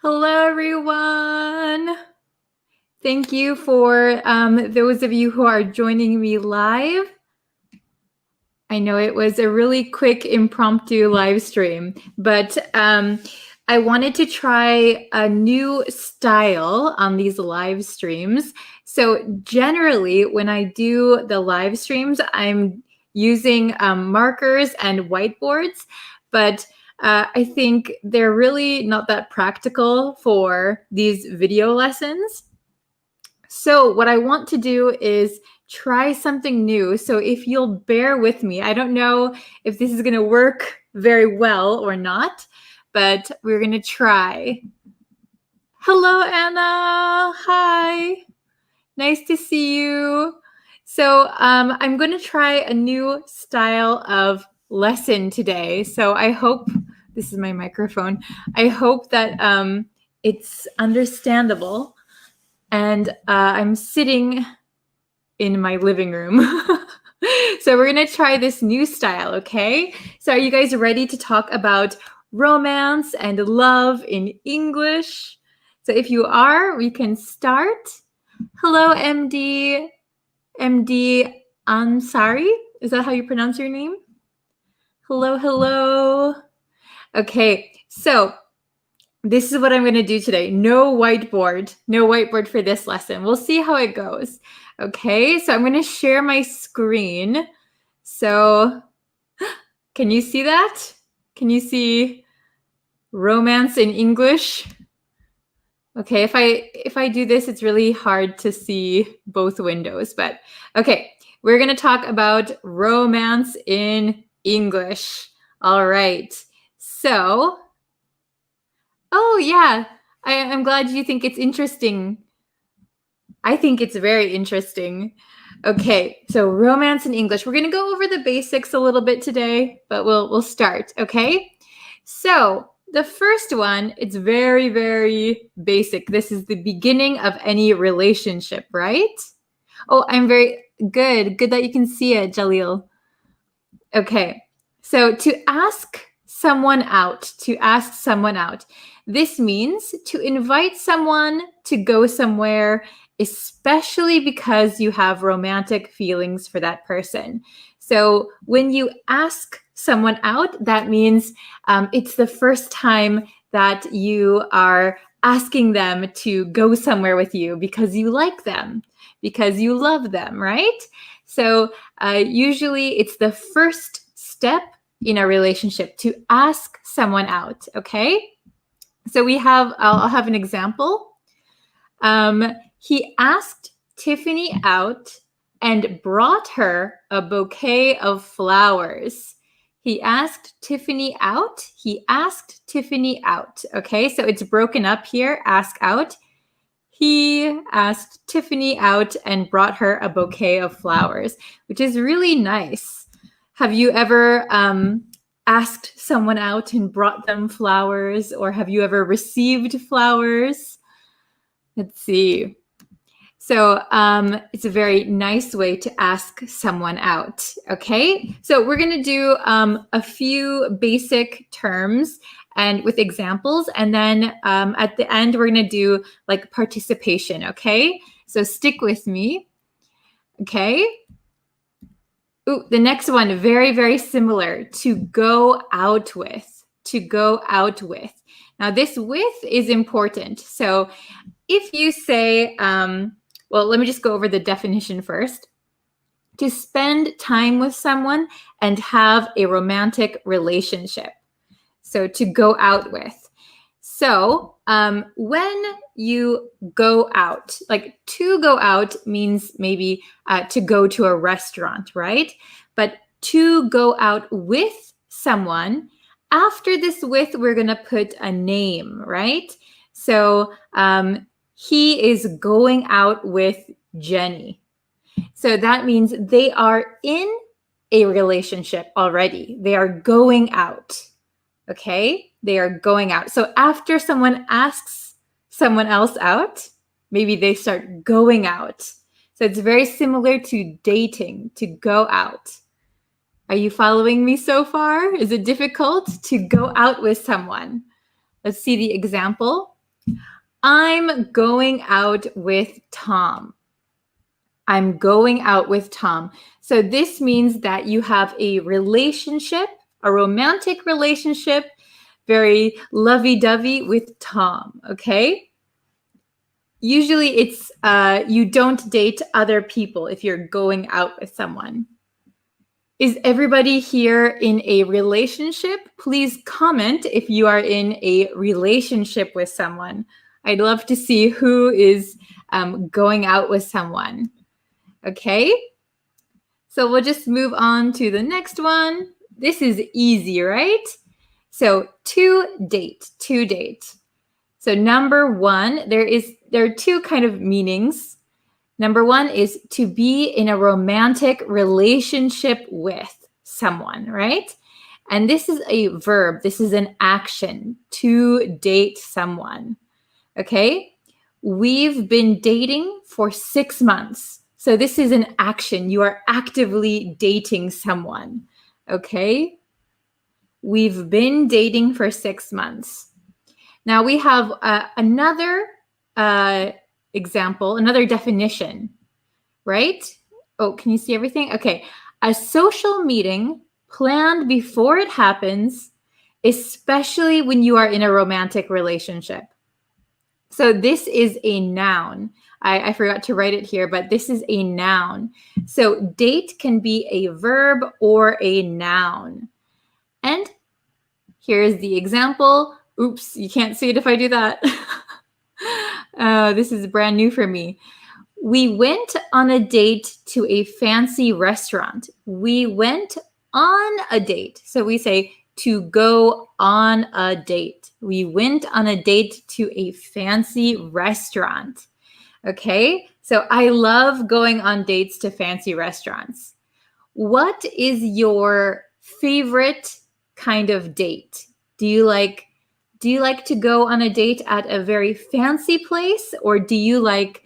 Hello, everyone. Thank you for those of you who are joining me live. I know it was a really quick impromptu live stream, but I wanted to try a new style on these live streams. So generally, when I do the live streams, I'm using markers and whiteboards, but I think they're really not that practical for these video lessons. So what I want to do is try something new. So if you'll bear with me, I don't know if this is going to work very well or not, but we're going to try. Hello, Anna. Hi. Nice to see you. So I'm going to try a new style of lesson today. So I hope, this is my microphone, I hope that it's understandable. And I'm sitting in my living room. So we're going to try this new style, okay? So are you guys ready to talk about romance and love in English? So if you are, we can start. Hello, MD. MD Ansari. Is that how you pronounce your name? Hello, hello. Okay, so this is what I'm going to do today. No whiteboard for this lesson. We'll see how it goes. Okay, so I'm going to share my screen. So can you see that? Can you see romance in English? Okay, if I do this, it's really hard to see both windows, but okay, we're going to talk about romance in English. All right. So, oh yeah, I'm glad you think it's interesting. I think it's very interesting. Okay, so romance in English. We're going to go over the basics a little bit today, but we'll start, okay? So the first one, it's very, very basic. This is the beginning of any relationship, right? Oh, I'm very good. Good that you can see it, Jalil. Okay, so to ask someone out, this means to invite someone to go somewhere, especially because you have romantic feelings for that person. So when you ask someone out, that means it's the first time that you are asking them to go somewhere with you because you like them, because you love them, right? So usually it's the first step in a relationship to ask someone out, okay? So I'll have an example. He asked Tiffany out and brought her a bouquet of flowers. He asked Tiffany out. Okay, so it's broken up here, ask out. He asked Tiffany out and brought her a bouquet of flowers, which is really nice. Have you ever asked someone out and brought them flowers, or have you ever received flowers? Let's see. So it's a very nice way to ask someone out, okay? So we're going to do a few basic terms and with examples, and then at the end, we're going to do like participation, okay? So stick with me, okay? Ooh, the next one, very, very similar, to go out with. Now, this with is important. So if you say, well, let me just go over the definition first. To spend time with someone and have a romantic relationship. So to go out with. So when you go out, like to go out means maybe to go to a restaurant, right? But to go out with someone, after this with, we're going to put a name, right? So he is going out with Jenny. So that means they are in a relationship already. They are going out. Okay? They are going out. So after someone asks someone else out, maybe they start going out. So it's very similar to dating, to go out. Are you following me so far? Is it difficult to go out with someone? Let's see the example. I'm going out with Tom. I'm going out with Tom. So this means that you have a relationship, a romantic relationship, very lovey-dovey with Tom, okay? Usually it's you don't date other people if you're going out with someone. Is everybody here in a relationship? Please comment if you are in a relationship with someone. I'd love to see who is going out with someone. Okay, so we'll just move on to the next one. This is easy, right? So to date. So number one, there are two kind of meanings. Number one is to be in a romantic relationship with someone, right? And this is a verb. This is an action, to date someone. Okay? We've been dating for 6 months. So this is an action. You are actively dating someone. Okay? We've been dating for 6 months. Now we have another example, another definition, right? Oh, can you see everything? Okay. A social meeting planned before it happens, especially when you are in a romantic relationship. So this is a noun. I forgot to write it here, but this is a noun. So date can be a verb or a noun. And here's the example. Oops, you can't see it if I do that. This is brand new for me. We went on a date to a fancy restaurant. We went on a date. So we say to go on a date. We went on a date to a fancy restaurant. Okay, so I love going on dates to fancy restaurants. What is your favorite kind of date? Do you like to go on a date at a very fancy place, or do you like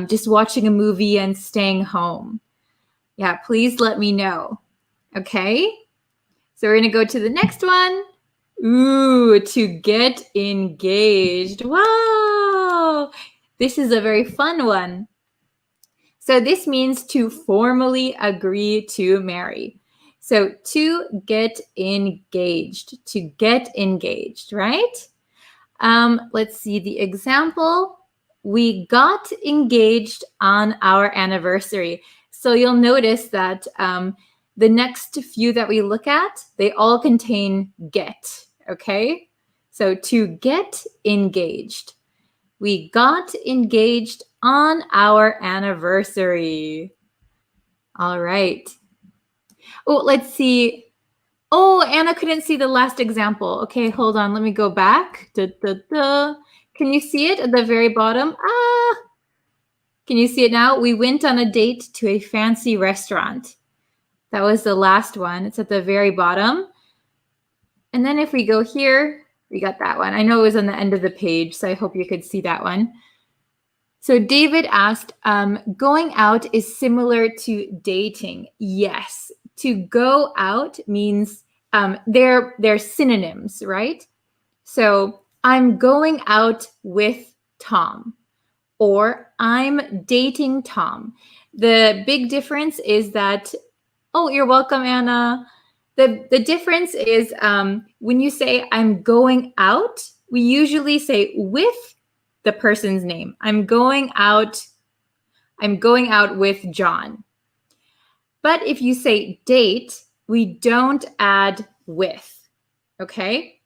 just watching a movie and staying home? Yeah, please let me know. Okay, so we're going to go to the next one. Ooh, to get engaged. Wow, this is a very fun one. So this means to formally agree to marry. So to get engaged, right? Let's see the example. We got engaged on our anniversary. So you'll notice that the next few that we look at, they all contain get, okay? So to get engaged. We got engaged on our anniversary. All right. Oh, let's see. Oh, Anna couldn't see the last example. Okay, hold on. Let me go back. Can you see it at the very bottom? Can you see it now? We went on a date to a fancy restaurant. That was the last one. It's at the very bottom. And then if we go here, we got that one. I know it was on the end of the page, so I hope you could see that one. So David asked, going out is similar to dating. Yes. To go out means they're synonyms, right? So I'm going out with Tom, or I'm dating Tom. The big difference is that, oh, you're welcome, Anna. The difference is when you say I'm going out, we usually say with the person's name. I'm going out with John. But if you say date, we don't add with. Okay?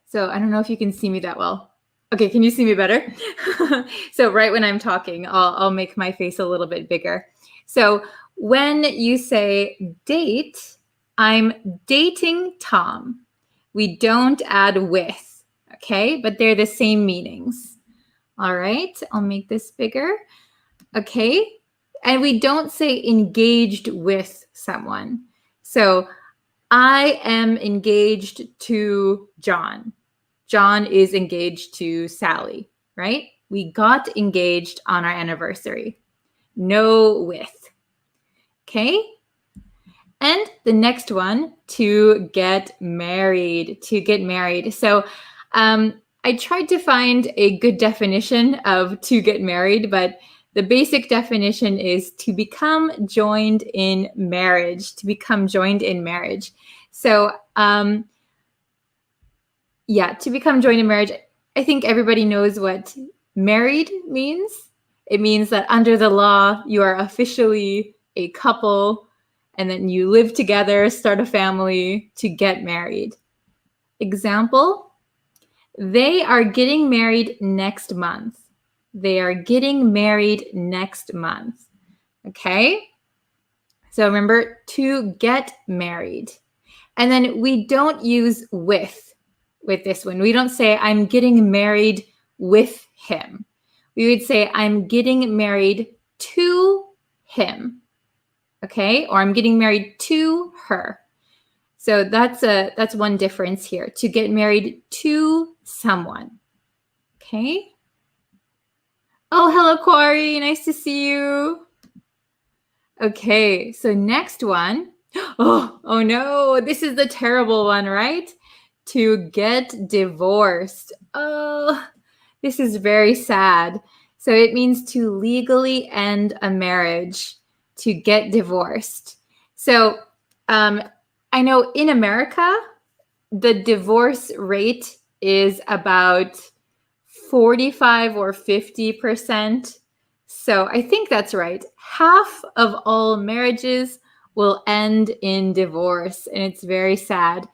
So I don't know if you can see me that well. Okay, can you see me better? So right when I'm talking, I'll make my face a little bit bigger. So when you say date, I'm dating Tom. We don't add with, okay? But they're the same meanings. All right, I'll make this bigger. Okay, and we don't say engaged with someone. So I am engaged to John. John is engaged to Sally, right? We got engaged on our anniversary. No with. Okay? And the next one, to get married. So I tried to find a good definition of to get married, but the basic definition is to become joined in marriage, to become joined in marriage. So, yeah, to become joined in marriage, I think everybody knows what married means. It means that under the law, you are officially a couple, and then you live together, start a family to get married. Example, they are getting married next month. They are getting married next month. Okay? So remember, to get married. And then we don't use with this one. We don't say, I'm getting married with him. We would say, I'm getting married to him. Okay? Or I'm getting married to her. So that's one difference here. To get married to someone. Okay? Oh, hello, Quarry. Nice to see you. Okay, so next one. Oh no, this is the terrible one, right? To get divorced. Oh, this is very sad. So it means to legally end a marriage, to get divorced. So I know in America, the divorce rate is about 45 or 50%. So I think that's right. Half of all marriages will end in divorce, and it's very sad.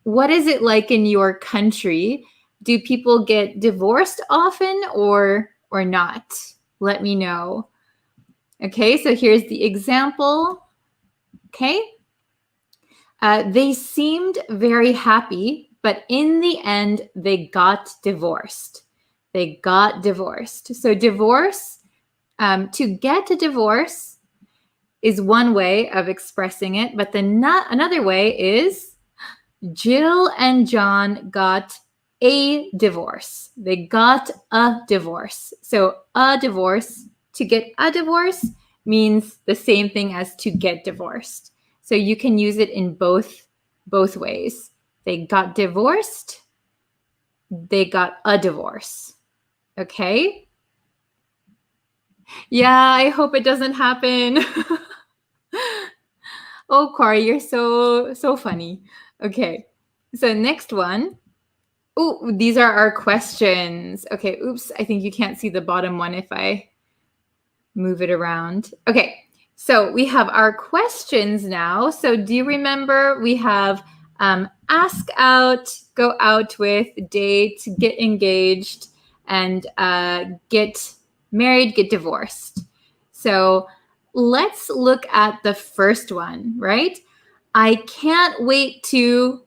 What is it like in your country? Do people get divorced often or not? Let me know. Okay, so here's the example. Okay. They seemed very happy, but in the end, they got divorced. They got divorced. So divorce, to get a divorce is one way of expressing it, but another way is Jill and John got a divorce. They got a divorce. So a divorce, to get a divorce means the same thing as to get divorced. So you can use it in both ways. They got divorced. They got a divorce. Okay? Yeah, I hope it doesn't happen. Oh, Corey, you're so funny. Okay, so next one. Oh, these are our questions. Okay, oops, I think you can't see the bottom one if I move it around. Okay, so we have our questions now. So do you remember we have ask out, go out with, date, get engaged, and get married, get divorced. So let's look at the first one, right? I can't wait to.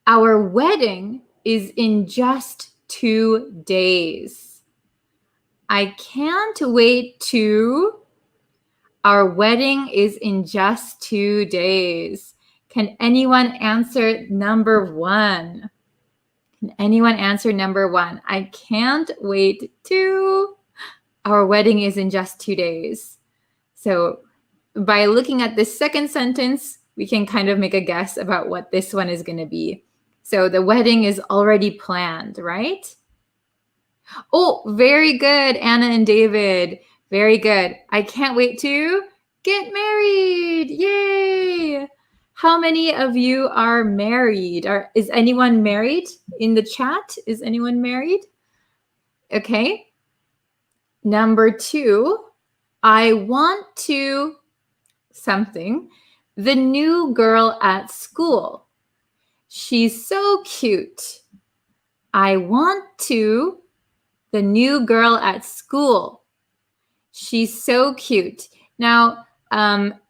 Our wedding is in just 2 days. I can't wait to. Our wedding is in just 2 days. Can anyone answer number one? Can anyone answer number one? I can't wait to. Our wedding is in just 2 days. So by looking at this second sentence, we can kind of make a guess about what this one is going to be. So the wedding is already planned, right? Oh, very good, Anna and David. Very good. I can't wait to get married. Yay! How many of you are married? Is anyone married in the chat? Is anyone married? Okay. Number 2, I want to something. The new girl at school. She's so cute. I want to. The new girl at school. She's so cute. Now,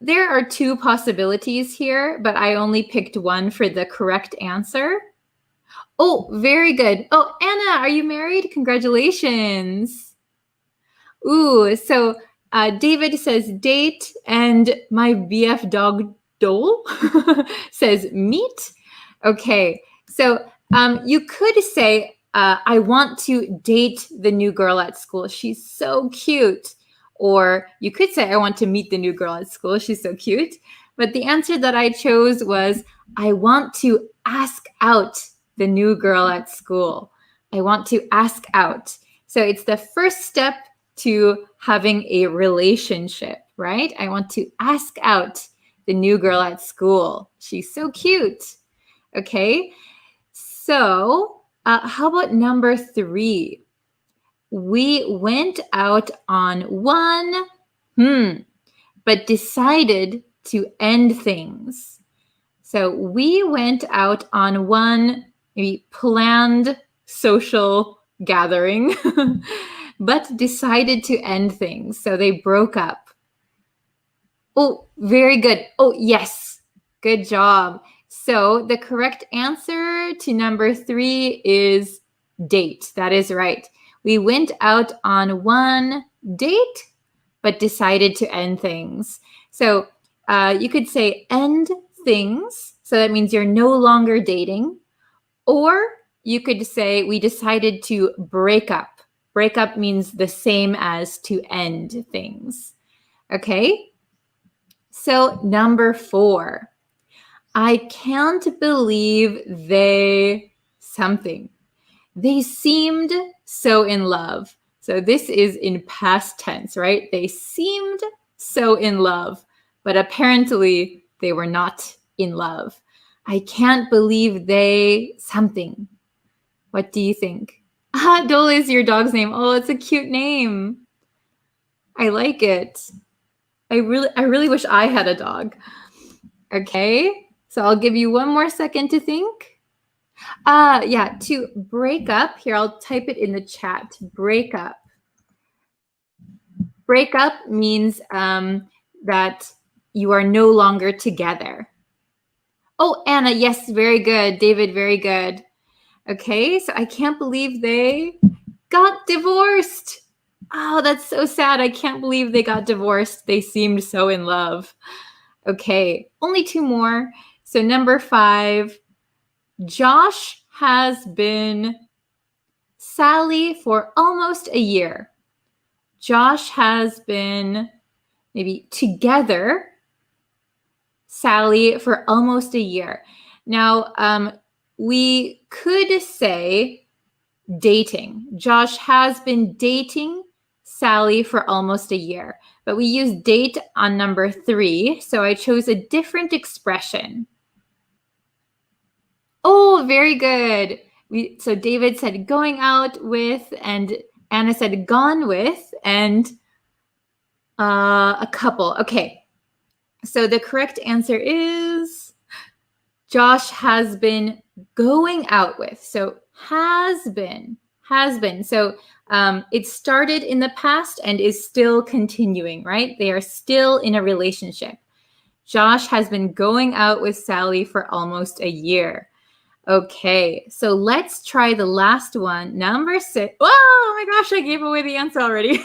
there are 2 possibilities here, but I only picked one for the correct answer. Oh, very good. Oh, Anna, are you married? Congratulations. Ooh, so David says date, and my BF dog Dole says meet. Okay, so you could say, I want to date the new girl at school. She's so cute. Or you could say, I want to meet the new girl at school. She's so cute. But the answer that I chose was, I want to ask out the new girl at school. I want to ask out. So it's the first step to having a relationship, right? I want to ask out the new girl at school. She's so cute. Okay. So how about number 3? We went out on one, but decided to end things. So we went out on one maybe planned social gathering, but decided to end things. So they broke up. Oh, very good. Oh, yes. Good job. So the correct answer to number 3 is date. That is right. We went out on one date, but decided to end things. So you could say end things. So that means you're no longer dating. Or you could say we decided to break up. Break up means the same as to end things. Okay? So number 4, I can't believe they something. They seemed so in love. So this is in past tense, right? They seemed so in love, but apparently they were not in love. I can't believe they something. What do you think? Dole is your dog's name. Oh, it's a cute name. I like it. I really wish I had a dog. Okay, so I'll give you one more second to think. Yeah, to break up, here I'll type it in the chat. Break up. Break up means that you are no longer together. Oh, Anna, yes, very good. David, very good. Okay, so I can't believe they got divorced. Oh, that's so sad. I can't believe they got divorced. They seemed so in love. Okay, only 2 more. So number 5, Josh has been Sally for almost a year. Josh has been maybe together Sally for almost a year. Now, we could say dating. Josh has been dating Sally for almost a year, but we use date on number 3, so I chose a different expression. Oh, very good. So David said going out with, and Anna said gone with, and a couple. Okay, so the correct answer is Josh has been going out with. So has been. So it started in the past and is still continuing, right? They are still in a relationship. Josh has been going out with Sally for almost a year. Okay, so let's try the last one. Number 6. Oh my gosh, I gave away the answer already.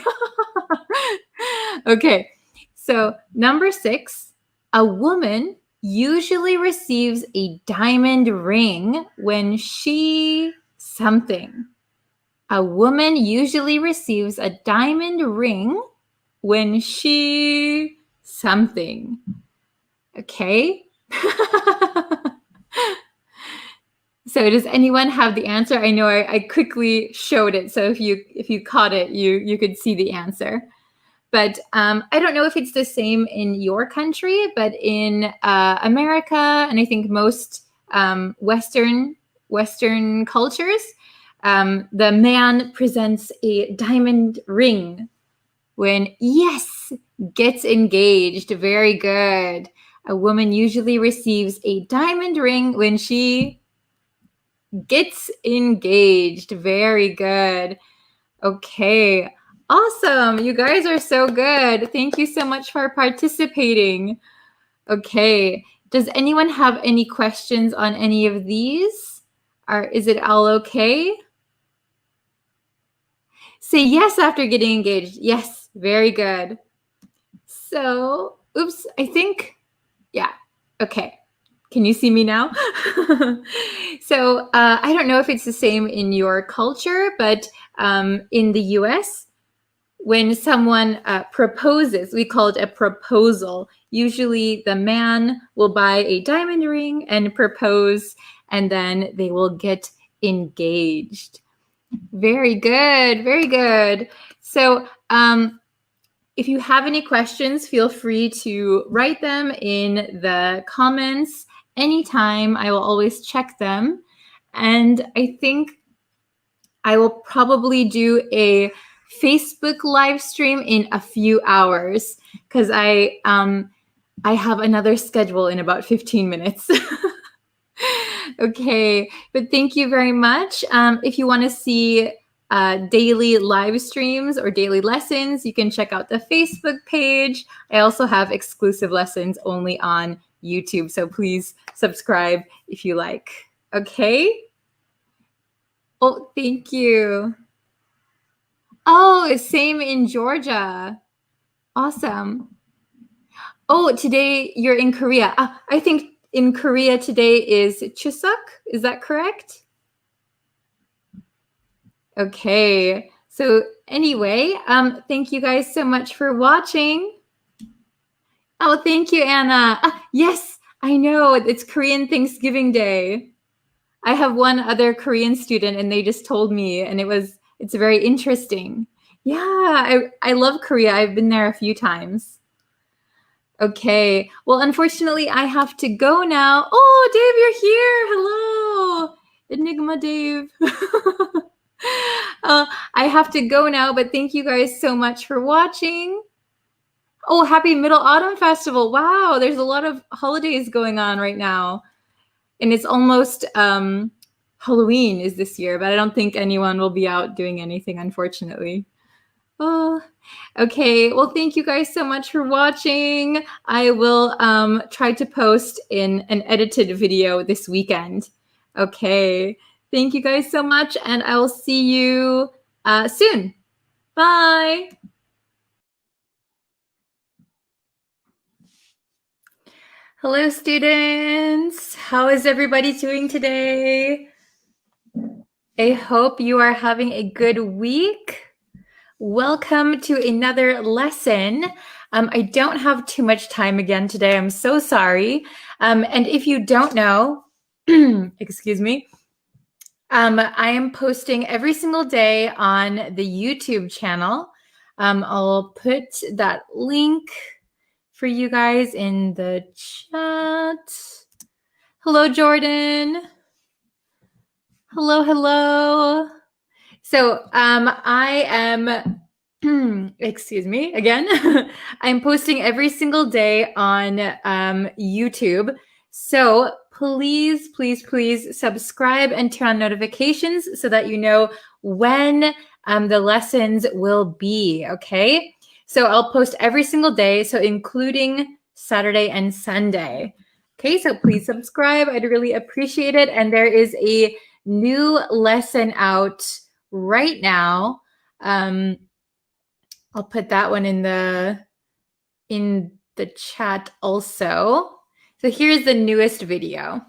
Okay, so number 6, a woman usually receives a diamond ring when she something. A woman usually receives a diamond ring when she something. Okay? So does anyone have the answer? I know I quickly showed it, so if you caught it, you could see the answer. But I don't know if it's the same in your country, but in America, and I think most Western cultures, the man presents a diamond ring when, yes, gets engaged. Very good. A woman usually receives a diamond ring when she gets engaged. Very good. Okay. Awesome. You guys are so good. Thank you so much for participating. Okay. Does anyone have any questions on any of these? Is it all okay? Say yes after getting engaged. Yes. Very good. So, oops, I think, yeah. Okay. Can you see me now? So I don't know if it's the same in your culture, but in the US, when someone proposes, we call it a proposal. Usually the man will buy a diamond ring and propose, and then they will get engaged. Very good. Very good. So, if you have any questions, feel free to write them in the comments anytime. I will always check them. And I think I will probably do a Facebook live stream in a few hours because I have another schedule in about 15 minutes. Okay, but thank you very much. If you want to see daily live streams or daily lessons, you can check out the Facebook page. I also have exclusive lessons only on YouTube, so please subscribe if you like. Okay? Oh, thank you. Oh, same in Georgia. Awesome. Oh, today you're in Korea. I think in Korea today is Chuseok. Is that correct? Okay. So anyway, thank you guys so much for watching. Oh, thank you, Anna. Yes, I know. It's Korean Thanksgiving Day. I have one other Korean student and they just told me, and it's very interesting. Yeah, I love Korea. I've been there a few times. Okay. Well, unfortunately, I have to go now. Oh, Dave, you're here. Hello. Enigma Dave. I have to go now, but thank you guys so much for watching. Oh, happy Middle Autumn Festival. Wow, there's a lot of holidays going on right now. And it's almost Halloween is this year, but I don't think anyone will be out doing anything, unfortunately. Oh, okay. Well, thank you guys so much for watching. I will try to post in an edited video this weekend. Okay. Thank you guys so much, and I will see you soon. Bye. Hello, students. How is everybody doing today? I hope you are having a good week. Welcome to another lesson. I don't have too much time again today. I'm so sorry. And if you don't know, excuse me, I am posting every single day on the YouTube channel. I'll put that link for you guys in the chat. Hello, Jordan. Hello, hello. So I am, excuse me, again, I'm posting every single day on YouTube. So please, please, please subscribe and turn on notifications so that you know when the lessons will be, okay? So I'll post every single day, so including Saturday and Sunday. Okay, so please subscribe. I'd really appreciate it. And there is a new lesson out right now. I'll put that one in the chat also. So here's the newest video.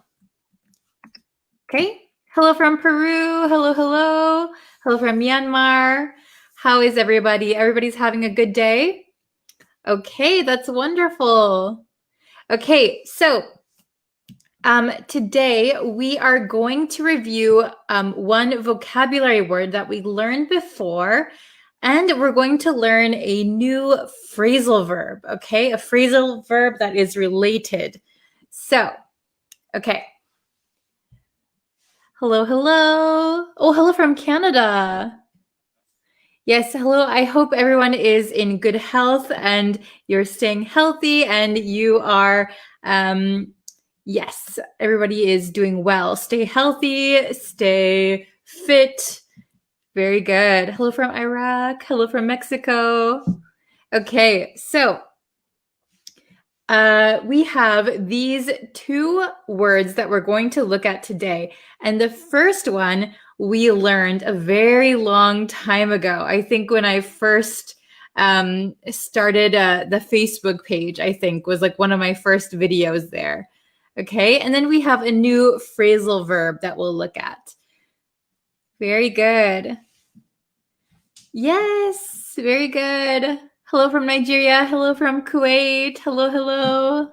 Okay. Hello from Peru. Hello, hello. Hello from Myanmar. How is everybody? Everybody's having a good day? Okay, that's wonderful. Okay, so today we are going to review one vocabulary word that we learned before, and we're going to learn a new phrasal verb, okay? A phrasal verb that is related. So, okay. Hello, hello. Oh, hello from Canada. Yes, hello. I hope everyone is in good health and you're staying healthy and you are, yes, everybody is doing well. Stay healthy, stay fit. Very good. Hello from Iraq. Hello from Mexico. Okay, so we have these two words that we're going to look at today. And the first one we learned a very long time ago. I think when I first started the Facebook page, I think was like one of my first videos there. Okay, and then we have a new phrasal verb that we'll look at. Very good. Yes, very good. Hello from Nigeria. Hello from Kuwait. Hello, hello.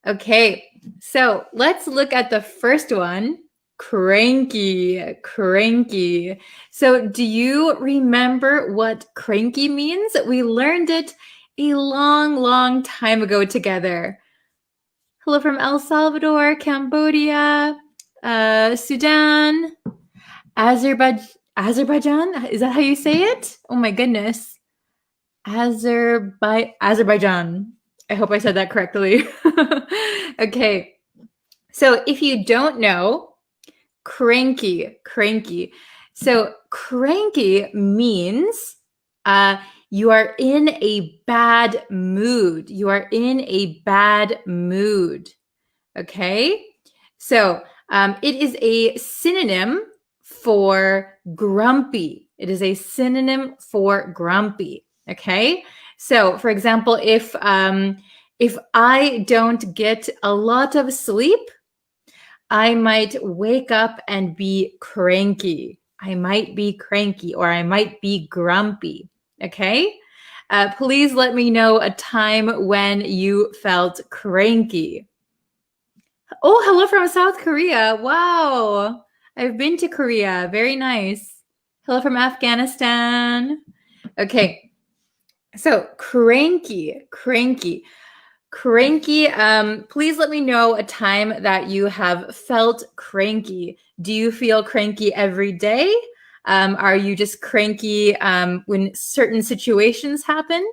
Okay, So let's look at the first one. Cranky, cranky. So do you remember what cranky means? We learned it a long, long time ago together. Hello from El Salvador, Cambodia, Sudan, Azerbaijan. Is that how you say it? Oh my goodness. Azerbaijan. I hope I said that correctly. Okay. So if you don't know, cranky. So cranky means you are in a bad mood. You are in a bad mood. Okay? So it is a synonym for grumpy. It is a synonym for grumpy. Okay? So for example, if I don't get a lot of sleep, I might wake up and be cranky. I might be cranky or I might be grumpy. Okay? Please let me know a time when you felt cranky. Oh, hello from South Korea. Wow. I've been to Korea. Very nice. Hello from Afghanistan. Okay. So cranky. Please let me know a time that you have felt cranky. Do you feel cranky every day? Are you just cranky when certain situations happen?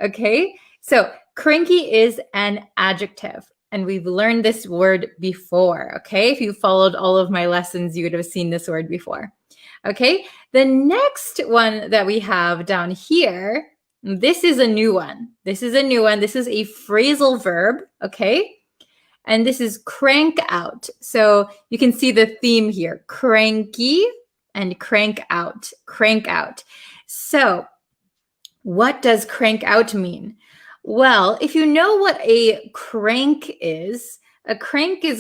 Okay, so cranky is an adjective, and we've learned this word before. Okay, if you followed all of my lessons, you would have seen this word before. Okay, the next one that we have down here, this is a new one. This is a phrasal verb, okay? And this is crank out. So you can see the theme here, cranky and crank out. So what does crank out mean? Well, if you know what a crank is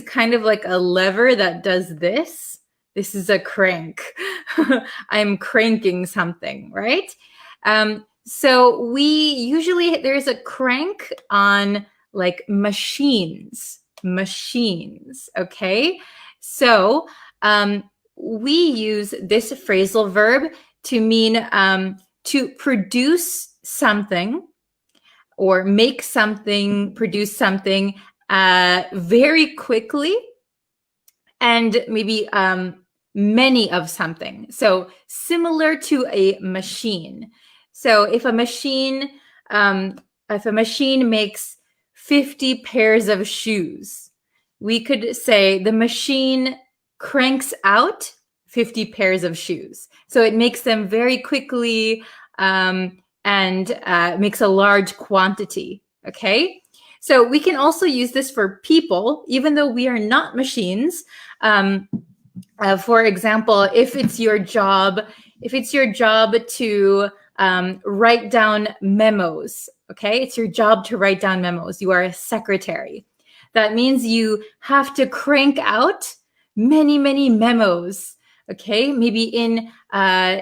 kind of like a lever that does this. This is a crank. I'm cranking something, right? So there's a crank on like machines, okay? So we use this phrasal verb to mean to produce something or make something, produce something very quickly and maybe many of something. So similar to a machine. So if a machine makes 50 pairs of shoes, we could say the machine cranks out 50 pairs of shoes. So it makes them very quickly and makes a large quantity, okay? So we can also use this for people, even though we are not machines. For example, if it's your job to write down memos, okay? It's your job to write down memos. You are a secretary. That means you have to crank out many, many memos, okay? Maybe in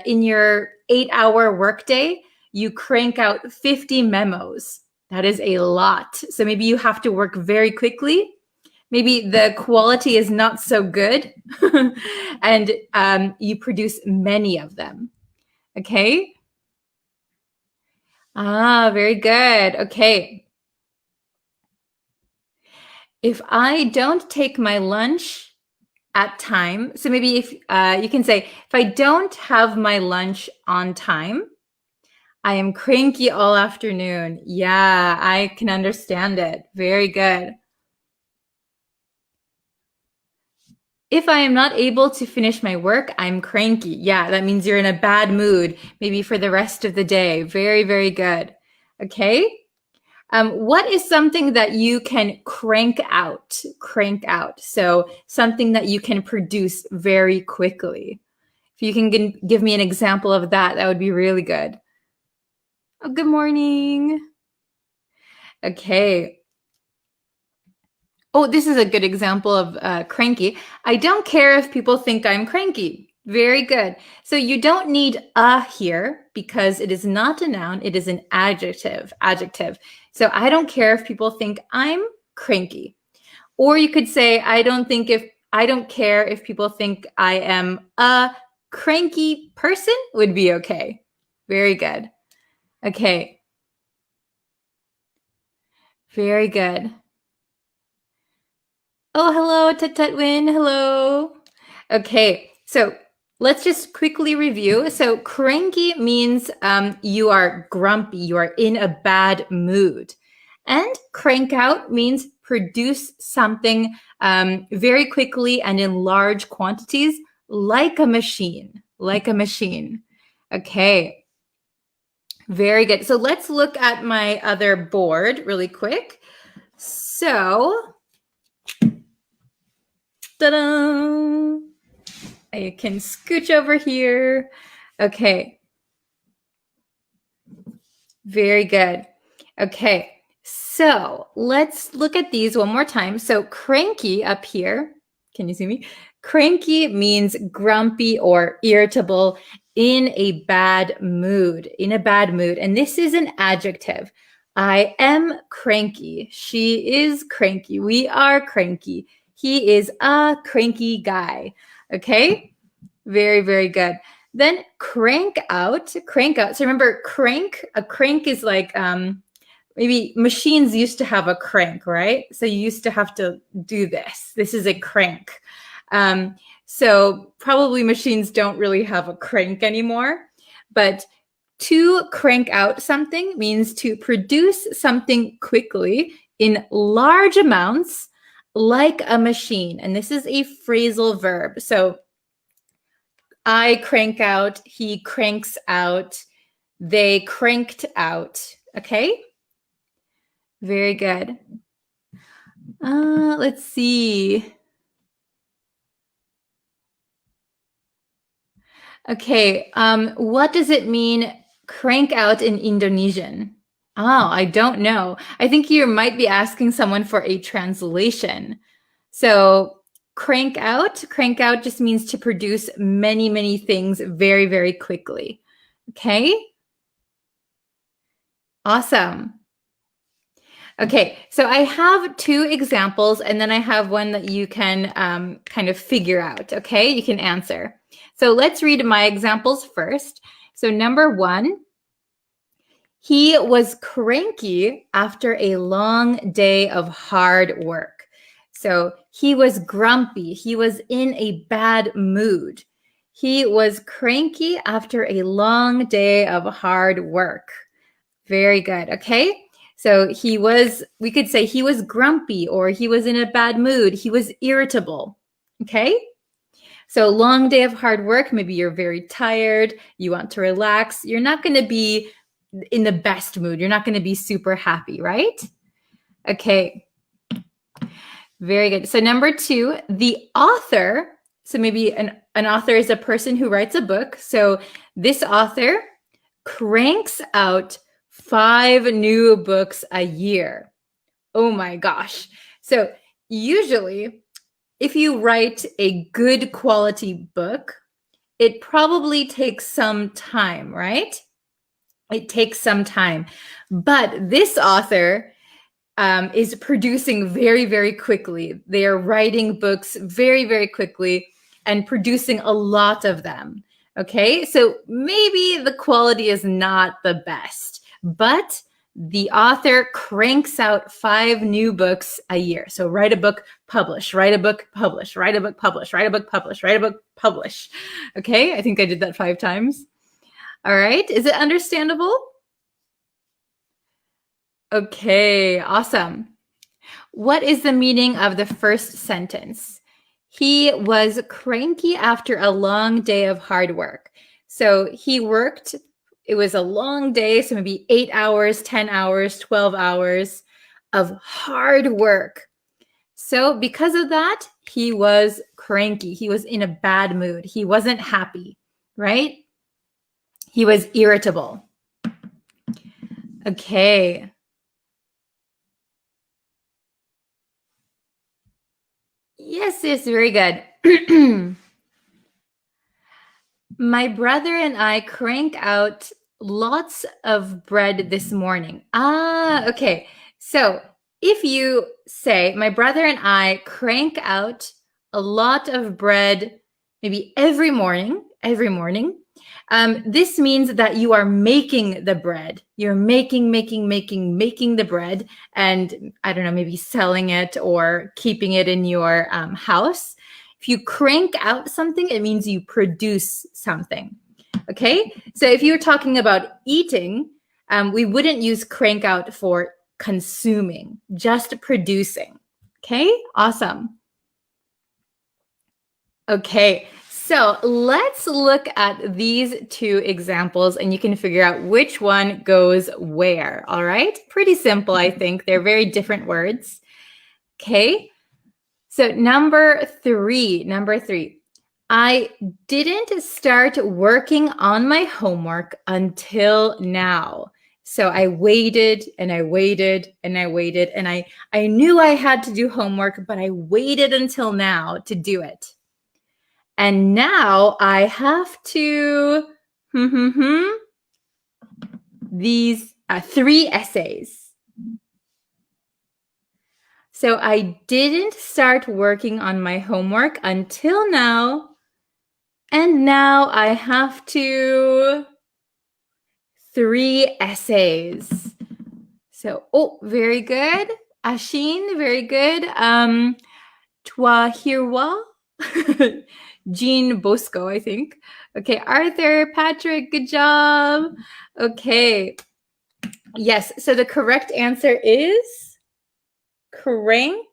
your 8-hour workday, you crank out 50 memos. That is a lot. So maybe you have to work very quickly. Maybe the quality is not so good and you produce many of them, okay? Very good. Okay. If I don't take my lunch at time, so maybe if you can say, if I don't have my lunch on time, I am cranky all afternoon. Yeah, I can understand it. Very good. If I am not able to finish my work, I'm cranky. Yeah, that means you're in a bad mood, maybe for the rest of the day. Very, very good. Okay. What is something that you can crank out? So something that you can produce very quickly. If you can give me an example of that, that would be really good. Oh, good morning. Okay. Oh, this is a good example of cranky. I don't care if people think I'm cranky. Very good. So you don't need a here because it is not a noun. It is an adjective. So I don't care if people think I'm cranky. Or you could say, I don't care if people think I am a cranky person would be okay. Very good. Okay. Very good. Oh, hello, Tututwin. Hello. Okay, so let's just quickly review. So cranky means you are grumpy, you are in a bad mood. And crank out means produce something very quickly and in large quantities, like a machine, like a machine. Okay, very good. So let's look at my other board really quick. So, ta-da! I can scooch over here. Okay. Very good. Okay. So let's look at these one more time. So cranky up here. Can you see me? Cranky means grumpy or irritable, in a bad mood, in a bad mood. And this is an adjective. I am cranky. She is cranky. We are cranky. He is a cranky guy. Okay? Very, very good. Then crank out. So remember a crank is like maybe machines used to have a crank, right? So you used to have to do this. This is a crank. So probably machines don't really have a crank anymore, but to crank out something means to produce something quickly in large amounts like a machine. And this is a phrasal verb. So I crank out, he cranks out, they cranked out. Okay? Very good. Let's see. Okay, what does it mean crank out in Indonesian? Oh, I don't know. I think you might be asking someone for a translation. So crank out just means to produce many, many things very, very quickly. Okay? Awesome. Okay, so I have two examples and then I have one that you can kind of figure out, okay? You can answer. So let's read my examples first. So number 1, he was cranky after a long day of hard work. So he was grumpy. He was in a bad mood. He was cranky after a long day of hard work. Very good. Okay. So we could say he was grumpy or he was in a bad mood. He was irritable. Okay. So long day of hard work. Maybe you're very tired. You want to relax. You're not going to be in the best mood. You're not going to be super happy, right? Okay. Very good. So number 2, the author. So maybe an author is a person who writes a book. So this author cranks out 5 new books a year. Oh my gosh. So usually if you write a good quality book, it probably takes some time, right? It takes some time. But this author is producing very, very quickly. They are writing books very, very quickly and producing a lot of them. Okay, so maybe the quality is not the best, but the author cranks out 5 new books a year. So write a book, publish, write a book, publish, write a book, publish, write a book, publish, write a book, publish. Okay, I think I did that 5 times. All right, is it understandable? Okay, awesome. What is the meaning of the first sentence? He was cranky after a long day of hard work. So he worked, it was a long day, so maybe 8 hours, 10 hours, 12 hours of hard work. So because of that, he was cranky. He was in a bad mood. He wasn't happy, right? He was irritable. Okay. Yes, very good. My brother and I crank out lots of bread this morning. Okay. So if you say, my brother and I crank out a lot of bread, maybe every morning, this means that you are making the bread. You're making the bread, and I don't know, maybe selling it or keeping it in your house. If you crank out something, it means you produce something. Okay, so if you're talking about eating, we wouldn't use crank out for consuming, just producing. Okay, awesome. Okay, so let's look at these two examples and you can figure out which one goes where. All right, pretty simple, I think. They're very different words. Okay, so number three. I didn't start working on my homework until now. So I waited and I waited and I waited, and I knew I had to do homework, but I waited until now to do it. And now I have to these 3 essays. So I didn't start working on my homework until now. And now I have to 3 essays. So, very good. Ashin, very good. Twahirwa, Jean Bosco, I think. Okay, Arthur, Patrick, good job. Okay. Yes, so the correct answer is crank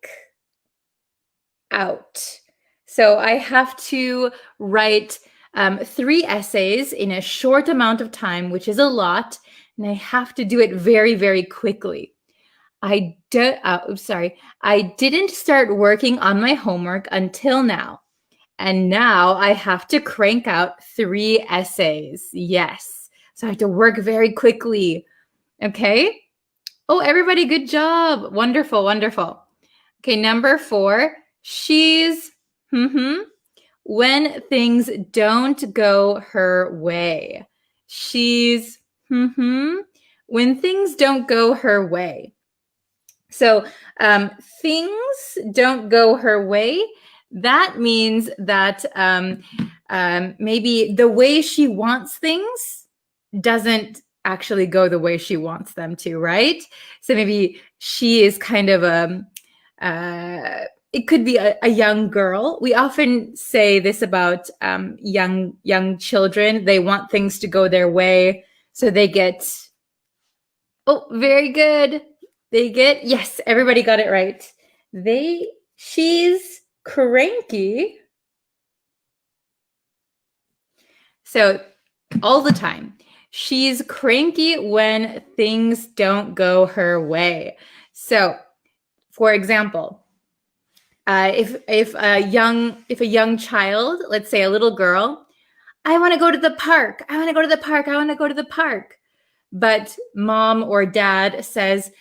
out. So I have to write 3 essays in a short amount of time, which is a lot, and I have to do it very, very quickly. I didn't start working on my homework until now, and now I have to crank out 3 essays. Yes, so I have to work very quickly. Okay. Oh, everybody, good job. Wonderful, wonderful. Okay, number 4. She's when things don't go her way. She's when things don't go her way. So things don't go her way. That means that maybe the way she wants things doesn't actually go the way she wants them to, right? So maybe she is kind of it could be a young girl. We often say this about young children. They want things to go their way, so they get. Oh, very good. They get, yes, everybody got it right. She's cranky. So all the time. She's cranky when things don't go her way. So, for example, if a young child, let's say a little girl, I want to go to the park. I want to go to the park. I want to go to the park. But mom or dad says,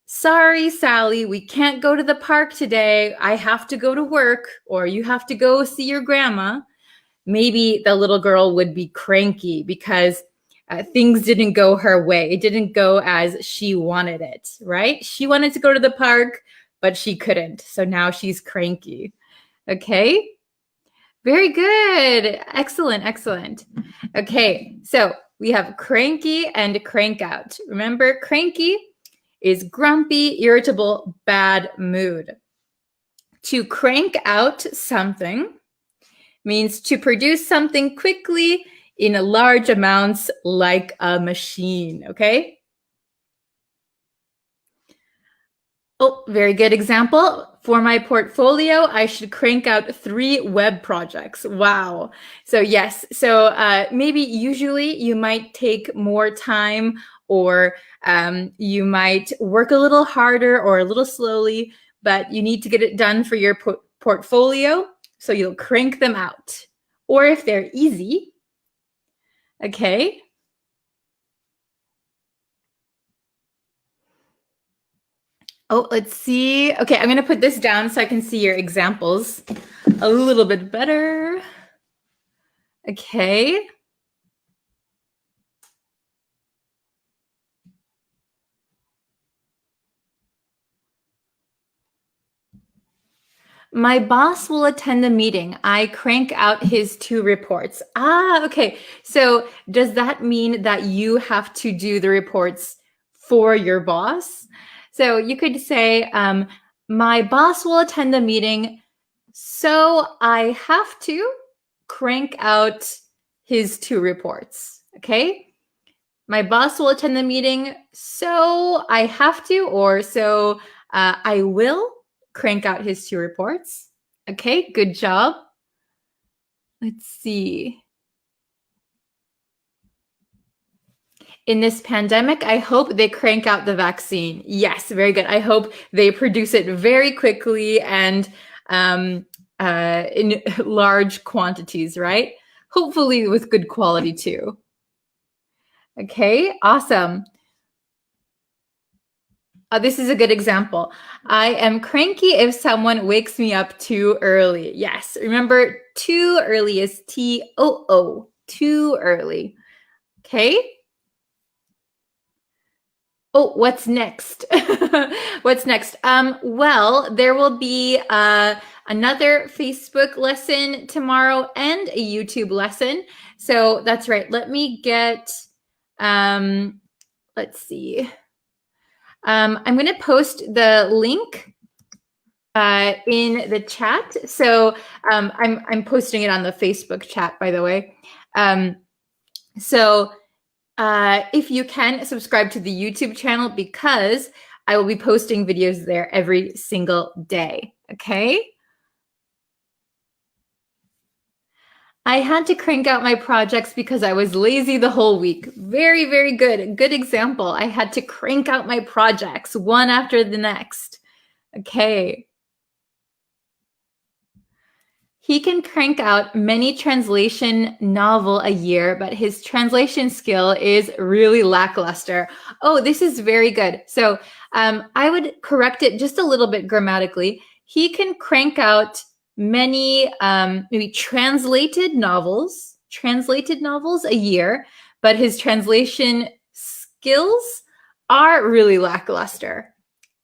sorry, Sally, we can't go to the park today. I have to go to work, or you have to go see your grandma. Maybe the little girl would be cranky because things didn't go her way. It didn't go as she wanted it, right? She wanted to go to the park, but she couldn't. So now she's cranky. Okay. Very good. Excellent, excellent. Okay, so we have cranky and crank out. Remember, cranky is grumpy, irritable, bad mood. To crank out something means to produce something quickly in large amounts like a machine, okay? Oh, very good example. For my portfolio, I should crank out 3 web projects. Wow. So yes, so maybe usually you might take more time, or you might work a little harder or a little slowly, but you need to get it done for your portfolio. So you'll crank them out. Or if they're easy, okay. Oh, let's see. Okay, I'm going to put this down so I can see your examples a little bit better. Okay. My boss will attend the meeting. I crank out his 2 reports. Okay. So does that mean that you have to do the reports for your boss? So you could say, my boss will attend the meeting, so I have to crank out his 2 reports. Okay. My boss will attend the meeting, so I have to, or so I will crank out his 2 reports. Okay, good job. Let's see. In this pandemic, I hope they crank out the vaccine. Yes, very good. I hope they produce it very quickly and in large quantities, right? Hopefully with good quality too. Okay, awesome. This is a good example. I am cranky if someone wakes me up too early. Yes, remember too early is T-O-O, too early. Okay. Oh, what's next? What's next? Well, there will be another Facebook lesson tomorrow and a YouTube lesson. So that's right. Let me get, let's see. I'm going to post the link in the chat. So I'm posting it on the Facebook chat, by the way. So if you can, subscribe to the YouTube channel because I will be posting videos there every single day. Okay. I had to crank out my projects because I was lazy the whole week. Very, very good. Good example. I had to crank out my projects one after the next. Okay. He can crank out many translation novel a year, but his translation skill is really lackluster. Oh, this is very good. So I would correct it just a little bit grammatically. He can crank out many maybe translated novels a year, but his translation skills are really lackluster.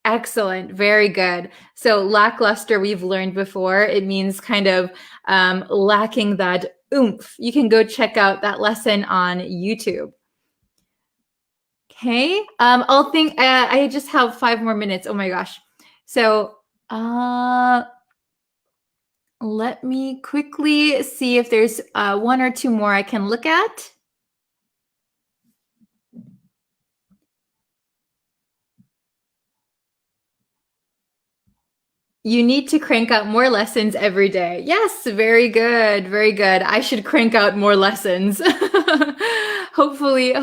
Excellent. Very good. So lackluster, we've learned before. It means kind of lacking that oomph. You can go check out that lesson on YouTube. Okay. I just have 5 more minutes. Oh my gosh. So let me quickly see if there's 1 or 2 more I can look at. You need to crank out more lessons every day. Yes, very good. Very good. I should crank out more lessons. Hopefully,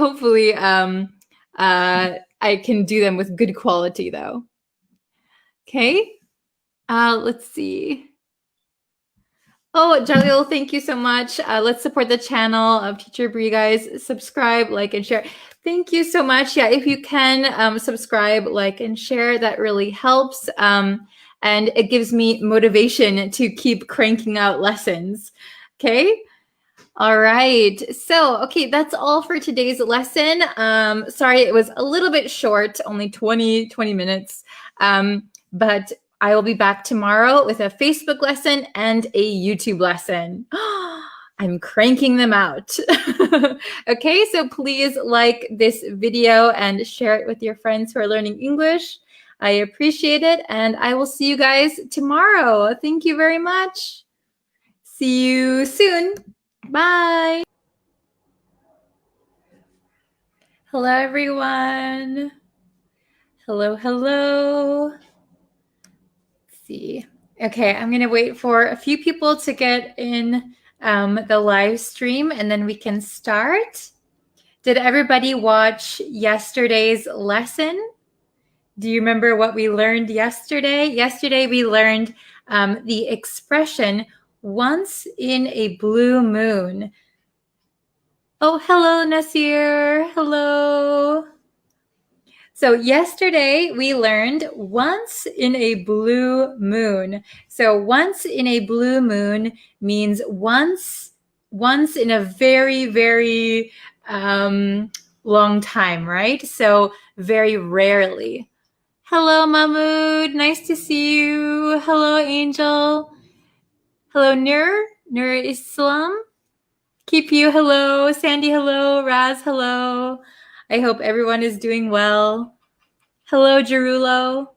I can do them with good quality though. Okay. Let's see. Oh, Jalil, thank you so much. Let's support the channel of Teacher Bree, guys. Subscribe, like, and share. Thank you so much. Yeah, if you can subscribe, like, and share, that really helps. And it gives me motivation to keep cranking out lessons. Okay. All right. So, okay, that's all for today's lesson. Sorry, it was a little bit short, only 20 minutes. But I will be back tomorrow with a Facebook lesson and a YouTube lesson. I'm cranking them out. Okay, so please like this video and share it with your friends who are learning English. I appreciate it, and I will see you guys tomorrow. Thank you very much. See you soon. Bye. Hello, everyone. Hello, hello. Let's see. Okay, I'm going to wait for a few people to get in the live stream, and then we can start. Did everybody watch yesterday's lesson? Do you remember what we learned yesterday? Yesterday we learned the expression once in a blue moon. Oh, hello, Nasir. Hello. So yesterday we learned once in a blue moon. So once in a blue moon means once in a very, very long time, right? So very rarely. Hello, Mahmood. Nice to see you. Hello, Angel. Hello, Nur Islam. Keep you, hello. Sandy, hello. Raz, hello. I hope everyone is doing well. Hello, Jerulo.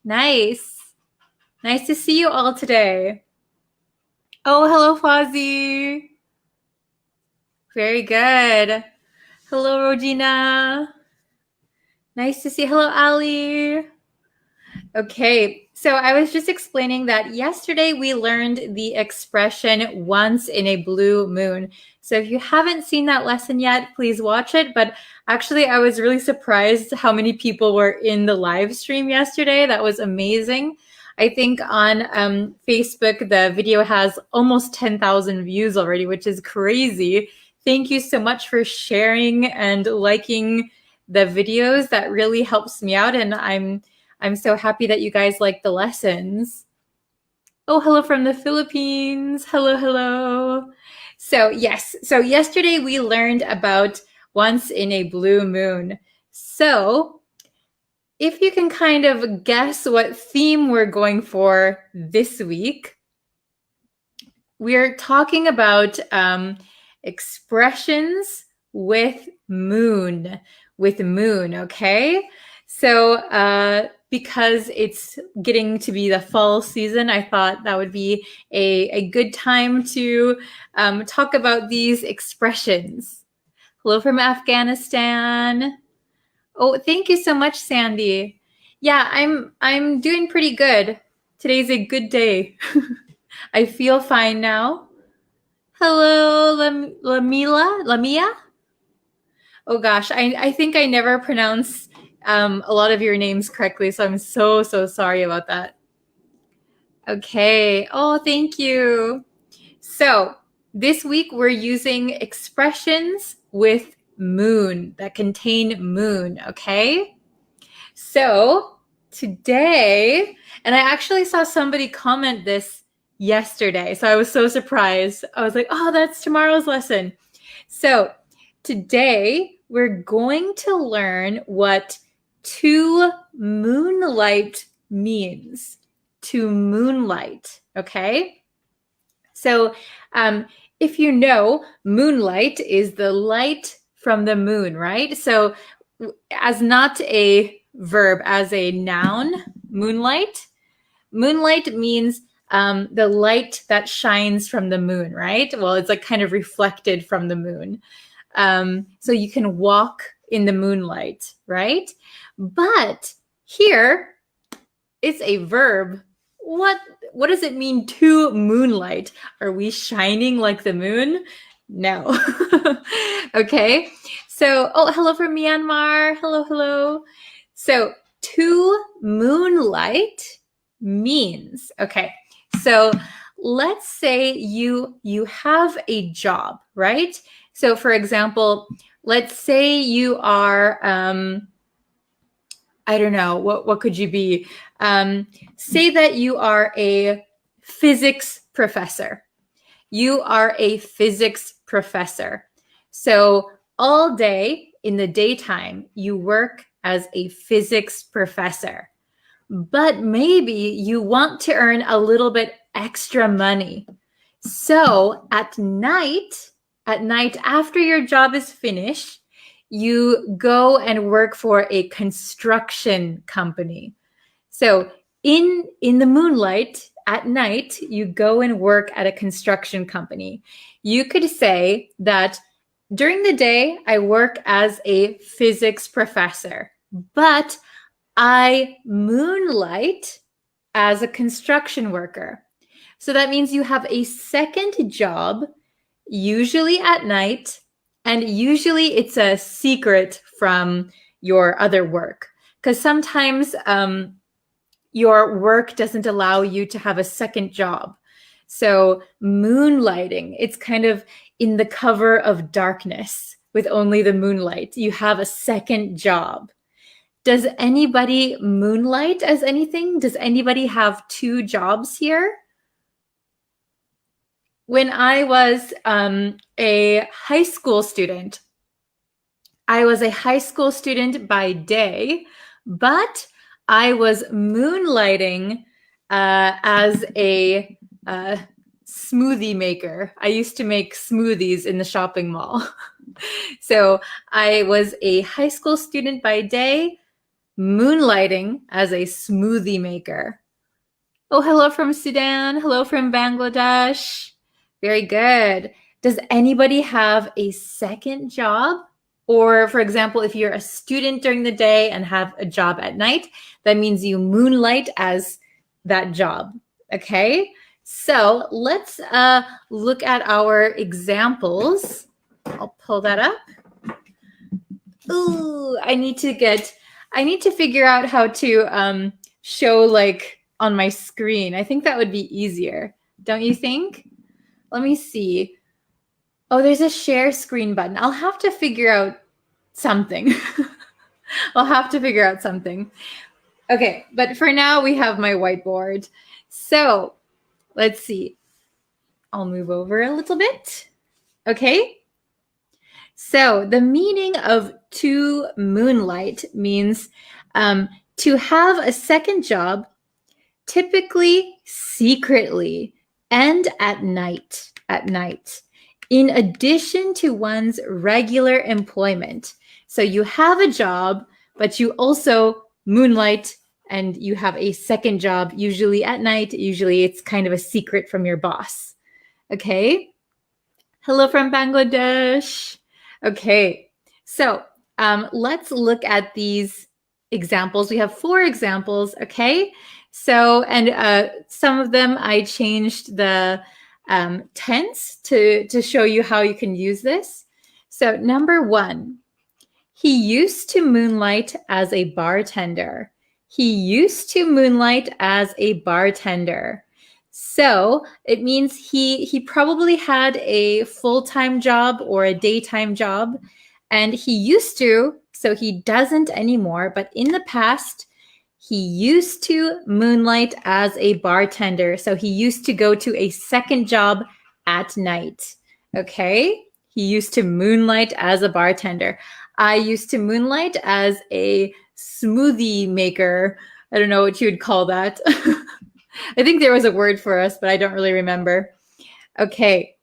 Nice. Nice to see you all today. Oh, hello, Fozzie. Very good. Hello, Rogina. Nice to see you. Hello, Ali. Okay, so I was just explaining that yesterday we learned the expression once in a blue moon. So if you haven't seen that lesson yet, please watch it. But actually, I was really surprised how many people were in the live stream yesterday. That was amazing. I think on Facebook, the video has almost 10,000 views already, which is crazy. Thank you so much for sharing and liking the videos. That really helps me out, and I'm so happy that you guys like the lessons. Oh, hello from the Philippines. Hello, hello. So yes, so yesterday we learned about once in a blue moon. So if you can kind of guess what theme we're going for this week, we're talking about expressions with moon, okay? So because it's getting to be the fall season, I thought that would be a good time to talk about these expressions. Hello from Afghanistan. Oh, thank you so much, Sandy. Yeah, I'm doing pretty good. Today's a good day. I feel fine now. Hello, Lamia? Oh gosh, I think I never pronounce a lot of your names correctly, so I'm so sorry about that. Okay. Oh, thank you. So this week we're using expressions with moon that contain moon, okay? So today, and I actually saw somebody comment this yesterday, so I was so surprised. I was like, oh, that's tomorrow's lesson. So today we're going to learn what to moonlight means. To moonlight, okay? So if you know, moonlight is the light from the moon, right? So as not a verb, as a noun, moonlight means the light that shines from the moon, right? Well, it's like kind of reflected from the moon. So you can walk in the moonlight, right? But here it's a verb. What does it mean to moonlight? Are we shining like the moon? No. Okay. So, oh, hello from Myanmar. Hello. So, to moonlight means, okay. So, let's say you have a job, right? So, for example, let's say you are I don't know, what could you be? Say that you are a physics professor. You are a physics professor. So all day in the daytime, you work as a physics professor. But maybe you want to earn a little bit extra money. So at night after your job is finished, you go and work for a construction company. So in the moonlight at night, you go and work at a construction company. You could say that during the day, I work as a physics professor, but I moonlight as a construction worker. So that means you have a second job, usually at night, and usually it's a secret from your other work. Because sometimes your work doesn't allow you to have a second job. So moonlighting, it's kind of in the cover of darkness with only the moonlight. You have a second job. Does anybody moonlight as anything? Does anybody have two jobs here? When I was a high school student, I was a high school student by day, but I was moonlighting as a smoothie maker. I used to make smoothies in the shopping mall. So I was a high school student by day, moonlighting as a smoothie maker. Oh, hello from Sudan. Hello from Bangladesh. Very good. Does anybody have a second job? Or, for example, if you're a student during the day and have a job at night, that means you moonlight as that job. Okay? So let's look at our examples. I'll pull that up. Ooh, I need to figure out how to show like on my screen. I think that would be easier. Don't you think? Let me see. Oh, there's a share screen button. I'll have to figure out something. I'll have to figure out something. Okay, but for now we have my whiteboard. So let's see. I'll move over a little bit. Okay. So the meaning of to moonlight means to have a second job, typically secretly and at night, in addition to one's regular employment. So you have a job, but you also moonlight and you have a second job, usually at night. Usually it's kind of a secret from your boss. Okay. Hello from Bangladesh. Okay. So let's look at these examples. We have 4 examples. Okay. So, and some of them I changed the tense to show you how you can use this. So number 1, he used to moonlight as a bartender. He used to moonlight as a bartender. So it means he probably had a full-time job or a daytime job, and he used to, so he doesn't anymore, but in the past, he used to moonlight as a bartender. So he used to go to a second job at night. Okay? He used to moonlight as a bartender. I used to moonlight as a smoothie maker. I don't know what you would call that. I think there was a word for us, but I don't really remember. Okay.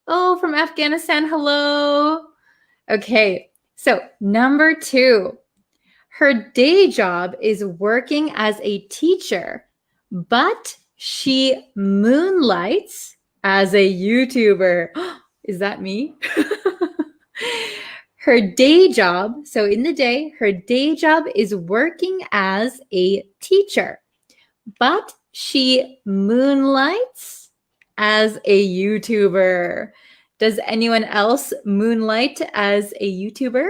Oh, from Afghanistan, hello. Okay. So number 2. Her day job is working as a teacher, but she moonlights as a YouTuber. Is that me? Her day job, so in the day, her day job is working as a teacher, but she moonlights as a YouTuber. Does anyone else moonlight as a YouTuber?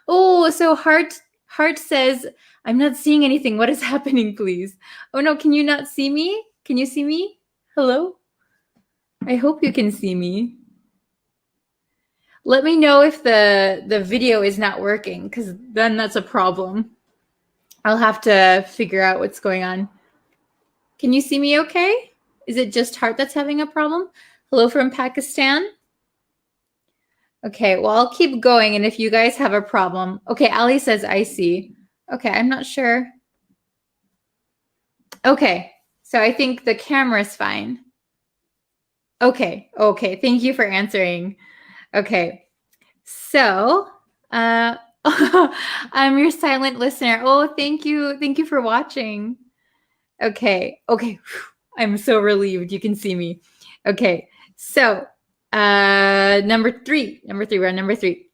Oh, so Heart says, I'm not seeing anything. What is happening, please? Oh no, can you not see me? Can you see me? Hello? I hope you can see me. Let me know if the video is not working, because then that's a problem. I'll have to figure out what's going on. Can you see me okay? Is it just Heart that's having a problem? Hello from Pakistan. Okay, well, I'll keep going, and if you guys have a problem. Okay, Ali says, I see. Okay, I'm not sure. Okay, so I think the camera's fine. Okay, thank you for answering. Okay, so I'm your silent listener. Oh, thank you for watching. Okay, I'm so relieved you can see me. Okay, so number three, we're on number 3.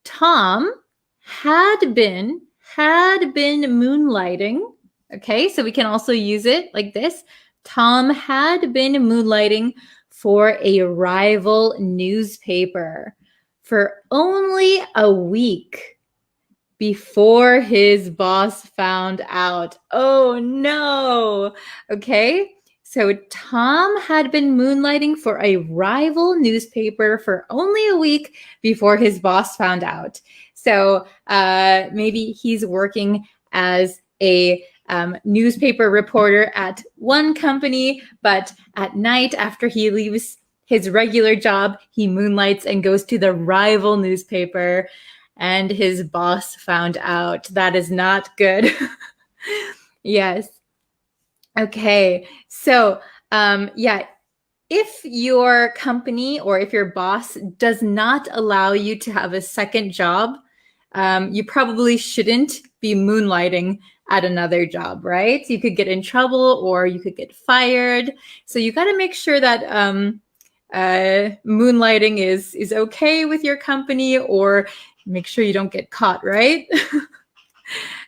Tom had been moonlighting. Okay, so we can also use it like this. Tom had been moonlighting for a rival newspaper for only a week before his boss found out. Oh no. Okay. So Tom had been moonlighting for a rival newspaper for only a week before his boss found out. So maybe he's working as a newspaper reporter at one company, but at night after he leaves his regular job, he moonlights and goes to the rival newspaper. and his boss found out. That is not good. Yes. Okay. So, yeah, if your company or if your boss does not allow you to have a second job, you probably shouldn't be moonlighting at another job, right? You could get in trouble or you could get fired. So you got to make sure that moonlighting is okay with your company, or make sure you don't get caught, right?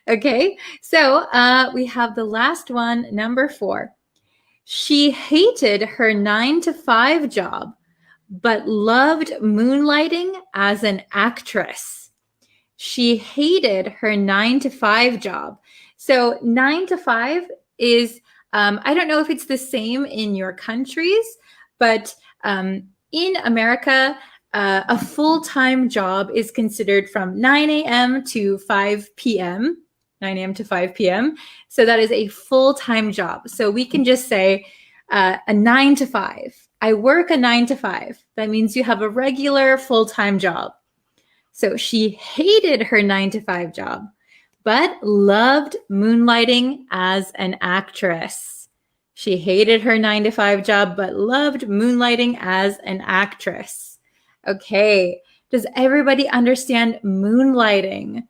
Okay, so we have the last one, number 4. She hated her 9-to-5 job, but loved moonlighting as an actress. She hated her 9-to-5 job. So 9-to-5 is, I don't know if it's the same in your countries, but in America, a full-time job is considered from 9 a.m. to 5 p.m., 9 a.m. to 5 p.m. So that is a full-time job. So we can just say a 9-to-5. I work a 9-to-5. That means you have a regular full-time job. So she hated her 9-to-5 job, but loved moonlighting as an actress. She hated her 9-to-5 job, but loved moonlighting as an actress. Okay, does everybody understand moonlighting?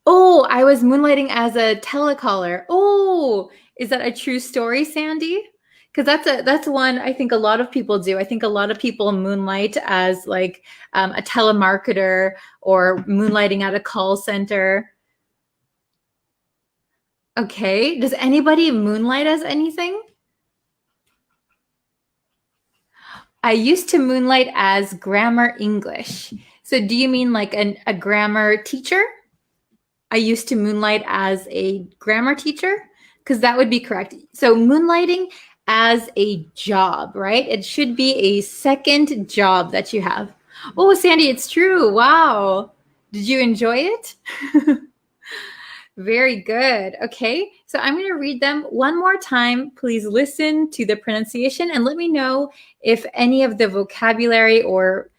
Oh, I was moonlighting as a telecaller. Oh, is that a true story, Sandy? Because that's one I think a lot of people do. I think a lot of people moonlight as like a telemarketer or moonlighting at a call center. Okay, does anybody moonlight as anything? I used to moonlight as grammar English. So do you mean like a grammar teacher? I used to moonlight as a grammar teacher, because that would be correct. So moonlighting as a job, right? It should be a second job that you have. Oh, Sandy, it's true. Wow. Did you enjoy it? Very good. Okay, so I'm going to read them one more time. Please listen to the pronunciation and let me know if any of the vocabulary or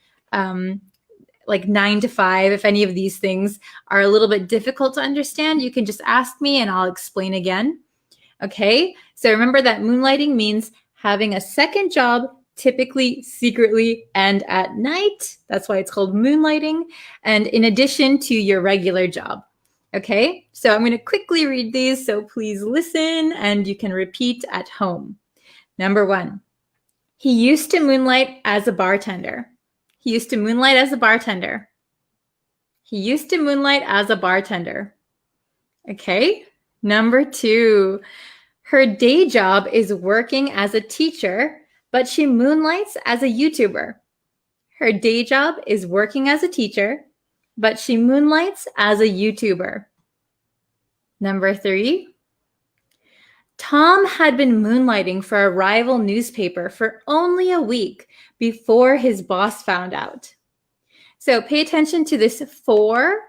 like 9-to-5, if any of these things are a little bit difficult to understand, you can just ask me and I'll explain again. Okay, so remember that moonlighting means having a second job, typically secretly and at night. That's why it's called moonlighting, and in addition to your regular job. Okay, so I'm going to quickly read these, so please listen and you can repeat at home. Number 1, he used to moonlight as a bartender. He used to moonlight as a bartender. He used to moonlight as a bartender. Okay, number 2, her day job is working as a teacher, but she moonlights as a YouTuber. Her day job is working as a teacher, but she moonlights as a YouTuber. Number 3, Tom had been moonlighting for a rival newspaper for only a week before his boss found out. So pay attention to this for.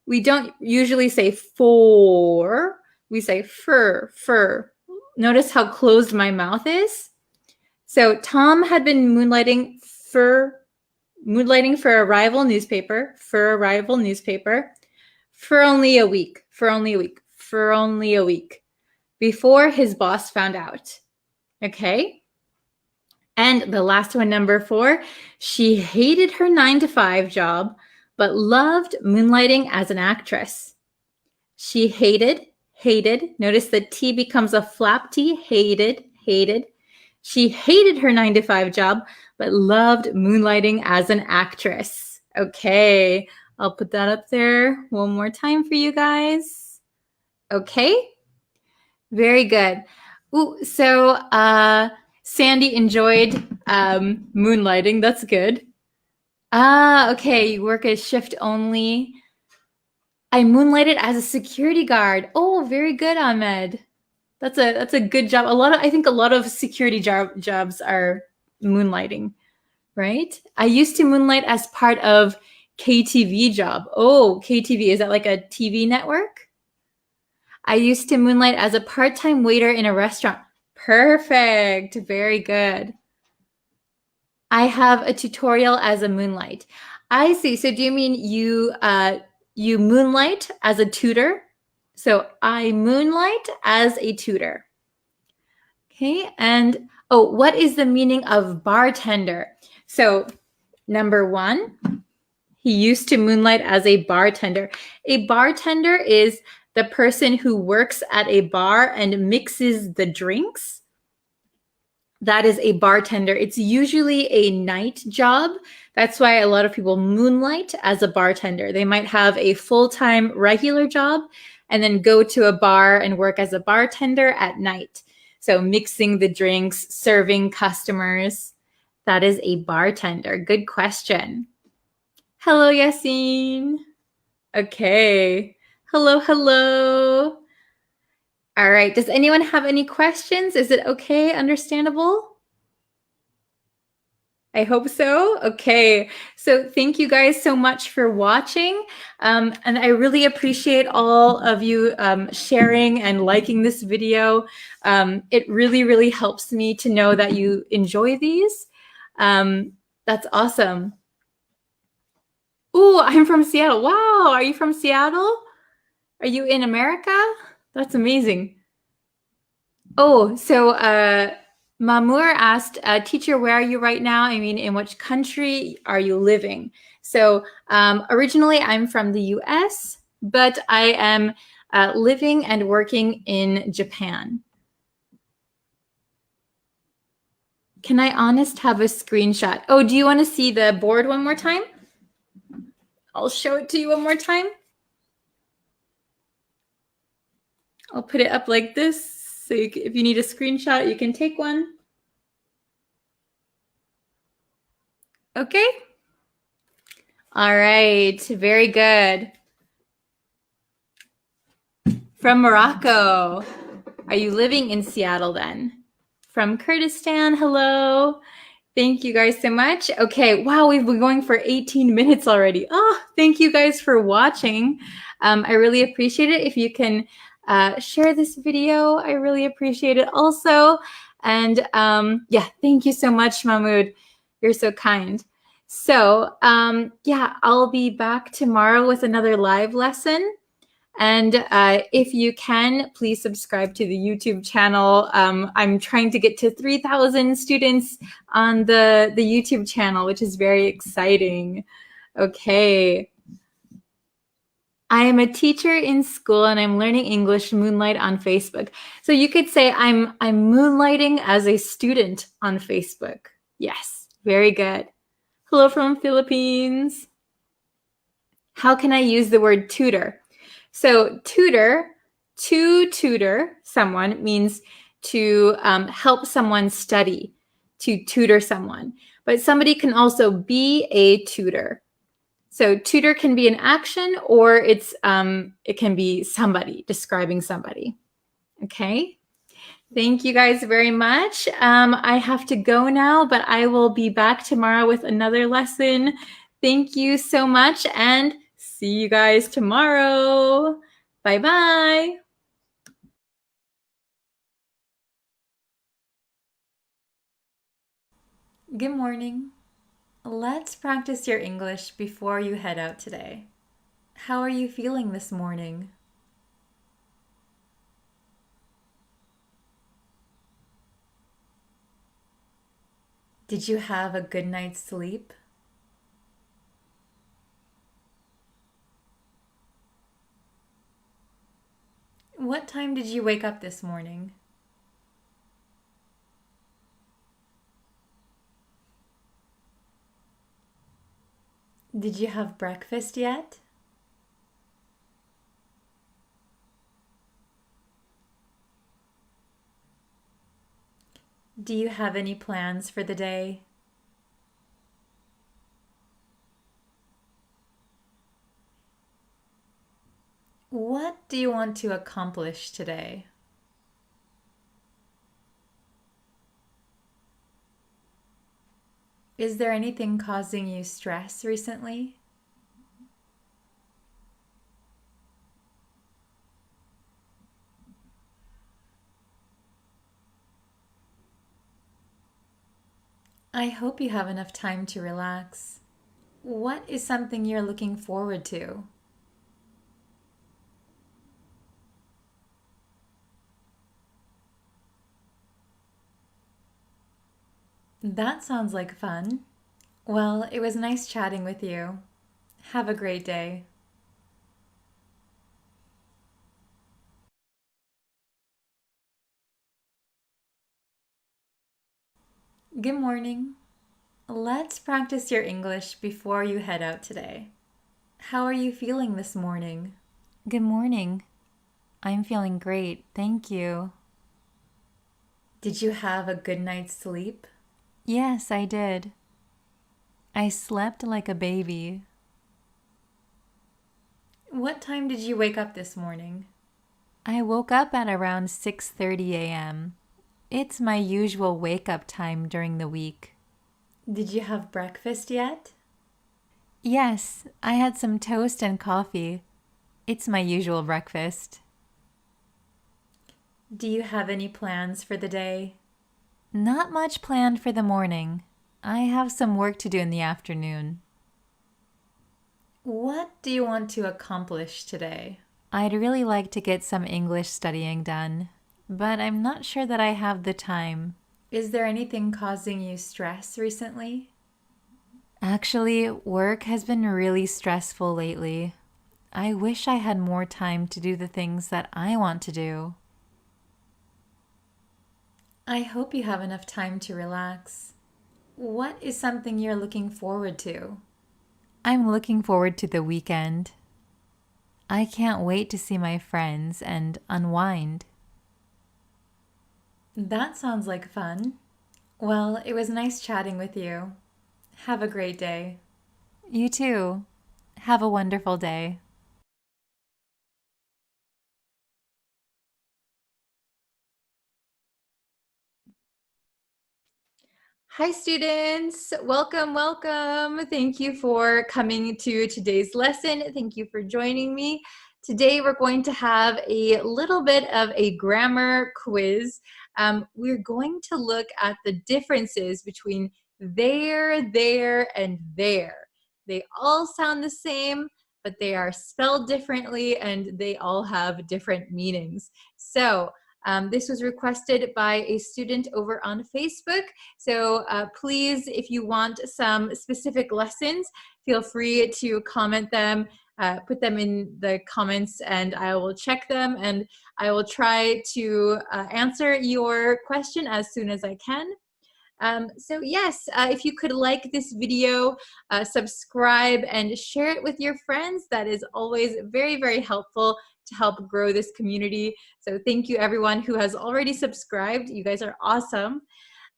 We don't usually say for, we say for. Notice how closed my mouth is. So Tom had been moonlighting for a rival newspaper, for only a week, before his boss found out. Okay? And the last one, number 4, she hated her 9-to-5 job, but loved moonlighting as an actress. She hated, notice the T becomes a flap T, hated. She hated her 9-to-5 job, but loved moonlighting as an actress. Okay, I'll put that up there one more time for you guys. Okay, very good. Ooh, so Sandy enjoyed moonlighting. That's good. Okay, you work a shift only. I moonlighted as a security guard. Oh, very good, Ahmed. That's a good job. I think a lot of security jobs are moonlighting, right? I used to moonlight as part of KTV job. Oh, KTV, is that like a TV network? I used to moonlight as a part-time waiter in a restaurant. Perfect. Very good. I have a tutorial as a moonlight. I see. So do you mean you moonlight as a tutor? So I moonlight as a tutor. Okay. And oh, what is the meaning of bartender? So number one, he used to moonlight as a bartender. A bartender is the person who works at a bar and mixes the drinks. That is a bartender. It's usually a night job. That's why a lot of people moonlight as a bartender. They might have a full-time regular job and then go to a bar and work as a bartender at night. So mixing the drinks, serving customers. That is a bartender. Good question. Hello, Yassine. Okay. Hello, hello. All right. Does anyone have any questions? Is it okay? Understandable? I hope so. Okay. So thank you guys so much for watching. And I really appreciate all of you sharing and liking this video. It really, really helps me to know that you enjoy these. That's awesome. Ooh, I'm from Seattle. Wow. Are you from Seattle? Are you in America? That's amazing. Oh, so Mamour asked, teacher, where are you right now? I mean, in which country are you living? So originally I'm from the US, but I am living and working in Japan. Can I honest have a screenshot? Oh, do you want to see the board one more time? I'll show it to you one more time. I'll put it up like this. So if you need a screenshot, you can take one. Okay. All right. Very good. From Morocco. Are you living in Seattle then? From Kurdistan. Hello. Thank you guys so much. Okay. Wow. We've been going for 18 minutes already. Oh, thank you guys for watching. I really appreciate it. If you can share this video, I really appreciate it also. And yeah, thank you so much, Mahmoud. You're so kind. So yeah, I'll be back tomorrow with another live lesson. And if you can, please subscribe to the YouTube channel. I'm trying to get to 3,000 students on the YouTube channel, which is very exciting. Okay. I am a teacher in school and I'm learning English moonlight on Facebook. So you could say I'm moonlighting as a student on Facebook. Yes, very good. Hello from Philippines. How can I use the word tutor? So tutor, to tutor someone means to help someone study, to tutor someone. But somebody can also be a tutor. So tutor can be an action or it can be somebody, describing somebody. Okay. Thank you guys very much. I have to go now, but I will be back tomorrow with another lesson. Thank you so much and see you guys tomorrow. Bye-bye. Good morning. Let's practice your English before you head out today. How are you feeling this morning? Did you have a good night's sleep? What time did you wake up this morning? Did you have breakfast yet? Do you have any plans for the day? What do you want to accomplish today? Is there anything causing you stress recently? I hope you have enough time to relax. What is something you're looking forward to? That sounds like fun. Well, it was nice chatting with you. Have a great day. Good morning. Let's practice your English before you head out today. How are you feeling this morning? Good morning. I'm feeling great, thank you. Did you have a good night's sleep? Yes, I did. I slept like a baby. What time did you wake up this morning? I woke up at around 6:30 a.m. It's my usual wake-up time during the week. Did you have breakfast yet? Yes, I had some toast and coffee. It's my usual breakfast. Do you have any plans for the day? Not much planned for the morning. I have some work to do in the afternoon. What do you want to accomplish today? I'd really like to get some English studying done, but I'm not sure that I have the time. Is there anything causing you stress recently? Actually, work has been really stressful lately. I wish I had more time to do the things that I want to do. I hope you have enough time to relax. What is something you're looking forward to? I'm looking forward to the weekend. I can't wait to see my friends and unwind. That sounds like fun. Well, it was nice chatting with you. Have a great day. You too. Have a wonderful day. Hi, students. Welcome, welcome. Thank you for coming to today's lesson. Thank you for joining me. Today, we're going to have a little bit of a grammar quiz. We're going to look at the differences between there, and there. They all sound the same, but they are spelled differently and they all have different meanings. So, this was requested by a student over on Facebook. So please, if you want some specific lessons, feel free to comment them, put them in the comments, and I will check them and I will try to answer your question as soon as I can. So yes, if you could like this video, subscribe and share it with your friends. That is always very, very helpful to help grow this community. So thank you everyone who has already subscribed. You guys are awesome.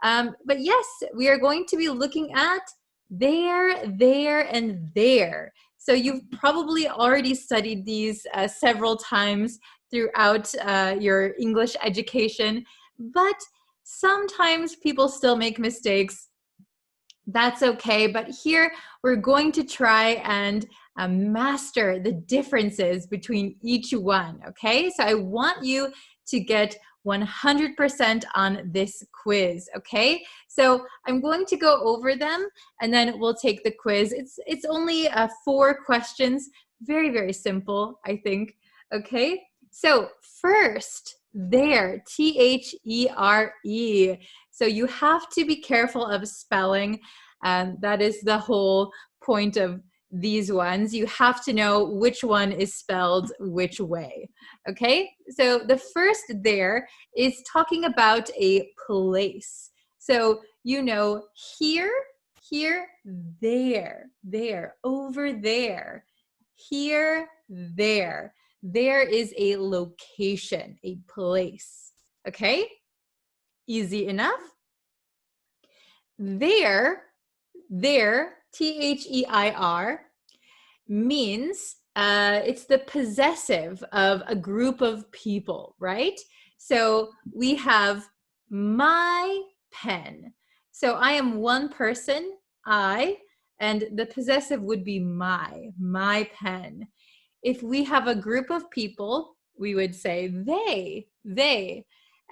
But yes, we are going to be looking at there, and there. So you've probably already studied these several times throughout your English education, but sometimes people still make mistakes. That's okay, but here we're going to try and master the differences between each one, okay? So I want you to get 100% on this quiz, okay? So I'm going to go over them and then we'll take the quiz. It's only 4 questions, very, very simple, I think, okay? So first, there, T-H-E-R-E. So you have to be careful of spelling. That is the whole point of these ones. You have to know which one is spelled which way. Okay, so the first there is talking about a place. So you know here, there, over there, here, there. There is a location, a place. Okay, easy enough. There, T-H-E-I-R, means it's the possessive of a group of people, right? So we have my pen. So I am one person, I, and the possessive would be my pen. If we have a group of people, we would say they.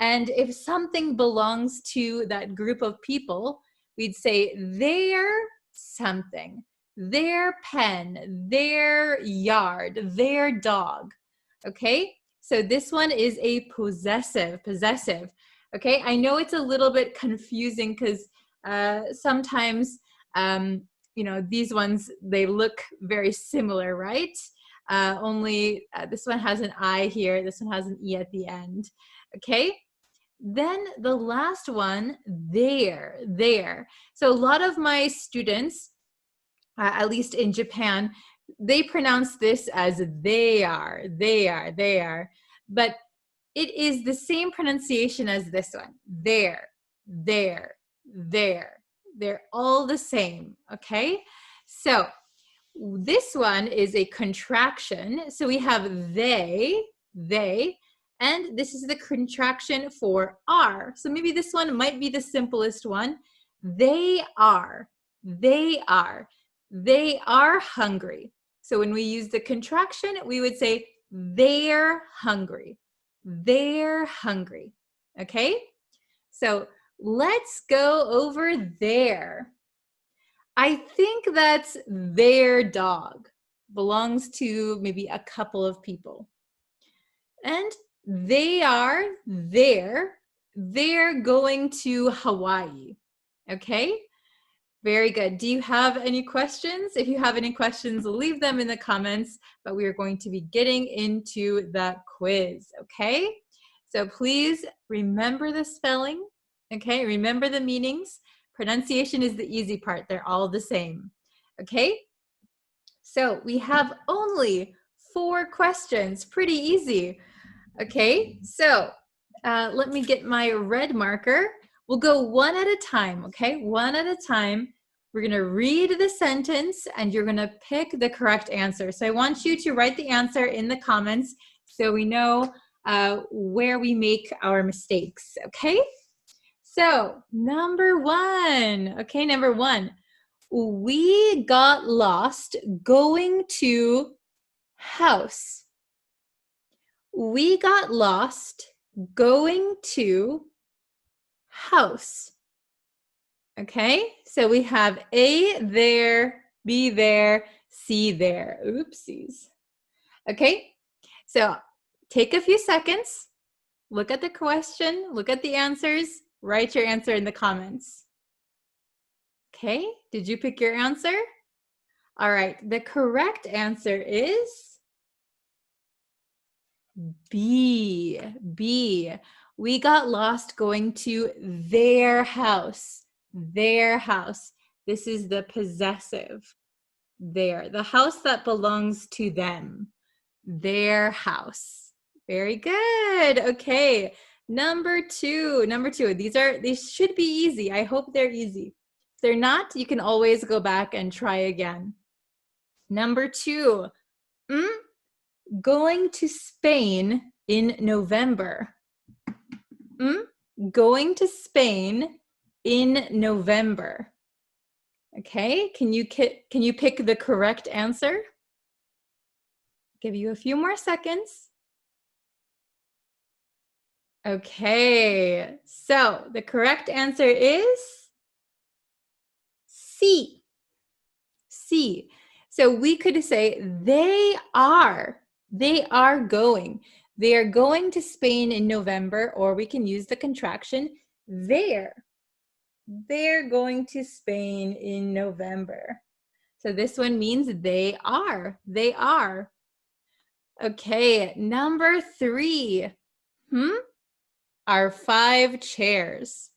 And if something belongs to that group of people, we'd say they're something. their pen, their yard, their dog. Okay, so this one is a possessive. Okay, I know it's a little bit confusing because sometimes, these ones, they look very similar, right? Only this one has an I here, this one has an E at the end. Okay, then the last one, there. So a lot of my students, at least in Japan, they pronounce this as they are. But it is the same pronunciation as this one. There. They're all the same, okay? So this one is a contraction. So we have they, and this is the contraction for are. So maybe this one might be the simplest one. They are hungry. So when we use the contraction, we would say they're hungry. Okay? So let's go over there. I think that's their dog. Belongs to maybe a couple of people. And they're going to Hawaii. Okay? Very good. Do you have any questions? If you have any questions, leave them in the comments, but we are going to be getting into the quiz, okay? So please remember the spelling, okay? Remember the meanings. Pronunciation is the easy part. They're all the same, okay? So we have only 4 questions. Pretty easy, okay? So let me get my red marker. We'll go one at a time, okay? One at a time. We're going to read the sentence and you're going to pick the correct answer. So I want you to write the answer in the comments so we know where we make our mistakes, okay? So number 1, okay, number 1. We got lost going to house. We got lost going to house. Okay, so we have A there, B there, C there. Oopsies. Okay, so take a few seconds, look at the question, look at the answers, write your answer in the comments. Okay, did you pick your answer? All right, the correct answer is B. We got lost going to their house. This is the possessive. The house that belongs to them. Their house. Very good. Okay. Number 2. These should be easy. I hope they're easy. If they're not, you can always go back and try again. Number 2. Going to Spain in November. Going to Spain in November. Okay, can you pick the correct answer? Give you a few more seconds. Okay, so the correct answer is C. So we could say they are going. They are going to Spain in November, or we can use the contraction they're going to Spain in November. So this one means they are. Okay, number 3. Are 5 chairs.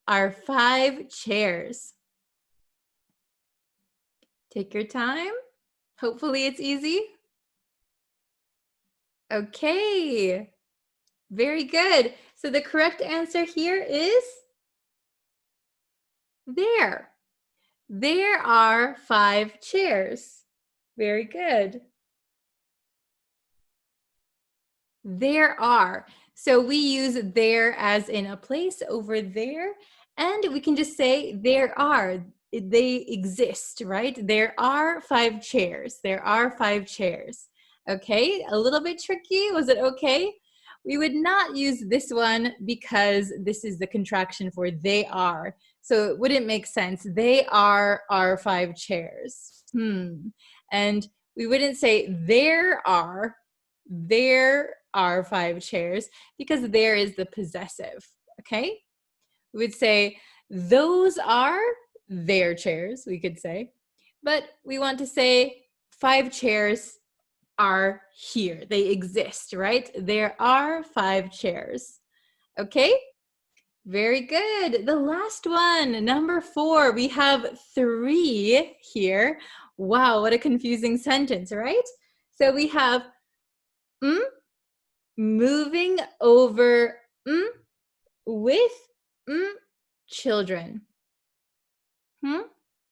Are 5 chairs. Take your time. Hopefully it's easy. Okay, very good. So the correct answer here is there. There are 5 chairs. Very good. There are. So we use there as in a place over there, and we can just say there are. They exist, right? There are 5 chairs. Okay, a little bit tricky. Was it okay? we would not use this one because this is the contraction for they are. So it wouldn't make sense. They are our 5 chairs. And we wouldn't say there are 5 chairs because there is the possessive, okay? We would say those are their chairs, we could say. But we want to say 5 chairs are here. They exist, right? There are 5 chairs. Okay? Very good. The last one, number 4. We have 3 here. Wow, what a confusing sentence, right? So we have moving over with children.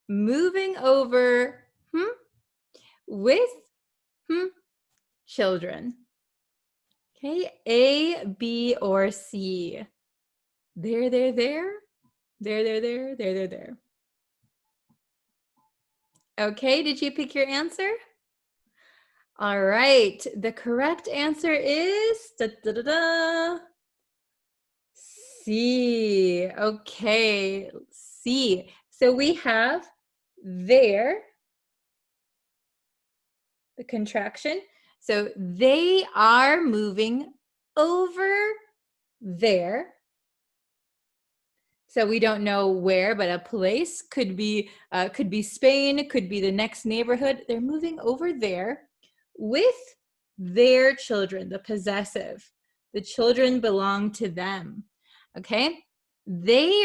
Moving over with children. Okay, A, B, or C. There. Okay, did you pick your answer? All right, the correct answer is C. Okay, C. So we have there, the contraction. So they are moving over there. So we don't know where, but a place could be Spain, could be the next neighborhood. They're moving over there with their children, the possessive. The children belong to them. Okay? They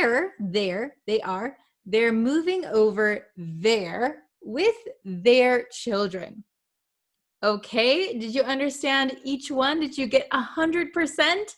are. They're moving over there with their children. Okay, did you understand each one? Did you get 100%?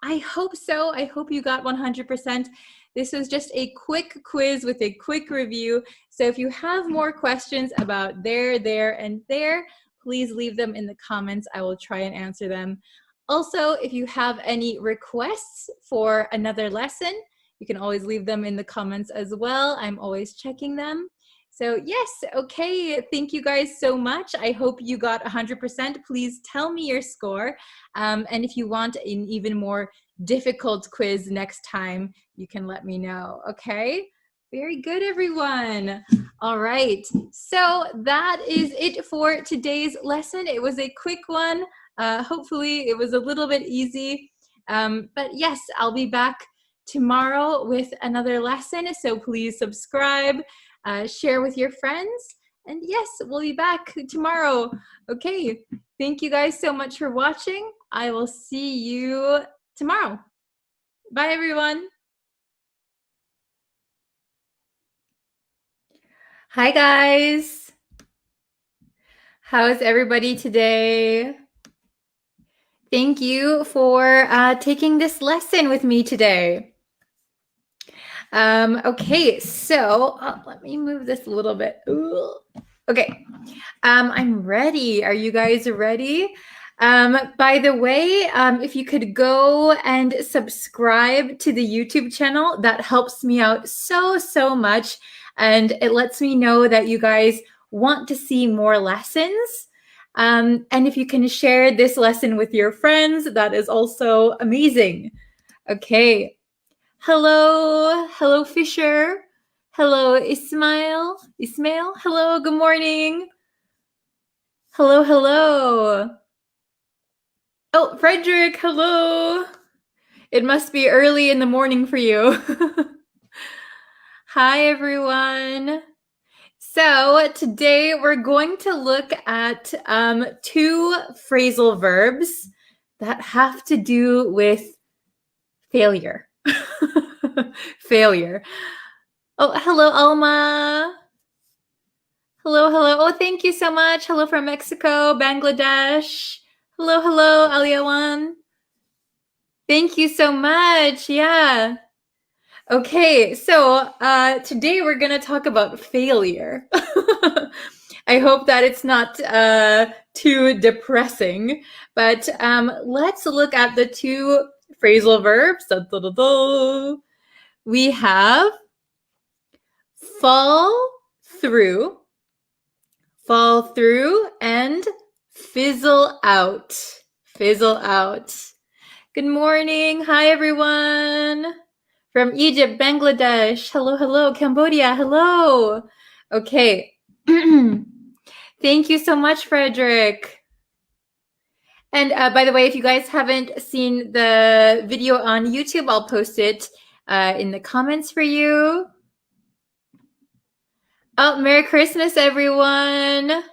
I hope so. I hope you got 100%. This was just a quick quiz with a quick review. So if you have more questions about there, and there, please leave them in the comments. I will try and answer them. Also, if you have any requests for another lesson, you can always leave them in the comments as well. I'm always checking them. So yes, okay, thank you guys so much. I hope you got 100%. Please tell me your score. And if you want an even more difficult quiz next time, you can let me know, okay? Very good, everyone. All right, so that is it for today's lesson. It was a quick one. Hopefully it was a little bit easy. But yes, I'll be back tomorrow with another lesson. So please subscribe. Share with your friends. And yes, we'll be back tomorrow. Okay, thank you guys so much for watching. I will see you tomorrow. Bye, everyone. Hi, guys. How is everybody today? Thank you for taking this lesson with me today. Okay, so let me move this a little bit. Ooh. Okay, I'm ready. Are you guys ready? By the way, if you could go and subscribe to the YouTube channel, that helps me out so much. And it lets me know that you guys want to see more lessons. And if you can share this lesson with your friends, that is also amazing. Okay. Hello, Fisher. Hello, Ismail. Hello, good morning. Hello. Oh, Frederick, hello. It must be early in the morning for you. Hi, everyone. So today we're going to look at 2 phrasal verbs that have to do with failure. Failure. Oh, hello, Alma. Hello. Oh, thank you so much. Hello from Mexico, Bangladesh. Hello, Aliawan. Thank you so much. Yeah. Okay, so today we're going to talk about failure. I hope that it's not too depressing, but let's look at the 2 phrasal verbs. We have fall through, and fizzle out. Good morning. Hi, everyone. From Egypt, Bangladesh. Hello, hello. Cambodia. Hello. Okay. Thank you so much, Frederick. And by the way, if you guys haven't seen the video on YouTube, I'll post it in the comments for you. Oh, Merry Christmas, everyone.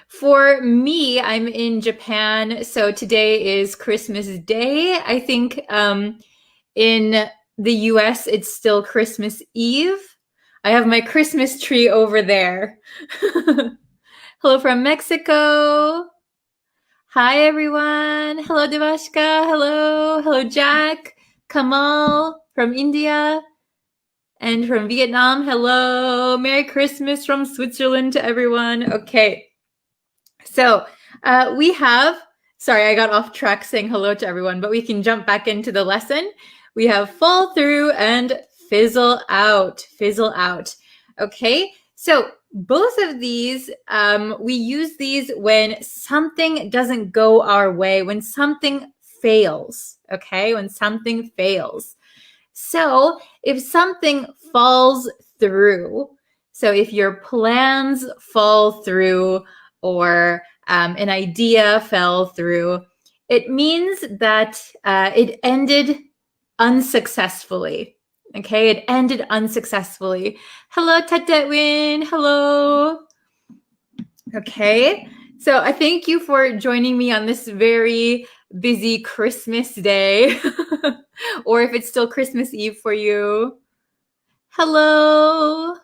For me, I'm in Japan, so today is Christmas Day. I think in the US, it's still Christmas Eve. I have my Christmas tree over there. Hello from Mexico. Hi, everyone. Hello, Devashka. Hello. Hello, Jack. Kamal from India. And from Vietnam. Hello. Merry Christmas from Switzerland to everyone. Okay. So we have, sorry, I got off track saying hello to everyone, but we can jump back into the lesson. We have fall through and fizzle out. Fizzle out. Okay. So both of these, we use these when something doesn't go our way, when something fails, okay? When something fails. So if something falls through, so if your plans fall through or an idea fell through, it means that it ended unsuccessfully. Okay, it ended unsuccessfully. Hello, Tatetwin. Hello. Okay, so I thank you for joining me on this very busy Christmas day, or if it's still Christmas Eve for you. Hello.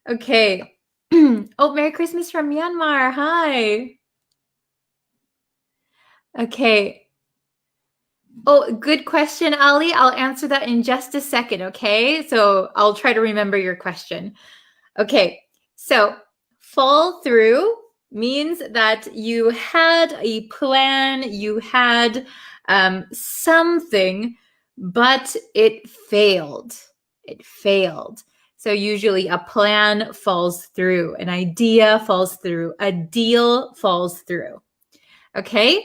Okay. Oh, Merry Christmas from Myanmar. Hi. Okay. Oh, good question, Ali. I'll answer that in just a second, okay? So I'll try to remember your question. Okay, so fall through means that you had a plan, you had something, but it failed. It failed. So usually a plan falls through, an idea falls through, a deal falls through. Okay?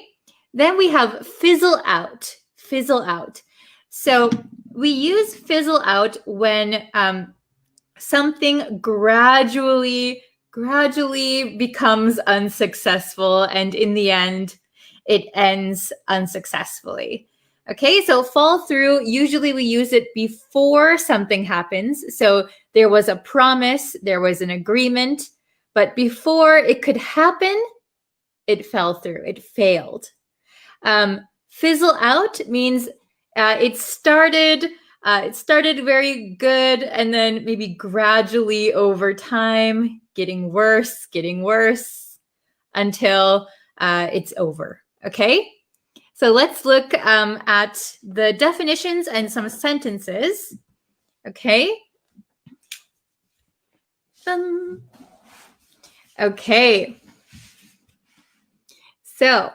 Then we have fizzle out. Fizzle out. So we use fizzle out when something gradually becomes unsuccessful, and in the end, it ends unsuccessfully. Okay, so fall through, usually we use it before something happens. So there was a promise, there was an agreement, but before it could happen, it fell through, it failed. Fizzle out means it started very good, and then maybe gradually over time, getting worse until it's over. Okay? So let's look at the definitions and some sentences. Okay? Okay. So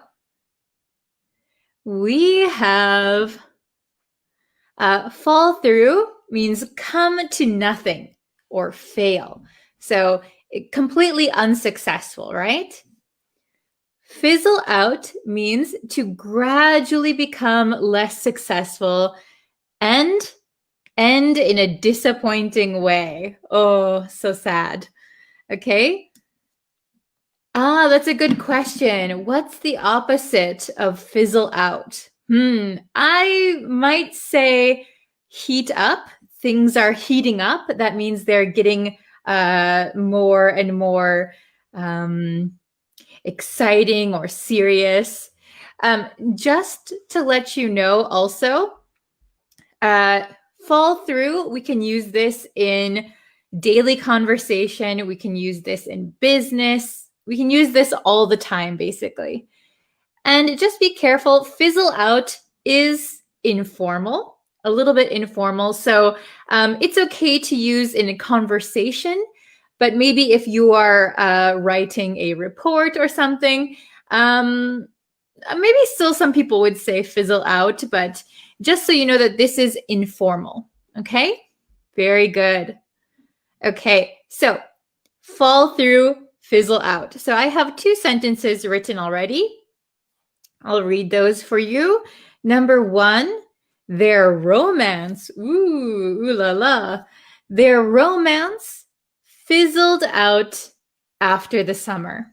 we have fall through means come to nothing or fail. So completely unsuccessful, right? Fizzle out means to gradually become less successful and end in a disappointing way. Oh, so sad. Okay. That's a good question. What's the opposite of fizzle out? I might say heat up. Things are heating up. That means they're getting more and more exciting or serious. Just to let you know also, fall through, we can use this in daily conversation. We can use this in business. We can use this all the time, basically. And just be careful, fizzle out is informal, a little bit informal. So it's okay to use in a conversation, but maybe if you are writing a report or something, maybe still some people would say fizzle out, but just so you know that this is informal, okay? Very good. Okay, so fall through, fizzle out. So I have two sentences written already. I'll read those for you. Number 1, their romance. Ooh la la. Their romance fizzled out after the summer.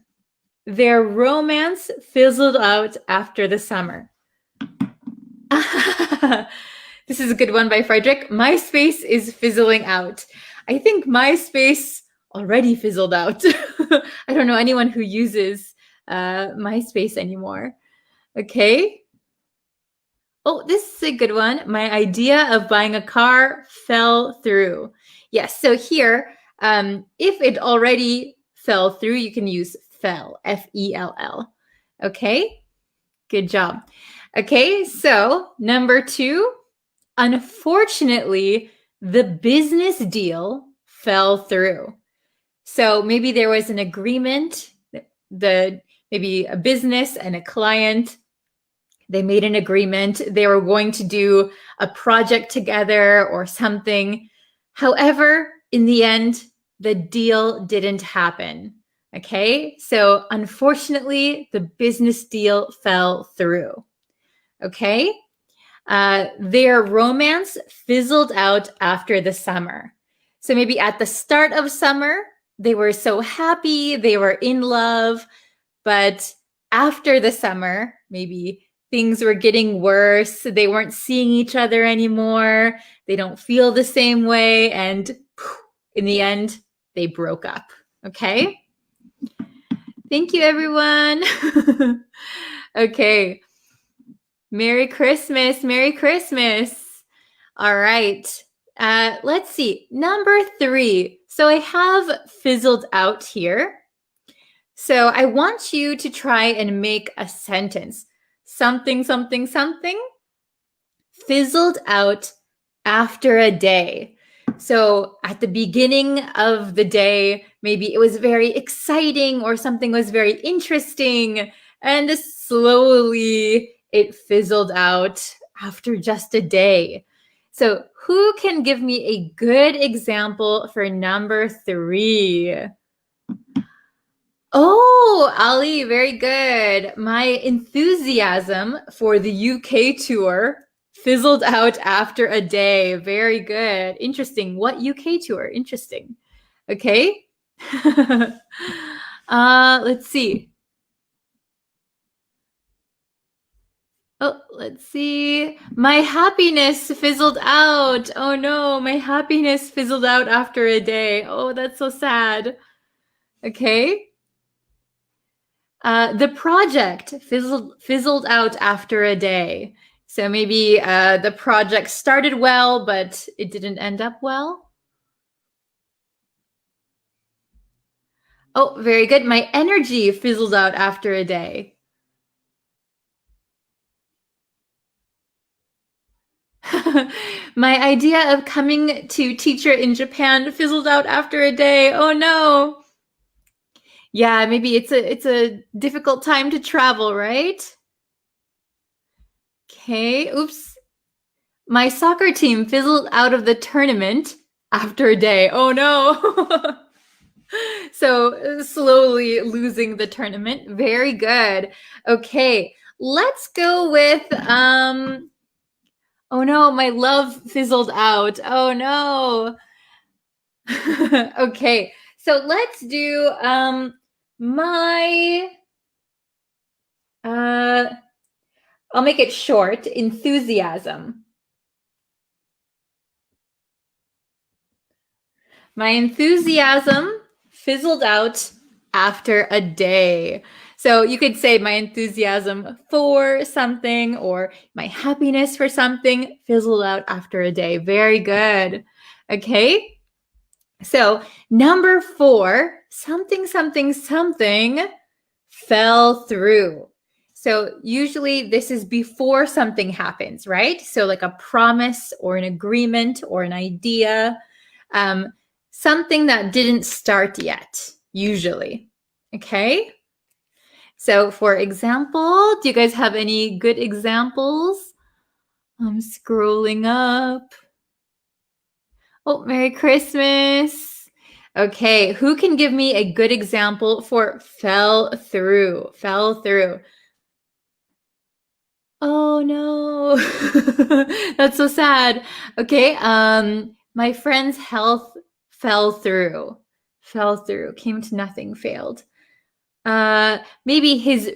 Their romance fizzled out after the summer. This is a good one by Frederick. MySpace is fizzling out. I think MySpace already fizzled out. I don't know anyone who uses MySpace anymore. Okay. Oh, this is a good one. My idea of buying a car fell through. Yes, so here, if it already fell through, you can use fell, F-E-L-L. Okay, good job. Okay, so number 2, unfortunately, the business deal fell through. So maybe there was an agreement, maybe a business and a client, they made an agreement. They were going to do a project together or something. However, in the end, the deal didn't happen. Okay, so unfortunately, the business deal fell through. Okay, their romance fizzled out after the summer. So maybe at the start of summer, they were so happy, they were in love, but after the summer, maybe things were getting worse. They weren't seeing each other anymore. They don't feel the same way. And in the end, they broke up. Okay. Thank you, everyone. Okay. Merry Christmas. Merry Christmas. All right. Let's see. Number 3. So I have fizzled out here. So I want you to try and make a sentence. Something, something, something fizzled out after a day. So at the beginning of the day, maybe it was very exciting or something was very interesting, and slowly it fizzled out after just a day. So who can give me a good example for number 3? Oh, Ali, very good. My enthusiasm for the UK tour fizzled out after a day. Very good. Interesting. What UK tour? Interesting. Okay. Let's see. Oh, let's see. My happiness fizzled out. Oh no, my happiness fizzled out after a day. Oh, that's so sad. Okay. The project fizzled out after a day. So maybe the project started well, but it didn't end up well. Oh, very good. My energy fizzled out after a day. My idea of coming to teacher in Japan fizzled out after a day. Oh no. Yeah, maybe it's a difficult time to travel, right? Okay, oops. My soccer team fizzled out of the tournament after a day. Oh no. So slowly losing the tournament. Very good. Okay, let's go with oh no, my love fizzled out. Oh no. Okay, so let's do my I'll make it short. Enthusiasm. My enthusiasm fizzled out after a day. So you could say my enthusiasm for something or my happiness for something fizzled out after a day. Very good. Okay. So number 4, something, something, something fell through. So usually this is before something happens, right? So like a promise or an agreement or an idea. Something that didn't start yet, usually. Okay. So for example, do you guys have any good examples? I'm scrolling up. Oh, Merry Christmas. Okay, who can give me a good example for fell through? Fell through. Oh no. That's so sad. Okay, my friend's health fell through. Fell through. Came to nothing, failed. Maybe his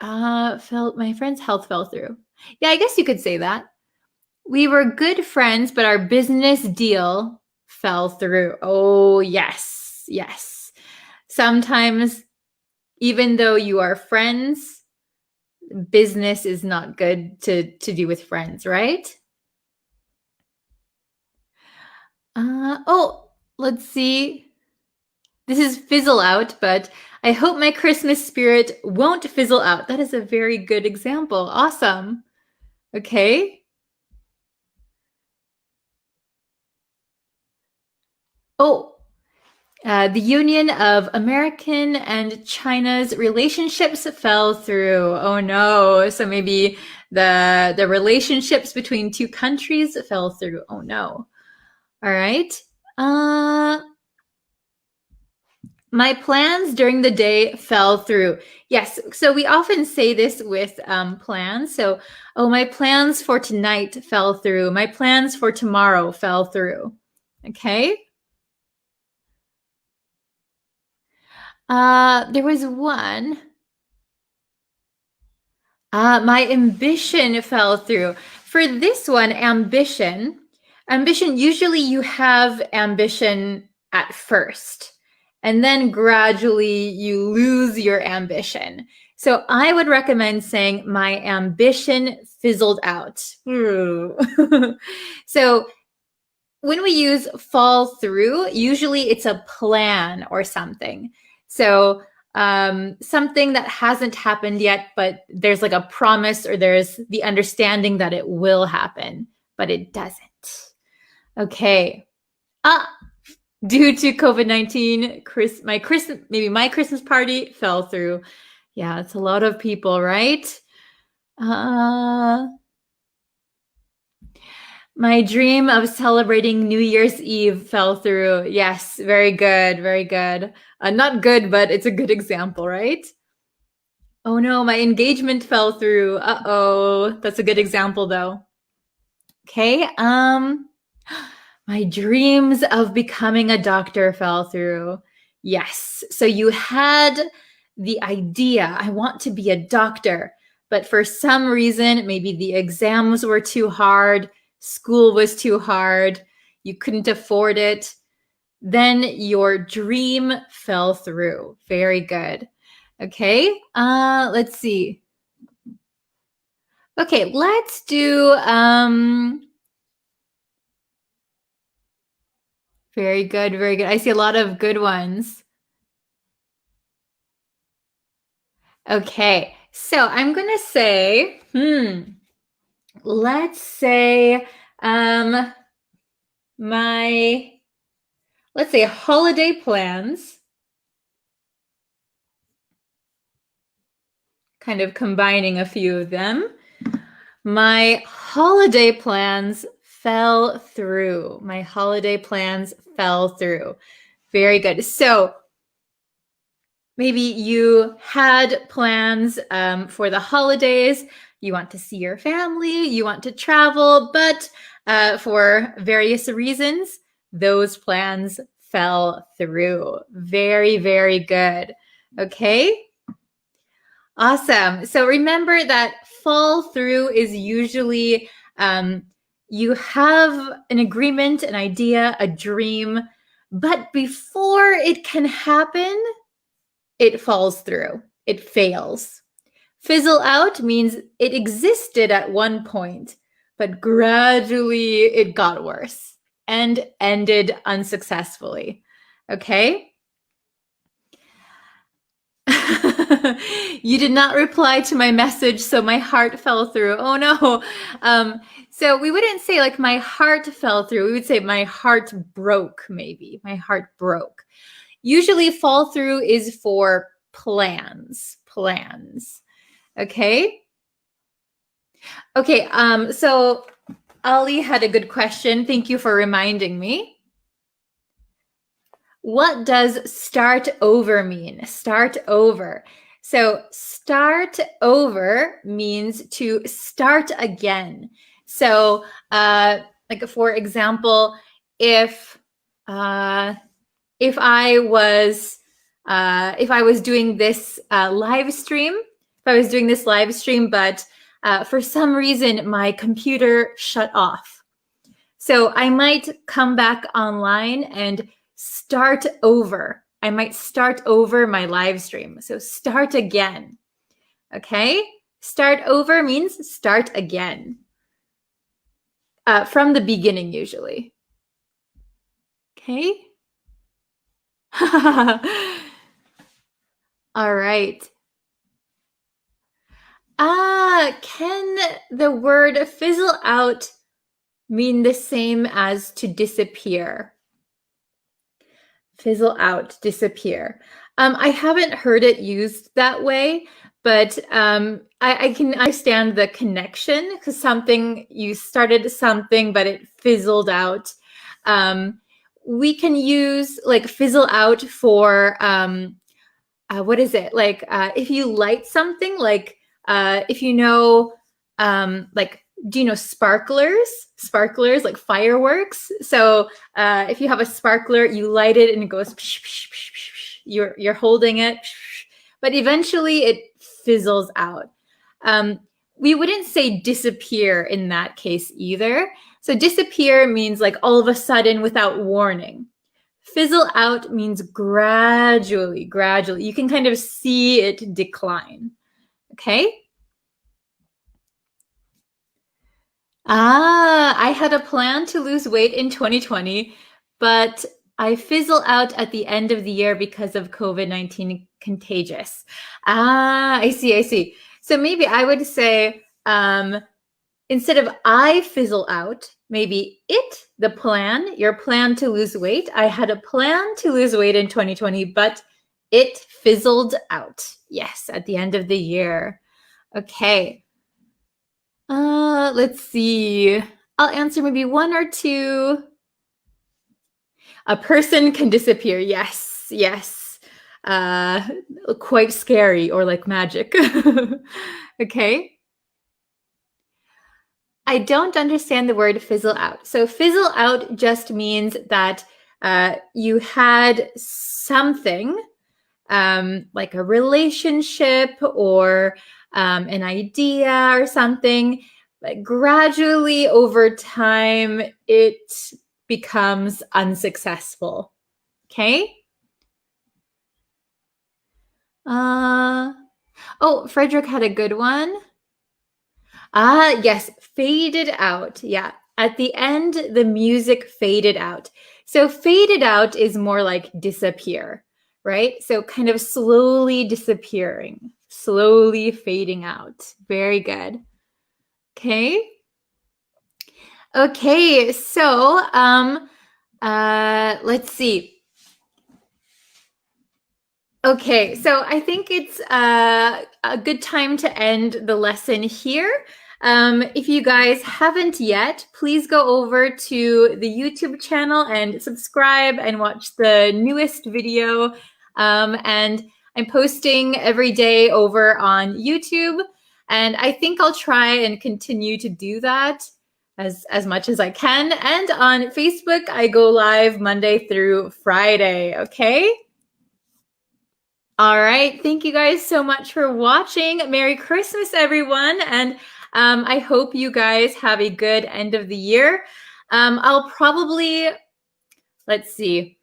fell my friend's health fell through. Yeah, I guess you could say that. We were good friends, but our business deal fell through. Oh, yes. Yes. Sometimes even though you are friends, business is not good to do with friends, right? Oh, let's see. This is fizzle out, but I hope my Christmas spirit won't fizzle out. That is a very good example. Awesome. Okay. Oh, the union of American and China's relationships fell through. Oh no. So maybe the relationships between two countries fell through. Oh no. All right. My plans during the day fell through. Yes. So we often say this with plans. So, oh, my plans for tonight fell through. My plans for tomorrow fell through. Okay. There was one. My ambition fell through. For this one, ambition, usually you have ambition at first, and then gradually you lose your ambition. So I would recommend saying, my ambition fizzled out. So when we use fall through, usually it's a plan or something. So something that hasn't happened yet, but there's like a promise or there's the understanding that it will happen, but it doesn't. Okay. Due to COVID-19, my Christmas party fell through. Yeah, it's a lot of people, right? My dream of celebrating New Year's Eve fell through. Yes, very good, very good. Not good, but it's a good example, right? Oh no, my engagement fell through. Uh-oh. That's a good example though. Okay. My dreams of becoming a doctor fell through. Yes. So you had the idea, I want to be a doctor, but for some reason, maybe the exams were too hard, school was too hard, you couldn't afford it. Then your dream fell through. Very good. Okay. Let's see. Okay, let's do very good, very good. I see a lot of good ones. Okay, so I'm gonna say, let's say let's say holiday plans, kind of combining a few of them. My holiday plans fell through. My holiday plans fell through. Very good. So maybe you had plans for the holidays. You want to see your family, you want to travel, but for various reasons, those plans fell through. Very, very good. Okay. Awesome. So remember that fall through is usually you have an agreement, an idea, a dream, but before it can happen, it falls through. It fails. Fizzle out means it existed at one point, but gradually it got worse and ended unsuccessfully. Okay? You did not reply to my message, so my heart fell through. Oh no. So we wouldn't say like my heart fell through. We would say my heart broke, maybe. My heart broke. Usually fall through is for plans. Okay? Okay, so Ali had a good question. Thank you for reminding me. What does start over mean? Start over. So start over means to start again. So like for example, if I was doing this live stream, but for some reason my computer shut off. So I might come back online and start over. I might start over my live stream. So start again. Okay? Start over means start again. From the beginning, usually. Okay? All right. Can the word fizzle out mean the same as to disappear? Fizzle out, disappear. I haven't heard it used that way, but I can understand the connection because you started something, but it fizzled out. We can use like fizzle out for what is it? Like if you light something, like if you know, like, do you know sparklers? Sparklers, like fireworks. So if you have a sparkler, you light it and it goes, psh, psh, psh, psh, psh. You're holding it, psh, but eventually it fizzles out. We wouldn't say disappear in that case either. So disappear means like all of a sudden without warning. Fizzle out means gradually. You can kind of see it decline. Okay? I had a plan to lose weight in 2020, but I fizzle out at the end of the year because of COVID-19 contagious. I see. So maybe I would say, instead of I fizzle out, maybe your plan to lose weight. I had a plan to lose weight in 2020, but it fizzled out. Yes, at the end of the year. Okay. Let's see. I'll answer maybe one or two. A person can disappear. Yes. Quite scary or like magic. Okay. I don't understand the word fizzle out. So fizzle out just means that you had something like a relationship or an idea or something, but gradually over time it becomes unsuccessful. Okay? Frederick had a good one. Yes, faded out. Yeah. At the end, the music faded out. So faded out is more like disappear, right? So kind of slowly disappearing, slowly fading out. Very good. Okay. Okay, so let's see. Okay, so I think it's a good time to end the lesson here. If you guys haven't yet, please go over to the YouTube channel and subscribe and watch the newest video. And I'm posting every day over on YouTube. And I think I'll try and continue to do that as much as I can. And on Facebook, I go live Monday through Friday, okay? All right. Thank you guys so much for watching. Merry Christmas, everyone. And I hope you guys have a good end of the year. I'll probably, let's see.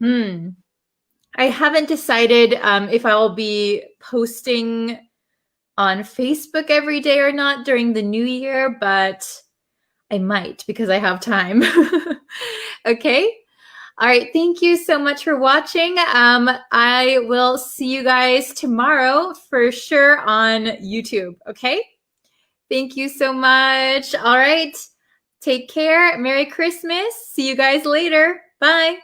I haven't decided if I'll be posting on Facebook every day or not during the new year, but I might because I have time. Okay. All right. Thank you so much for watching. I will see you guys tomorrow for sure on YouTube. Okay. Thank you so much. All right. Take care. Merry Christmas. See you guys later. Bye.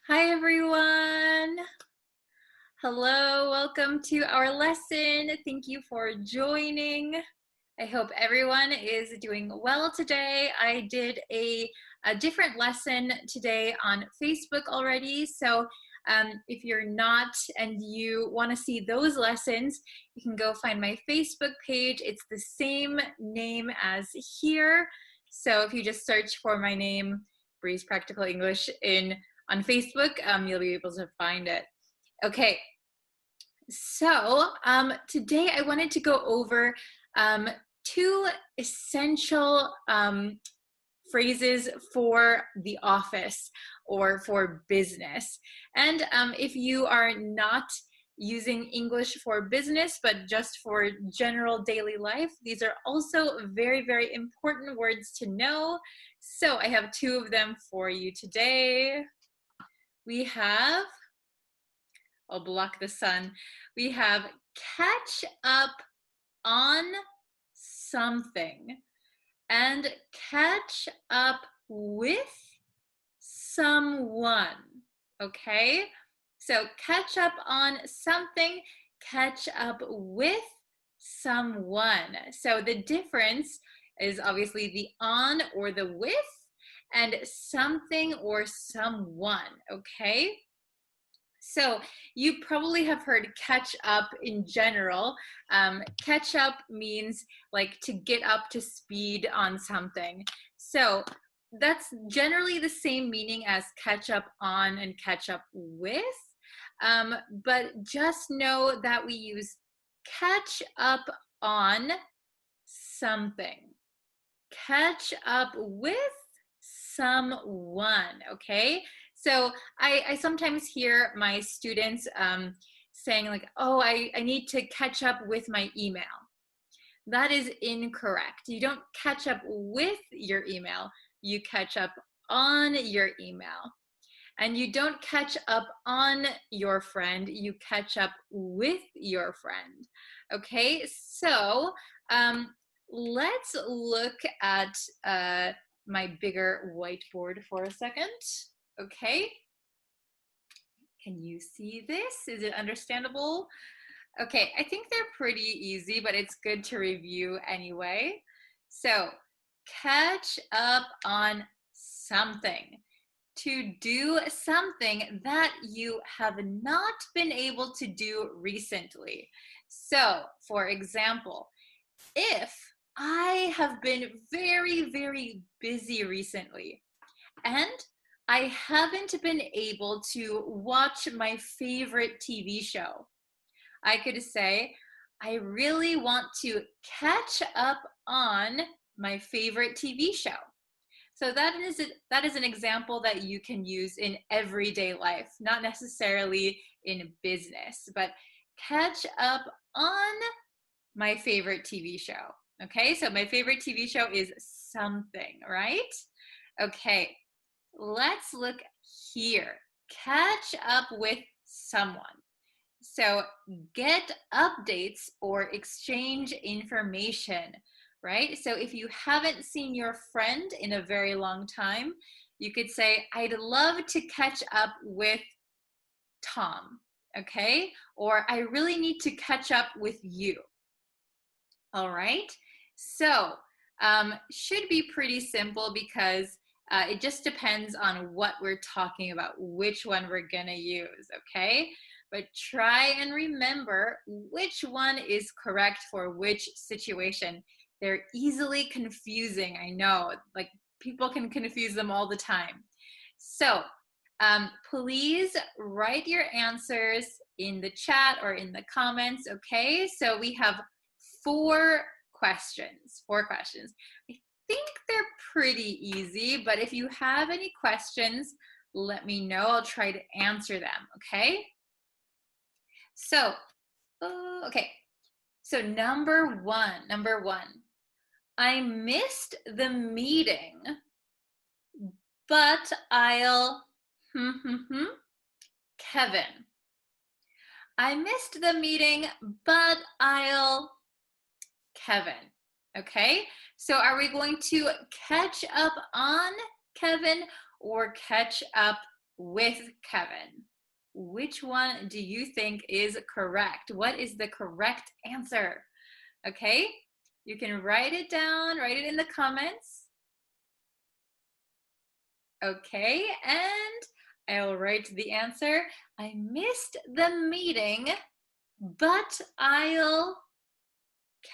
Hi, everyone. Hello. Welcome to our lesson. Thank you for joining. I hope everyone is doing well today. I did a different lesson today on Facebook already. So if you're not and you want to see those lessons, you can go find my Facebook page. It's the same name as here. So if you just search for my name, Breeze Practical English, on Facebook, you'll be able to find it. Okay. So today I wanted to go over two essential phrases for the office or for business. And if you are not using English for business, but just for general daily life, these are also very, very important words to know. So I have two of them for you today. We have, I'll block the sun. We have catch up on something and catch up with someone, okay? So catch up on something, catch up with someone. So the difference is obviously the on or the with and something or someone, okay? So you probably have heard catch up in general. Catch up means like to get up to speed on something. So that's generally the same meaning as catch up on and catch up with. But just know that we use catch up on something. Catch up with someone, okay? So I sometimes hear my students saying like, oh, I need to catch up with my email. That is incorrect. You don't catch up with your email. You catch up on your email. And you don't catch up on your friend. You catch up with your friend. Okay, so let's look at my bigger whiteboard for a second. Okay, can you see this? Is it understandable? Okay, I think they're pretty easy, but it's good to review anyway. So, catch up on something. To do something that you have not been able to do recently. So, for example, if I have been very, very busy recently and I haven't been able to watch my favorite TV show, I could say, I really want to catch up on my favorite TV show. So that is an example that you can use in everyday life, not necessarily in business, but catch up on my favorite TV show. Okay, so my favorite TV show is something, right? Okay, let's look here. Catch up with someone. So get updates or exchange information, right? So if you haven't seen your friend in a very long time, you could say, I'd love to catch up with Tom, okay? Or I really need to catch up with you. All right, so should be pretty simple because it just depends on what we're talking about, which one we're gonna use, okay? But try and remember which one is correct for which situation. They're easily confusing, I know, like people can confuse them all the time. So please write your answers in the chat or in the comments, okay? So we have four questions. I think they're pretty easy, but if you have any questions, let me know. I'll try to answer them, okay? So, okay. So number one, I missed the meeting, but I'll, Kevin. I missed the meeting, but I'll, Kevin. Okay, so are we going to catch up on Kevin or catch up with Kevin? Which one do you think is correct? What is the correct answer? Okay, You can write it down, write it in the comments. Okay, and I'll write the answer. I missed the meeting, but I'll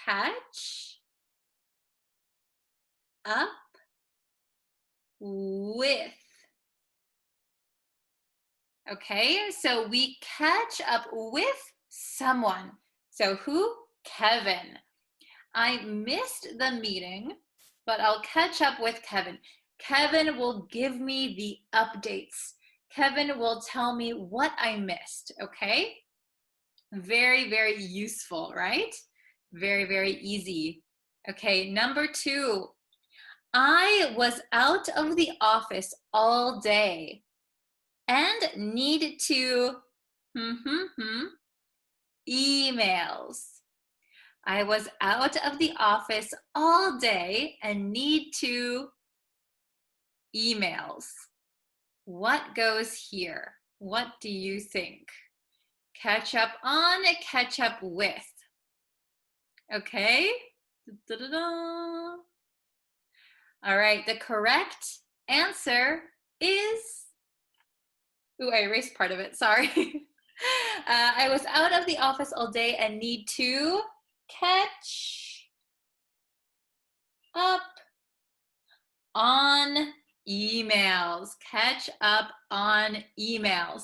catch up with. Okay, so we catch up with someone. So who? Kevin. I missed the meeting, but I'll catch up with Kevin. Kevin will give me the updates. Kevin will tell me what I missed, okay? Very, very useful, right? Very, very easy. Okay, number 2. I was out of the office all day and needed to emails. I was out of the office all day and need to emails. What goes here? What do you think? Catch up on, catch up with. Okay? Da-da-da. All right, the correct answer is, ooh, I erased part of it, sorry. I was out of the office all day and need to catch up on emails. Catch up on emails.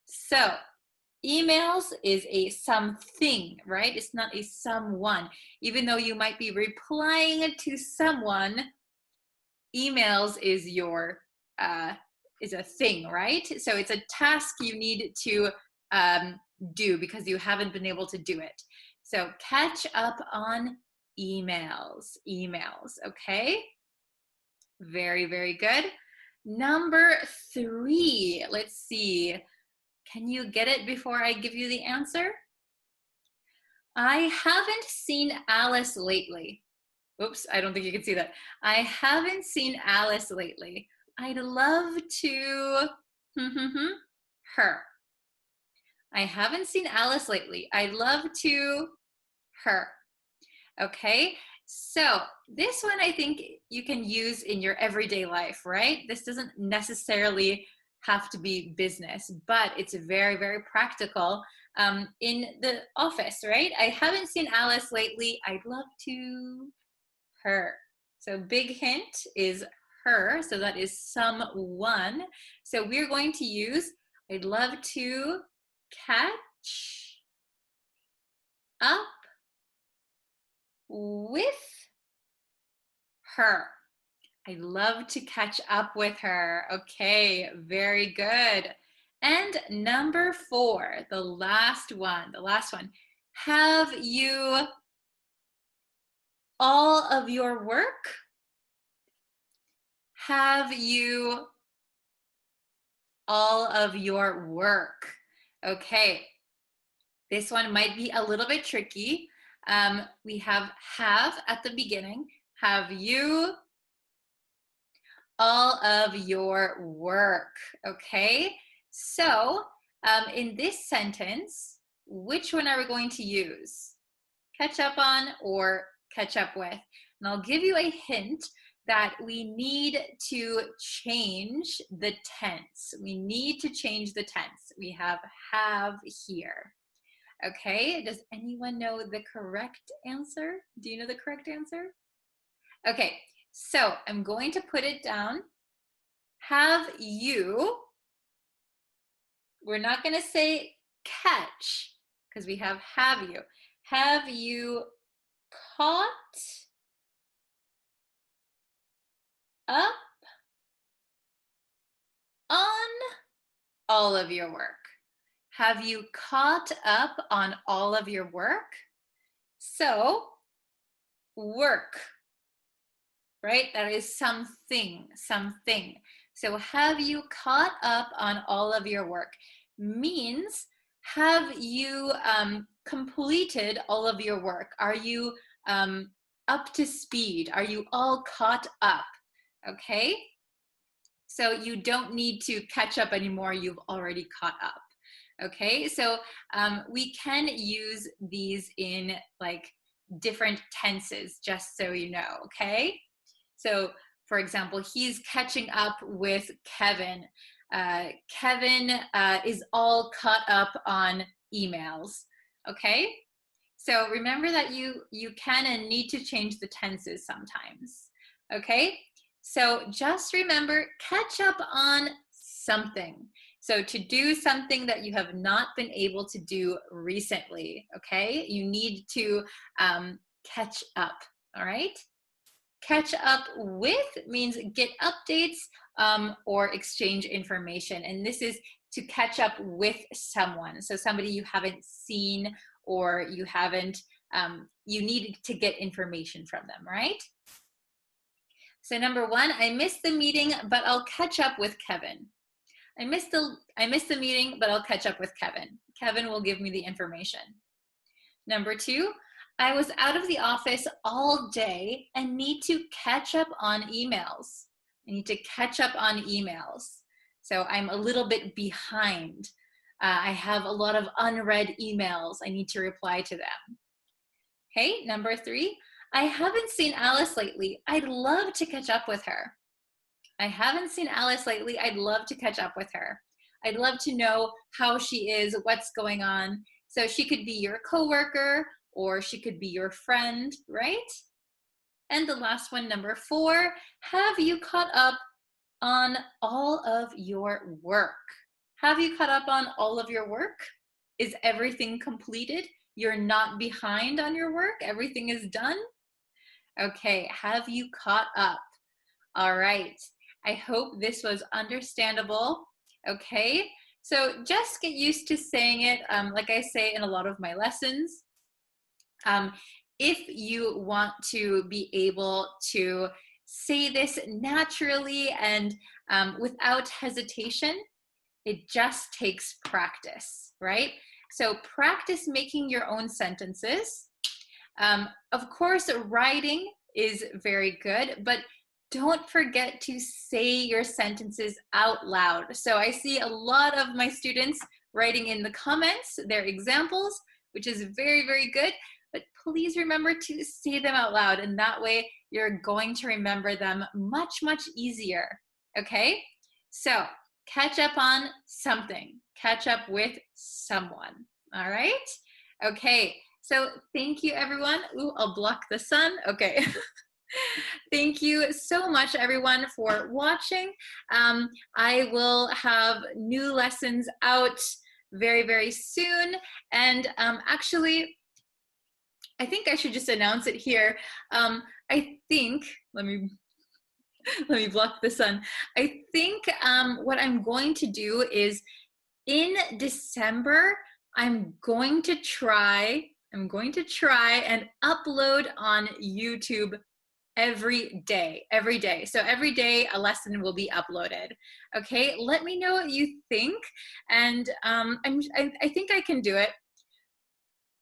So emails is a something, right? It's not a someone. Even though you might be replying to someone, emails is your is a thing, right? So it's a task you need to do because you haven't been able to do it. So catch up on emails, okay? Very, very good. Number 3, let's see. Can you get it before I give you the answer? I haven't seen Alice lately. Oops, I don't think you can see that. I haven't seen Alice lately. I'd love to her. I haven't seen Alice lately. I'd love to her. Okay, so this one I think you can use in your everyday life, right? This doesn't necessarily have to be business, but it's very, very practical in the office, right? I haven't seen Alice lately. I'd love to her. So big hint is her, so that is someone. So we're going to use I'd love to catch up with her. I love to catch up with her. Okay, very good. And number 4, the last one. Have you all of your work? Have you all of your work? Okay, this one might be a little bit tricky. We have at the beginning. Have you all of your work? Okay, so in this sentence, which one are we going to use? Catch up on or catch up with? And I'll give you a hint that we need to change the tense. We need to change the tense. We have here. Okay, does anyone know the correct answer? Do you know the correct answer? Okay, so I'm going to put it down. Have you, we're not going to say catch because we have you. Have you caught up on all of your work? Have you caught up on all of your work? So, work, right? That is something. So, have you caught up on all of your work? Means, have you completed all of your work? Are you up to speed? Are you all caught up? Okay? So you don't need to catch up anymore. You've already caught up. Okay, so we can use these in like different tenses, just so you know, okay? So, for example, he's catching up with Kevin. Kevin is all caught up on emails, okay? So remember that you can and need to change the tenses sometimes, okay? So just remember, catch up on something. So to do something that you have not been able to do recently, okay? You need to catch up, all right? Catch up with means get updates or exchange information. And this is to catch up with someone. So somebody you haven't seen or you haven't, you need to get information from them, right? So number one, I missed the meeting, but I'll catch up with Kevin. I missed the meeting, but I'll catch up with Kevin. Kevin will give me the information. Number two, I was out of the office all day and need to catch up on emails. I need to catch up on emails. So I'm a little bit behind. I have a lot of unread emails. I need to reply to them. Okay, number three, I haven't seen Alice lately. I'd love to catch up with her. I haven't seen Alice lately. I'd love to catch up with her. I'd love to know how she is, what's going on. So she could be your coworker or she could be your friend, right? And the last one, number four, have you caught up on all of your work? Have you caught up on all of your work? Is everything completed? You're not behind on your work? Everything is done? Okay, have you caught up? All right, I hope this was understandable. Okay, so just get used to saying it like I say in a lot of my lessons. If you want to be able to say this naturally and without hesitation, it just takes practice, right? So practice making your own sentences. Of course, writing is very good, but don't forget to say your sentences out loud. So I see a lot of my students writing in the comments their examples, which is very, very good. But please remember to say them out loud, and that way you're going to remember them much, much easier, okay? So catch up on something, catch up with someone, all right? Okay, so thank you, everyone. Ooh, I'll block the sun, okay. Thank you so much, everyone, for watching. I will have new lessons out very, very soon, and actually, I think I should just announce it here. I think, let me block the sun. I think what I'm going to do is in December, I'm going to try and upload on YouTube every day. So every day a lesson will be uploaded. Okay, let me know what you think. And I think I can do it.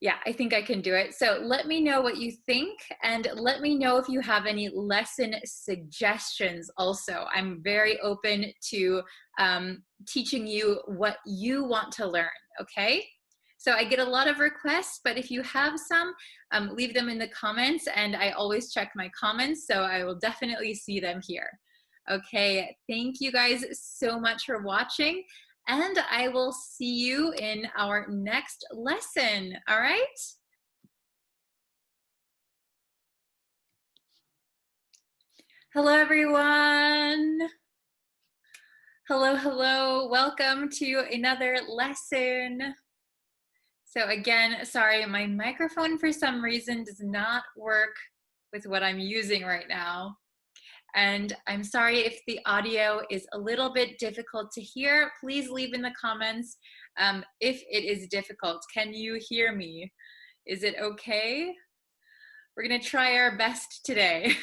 Yeah, I think I can do it. So let me know what you think, and let me know if you have any lesson suggestions also. I'm very open to teaching you what you want to learn, okay? So I get a lot of requests, but if you have some, leave them in the comments, and I always check my comments, so I will definitely see them here. Okay, thank you guys so much for watching, and I will see you in our next lesson, all right? Hello, everyone. Hello, hello. Welcome to another lesson. So again, sorry, my microphone for some reason does not work with what I'm using right now. And I'm sorry if the audio is a little bit difficult to hear. Please leave in the comments if it is difficult. Can you hear me? Is it okay? We're gonna try our best today.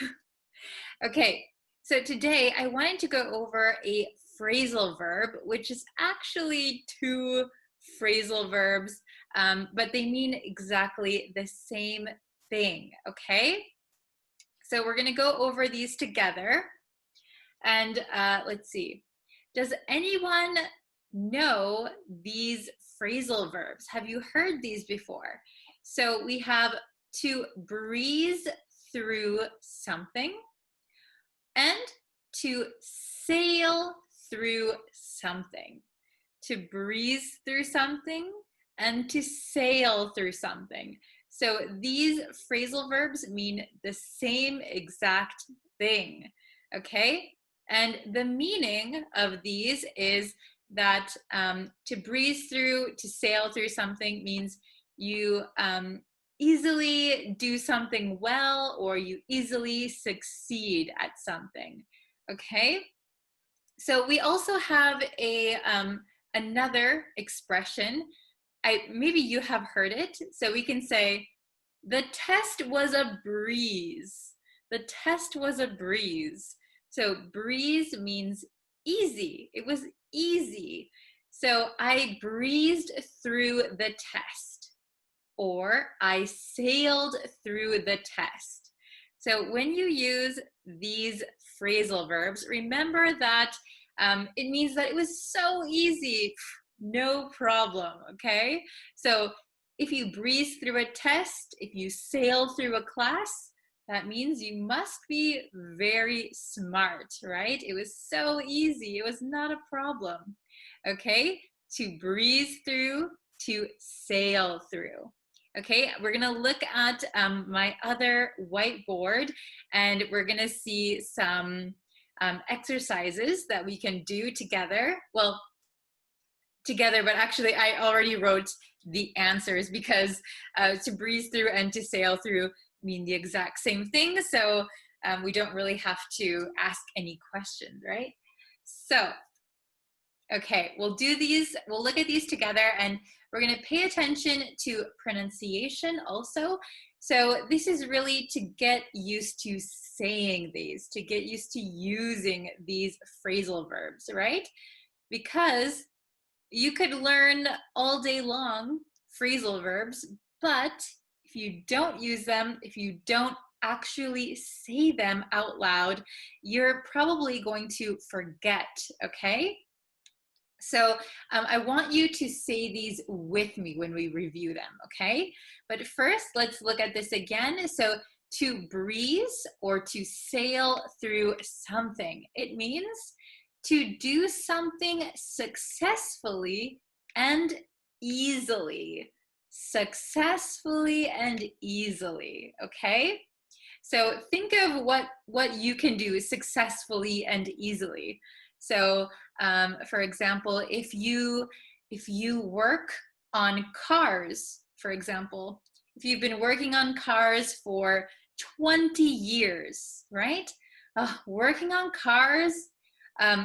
Okay, so today I wanted to go over a phrasal verb, which is actually two phrasal verbs, but they mean exactly the same thing, okay? So we're gonna go over these together. And let's see, does anyone know these phrasal verbs? Have you heard these before? So we have to breeze through something, and to sail through something. To breeze through something and to sail through something. So these phrasal verbs mean the same exact thing, okay? And the meaning of these is that to breeze through, to sail through something means you easily do something well, or you easily succeed at something, okay? So we also have another expression. Maybe you have heard it. So we can say, the test was a breeze. The test was a breeze. So breeze means easy. It was easy. So I breezed through the test, or I sailed through the test. So when you use these phrasal verbs, remember that it means that it was so easy, no problem, okay? So if you breeze through a test, if you sail through a class, that means you must be very smart, right? It was so easy, it was not a problem, okay? To breeze through, to sail through. Okay, we're gonna look at my other whiteboard, and we're gonna see some exercises that we can do together. Well, together, but actually I already wrote the answers, because to breeze through and to sail through mean the exact same thing. So we don't really have to ask any questions, right? So, okay, we'll do these, we'll look at these together, and we're gonna pay attention to pronunciation also. So this is really to get used to saying these, to get used to using these phrasal verbs, right? Because you could learn all day long phrasal verbs, but if you don't use them, if you don't actually say them out loud, you're probably going to forget, okay? So I want you to say these with me when we review them, okay? But first, let's look at this again. So to breeze, or to sail through something, it means to do something successfully and easily. Successfully and easily, okay? So think of what you can do successfully and easily. So for example, if you work on cars, for example, if you've been working on cars for 20 years, right? Working on cars,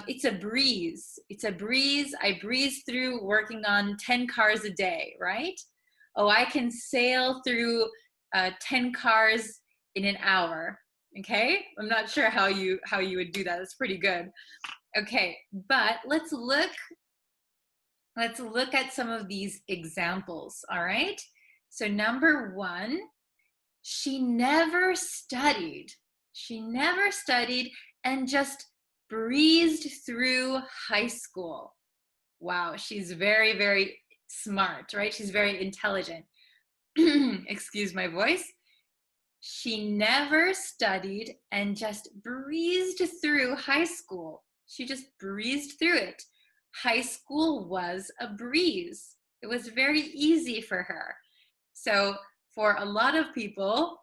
it's a breeze. It's a breeze. I breeze through working on 10 cars a day, right? Oh, I can sail through 10 cars in an hour, okay? I'm not sure how you would do that. That's pretty good. Okay, but let's look at some of these examples, all right? So number one, she never studied. She never studied and just breezed through high school. Wow, she's very, very smart, right? She's very intelligent. Excuse my voice. She never studied and just breezed through high school. She just breezed through it. High school was a breeze. It was very easy for her. So for a lot of people,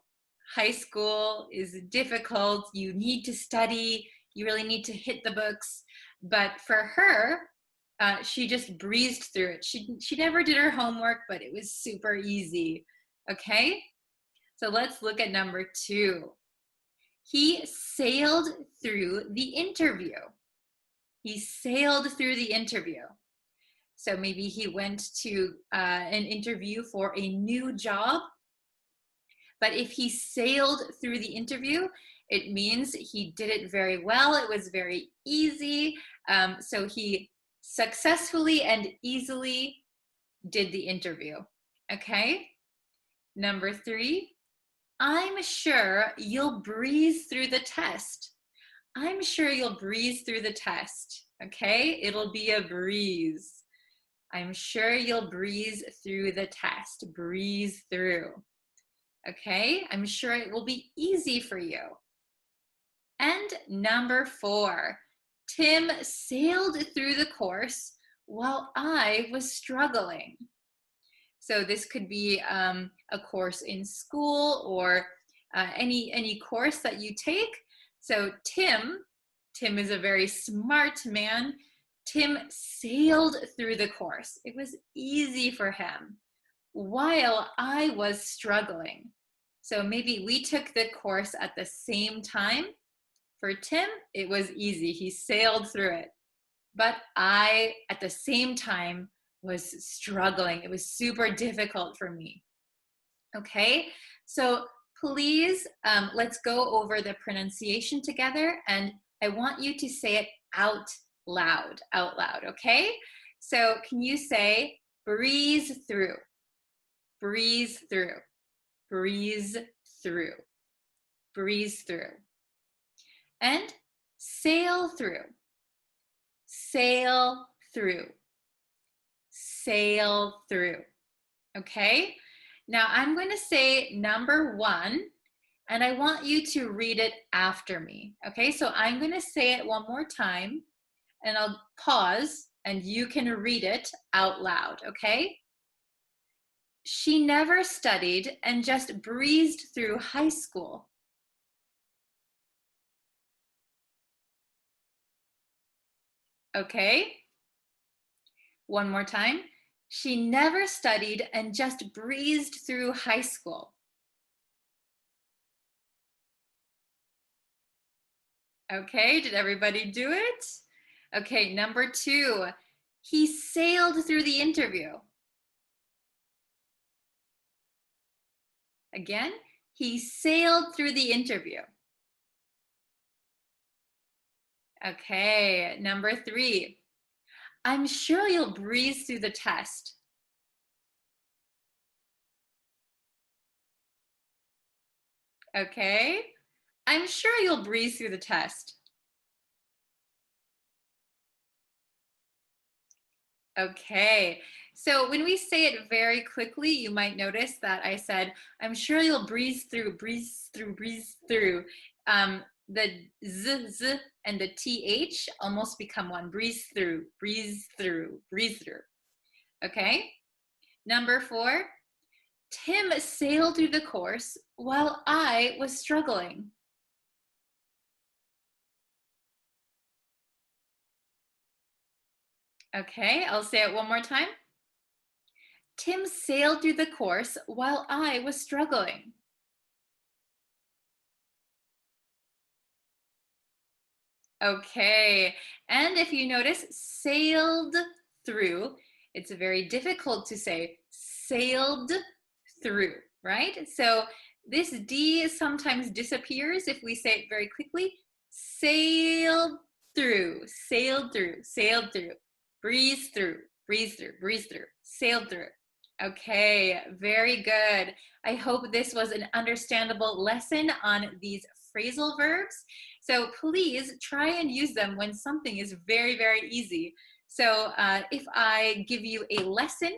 high school is difficult. You need to study. You really need to hit the books. But for her, she just breezed through it. She never did her homework, but it was super easy. Okay? So let's look at number two. He sailed through the interview. He sailed through the interview. So maybe he went to an interview for a new job. But if he sailed through the interview, it means he did it very well. It was very easy. So he successfully and easily did the interview. Okay? Number three, I'm sure you'll breeze through the test. I'm sure you'll breeze through the test, okay? It'll be a breeze. I'm sure you'll breeze through the test. Breeze through. Okay, I'm sure it will be easy for you. And number 4, Tim sailed through the course while I was struggling. So this could be a course in school or any course that you take. So Tim is a very smart man. Tim sailed through the course. It was easy for him while I was struggling. So maybe we took the course at the same time. For Tim, it was easy. He sailed through it. But I, at the same time, was struggling. It was super difficult for me. Okay, so please, let's go over the pronunciation together, and I want you to say it out loud, okay? So can you say breeze through, breeze through, breeze through, breeze through, and sail through, sail through, sail through. Okay, now I'm going to say number 1, and I want you to read it after me. Okay, so I'm going to say it one more time, and I'll pause, and you can read it out loud. Okay, she never studied and just breezed through high school. Okay, one more time. She never studied and just breezed through high school. Okay, did everybody do it? Okay, number 2, he sailed through the interview. Again, he sailed through the interview. Okay, number 3, I'm sure you'll breeze through the test. Okay, I'm sure you'll breeze through the test. Okay, so when we say it very quickly, you might notice that I said, I'm sure you'll breeze through, breeze through, breeze through. The z and the th almost become one. Breeze through, breeze through, breeze through. Okay, number 4, Tim sailed through the course while I was struggling. Okay, I'll say it one more time. Tim sailed through the course while I was struggling. Okay, and if you notice, sailed through, it's very difficult to say sailed through, right? So this D sometimes disappears if we say it very quickly. Sailed through, sailed through, sailed through, breeze through, breeze through, breeze through, sailed through. Okay, very good. I hope this was an understandable lesson on these phrasal verbs. So please try and use them when something is very, very easy. So if I give you a lesson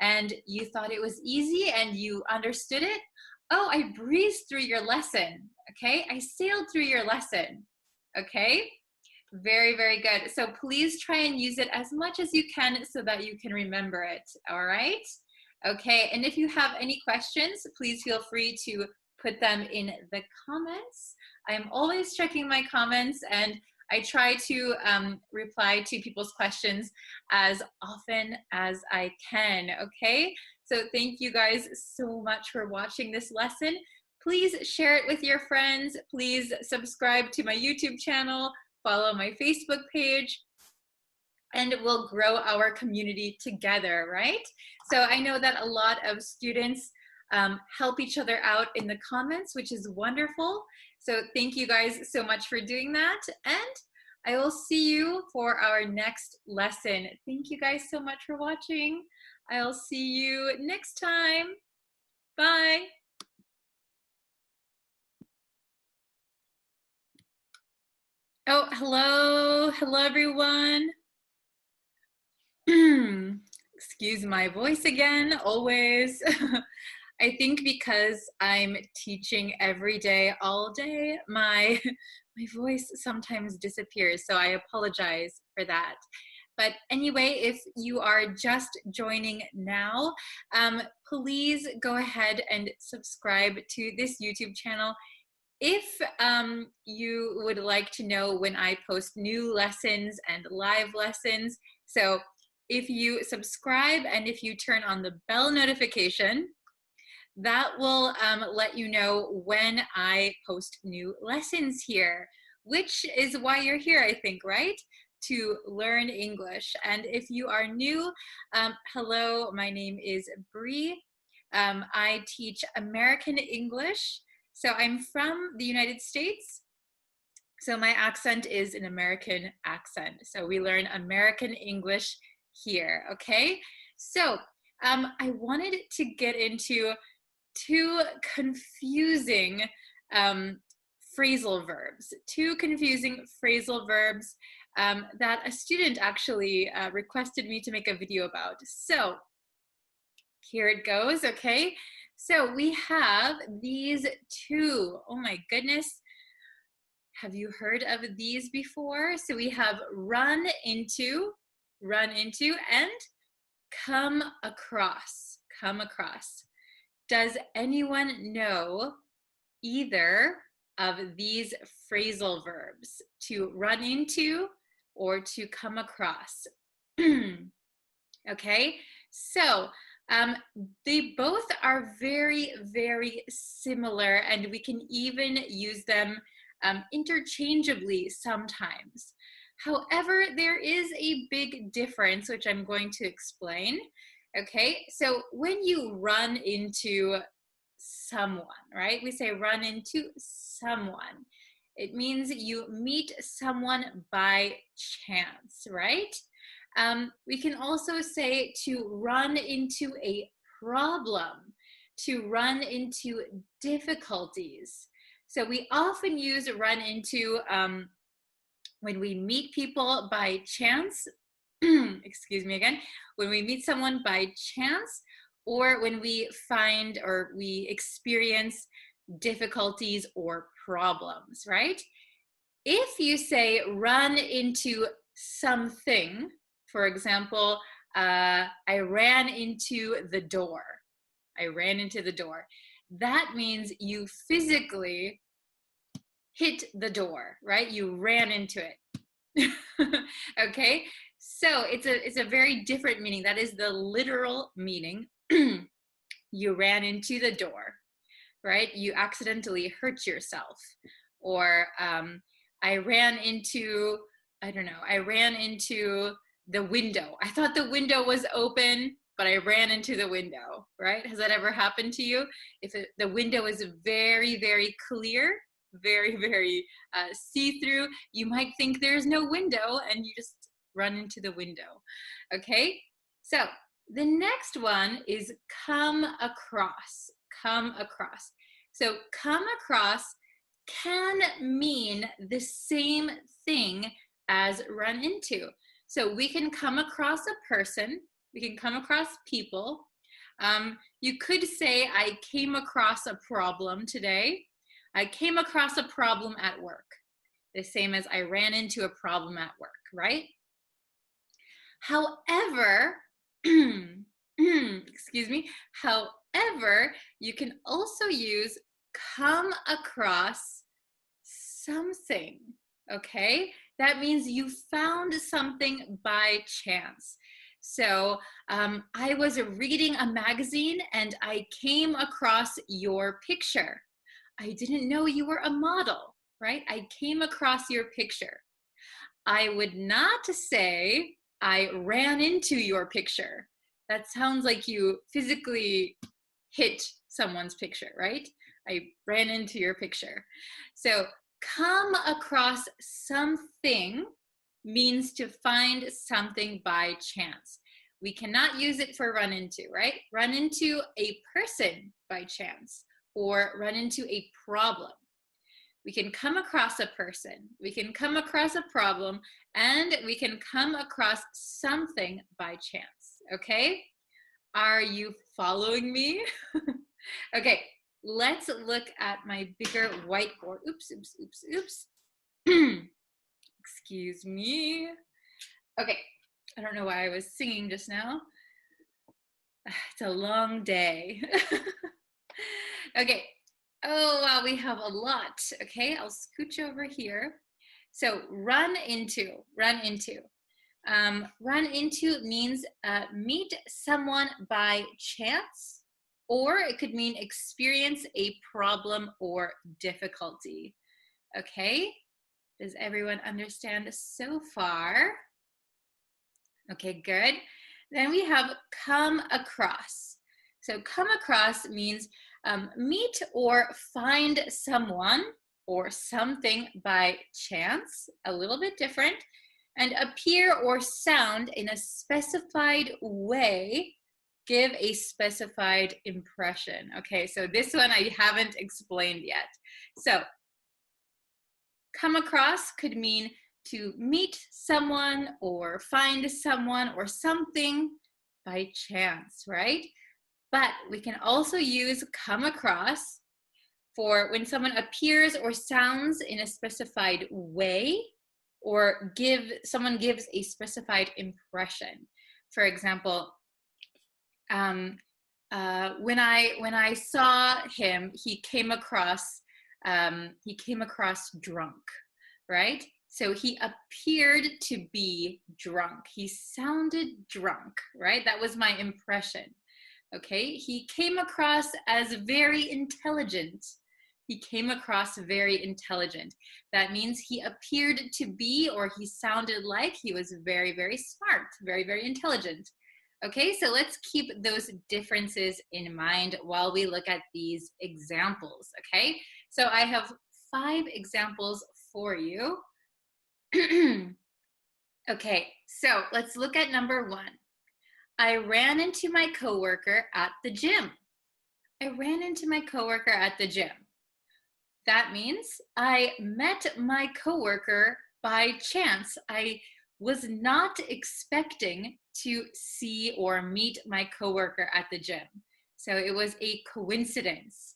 and you thought it was easy and you understood it, oh, I breezed through your lesson, okay? I sailed through your lesson, okay? Very, very good. So please try and use it as much as you can so that you can remember it, all right? Okay, and if you have any questions, please feel free to put them in the comments. I'm always checking my comments, and I try to reply to people's questions as often as I can, okay? So thank you guys so much for watching this lesson. Please share it with your friends. Please subscribe to my YouTube channel, follow my Facebook page, and we'll grow our community together, right? So I know that a lot of students help each other out in the comments, which is wonderful. So thank you guys so much for doing that. And I will see you for our next lesson. Thank you guys so much for watching. I'll see you next time. Bye. Oh, hello. Hello, everyone. Excuse my voice again, always. I think because I'm teaching every day, all day, my voice sometimes disappears. So I apologize for that. But anyway, if you are just joining now, please go ahead and subscribe to this YouTube channel. If you would like to know when I post new lessons and live lessons, so if you subscribe and if you turn on the bell notification, that will let you know when I post new lessons here, which is why you're here, I think, right? To learn English. And if you are new, hello, my name is Bree. I teach American English. So I'm from the United States. So my accent is an American accent. So we learn American English here, okay? So I wanted to get into two confusing phrasal verbs. Two confusing phrasal verbs that a student actually requested me to make a video about. So here it goes, okay? So we have these two. Oh my goodness. Have you heard of these before? So we have run into, and come across, come across. Does anyone know either of these phrasal verbs, to run into or to come across? Okay, so they both are very, very similar, and we can even use them interchangeably sometimes. However, there is a big difference, which I'm going to explain. Okay, so when you run into someone, right? We say run into someone. It means you meet someone by chance, right? We can also say to run into a problem, to run into difficulties. So we often use run into when we meet people by chance, excuse me again, when we meet someone by chance, or when we find or we experience difficulties or problems, right? If you say run into something, for example, I ran into the door. I ran into the door. That means you physically hit the door, right? You ran into it. Okay, so it's a very different meaning. That is the literal meaning. You ran into the door, right? You accidentally hurt yourself. Or I ran into, I don't know, I ran into the window. I thought the window was open, but I ran into the window, right? Has that ever happened to you? If the window is very, very clear, very, very see-through, you might think there's no window and you just run into the window. Okay, so the next one is come across. Come across. So come across can mean the same thing as run into. So we can come across a person, we can come across people. You could say, I came across a problem today. I came across a problem at work. The same as I ran into a problem at work, right? However, excuse me, however, you can also use come across something, okay? That means you found something by chance. So I was reading a magazine and I came across your picture. I didn't know you were a model, right? I came across your picture. I would not say I ran into your picture. That sounds like you physically hit someone's picture, right? I ran into your picture. So come across something means to find something by chance. We cannot use it for run into, right? Run into a person by chance or run into a problem. We can come across a person, we can come across a problem, and we can come across something by chance, okay? Are you following me? Okay, let's look at my bigger whiteboard. Oops, oops, oops, oops. Excuse me. Okay, I don't know why I was singing just now. It's a long day. Okay. Oh, wow, we have a lot. Okay, I'll scooch over here. So run into, run into. Run into means meet someone by chance, or it could mean experience a problem or difficulty. Okay, does everyone understand so far? Okay, good. Then we have come across. So come across means meet or find someone or something by chance, a little bit different, and appear or sound in a specified way, give a specified impression. Okay, so this one I haven't explained yet. So come across could mean to meet someone or find someone or something by chance, right? But we can also use come across for when someone appears or sounds in a specified way, or someone gives a specified impression. For example, when I saw him, he came across drunk, right? So he appeared to be drunk. He sounded drunk, right? That was my impression. Okay, he came across as very intelligent. He came across very intelligent. That means he appeared to be, or he sounded like he was very, very smart, very, very intelligent. Okay, so let's keep those differences in mind while we look at these examples, okay? So I have 5 examples for you. Okay, so let's look at number 1. I ran into my coworker at the gym. I ran into my coworker at the gym. That means I met my coworker by chance. I was not expecting to see or meet my coworker at the gym. So it was a coincidence.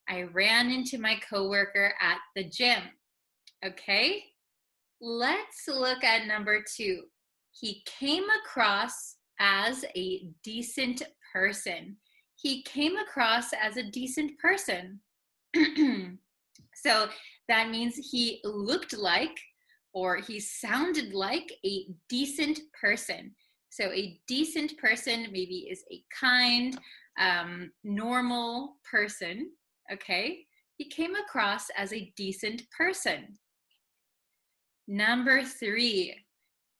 I ran into my coworker at the gym. Okay, let's look at number 2. He came across as a decent person. He came across as a decent person. So that means he looked like, or he sounded like, a decent person. So a decent person maybe is a kind, normal person, okay? He came across as a decent person. Number 3,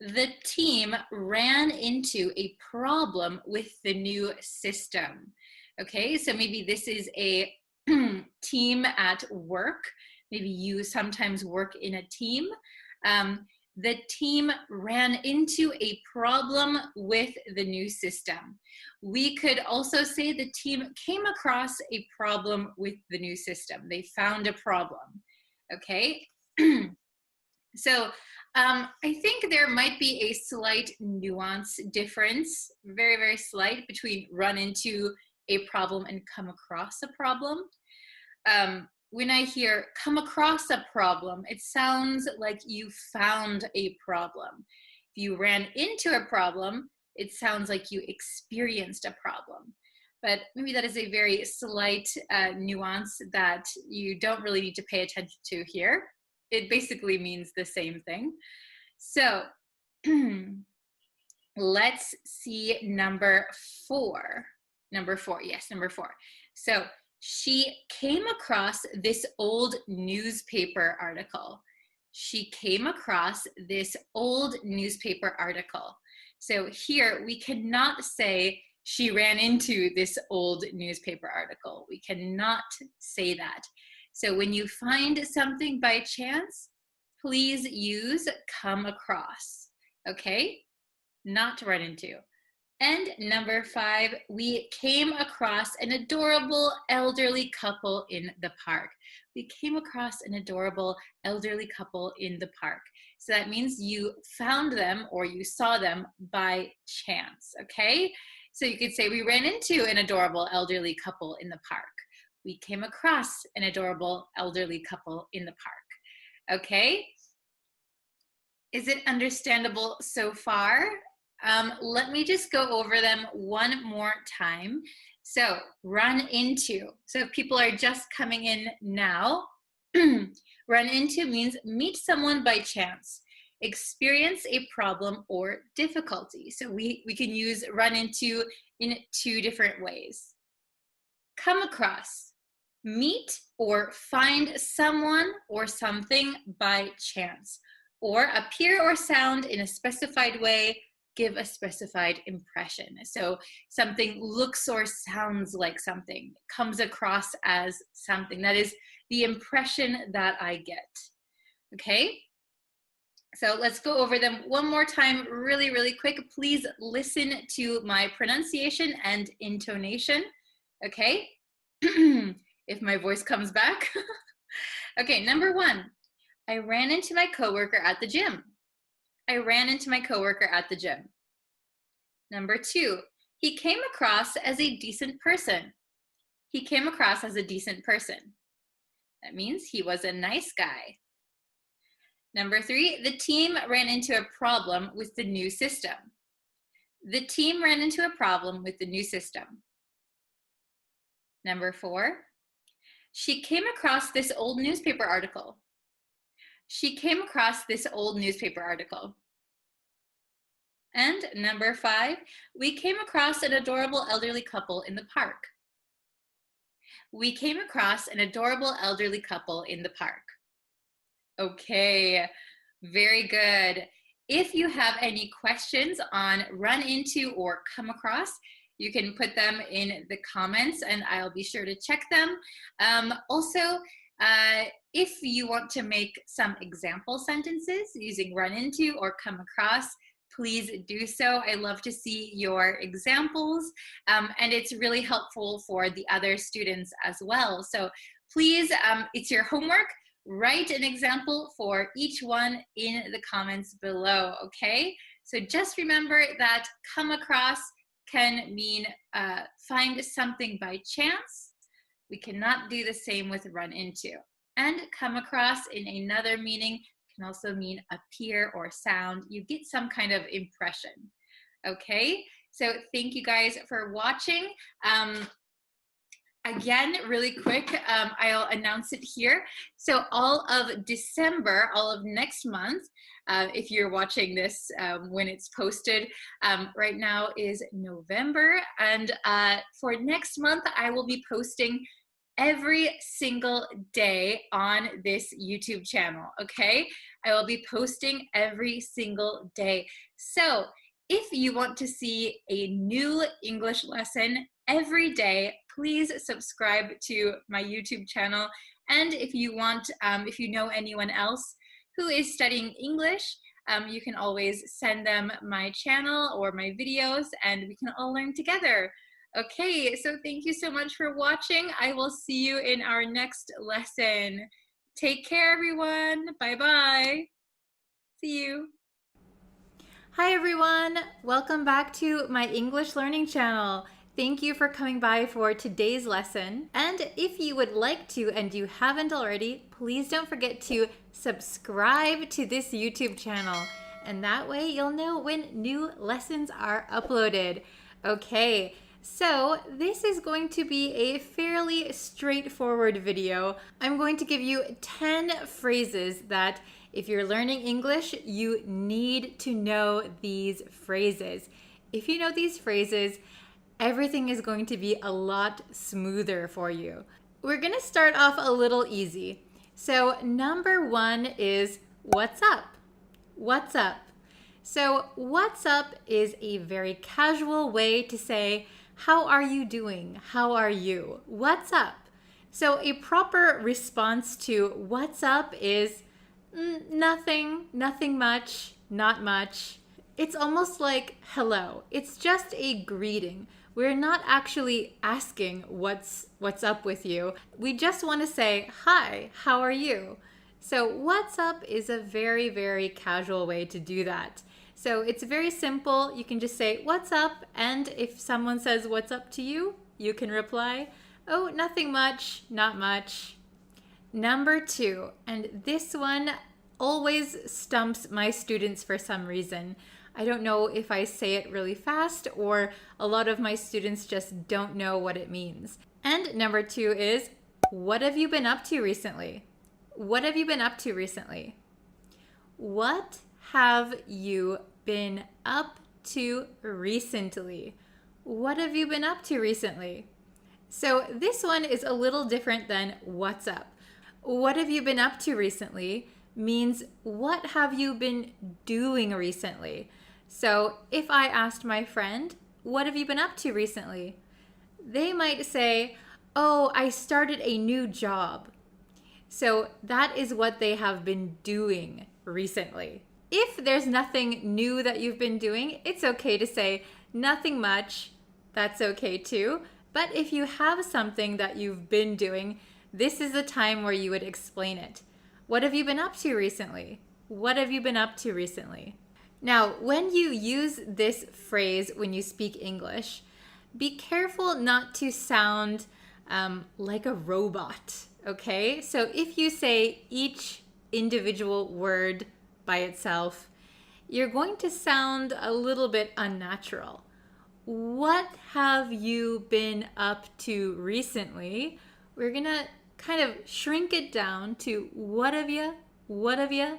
the team ran into a problem with the new system. Okay, so maybe this is a team at work. Maybe you sometimes work in a team. The team ran into a problem with the new system. We could also say the team came across a problem with the new system. They found a problem. Okay. So I think there might be a slight nuance difference, very, very slight, between run into a problem and come across a problem. When I hear come across a problem, it sounds like you found a problem. If you ran into a problem, it sounds like you experienced a problem. But maybe that is a very slight nuance that you don't really need to pay attention to here. It basically means the same thing. So let's see number 4. Number 4, yes, number 4. So she came across this old newspaper article. She came across this old newspaper article. So here we cannot say she ran into this old newspaper article. We cannot say that. So when you find something by chance, please use come across, okay? Not run into. And number 5, we came across an adorable elderly couple in the park. We came across an adorable elderly couple in the park. So that means you found them or you saw them by chance, okay? So you could say, we ran into an adorable elderly couple in the park. We came across an adorable elderly couple in the park. Okay? Is it understandable so far? Let me just go over them one more time. So, run into. So, if people are just coming in now, run into means meet someone by chance, experience a problem or difficulty. So, we can use run into in two different ways. Come across, meet or find someone or something by chance, or appear or sound in a specified way, give a specified impression. So something looks or sounds like something, comes across as something. That is the impression that I get. Okay? So let's go over them one more time really, really quick. Please listen to my pronunciation and intonation. Okay? If my voice comes back. Okay, number 1. I ran into my coworker at the gym. I ran into my coworker at the gym. Number 2, he came across as a decent person. He came across as a decent person. That means he was a nice guy. Number 3, the team ran into a problem with the new system. The team ran into a problem with the new system. Number 4, she came across this old newspaper article. She came across this old newspaper article. And number 5, we came across an adorable elderly couple in the park. We came across an adorable elderly couple in the park. Okay, very good. If you have any questions on run into or come across, you can put them in the comments and I'll be sure to check them. Also, if you want to make some example sentences using run into or come across, please do so. I love to see your examples, and it's really helpful for the other students as well. So please, it's your homework. Write an example for each one in the comments below, okay? So just remember that come across can mean find something by chance. We cannot do the same with run into. And come across in another meaning can also mean appear or sound. You get some kind of impression. Okay, so thank you guys for watching. Again, really quick, I'll announce it here. So all of December, all of next month, if you're watching this when it's posted, right now is November. And for next month, I will be posting every single day on this YouTube channel, okay? I will be posting every single day. So if you want to see a new English lesson every day, please subscribe to my YouTube channel. And if you want, if you know anyone else who is studying English, you can always send them my channel or my videos and we can all learn together. Okay, so thank you so much for watching. I will see you in our next lesson. Take care, everyone. Bye-bye. See you. Hi, everyone. Welcome back to my English learning channel. Thank you for coming by for today's lesson. And if you would like to, and you haven't already, please don't forget to subscribe to this YouTube channel. And that way you'll know when new lessons are uploaded. Okay. So this is going to be a fairly straightforward video. I'm going to give you 10 phrases that if you're learning English, you need to know these phrases. If you know these phrases, everything is going to be a lot smoother for you. We're going to start off a little easy. So number 1 is what's up? What's up? So what's up is a very casual way to say, how are you doing? How are you? What's up? So a proper response to what's up is nothing, nothing much, not much. It's almost like hello. It's just a greeting. We're not actually asking what's up with you. We just want to say, hi, how are you? So what's up is a very, very casual way to do that. So it's very simple. You can just say, what's up? And if someone says, what's up to you? You can reply, oh, nothing much, not much. Number 2, and this one always stumps my students for some reason. I don't know if I say it really fast or a lot of my students just don't know what it means. And number 2 is, what have you been up to recently? What have you been up to recently? What have you been up to recently? What have you been up to recently? So this one is a little different than what's up. What have you been up to recently means what have you been doing recently? So if I asked my friend, what have you been up to recently? They might say, oh, I started a new job. So that is what they have been doing recently. If there's nothing new that you've been doing, it's okay to say nothing much. That's okay too. But if you have something that you've been doing, this is the time where you would explain it. What have you been up to recently? What have you been up to recently? Now, when you use this phrase when you speak English, be careful not to sound like a robot, okay? So if you say each individual word by itself, you're going to sound a little bit unnatural. What have you been up to recently? We're going to kind of shrink it down to what have you been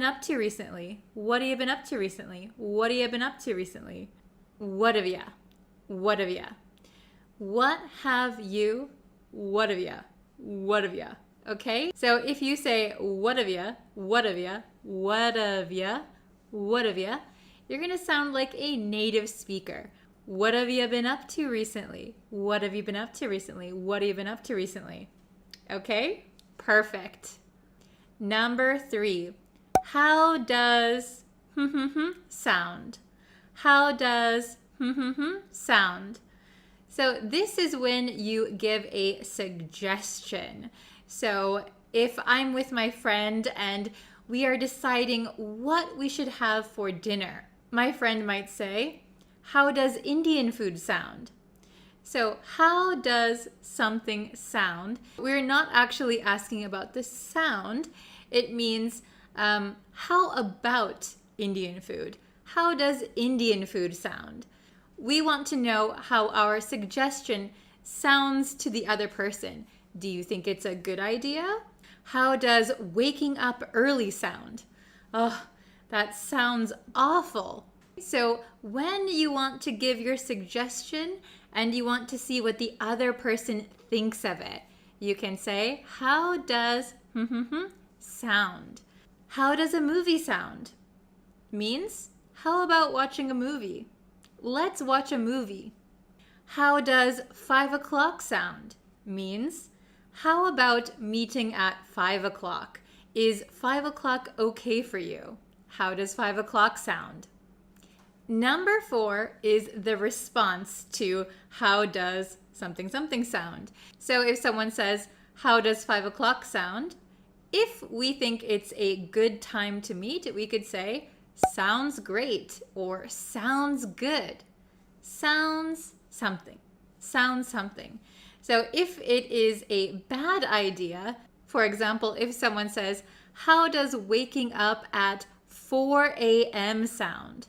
up to recently? What have you been up to recently? What have you been up to recently? What have you? What have you? What have you? What have you? What have you? Okay? So if you say what have you? What have you? What have you? What have you? You're going to sound like a native speaker. What have you been up to recently? What have you been up to recently? What have you been up to recently? Okay? Perfect. Number 3. How does sound? How does sound? So this is when you give a suggestion. So if I'm with my friend and we are deciding what we should have for dinner, my friend might say, how does Indian food sound? So how does something sound? We're not actually asking about the sound. It means how about Indian food? How does Indian food sound? We want to know how our suggestion sounds to the other person. Do you think it's a good idea? How does waking up early sound? Oh, that sounds awful. So when you want to give your suggestion and you want to see what the other person thinks of it, you can say, how does sound? How does a movie sound? Means, how about watching a movie? Let's watch a movie. How does 5 o'clock sound? Means, how about meeting at 5 o'clock? Is 5 o'clock okay for you? How does 5 o'clock sound? Number 4 is the response to how does something sound. So if someone says, how does 5 o'clock sound? If we think it's a good time to meet, we could say, sounds great or sounds good. Sounds something. Sounds something. So if it is a bad idea, for example, if someone says, how does waking up at 4 a.m. sound?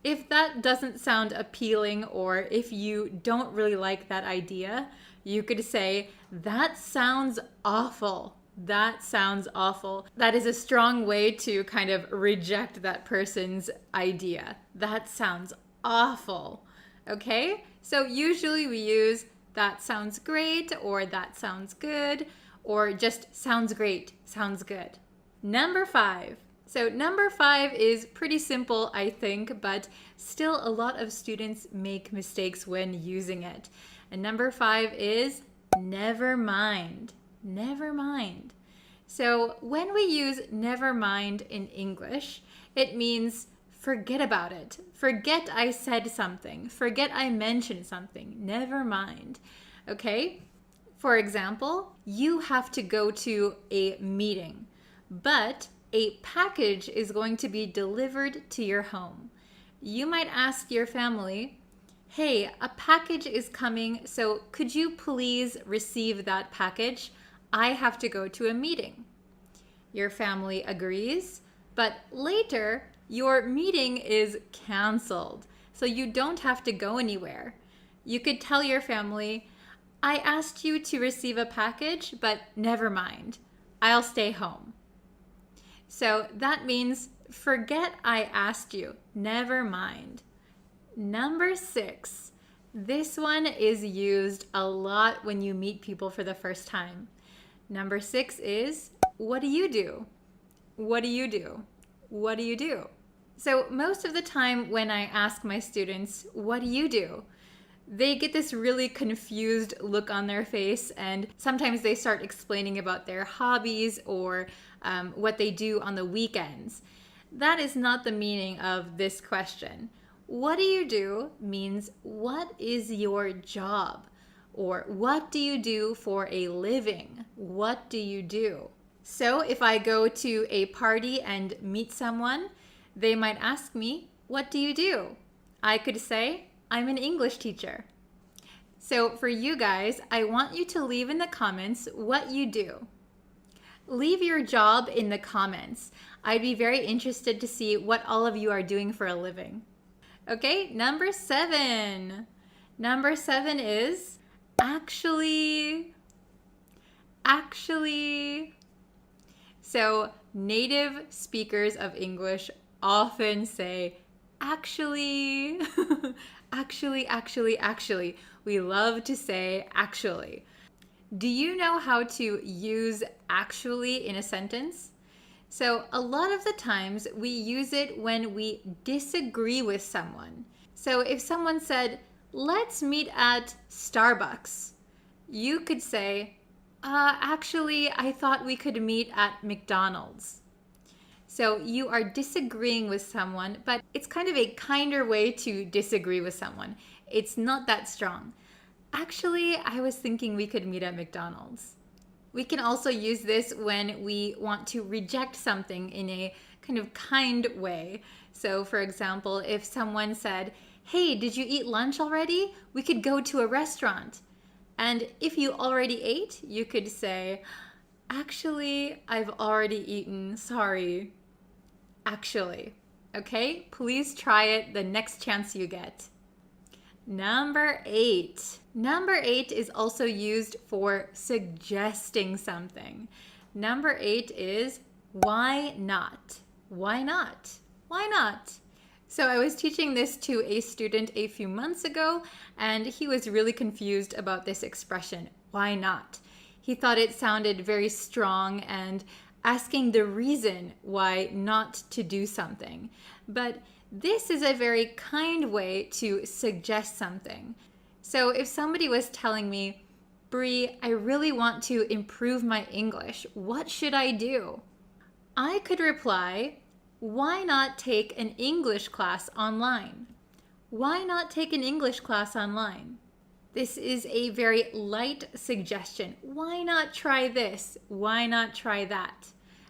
If that doesn't sound appealing or if you don't really like that idea, you could say, that sounds awful. That sounds awful. That is a strong way to kind of reject that person's idea. That sounds awful. Okay? So usually we use that sounds great or that sounds good or just sounds great, sounds good. Number 5. So number 5 is pretty simple, I think, but still a lot of students make mistakes when using it. And number 5 is never mind. Never mind. So when we use never mind in English, it means forget about it. Forget I said something. Forget I mentioned something. Never mind. Okay? For example, you have to go to a meeting, but A package is going to be delivered to your home. You might ask your family, hey, a package is coming, so could you please receive that package? I have to go to a meeting. Your family agrees, but later your meeting is canceled, so you don't have to go anywhere. You could tell your family, I asked you to receive a package, but never mind. I'll stay home. So that means forget I asked you. Never mind. Number 6. This one is used a lot when you meet people for the first time. Number 6 is, what do you do? What do you do? What do you do? So most of the time when I ask my students, what do you do? They get this really confused look on their face, and sometimes they start explaining about their hobbies or what they do on the weekends. That is not the meaning of this question. What do you do means what is your job? Or what do you do for a living? What do you do? So if I go to a party and meet someone, they might ask me, what do you do? I could say, I'm an English teacher. So for you guys, I want you to leave in the comments what you do. Leave your job in the comments. I'd be very interested to see what all of you are doing for a living. Okay, number 7. Number 7 is actually. So native speakers of English often say actually. Actually. We love to say actually. Do you know how to use actually in a sentence? So a lot of the times we use it when we disagree with someone. So if someone said, let's meet at Starbucks, you could say, actually, I thought we could meet at McDonald's. So you are disagreeing with someone, but it's kind of a kinder way to disagree with someone. It's not that strong. Actually, I was thinking we could meet at McDonald's. We can also use this when we want to reject something in a kind of kind way. So for example, if someone said, hey, did you eat lunch already? We could go to a restaurant. And if you already ate, you could say, actually, I've already eaten, sorry. Actually. Okay, please try it the next chance you get. Number 8. Number 8 is also used for suggesting something. Number 8 is why not? Why not? Why not? So I was teaching this to a student a few months ago, and he was really confused about this expression, why not? He thought it sounded very strong and asking the reason why not to do something. But this is a very kind way to suggest something. So if somebody was telling me, Bree, I really want to improve my English, what should I do? I could reply, why not take an English class online? Why not take an English class online? This is a very light suggestion. Why not try this? Why not try that?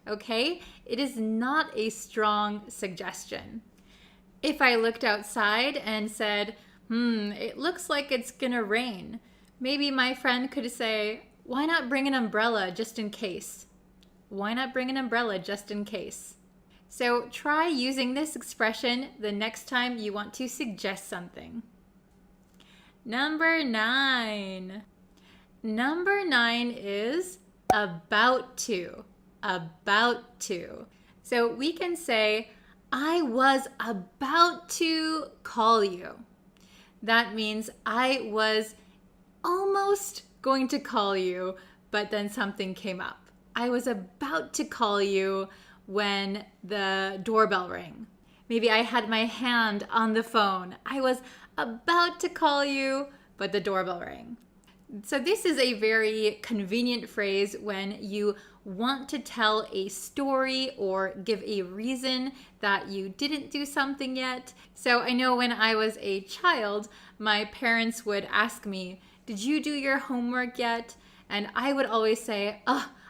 Okay? It is not a strong suggestion. If I looked outside and said, it looks like it's gonna rain, maybe my friend could say, why not bring an umbrella just in case? Why not bring an umbrella just in case? So try using this expression the next time you want to suggest something. Number 9. Number 9 is about to. About to. So we can say, I was about to call you. That means I was almost going to call you, but then something came up. I was about to call you when the doorbell rang. Maybe I had my hand on the phone. I was about to call you, but the doorbell rang. So this is a very convenient phrase when you want to tell a story or give a reason that you didn't do something yet. So I know when I was a child, my parents would ask me, did you do your homework yet? And I would always say,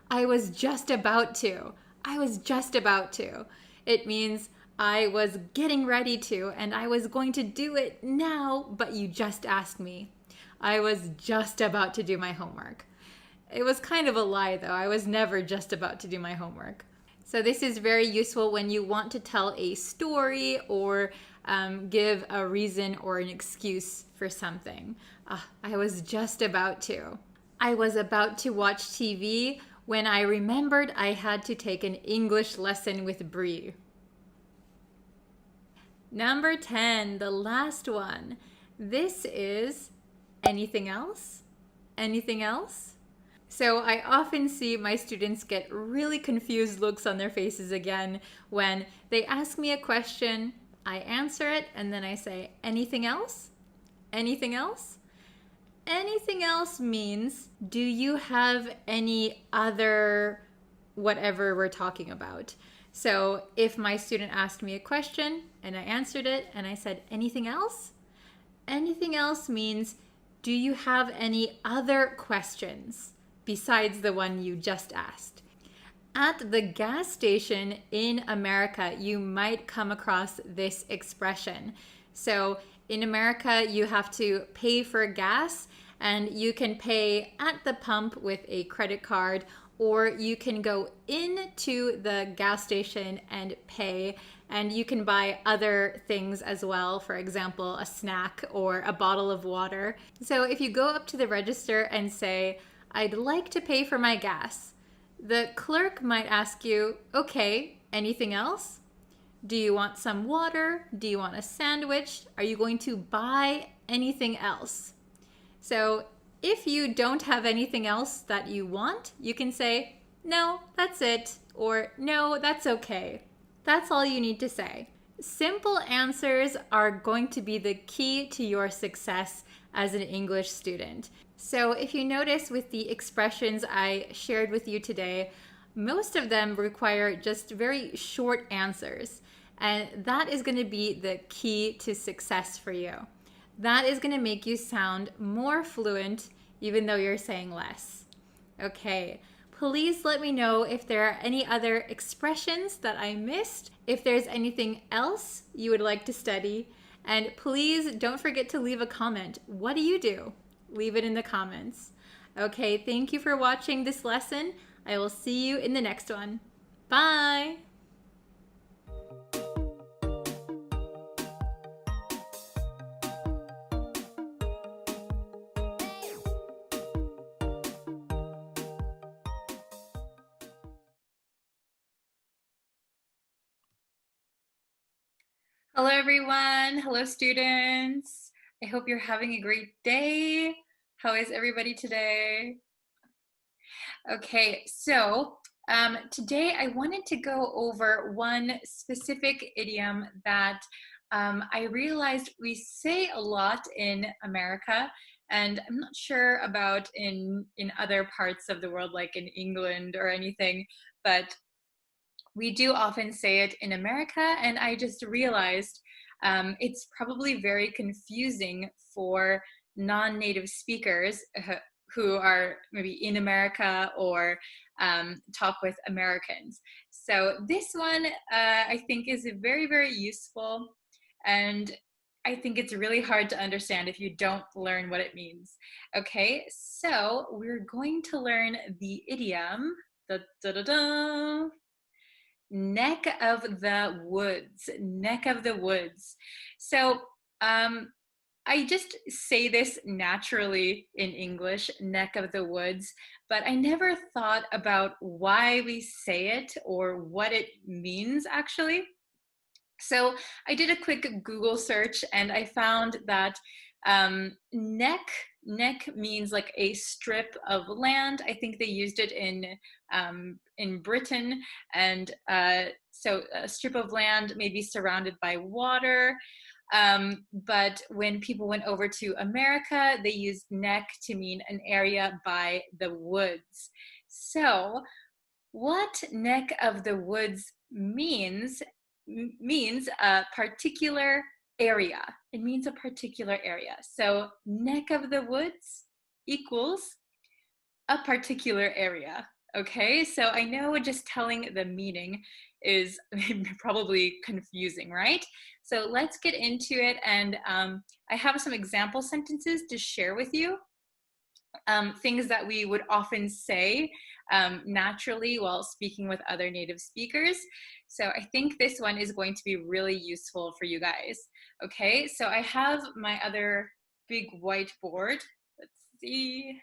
I was just about to. I was just about to. It means I was getting ready to, and I was going to do it now, but you just asked me. I was just about to do my homework. It was kind of a lie, though. I was never just about to do my homework. So this is very useful when you want to tell a story or give a reason or an excuse for something. I was just about to. I was about to watch TV when I remembered I had to take an English lesson with Bree. Number 10, the last one. This is anything else? Anything else? So I often see my students get really confused looks on their faces again when they ask me a question, I answer it, and then I say, anything else? Anything else? Anything else means, do you have any other whatever we're talking about? So if my student asked me a question and I answered it and I said, anything else? Anything else means, do you have any other questions besides the one you just asked? At the gas station in America, you might come across this expression. So in America, you have to pay for gas, and you can pay at the pump with a credit card, or you can go into the gas station and pay, and you can buy other things as well, for example, a snack or a bottle of water. So if you go up to the register and say, I'd like to pay for my gas, the clerk might ask you, okay, anything else? Do you want some water? Do you want a sandwich? Are you going to buy anything else? So if you don't have anything else that you want, you can say, no, that's it, or no, that's okay. That's all you need to say. Simple answers are going to be the key to your success as an English student. So if you notice with the expressions I shared with you today, most of them require just very short answers. And that is going to be the key to success for you. That is going to make you sound more fluent even though you're saying less. Okay, please let me know if there are any other expressions that I missed, if there's anything else you would like to study, and please don't forget to leave a comment. What do you do? Leave it in the comments. Okay, thank you for watching this lesson. I will see you in the next one. Bye! Hello, everyone. Hello, students. I hope you're having a great day. How is everybody today? Okay, so today I wanted to go over one specific idiom that I realized we say a lot in America, and I'm not sure about in other parts of the world, like in England or anything, but we do often say it in America, and I just realized it's probably very confusing for non-native speakers who are maybe in America or talk with Americans. So this one I think is very, very useful, and I think it's really hard to understand if you don't learn what it means. Okay, so we're going to learn the idiom. Da, da, da, da. Neck of the woods, neck of the woods. So I just say this naturally in English, neck of the woods, but I never thought about why we say it or what it means actually. So I did a quick Google search and I found that neck means like a strip of land. I think they used it in Britain, and so a strip of land may be surrounded by water. But when people went over to America, they used neck to mean an area by the woods. So what neck of the woods means a particular area. It means a particular area. So neck of the woods equals a particular area. Okay, so I know just telling the meaning is probably confusing, right? So let's get into it, and I have some example sentences to share with you. Things that we would often say naturally while speaking with other native speakers. So I think this one is going to be really useful for you guys. Okay, so I have my other big whiteboard. Let's see.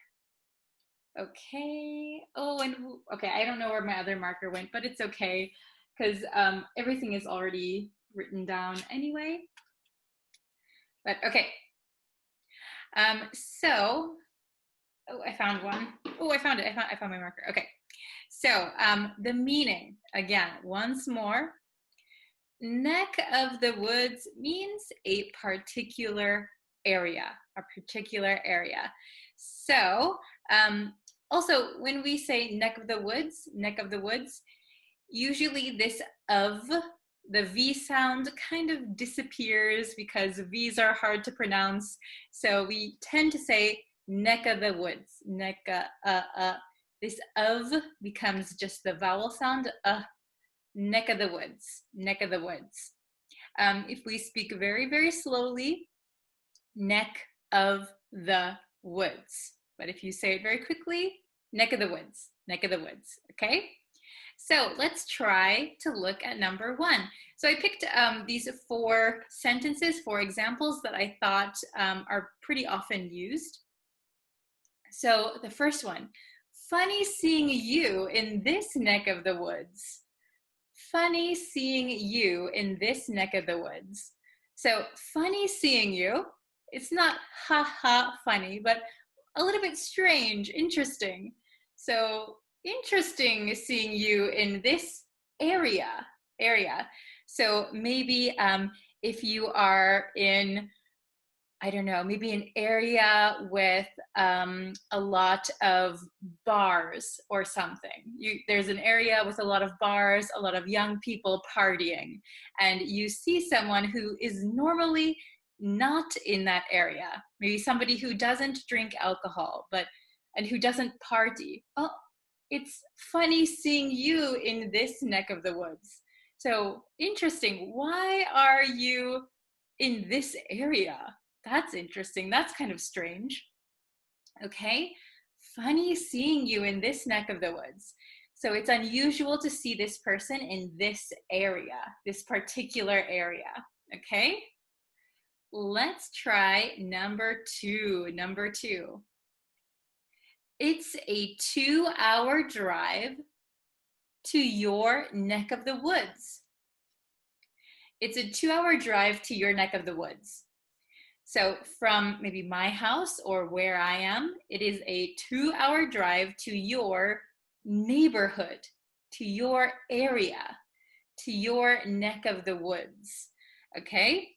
Okay. Oh, and okay, I don't know where my other marker went, but it's okay because everything is already written down anyway. But okay. So oh, I found one. Oh, I found it. I found my marker. Okay. So the meaning, again, once more, neck of the woods means a particular area, a particular area. So also when we say neck of the woods, usually this of, the V sound kind of disappears because V's are hard to pronounce. So we tend to say neck of the woods, neck, this of becomes just the vowel sound, neck of the woods, neck of the woods. If we speak very, very slowly, neck of the woods. But if you say it very quickly, neck of the woods, neck of the woods, okay? So let's try to look at number one. So I picked these 4 sentences, 4 examples that I thought are pretty often used. So the first one, funny seeing you in this neck of the woods. Funny seeing you in this neck of the woods. So funny seeing you, it's not ha ha funny, but a little bit strange, interesting. So interesting seeing you in this area. So maybe if you are in, I don't know, maybe an area with a lot of bars or something. There's an area with a lot of bars, a lot of young people partying, and you see someone who is normally not in that area. Maybe somebody who doesn't drink alcohol, and who doesn't party. Oh, it's funny seeing you in this neck of the woods. So interesting. Why are you in this area? That's interesting. That's kind of strange. Okay. Funny seeing you in this neck of the woods. So it's unusual to see this person in this area, this particular area. Okay. Let's try number 2. Number 2. It's a 2-hour drive to your neck of the woods. It's a 2-hour drive to your neck of the woods. So from maybe my house or where I am, it is a 2-hour drive to your neighborhood, to your area, to your neck of the woods. Okay?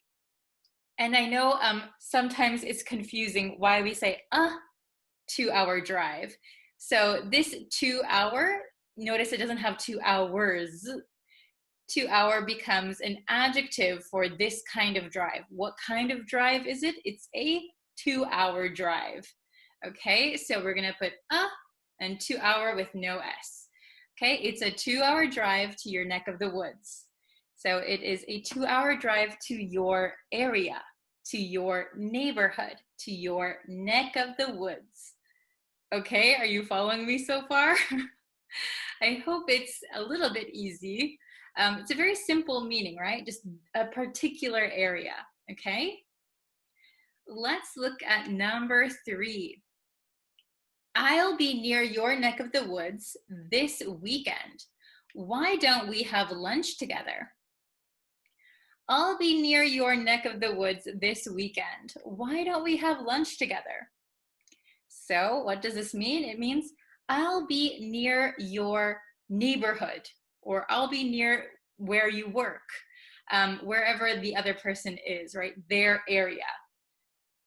And I know sometimes it's confusing why we say a 2-hour drive. So this 2-hour, notice it doesn't have 2 hours. 2-hour becomes an adjective for this kind of drive. What kind of drive is it? It's a 2-hour drive. Okay, so we're gonna put a and 2-hour with no S. Okay, it's a 2-hour drive to your neck of the woods. So it is a 2-hour drive to your area, to your neighborhood, to your neck of the woods. Okay, are you following me so far? I hope it's a little bit easy. It's a very simple meaning, right? Just a particular area, okay? Let's look at number 3. I'll be near your neck of the woods this weekend. Why don't we have lunch together? I'll be near your neck of the woods this weekend. Why don't we have lunch together? So what does this mean? It means I'll be near your neighborhood, or I'll be near where you work, wherever the other person is, right? Their area.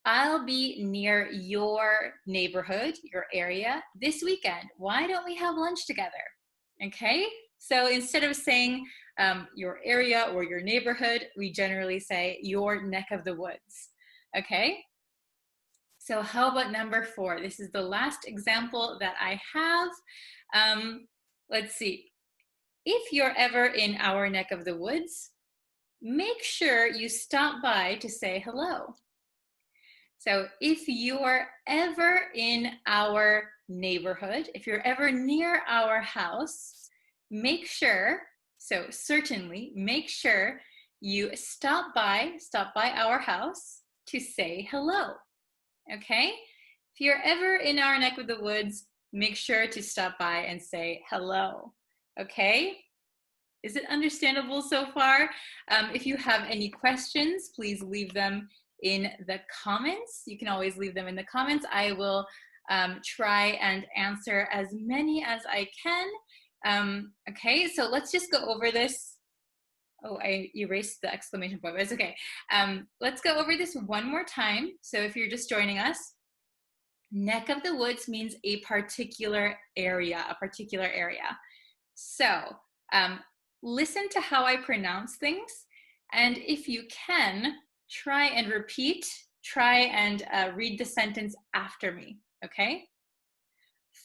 I'll be near your neighborhood, your area, this weekend. Why don't we have lunch together? Okay, so instead of saying your area or your neighborhood, we generally say your neck of the woods. Okay, So how about number 4? This is the last example that I have. Let's see. If you're ever in our neck of the woods, make sure you stop by to say hello. So if you are ever in our neighborhood, if you're ever near our house, make sure, so certainly make sure you stop by our house to say hello. Okay? If you're ever in our neck of the woods, make sure to stop by and say hello. Okay? Is it understandable so far? If you have any questions, please leave them in the comments. You can always leave them in the comments. I will try and answer as many as I can. Okay, so let's just go over this. Oh, I erased the exclamation point, but it's okay. Let's go over this one more time. So if you're just joining us, neck of the woods means a particular area, So listen to how I pronounce things. And if you can, try and read the sentence after me, okay?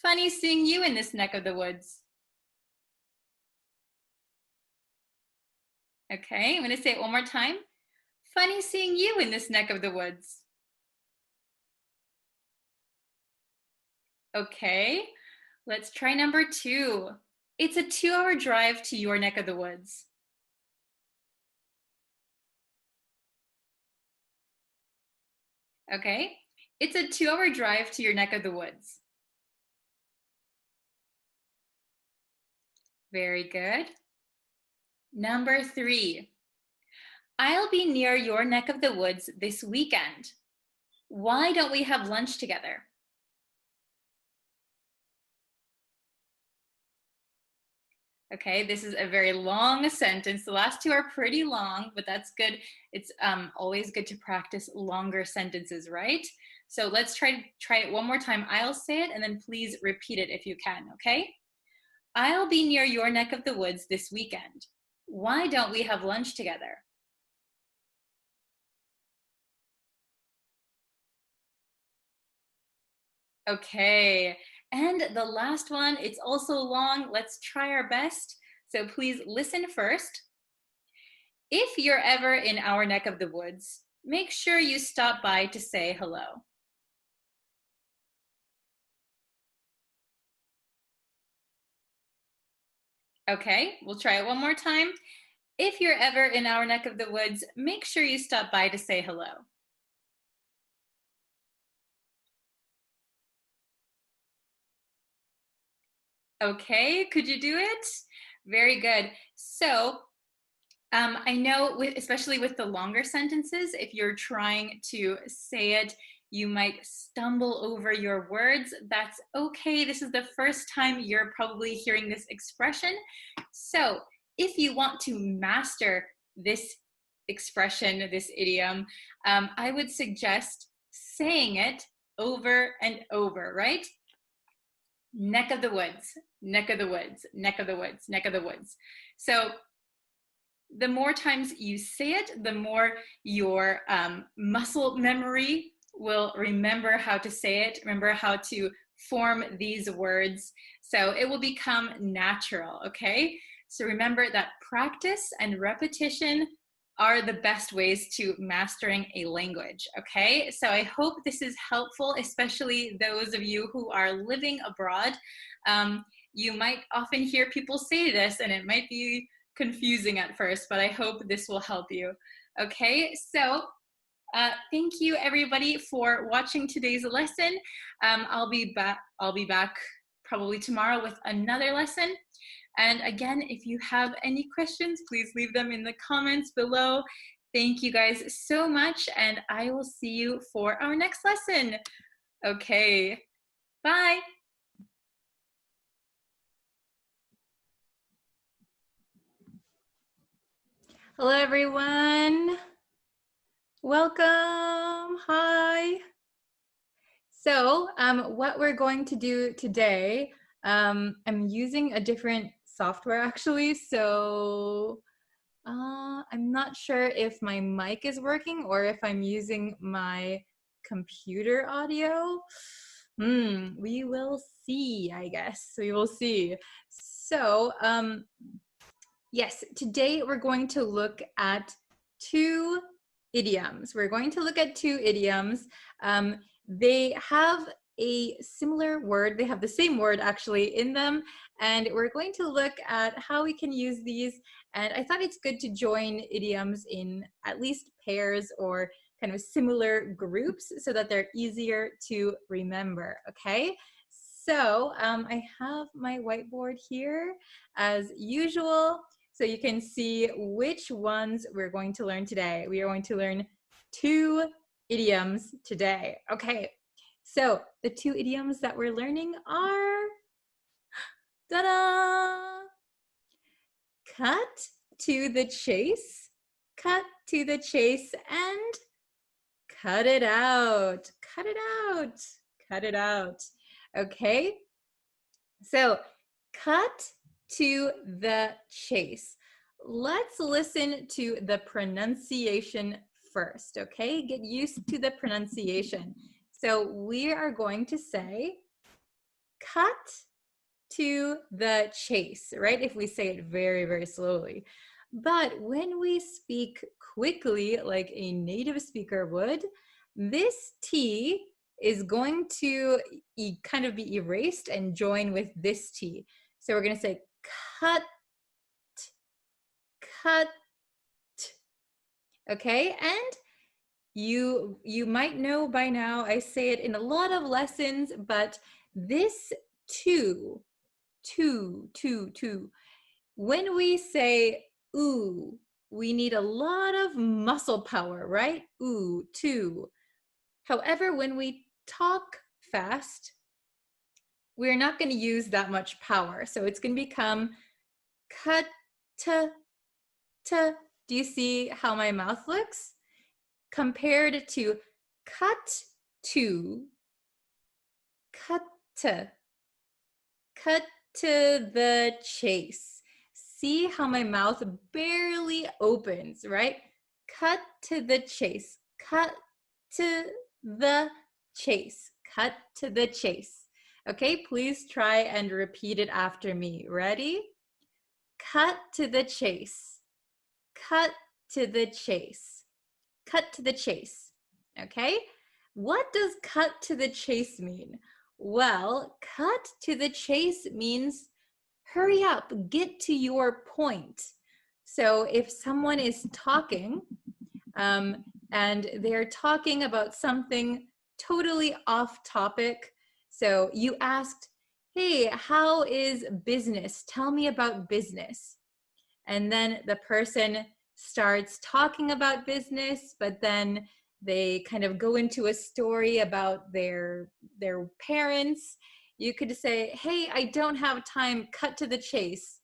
Funny seeing you in this neck of the woods. Okay, I'm gonna say it one more time. Funny seeing you in this neck of the woods. Okay, let's try number 2. It's a 2-hour drive to your neck of the woods. Okay, it's a 2-hour drive to your neck of the woods. Very good. Number 3. I'll be near your neck of the woods this weekend. Why don't we have lunch together? Okay, this is a very long sentence. The last 2 are pretty long, but that's good. It's always good to practice longer sentences, right? So let's try it one more time. I'll say it and then please repeat it if you can, okay? I'll be near your neck of the woods this weekend. Why don't we have lunch together? Okay, and the last one, it's also long. Let's try our best. So please listen first. If you're ever in our neck of the woods, make sure you stop by to say hello. Okay, we'll try it one more time. If you're ever in our neck of the woods, make sure you stop by to say hello. Okay, could you do it? Very good. So I know, especially with the longer sentences, if you're trying to say it, you might stumble over your words. That's okay. This is the first time you're probably hearing this expression. So if you want to master this expression, this idiom, I would suggest saying it over and over, right? Neck of the woods, neck of the woods, neck of the woods, neck of the woods. So the more times you say it, the more your muscle memory will remember how to say it, remember how to form these words. So it will become natural, okay? So remember that practice and repetition are the best ways to mastering a language, okay? So I hope this is helpful, especially those of you who are living abroad. You might often hear people say this and it might be confusing at first, but I hope this will help you. Okay, so thank you everybody for watching today's lesson. I'll be back probably tomorrow with another lesson. And again, if you have any questions, please leave them in the comments below. Thank you guys so much, and I will see you for our next lesson. Okay, bye. Hello, everyone. Welcome. Hi. So what we're going to do today, I'm using a different software actually. So I'm not sure if my mic is working or if I'm using my computer audio? We will see, I guess. We will see. So, yes, today we're going to look at two idioms. We're going to look at two idioms. They have a similar word. They have the same word actually in them. And we're going to look at how we can use these. And I thought it's good to join idioms in at least pairs or kind of similar groups so that they're easier to remember, okay? So I have my whiteboard here as usual, so you can see which ones we're going to learn today. We are going to learn two idioms today. Okay, so the two idioms that we're learning are, ta-da! Cut to the chase, cut to the chase, and cut it out, cut it out, cut it out. Okay, so cut to the chase. Let's listen to the pronunciation first, okay? Get used to the pronunciation. So we are going to say cut to the chase, right? If we say it very, very slowly. But when we speak quickly, like a native speaker would, this T is going to kind of be erased and join with this T. So we're going to say cut, cut. Okay, and you might know by now, I say it in a lot of lessons, but this two, when we say ooh, we need a lot of muscle power, right? Ooh, two. However, when we talk fast, we're not going to use that much power. So it's going to become cut, t. Do you see how my mouth looks? Compared to cut to, cut to the chase. See how my mouth barely opens, right? Cut to the chase, cut to the chase, cut to the chase. Okay, please try and repeat it after me. Ready? Cut to the chase, cut to the chase, cut to the chase. Okay, what does cut to the chase mean? Well, cut to the chase means hurry up, get to your point. So if someone is talking and they're talking about something totally off topic, so you asked, hey, how is business? Tell me about business. And then the person starts talking about business, but then they kind of go into a story about their parents. You could say, hey, I don't have time, cut to the chase.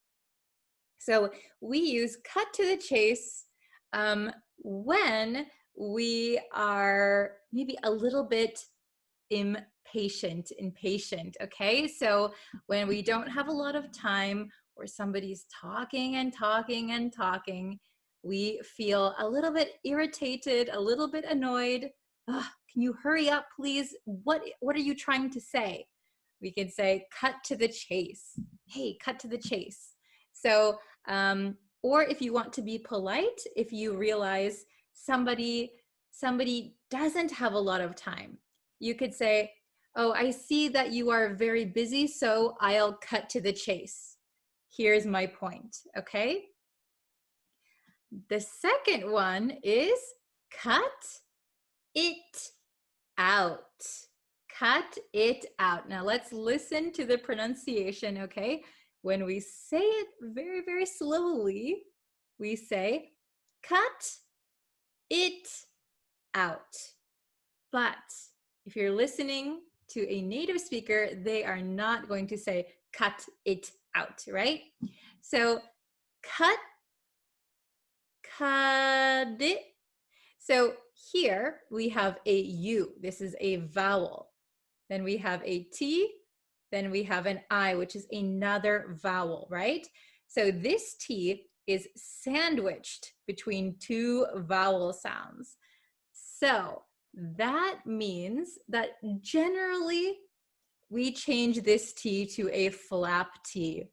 So we use cut to the chase when we are maybe a little bit impatient, okay? So when we don't have a lot of time or somebody's talking and talking and talking, we feel a little bit irritated, a little bit annoyed. Can you hurry up, please? What are you trying to say? We could say, cut to the chase. Hey, cut to the chase. So, or if you want to be polite, if you realize somebody doesn't have a lot of time, you could say, oh, I see that you are very busy, so I'll cut to the chase. Here's my point, okay? The second one is cut it out. Cut it out. Now let's listen to the pronunciation, okay? When we say it very, very slowly, we say cut it out. But if you're listening to a native speaker, they are not going to say cut it out, right? So cut it. So here we have a U. This is a vowel. Then we have a T. Then we have an I, which is another vowel, right? So this T is sandwiched between two vowel sounds. So that means that generally we change this T to a flap T.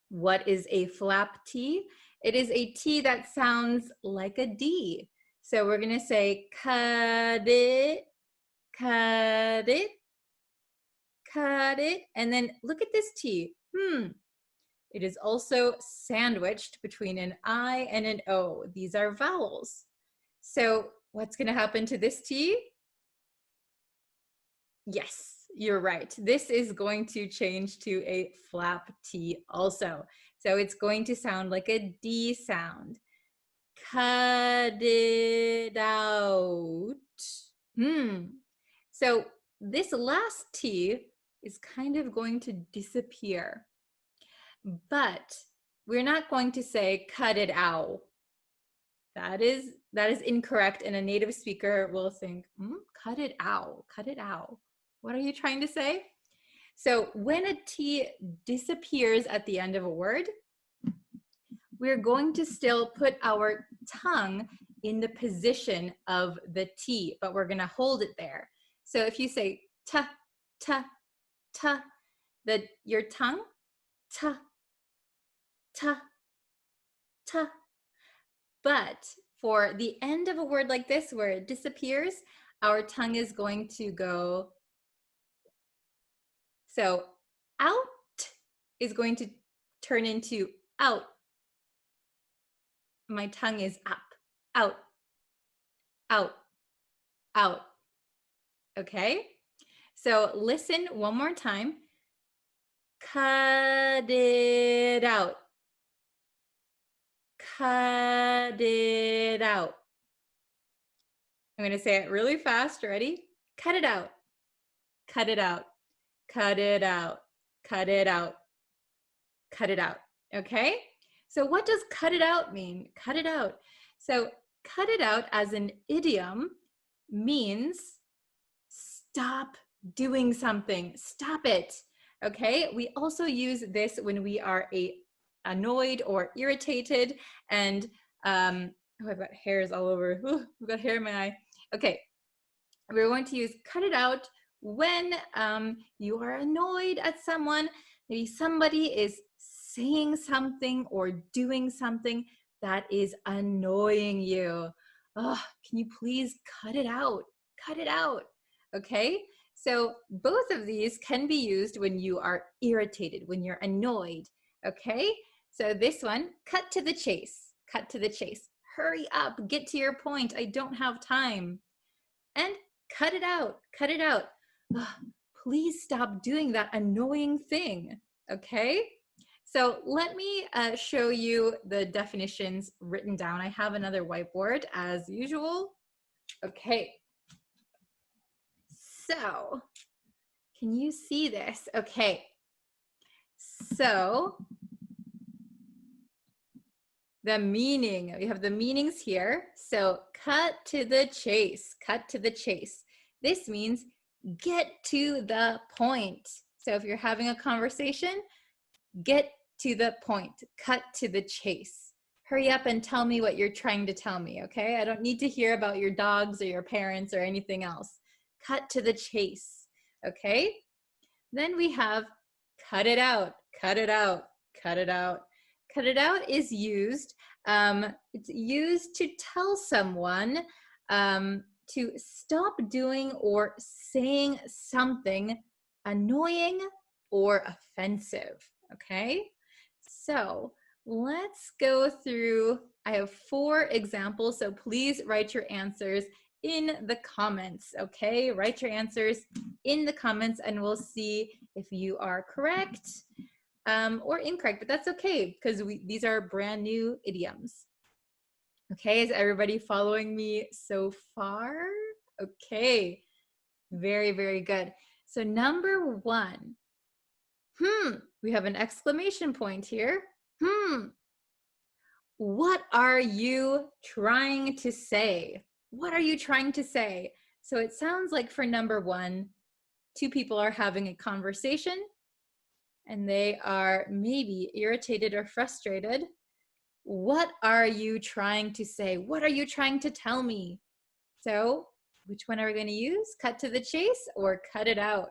What is a flap T? It is a T that sounds like a D. So we're going to say cut it, cut it, cut it. And then look at this T. It is also sandwiched between an I and an O. These are vowels. So what's going to happen to this T? Yes, you're right. This is going to change to a flap T also. So it's going to sound like a D sound. Cut it out. So this last T is kind of going to disappear. But we're not going to say cut it out. That is incorrect, and a native speaker will think, cut it out, cut it out. What are you trying to say? So when a T disappears at the end of a word, we're going to still put our tongue in the position of the T, but we're going to hold it there. So if you say ta, ta, ta, your tongue, ta, ta, ta. But for the end of a word like this, where it disappears, our tongue is going to go. So out is going to turn into out. My tongue is up, out, out, out. Okay? So listen one more time. Cut it out. Cut it out. I'm going to say it really fast. Ready? Cut it out. Cut it out. Cut it out. Cut it out. Cut it out. Okay? So what does cut it out mean? Cut it out. So cut it out as an idiom means stop doing something. Stop it. Okay? We also use this when we are annoyed or irritated, and I've got hairs all over. I've got hair in my eye. Okay, we're going to use cut it out when you are annoyed at someone. Maybe somebody is saying something or doing something that is annoying you. Oh, can you please cut it out? Cut it out. Okay, so both of these can be used when you are irritated, when you're annoyed. Okay, so this one, cut to the chase. Cut to the chase. Hurry up, get to your point. I don't have time. And cut it out. Cut it out. Ugh, please stop doing that annoying thing. Okay? So let me show you the definitions written down. I have another whiteboard as usual. Okay. So, can you see this? Okay. So, the meaning, we have the meanings here. So, cut to the chase, cut to the chase. This means get to the point. So, if you're having a conversation, get to the point, cut to the chase. Hurry up and tell me what you're trying to tell me, okay? I don't need to hear about your dogs or your parents or anything else. Cut to the chase, okay? Then we have cut it out, cut it out, cut it out. Cut it out is used, it's used to tell someone to stop doing or saying something annoying or offensive, okay? So let's go through, I have 4 examples, so please write your answers in the comments, okay? Write your answers in the comments and we'll see if you are correct or incorrect, but that's okay because these are brand new idioms. Okay, is everybody following me so far? Okay, very, very good. So number 1, we have an exclamation point here. What are you trying to say? What are you trying to say? So it sounds like for number 1, 2 people are having a conversation and they are maybe irritated or frustrated. What are you trying to say? What are you trying to tell me? So Which one are we going to use? Cut to the chase or cut it out?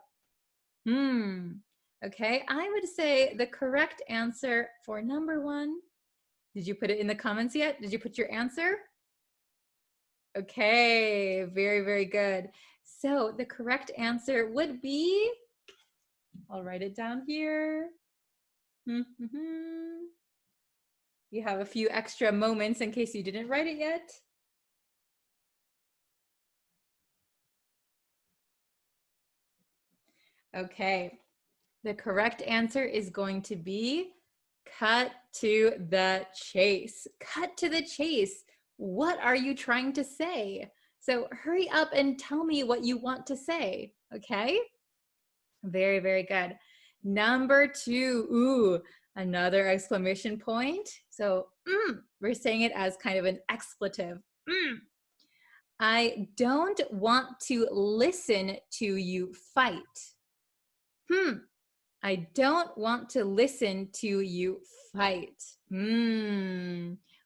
Okay, I would say the correct answer for number one. Did you put it in the comments yet? Did you put your answer? Okay, very, very good. So the correct answer would be, I'll write it down here. You have a few extra moments in case you didn't write it yet. Okay, the correct answer is going to be cut to the chase. Cut to the chase. What are you trying to say? So hurry up and tell me what you want to say, okay? Very, very good. Number two, ooh, another exclamation point. So we're saying it as kind of an expletive. I don't want to listen to you fight. I don't want to listen to you fight.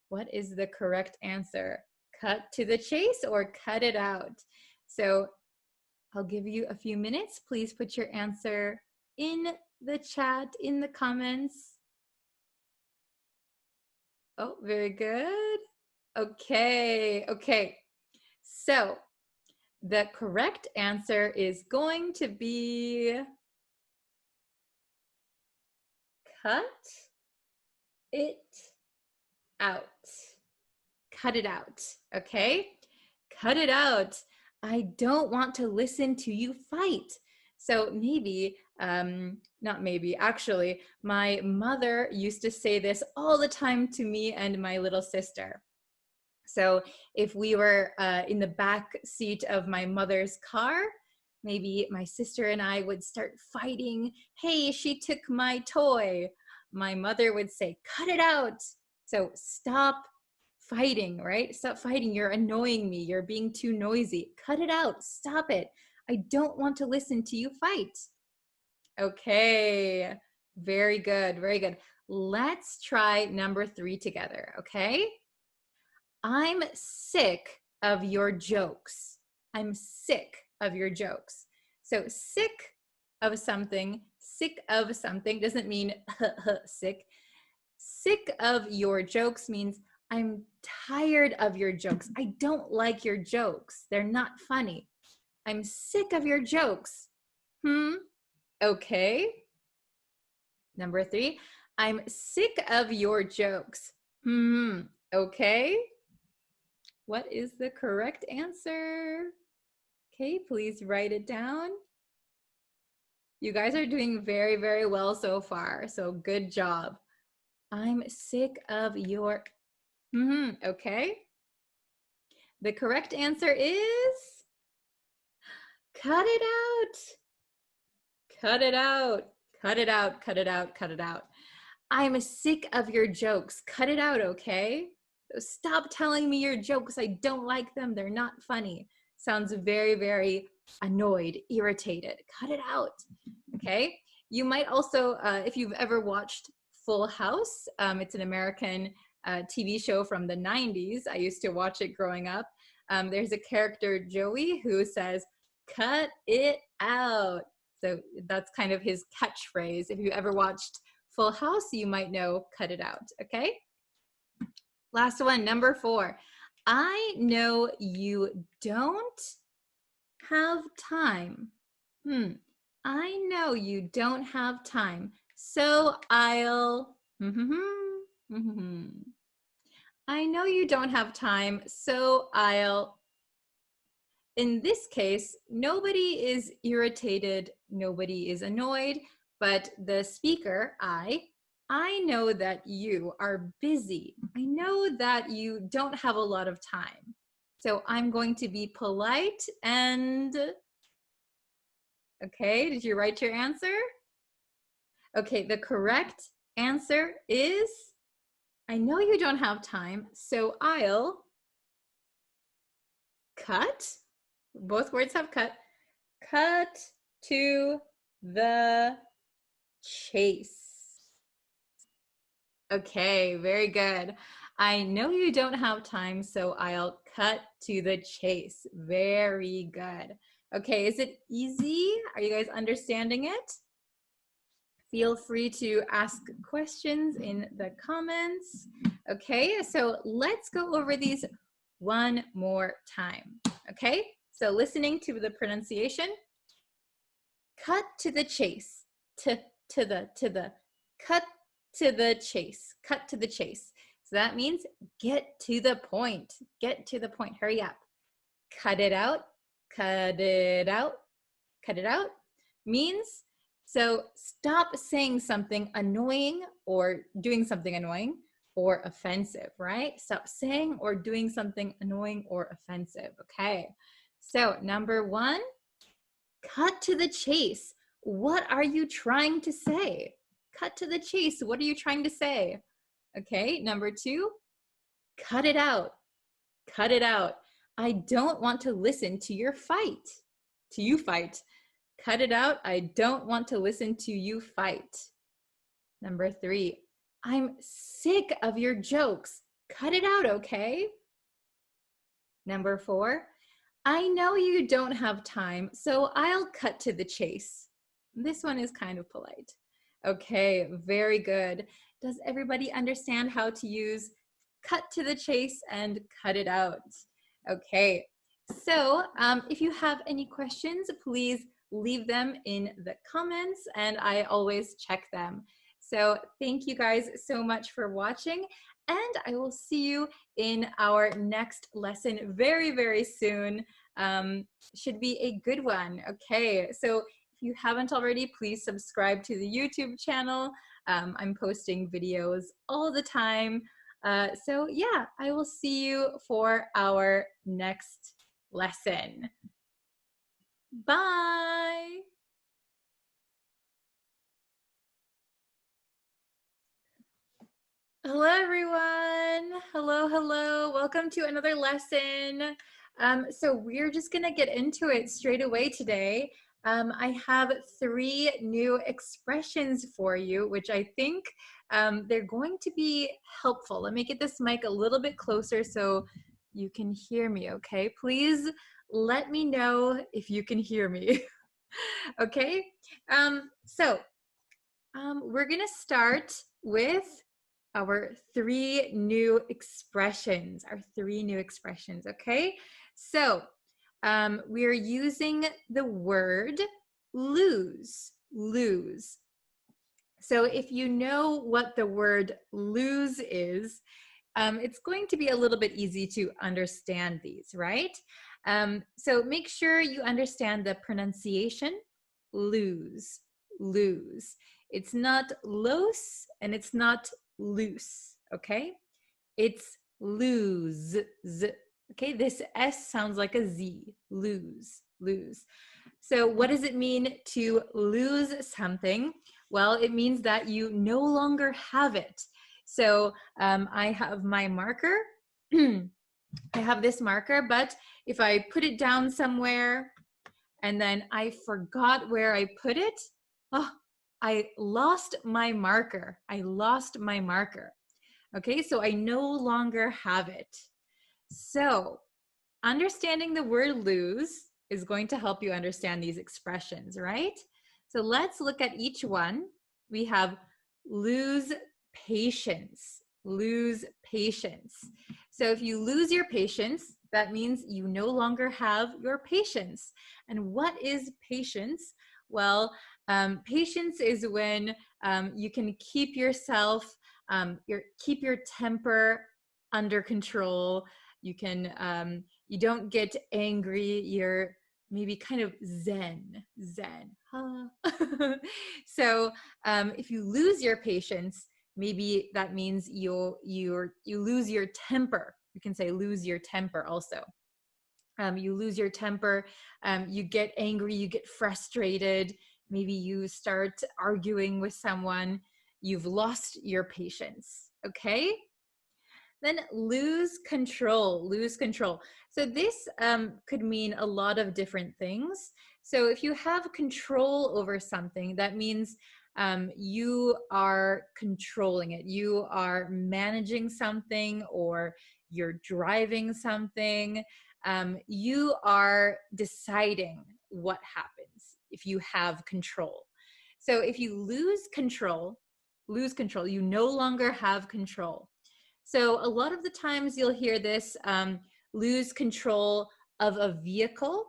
What is the correct answer? Cut to the chase or cut it out? So I'll give you a few minutes. Please put your answer in the chat, in the comments. Oh, very good. Okay, okay. So the correct answer is going to be cut it out. Cut it out, okay? Cut it out. I don't want to listen to you fight. So maybe, not maybe, actually, my mother used to say this all the time to me and my little sister. So if we were in the back seat of my mother's car, maybe my sister and I would start fighting. Hey, she took my toy. My mother would say, cut it out. So stop fighting, right? Stop fighting. You're annoying me. You're being too noisy. Cut it out. Stop it. I don't want to listen to you fight. Okay. Very good. Very good. Let's try number three together. Okay. I'm sick of your jokes. I'm sick of your jokes. So sick of something doesn't mean sick. Sick of your jokes means I'm tired of your jokes. I don't like your jokes. They're not funny. I'm sick of your jokes. Okay. Number three, I'm sick of your jokes. Okay. What is the correct answer? Okay, please write it down. You guys are doing very, very well so far. So good job. I'm sick of your, okay. The correct answer is cut it out. Cut it out. Cut it out, cut it out, cut it out. I'm sick of your jokes. Cut it out, okay? Stop telling me your jokes. I don't like them. They're not funny. Sounds very, very annoyed, irritated. Cut it out, okay? You might also, if you've ever watched Full House, it's an American TV show from the 90s. I used to watch it growing up. There's a character, Joey, who says, cut it out. So that's kind of his catchphrase. If you ever watched Full House, you might know cut it out, okay? Last one, number four. I know you don't have time. I know you don't have time, so I'll... I know you don't have time, so I'll... In this case, nobody is irritated, nobody is annoyed, but the speaker, I know that you are busy. I know that you don't have a lot of time. So I'm going to be polite and... Okay, did you write your answer? Okay, the correct answer is, I know you don't have time, so I'll cut. Both words have cut. Cut to the chase. Okay, very good. I know you don't have time, so I'll cut to the chase. Very good. Okay, is it easy? Are you guys understanding it? Feel free to ask questions in the comments. Okay, so let's go over these one more time. Okay, so listening to the pronunciation. Cut to the chase. To the. Cut to the chase. Cut to the chase. So that means get to the point. Get to the point. Hurry up. Cut it out. Cut it out. Cut it out means so stop saying something annoying or doing something annoying or offensive, right? Stop saying or doing something annoying or offensive. Okay. So number 1, cut to the chase. What are you trying to say? Cut to the chase. What are you trying to say? Okay. Number 2, cut it out. Cut it out. I don't want to listen to your fight. To you fight. Cut it out. I don't want to listen to you fight. Number 3, I'm sick of your jokes. Cut it out, okay? Number 4, I know you don't have time, so I'll cut to the chase. This one is kind of polite. Okay, very good. Does everybody understand how to use cut to the chase and cut it out? Okay, so if you have any questions, please leave them in the comments and I always check them. So thank you guys so much for watching and I will see you in our next lesson very, very soon. Should be a good one. Okay, so if you haven't already, please subscribe to the YouTube channel. I'm posting videos all the time. So yeah, I will see you for our next lesson. Bye. Hello, everyone. Hello, hello. Welcome to another lesson. So we're just going to get into it straight away today. I have 3 new expressions for you, which I think they're going to be helpful. Let me get this mic a little bit closer so you can hear me, okay? Please let me know if you can hear me, okay? We're going to start with our 3 new expressions, okay? So we are using the word lose. So if you know what the word lose is, it's going to be a little bit easy to understand these, right? So make sure you understand the pronunciation, lose. It's not los and it's not loose, okay? It's lose. Okay, this S sounds like a Z, lose. So what does it mean to lose something? Well, it means that you no longer have it. So I have my marker. I have this marker, but if I put it down somewhere and then I forgot where I put it, oh, I lost my marker. Okay, so I no longer have it. So understanding the word lose is going to help you understand these expressions, right? So let's look at each one. We have lose patience. So if you lose your patience, that means you no longer have your patience. And what is patience? Well, patience is when you can keep yourself, keep your temper under control. You can, you don't get angry. You're maybe kind of zen. Huh? So if you lose your patience, maybe that means you lose your temper. You can say lose your temper also. You lose your temper, you get angry, you get frustrated, maybe you start arguing with someone, you've lost your patience, okay? Then lose control. So this could mean a lot of different things. So if you have control over something, that means you are controlling it. You are managing something, or you're driving something. You are deciding what happens if you have control. So if you lose control, you no longer have control. So a lot of the times you'll hear this, lose control of a vehicle.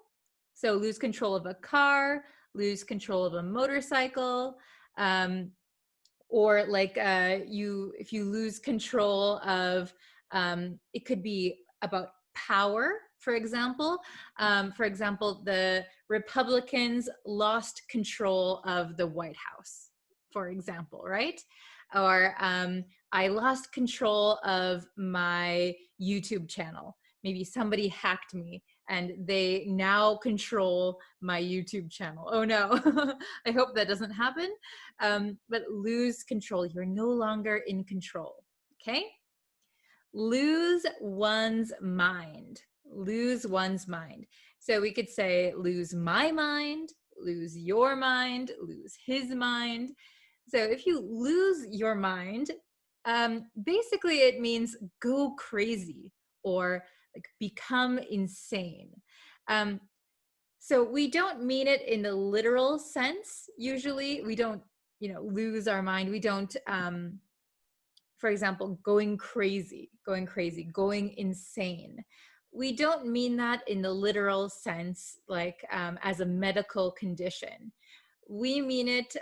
So lose control of a car, lose control of a motorcycle, or like if you lose control of, it could be about power. For example, the Republicans lost control of the White House, for example, right? Or I lost control of my YouTube channel. Maybe somebody hacked me and they now control my YouTube channel. Oh no, I hope that doesn't happen. But lose control. You're no longer in control. Okay? Lose one's mind. Lose one's mind. So we could say lose my mind, lose your mind, lose his mind. So if you lose your mind, basically it means go crazy or like become insane. So we don't mean it in the literal sense. Usually we don't, lose our mind. We don't, for example, going crazy, going insane. We don't mean that in the literal sense, like as a medical condition. We mean it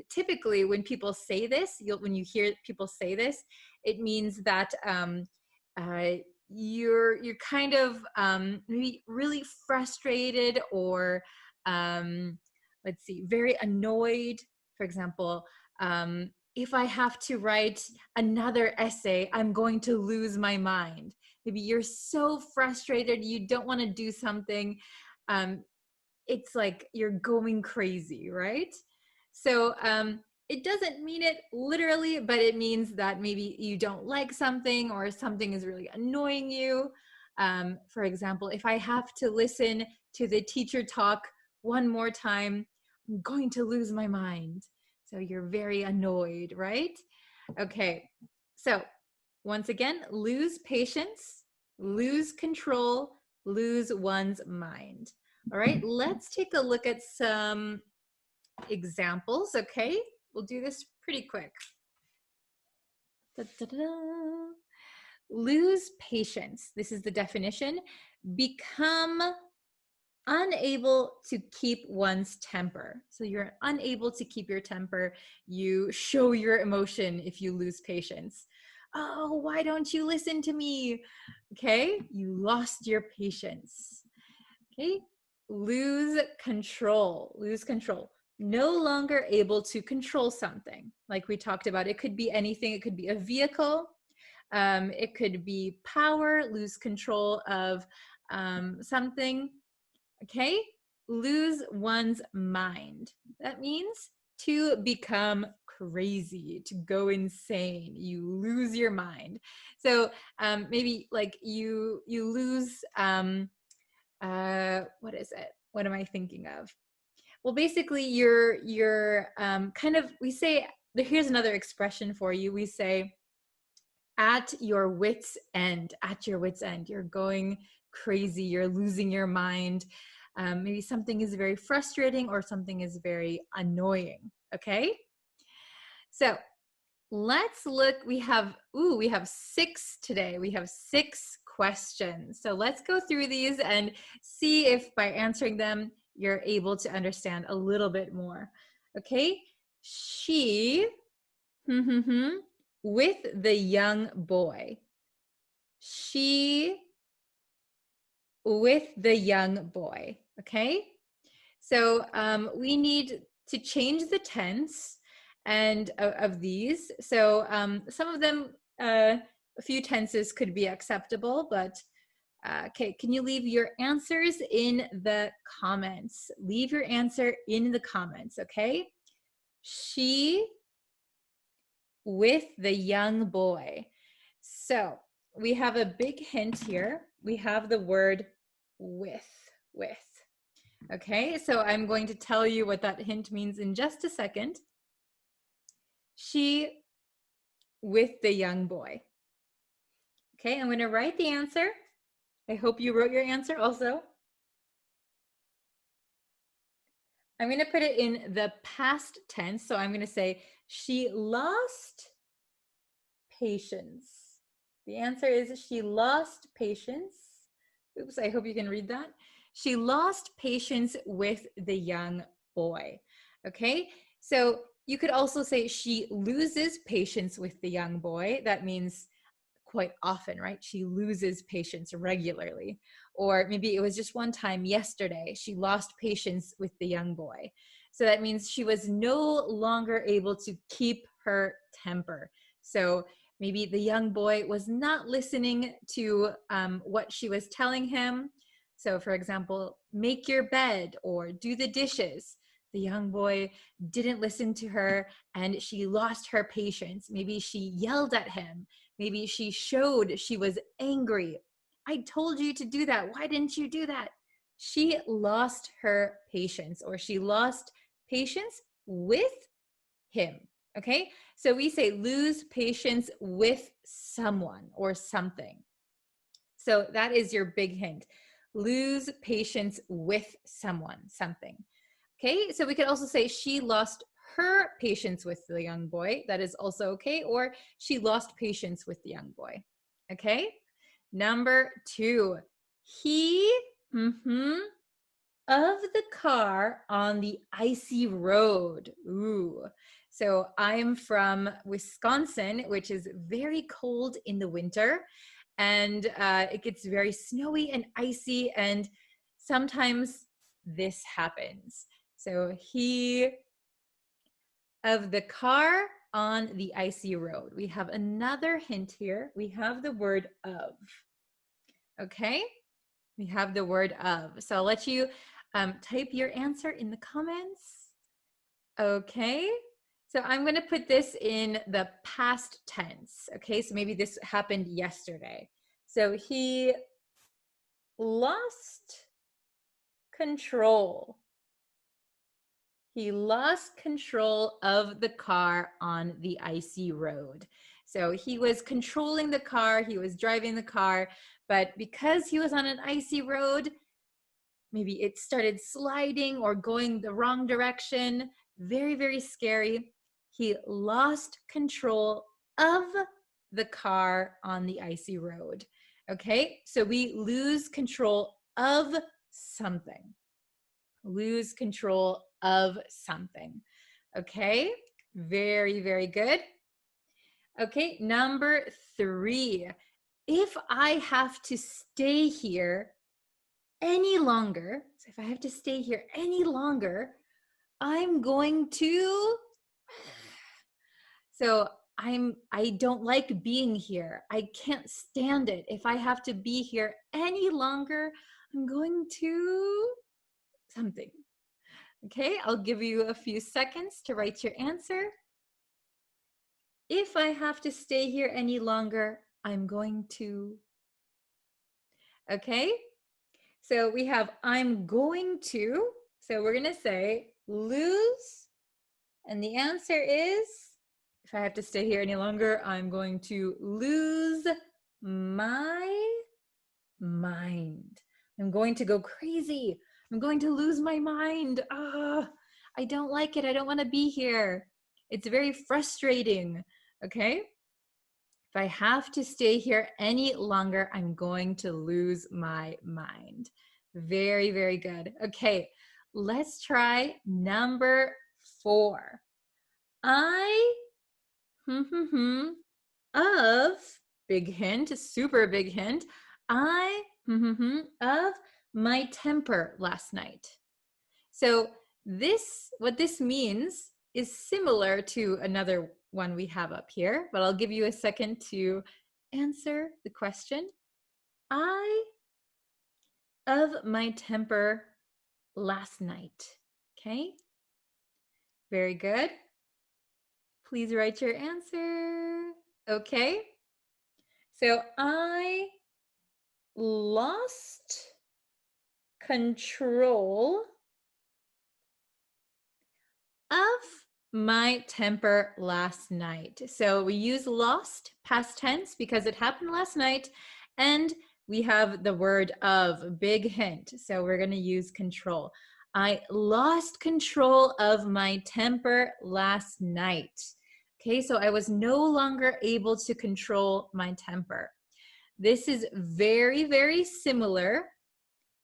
typically when people say this, when you hear people say this, it means that you're kind of maybe really frustrated, or let's see, very annoyed. For example, if I have to write another essay, I'm going to lose my mind. Maybe you're so frustrated, you don't want to do something. It's like you're going crazy, right? So it doesn't mean it literally, but it means that maybe you don't like something, or something is really annoying you. For example, if I have to listen to the teacher talk one more time, I'm going to lose my mind. So you're very annoyed, right? Okay, so once again, lose patience, lose control, lose one's mind. All right, let's take a look at some examples, okay? We'll do this pretty quick. Da-da-da-da. Lose patience. This is the definition. Become unable to keep one's temper. So you're unable to keep your temper. You show your emotion if you lose patience. Oh, why don't you listen to me? Okay, you lost your patience. Okay, lose control. Lose control. No longer able to control something. Like we talked about, it could be anything. It could be a vehicle. It could be power, lose control of something. Okay, lose one's mind. That means to become crazy, to go insane. You lose your mind. So maybe like you lose, what is it? What am I thinking of? Well, basically you're kind of, we say, here's another expression for you. We say, at your wit's end. At your wit's end. You're going crazy. You're losing your mind. Maybe something is very frustrating, or something is very annoying. Okay? So let's look. We have 6 today. We have 6 questions. So let's go through these and see if by answering them, you're able to understand a little bit more. Okay? She with the young boy. She with the young boy. Okay? So we need to change the tense and of these. So some of them, a few tenses could be acceptable, but okay, can you leave your answers in the comments? Leave your answer in the comments, okay? She with the young boy. So we have a big hint here. We have the word with. Okay, so I'm going to tell you what that hint means in just a second. she with the young boy? Okay, I'm going to write the answer. I hope you wrote your answer also. I'm going to put it in the past tense. So I'm going to say, she lost patience. The answer is she lost patience. Oops, I hope you can read that. She lost patience with the young boy. Okay, so you could also say she loses patience with the young boy. That means quite often, right? She loses patience regularly. Or maybe it was just one time yesterday, she lost patience with the young boy. So that means she was no longer able to keep her temper. So maybe the young boy was not listening to what she was telling him. So, for example, make your bed or do the dishes. The young boy didn't listen to her and she lost her patience. Maybe she yelled at him. Maybe she showed she was angry. I told you to do that. Why didn't you do that? She lost her patience, or she lost patience with him. Okay, so we say lose patience with someone or something. So that is your big hint. Lose patience with someone, something. Okay, so we could also say she lost her patience with the young boy. That is also okay. Or she lost patience with the young boy. Okay, number 2. He of the car on the icy road. Ooh. So I'm from Wisconsin, which is very cold in the winter. And it gets very snowy and icy. And sometimes this happens. So he of the car on the icy road. We have another hint here. We have the word of. Okay? We have the word of. So I'll let you type your answer in the comments. Okay. So I'm going to put this in the past tense. Okay. So maybe this happened yesterday. So he lost control. He lost control of the car on the icy road. So he was controlling the car, he was driving the car, but because he was on an icy road, maybe it started sliding or going the wrong direction. Very, very scary. He lost control of the car on the icy road. Okay, so we lose control of something. Lose control of something. Okay, very, very good. Okay, number 3. If I have to stay here any longer, so if I have to stay here any longer, I'm going to, so I don't like being here. I can't stand it. If I have to be here any longer, I'm going to something. Okay, I'll give you a few seconds to write your answer. If I have to stay here any longer, I'm going to. Okay, so we have I'm going to. So we're going to say lose. And the answer is, if I have to stay here any longer, I'm going to lose my mind. I'm going to go crazy. I'm going to lose my mind. I don't like it. I don't want to be here. It's very frustrating. Okay. If I have to stay here any longer, I'm going to lose my mind. Very, very good. Okay. Let's try number 4. I of big hint, super big hint. I of my temper last night. So what this means is similar to another one we have up here, but I'll give you a second to answer the question. I of my temper last night. Okay, very good. Please write your answer. Okay, so I lost control of my temper last night. So we use lost past tense because it happened last night, and we have the word of, big hint. So we're going to use control. I lost control of my temper last night. Okay, so I was no longer able to control my temper. This is very, very similar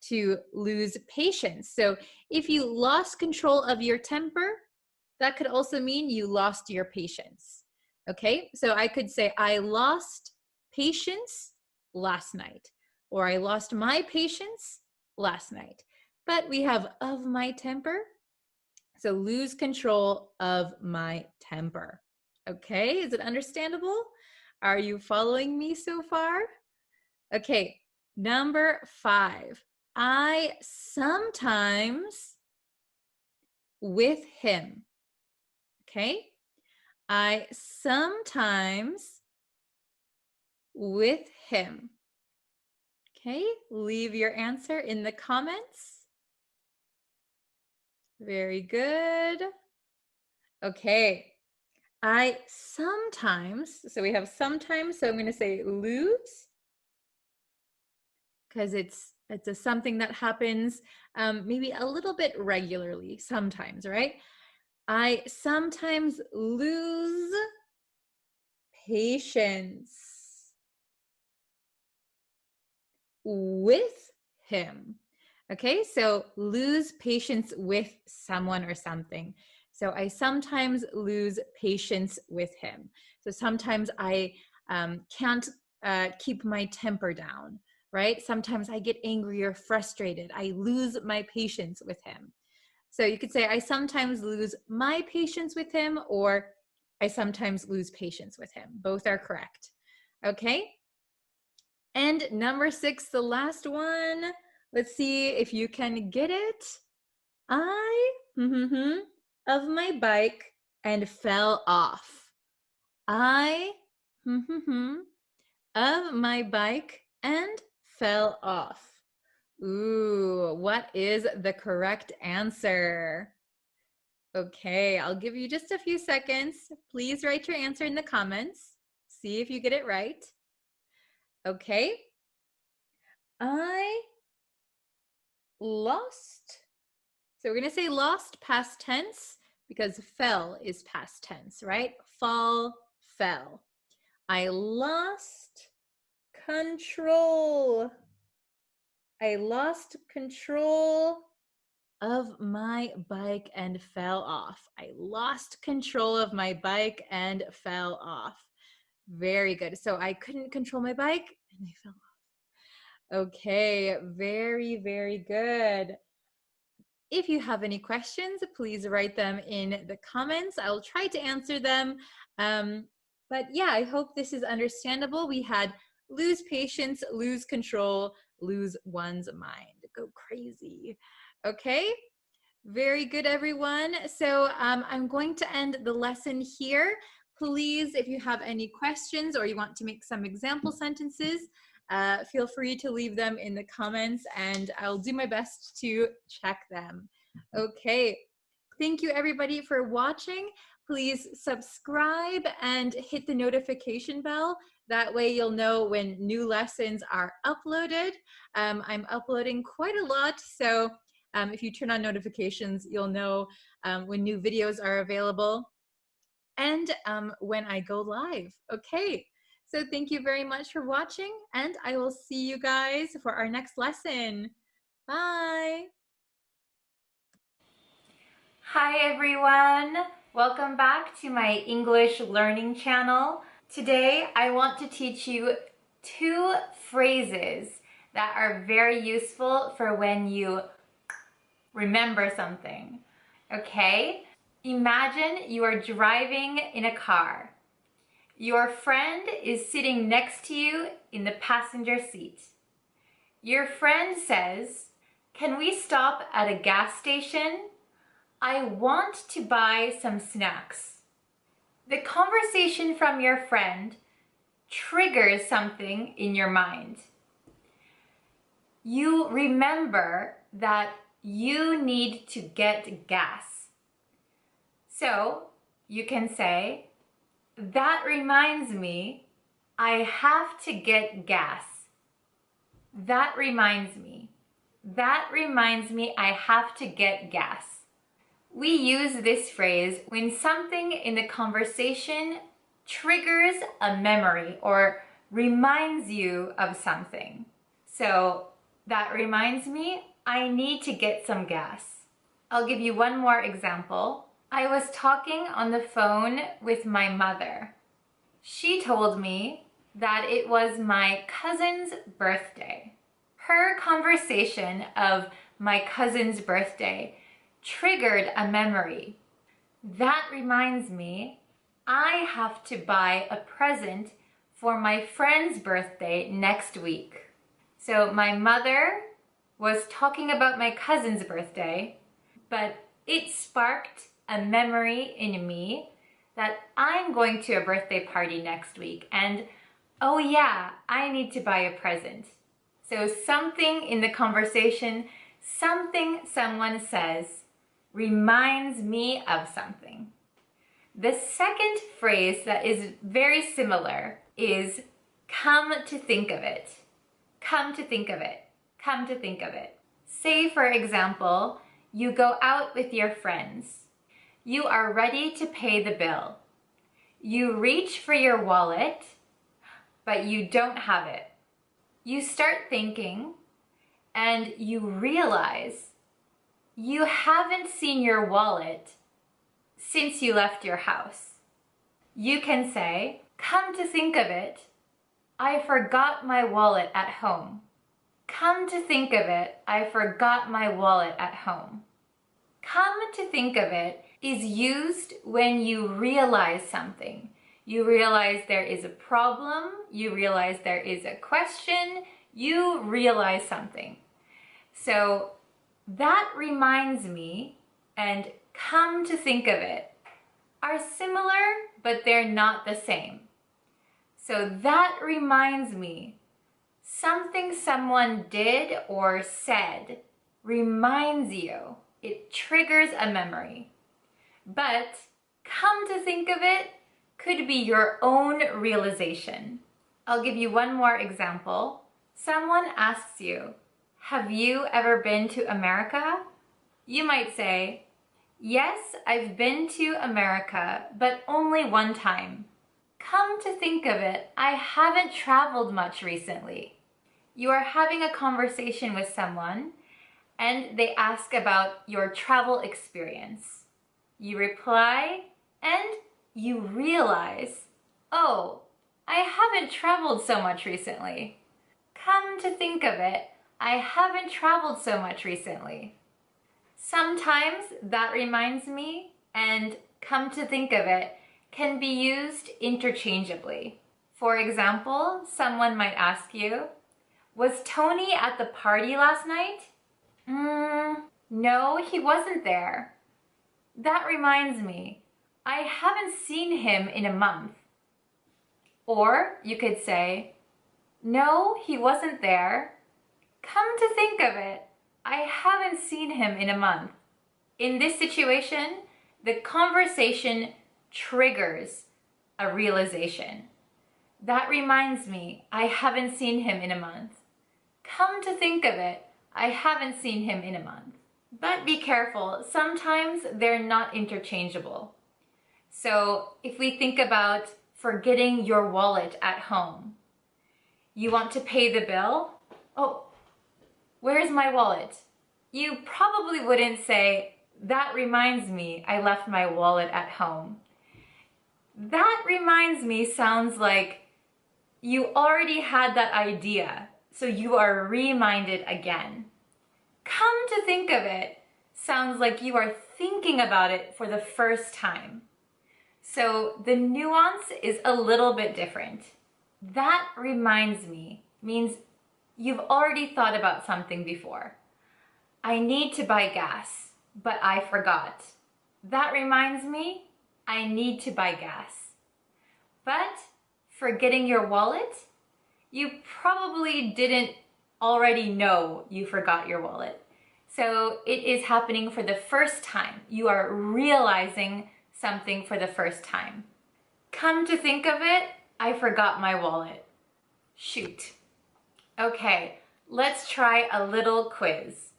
to lose patience. So if you lost control of your temper, that could also mean you lost your patience. Okay, so I could say I lost patience last night, or I lost my patience last night. But we have of my temper, so lose control of my temper. Okay, is it understandable? Are you following me so far? Okay, number 5. I sometimes with him. Okay, I sometimes with him. Okay, leave your answer in the comments. Very good. Okay, I sometimes, so we have sometimes, so I'm going to say lose because it's something that happens maybe a little bit regularly sometimes, right? I sometimes lose patience with him. Okay, so lose patience with someone or something. So I sometimes lose patience with him. So sometimes I can't keep my temper down, right? Sometimes I get angry or frustrated. I lose my patience with him. So you could say, I sometimes lose my patience with him, or I sometimes lose patience with him. Both are correct. Okay. And number 6, the last one. Let's see if you can get it. I of my bike and fell off. I of my bike and fell off. Ooh, what is the correct answer? Okay, I'll give you just a few seconds. Please write your answer in the comments. See if you get it right. Okay. I lost. So we're going to say lost past tense because fell is past tense, right? Fall, fell. I lost control. I lost control of my bike and fell off. I lost control of my bike and fell off. Very good. So I couldn't control my bike and I fell off. Okay, very, very good. If you have any questions, please write them in the comments. I'll try to answer them. But yeah, I hope this is understandable. We had lose patience, lose control, lose one's mind, go crazy. Okay, very good, everyone. So I'm going to end the lesson here. Please, if you have any questions or you want to make some example sentences, feel free to leave them in the comments and I'll do my best to check them. Okay, thank you everybody for watching. Please subscribe and hit the notification bell. That way you'll know when new lessons are uploaded. I'm uploading quite a lot, so if you turn on notifications, you'll know when new videos are available and when I go live. Okay, so thank you very much for watching, and I will see you guys for our next lesson. Bye. Hi everyone. Welcome back to my English learning channel. Today I want to teach you 2 phrases that are very useful for when you remember something. Okay? Imagine you are driving in a car. Your friend is sitting next to you in the passenger seat. Your friend says, "Can we stop at a gas station? I want to buy some snacks." The conversation from your friend triggers something in your mind. You remember that you need to get gas. So You can say, that reminds me, I have to get gas. That reminds me. That reminds me I have to get gas. We use this phrase when something in the conversation triggers a memory or reminds you of something. So, that reminds me, I need to get some gas. I'll give you one more example. I was talking on the phone with my mother. She told me that it was my cousin's birthday. Her conversation of my cousin's birthday triggered a memory. That reminds me, I have to buy a present for my friend's birthday next week. So my mother was talking about my cousin's birthday, but it sparked a memory in me that I'm going to a birthday party next week and oh yeah, I need to buy a present. So something in the conversation, something someone says reminds me of something. The second phrase that is very similar is come to think of it. Come to think of it. Come to think of it. Say, for example, you go out with your friends. You are ready to pay the bill. You reach for your wallet, but you don't have it. You start thinking, and you realize you haven't seen your wallet since you left your house. You can say, come to think of it, I forgot my wallet at home. Come to think of it, I forgot my wallet at home. Come to think of it is used when you realize something. You realize there is a problem, you realize there is a question, you realize something. So that reminds me and come to think of it are similar, but they're not the same. So that reminds me, something someone did or said reminds you. It triggers a memory. But come to think of it could be your own realization. I'll give you one more example. Someone asks you, have you ever been to America? You might say, yes, I've been to America, but only one time. Come to think of it, I haven't traveled much recently. You are having a conversation with someone and they ask about your travel experience. You reply and you realize, oh, I haven't traveled so much recently. Come to think of it, I haven't traveled so much recently. Sometimes that reminds me and come to think of it can be used interchangeably. For example, someone might ask you, was Tony at the party last night? No, he wasn't there. That reminds me, I haven't seen him in a month. Or you could say, no, he wasn't there. Come to think of it, I haven't seen him in a month. In this situation, the conversation triggers a realization. That reminds me, I haven't seen him in a month. Come to think of it, I haven't seen him in a month. But be careful, sometimes they're not interchangeable. So if we think about forgetting your wallet at home, you want to pay the bill? Oh, where's my wallet? You probably wouldn't say, that reminds me, I left my wallet at home. That reminds me sounds like you already had that idea, so you are reminded again. Come to think of it sounds like you are thinking about it for the first time. So the nuance is a little bit different. That reminds me means you've already thought about something before. I need to buy gas, but I forgot. That reminds me, I need to buy gas. But forgetting your wallet, you probably didn't already know you forgot your wallet. So it is happening for the first time. You are realizing something for the first time. Come to think of it, I forgot my wallet. Shoot. Okay, let's try a little quiz.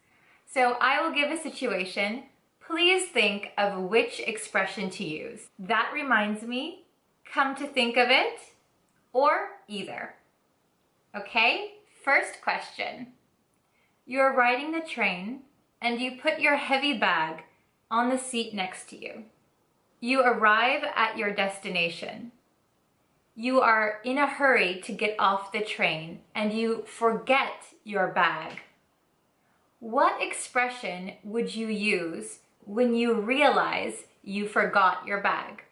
So I will give a situation. Please think of which expression to use. That reminds me, come to think of it, or either. Okay, first question. You're riding the train and you put your heavy bag on the seat next to you. You arrive at your destination. You are in a hurry to get off the train and you forget your bag. What expression would you use when you realize you forgot your bag?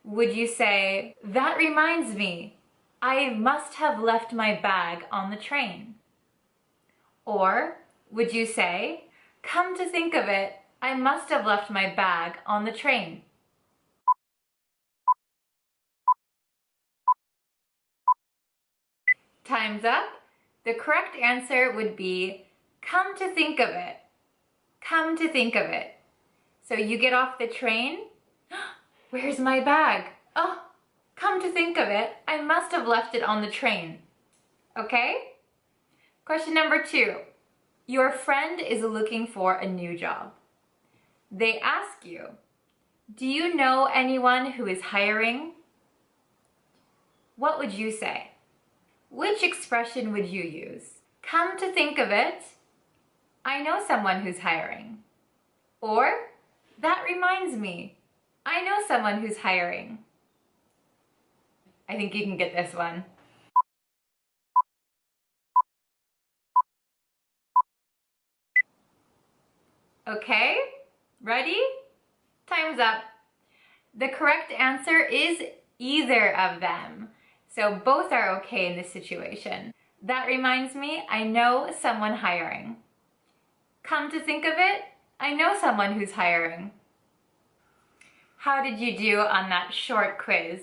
Would you say, that reminds me, I must have left my bag on the train? Or would you say, come to think of it, I must have left my bag on the train? Time's up. The correct answer would be, come to think of it. Come to think of it. So you get off the train. Where's my bag? Oh, come to think of it, I must have left it on the train. Okay? Question number 2. Your friend is looking for a new job. They ask you, do you know anyone who is hiring? What would you say? Which expression would you use? Come to think of it, I know someone who's hiring. Or, that reminds me, I know someone who's hiring. I think you can get this one. Okay, ready? Time's up. The correct answer is either of them. So both are okay in this situation. That reminds me, I know someone hiring. Come to think of it, I know someone who's hiring. How did you do on that short quiz?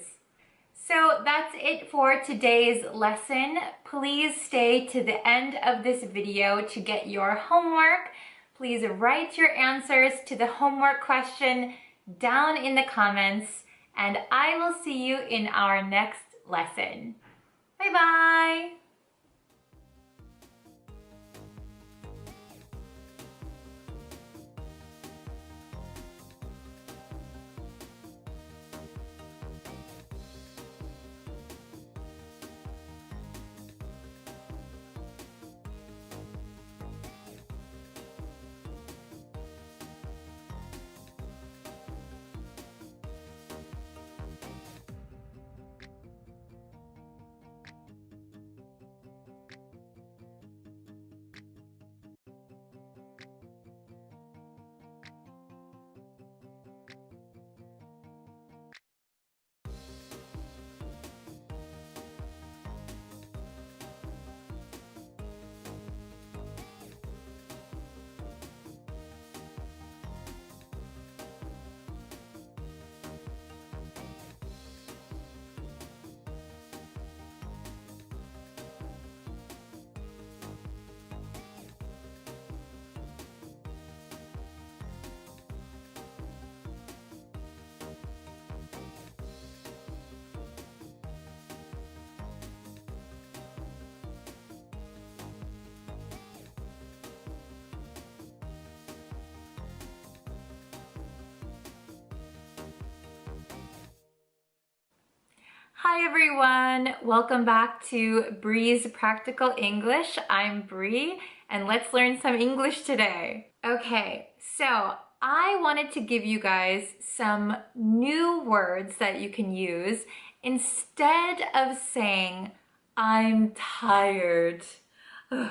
So that's it for today's lesson. Please stay to the end of this video to get your homework. Please write your answers to the homework question down in the comments, and I will see you in our next lesson. Bye-bye! Hi everyone, welcome back to Bree's Practical English. I'm Bree and let's learn some English today. Okay, so I wanted to give you guys some new words that you can use instead of saying, I'm tired. Ugh.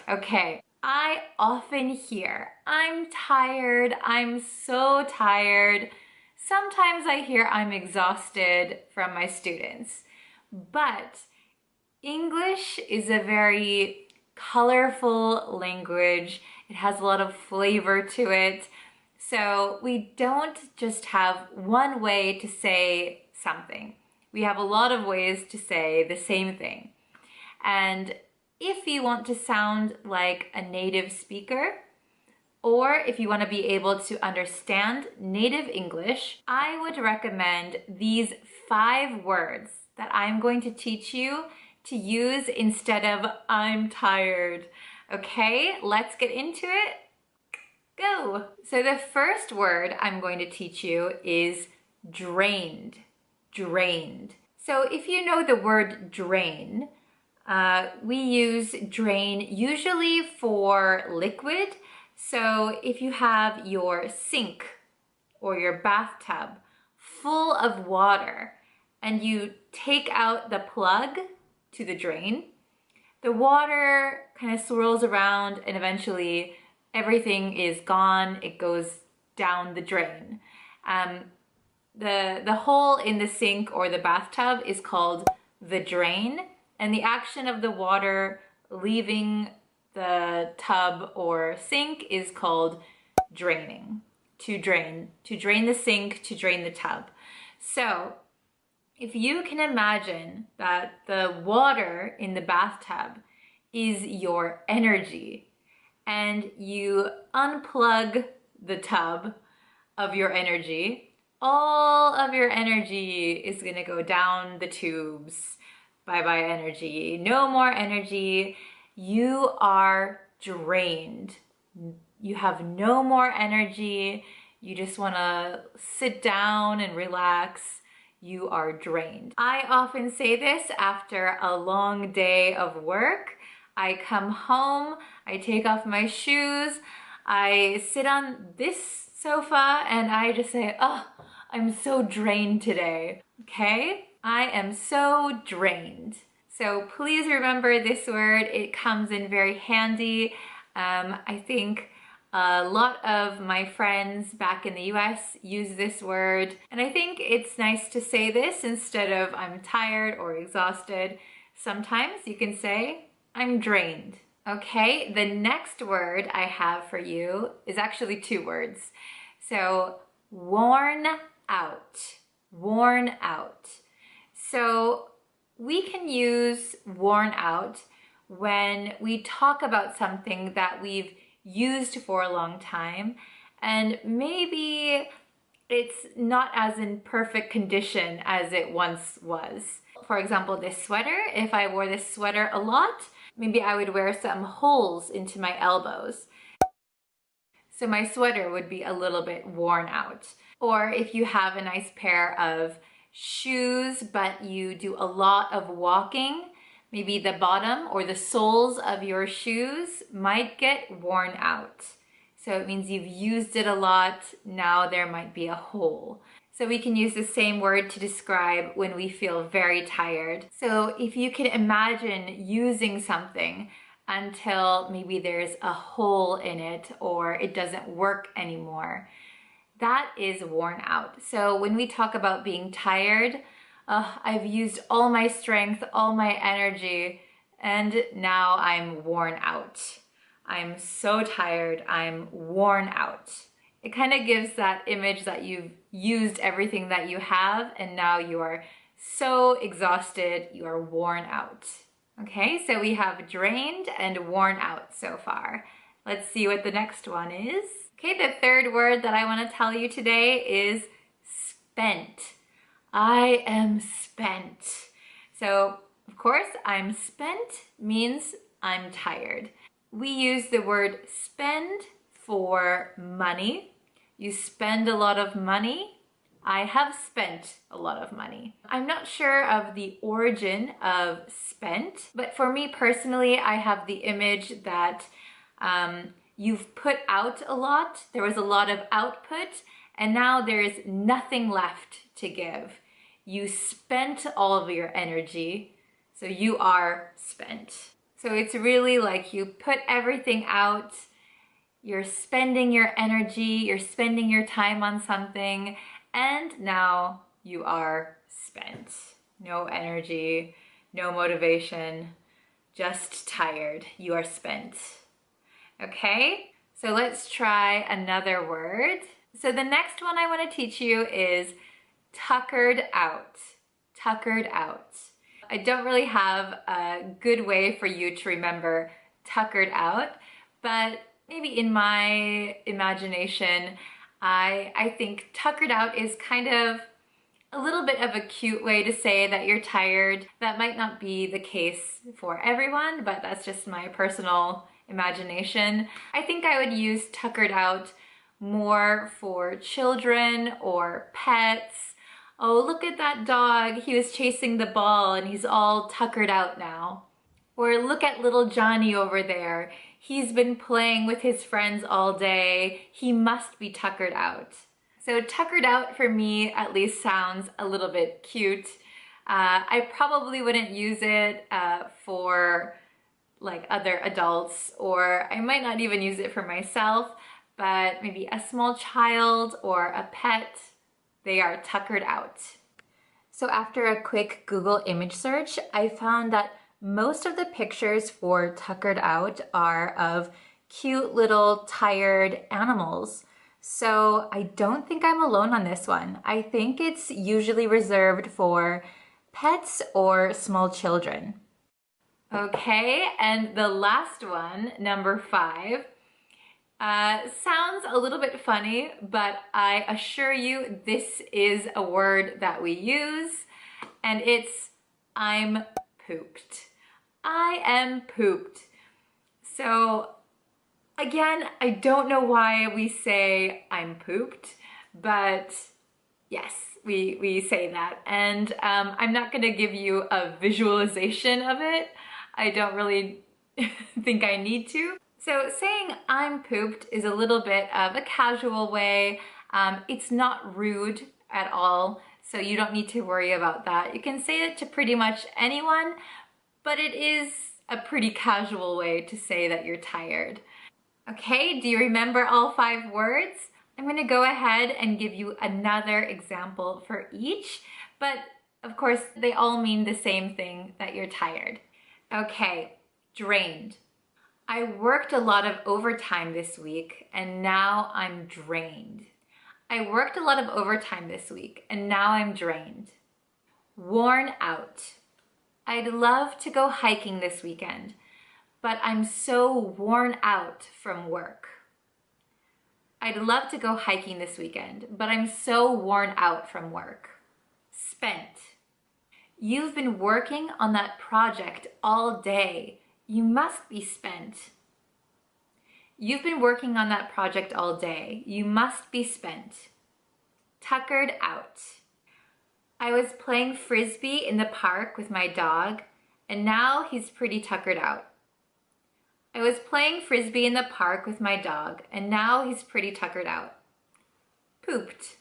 Okay, I often hear, I'm tired, I'm so tired. Sometimes I hear I'm exhausted from my students, but English is a very colorful language. It has a lot of flavor to it. So we don't just have one way to say something. We have a lot of ways to say the same thing. And if you want to sound like a native speaker, Or if you want to be able to understand native English, I would recommend these 5 words that I'm going to teach you to use instead of I'm tired. Okay, let's get into it. Go! So the first word I'm going to teach you is drained. Drained. So if you know the word drain, we use drain usually for liquid. So if you have your sink or your bathtub full of water and you take out the plug to the drain, the water kind of swirls around and eventually everything is gone. It goes down the drain. The hole in the sink or the bathtub is called the drain, and the action of the water leaving the tub or sink is called draining. To drain the sink, to drain the tub. So if you can imagine that the water in the bathtub is your energy, and you unplug the tub of your energy, all of your energy is gonna go down the tubes. Bye-bye energy, no more energy. You are drained. You have no more energy. You just wanna sit down and relax. You are drained. I often say this after a long day of work. I come home, I take off my shoes, I sit on this sofa and I just say, oh, I'm so drained today, okay? I am so drained. So please remember this word. It comes in very handy. I think a lot of my friends back in the US use this word, and I think it's nice to say this instead of I'm tired or exhausted. Sometimes you can say, I'm drained. Okay, the next word I have for you is actually 2 words. So, worn out. Worn out. So, we can use worn out when we talk about something that we've used for a long time and maybe it's not as in perfect condition as it once was. For example, this sweater, if I wore this sweater a lot, maybe I would wear some holes into my elbows. So my sweater would be a little bit worn out. Or if you have a nice pair of shoes, but you do a lot of walking, maybe the bottom or the soles of your shoes might get worn out. So it means you've used it a lot, now there might be a hole. So we can use the same word to describe when we feel very tired. So if you can imagine using something until maybe there's a hole in it or it doesn't work anymore, that is worn out. So when we talk about being tired, I've used all my strength, all my energy, and now I'm worn out. I'm so tired, I'm worn out. It kind of gives that image that you've used everything that you have and now you are so exhausted, you are worn out. Okay, so we have drained and worn out so far. Let's see what the next one is. Okay, the third word that I want to tell you today is spent. I am spent. So, of course, I'm spent means I'm tired. We use the word spend for money. You spend a lot of money. I have spent a lot of money. I'm not sure of the origin of spent, but for me personally, I have the image that you've put out a lot. There was a lot of output, and now there's nothing left to give. You spent all of your energy, so you are spent. So it's really like you put everything out, you're spending your energy, you're spending your time on something, and now you are spent. No energy, no motivation, just tired. You are spent. Okay, so let's try another word. So the next one I want to teach you is tuckered out. Tuckered out. I don't really have a good way for you to remember tuckered out, but maybe in my imagination, I think tuckered out is kind of a little bit of a cute way to say that you're tired. That might not be the case for everyone, but that's just my personal imagination. I think I would use tuckered out more for children or pets. Oh, look at that dog. He was chasing the ball and he's all tuckered out now. Or look at little Johnny over there. He's been playing with his friends all day. He must be tuckered out. So tuckered out for me at least sounds a little bit cute. I probably wouldn't use it for like other adults, or I might not even use it for myself, but maybe a small child or a pet, they are tuckered out. So after a quick Google image search, I found that most of the pictures for tuckered out are of cute little tired animals. So I don't think I'm alone on this one. I think it's usually reserved for pets or small children. Okay, and the last one, number 5, sounds a little bit funny, but I assure you this is a word that we use, and it's I'm pooped. I am pooped. So again, I don't know why we say I'm pooped, but yes, we say that. And I'm not gonna give you a visualization of it. I don't really think I need to. So saying I'm pooped is a little bit of a casual way. It's not rude at all, so you don't need to worry about that. You can say it to pretty much anyone, but it is a pretty casual way to say that you're tired. Okay, do you remember all 5 words? I'm gonna go ahead and give you another example for each, but of course they all mean the same thing, that you're tired. Okay, drained. I worked a lot of overtime this week and now I'm drained. I worked a lot of overtime this week and now I'm drained. Worn out. I'd love to go hiking this weekend, but I'm so worn out from work. I'd love to go hiking this weekend, but I'm so worn out from work. Spent. You've been working on that project all day. You must be spent. You've been working on that project all day. You must be spent. Tuckered out. I was playing frisbee in the park with my dog, and now he's pretty tuckered out. I was playing frisbee in the park with my dog, and now he's pretty tuckered out. Pooped.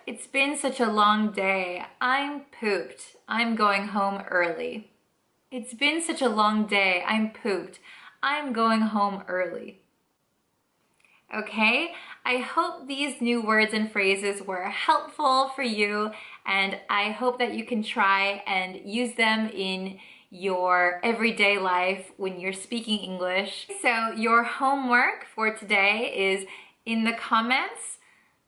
It's been such a long day. I'm pooped. I'm going home early. It's been such a long day. I'm pooped. I'm going home early. Okay, I hope these new words and phrases were helpful for you, and I hope that you can try and use them in your everyday life when you're speaking English. So your homework for today is in the comments.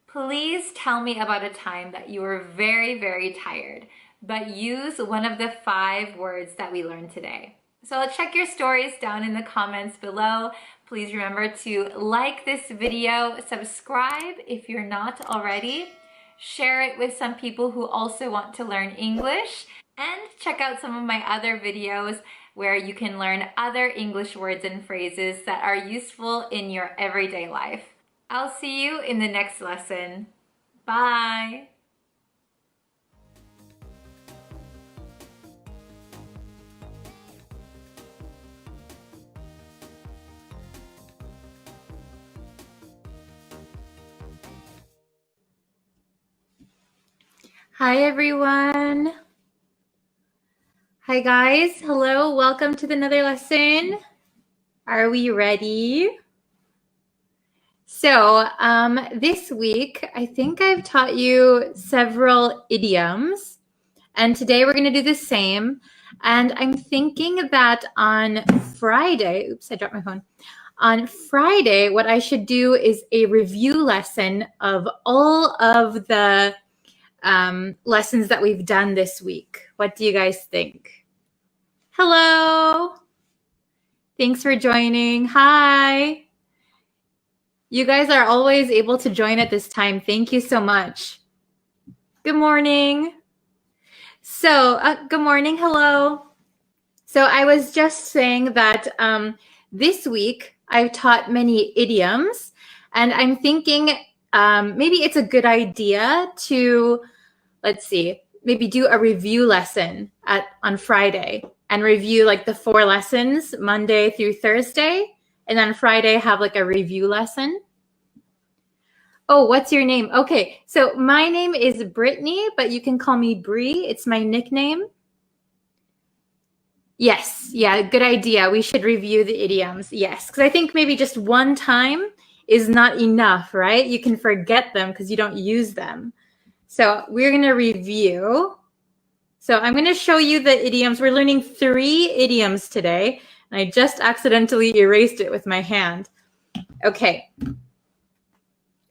Please tell me about a time that you were very, very tired, but use one of the 5 words that we learned today. So I'll check your stories down in the comments below. Please remember to like this video, subscribe if you're not already, share it with some people who also want to learn English, and check out some of my other videos where you can learn other English words and phrases that are useful in your everyday life. I'll see you in the next lesson. Bye! Hi everyone. Hi guys. Hello. Welcome to another lesson. Are we ready? So this week, I think I've taught you several idioms, and today we're going to do the same. And I'm thinking that on Friday, oops, I dropped my phone. On Friday, what I should do is a review lesson of all of the lessons that we've done this week. What do you guys think? Hello. Thanks for joining. Hi. You guys are always able to join at this time. Thank you so much. Good morning. So, good morning. Hello. So I was just saying that this week I've taught many idioms, and I'm thinking maybe it's a good idea to, let's see, maybe do a review lesson on Friday and review like the 4 lessons Monday through Thursday, and then Friday have like a review lesson. Oh, what's your name? Okay, so my name is Brittany, but you can call me Bree. It's my nickname. Yes, yeah, good idea. We should review the idioms. Yes, because I think maybe just one time is not enough, right? You can forget them because you don't use them. So we're going to review. So I'm going to show you the idioms. We're learning 3 idioms today. And I just accidentally erased it with my hand. Okay.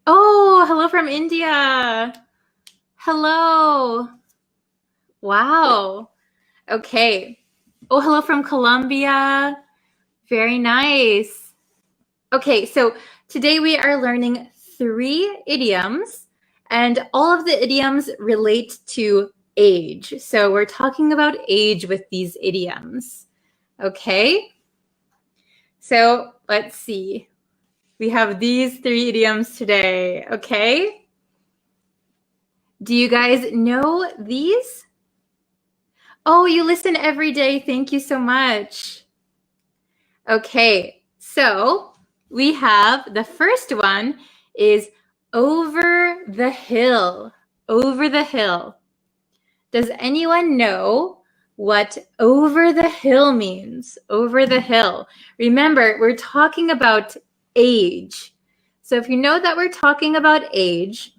Oh, hello from India. Hello. Wow. Okay. Oh, hello from Colombia. Very nice. Okay, so today we are learning 3 idioms, and all of the idioms relate to age. So we're talking about age with these idioms. Okay? So let's see. We have these 3 idioms today. Okay? Do you guys know these? Oh, you listen every day. Thank you so much. Okay, so we have the first one is over the hill. Over the hill. Does anyone know what over the hill means? Over the hill. Remember, we're talking about age. So if you know that we're talking about age,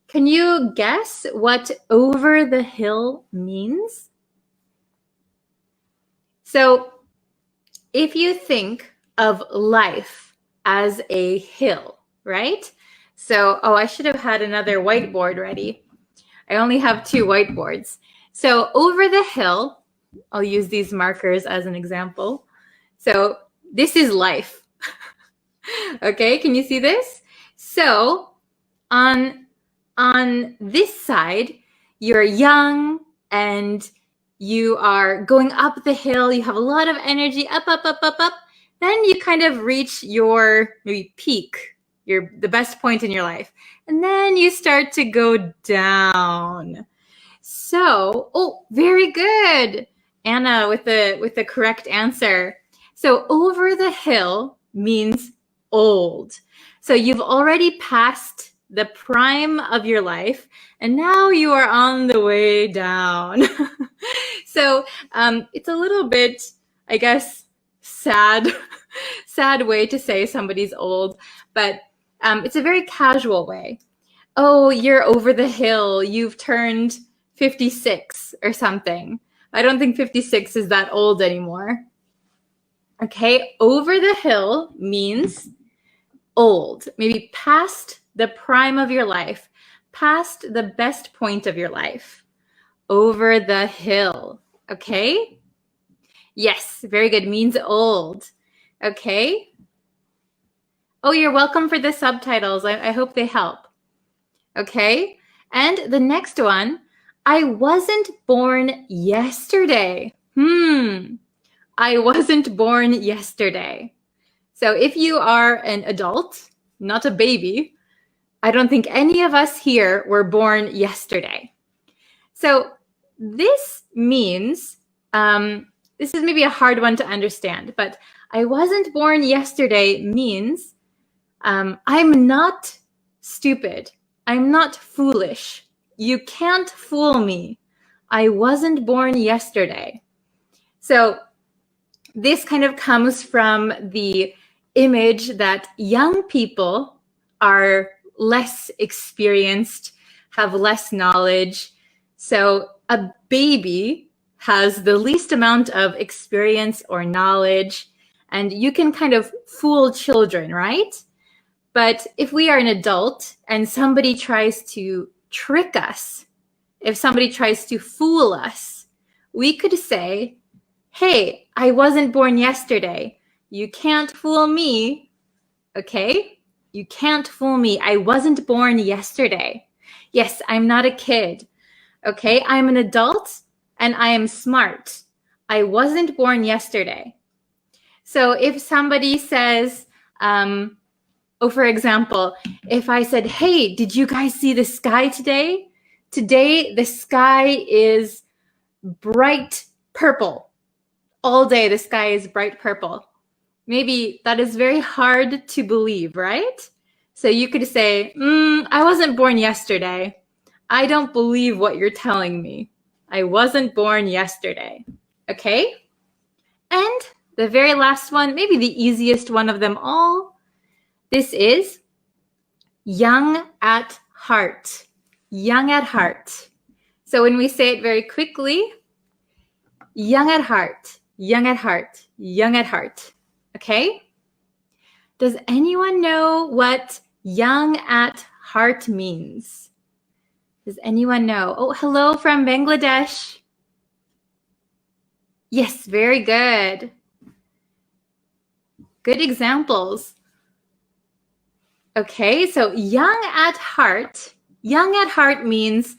can you guess what over the hill means? So if you think of life as a hill, right? So, oh, I should have had another whiteboard ready. I only have 2 whiteboards. So over the hill, I'll use these markers as an example. So this is life. Okay, can you see this? So on this side, you're young and you are going up the hill. You have a lot of energy, up, up, up, up, up. Then you kind of reach your maybe peak, the best point in your life. And then you start to go down. So, oh, very good. Anna with the correct answer. So over the hill means old. So you've already passed the prime of your life, and now you are on the way down. So it's a little bit, I guess, sad way to say somebody's old, but it's a very casual way. Oh, you're over the hill. You've turned 56 or something. I don't think 56 is that old anymore. Okay, over the hill means old, maybe past the prime of your life, past the best point of your life. Over the hill. Okay? Yes, very good. Means old. Okay? Oh, you're welcome for the subtitles. I hope they help. Okay? And the next one, I wasn't born yesterday. I wasn't born yesterday. So if you are an adult, not a baby, I don't think any of us here were born yesterday. So this means, this is maybe a hard one to understand, but I wasn't born yesterday means I'm not stupid. I'm not foolish. You can't fool me. I wasn't born yesterday. So this kind of comes from the image that young people are less experienced, have less knowledge. So a baby has the least amount of experience or knowledge, and you can kind of fool children, right? But if we are an adult and somebody tries to trick us, if somebody tries to fool us, we could say, hey, I wasn't born yesterday. You can't fool me. Okay? You can't fool me. I wasn't born yesterday. Yes, I'm not a kid. Okay? I'm an adult and I am smart. I wasn't born yesterday. So if somebody says, for example, if I said, hey, did you guys see the sky today? Today, the sky is bright purple. All day, the sky is bright purple. Maybe that is very hard to believe, right? So you could say, I wasn't born yesterday. I don't believe what you're telling me. I wasn't born yesterday. Okay? And the very last one, maybe the easiest one of them all, this is young at heart. Young at heart. So when we say it very quickly, young at heart, young at heart, young at heart. Okay? Does anyone know what young at heart means? Does anyone know? Oh, hello from Bangladesh. Yes, very good. Good examples. Okay, so young at heart means,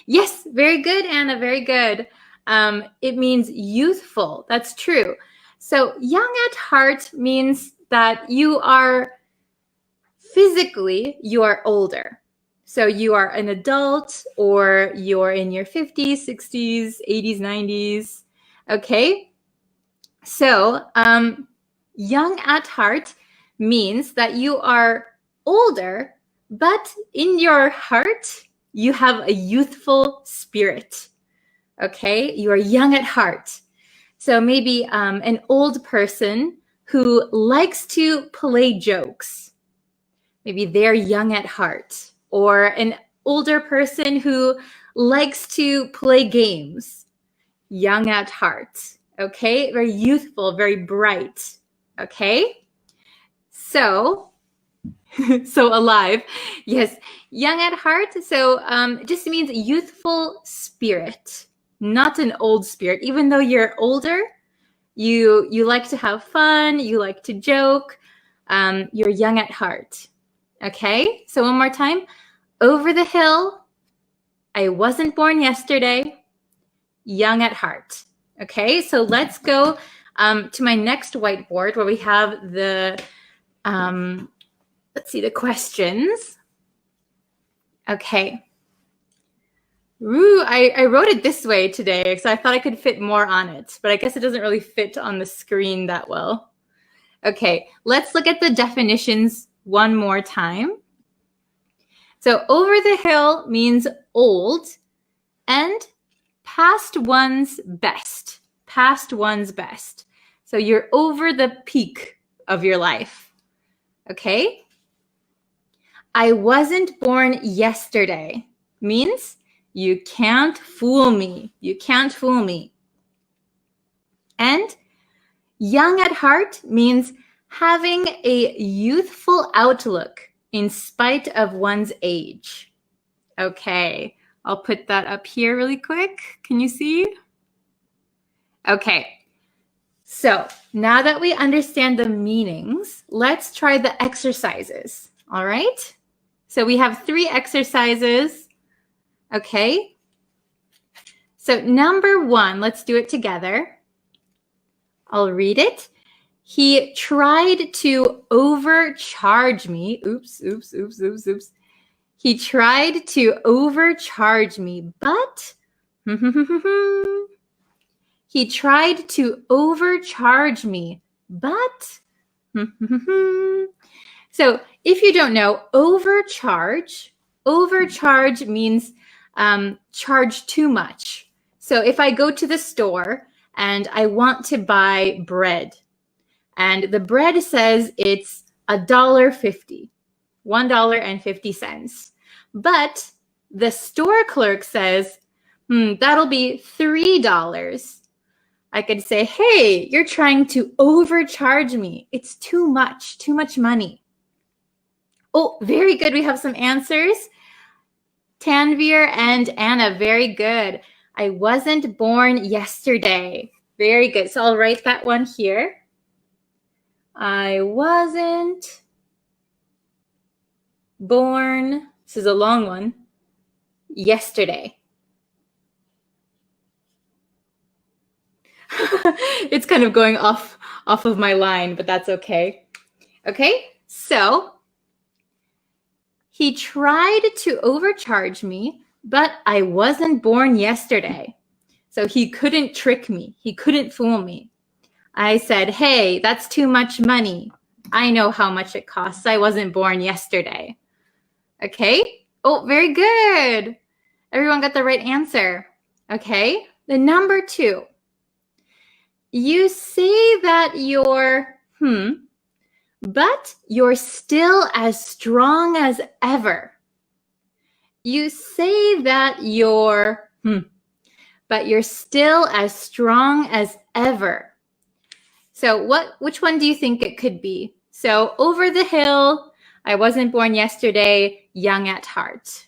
yes, very good, Anna, very good. It means youthful, that's true. So young at heart means that you are physically, you are older. So you are an adult or you're in your 50s, 60s, 80s, 90s. Okay, so young at heart means that you are older, but in your heart, you have a youthful spirit. Okay, you are young at heart. So maybe an old person who likes to play jokes. Maybe they're young at heart. Or an older person who likes to play games. Young at heart. Okay, very youthful, very bright. Okay, so alive. Yes, young at heart. So it just means youthful spirit, not an old spirit. Even though you're older, you like to have fun, you like to joke, you're young at heart. Okay, so one more time. Over the hill, I wasn't born yesterday, young at heart. Okay, so let's go to my next whiteboard where we have the, let's see, the questions. Okay. Ooh, I wrote it this way today because I thought I could fit more on it, but I guess it doesn't really fit on the screen that well. Okay, let's look at the definitions one more time. So over the hill means old and past one's best. Past one's best. So you're over the peak of your life. Okay? I wasn't born yesterday means you can't fool me. You can't fool me. And young at heart means having a youthful outlook in spite of one's age. Okay, I'll put that up here really quick. Can you see? Okay, so now that we understand the meanings, let's try the exercises, all right? So we have 3 exercises, okay? So number 1, let's do it together. I'll read it. He tried to overcharge me. Oops. He tried to overcharge me, but he tried to overcharge me, but so if you don't know, overcharge means charge too much. So if I go to the store and I want to buy bread, and the bread says it's $1.50, $1.50. But the store clerk says, that'll be $3. I could say, hey, you're trying to overcharge me. It's too much money. Oh, very good. We have some answers. Tanvir and Anna, very good. I wasn't born yesterday. Very good. So I'll write that one here. I wasn't born, this is a long one, yesterday. It's kind of going off of my line, but that's okay. Okay, so he tried to overcharge me, but I wasn't born yesterday. So he couldn't trick me. He couldn't fool me. I said, hey, that's too much money. I know how much it costs. I wasn't born yesterday. Okay. Oh, very good. Everyone got the right answer. Okay. The number 2. You say that you're, but you're still as strong as ever. You say that you're, but you're still as strong as ever. So which one do you think it could be? So over the hill, I wasn't born yesterday, young at heart.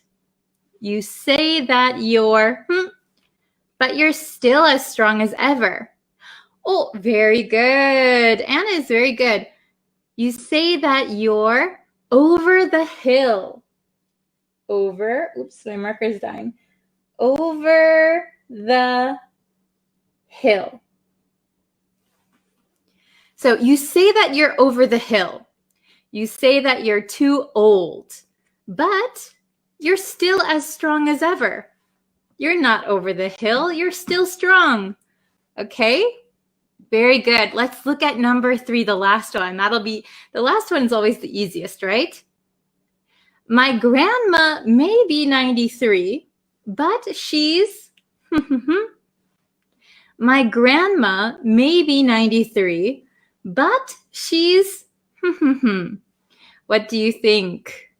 You say that you're, but you're still as strong as ever. Oh, very good. Anna is very good. You say that you're over the hill. Over, oops, my marker's dying. Over the hill. So you say that you're over the hill. You say that you're too old, but you're still as strong as ever. You're not over the hill. You're still strong. Okay? Very good. Let's look at number 3, the last one. The last one is always the easiest, right? My grandma may be 93, but she's, my grandma may be 93, but she's, what do you think?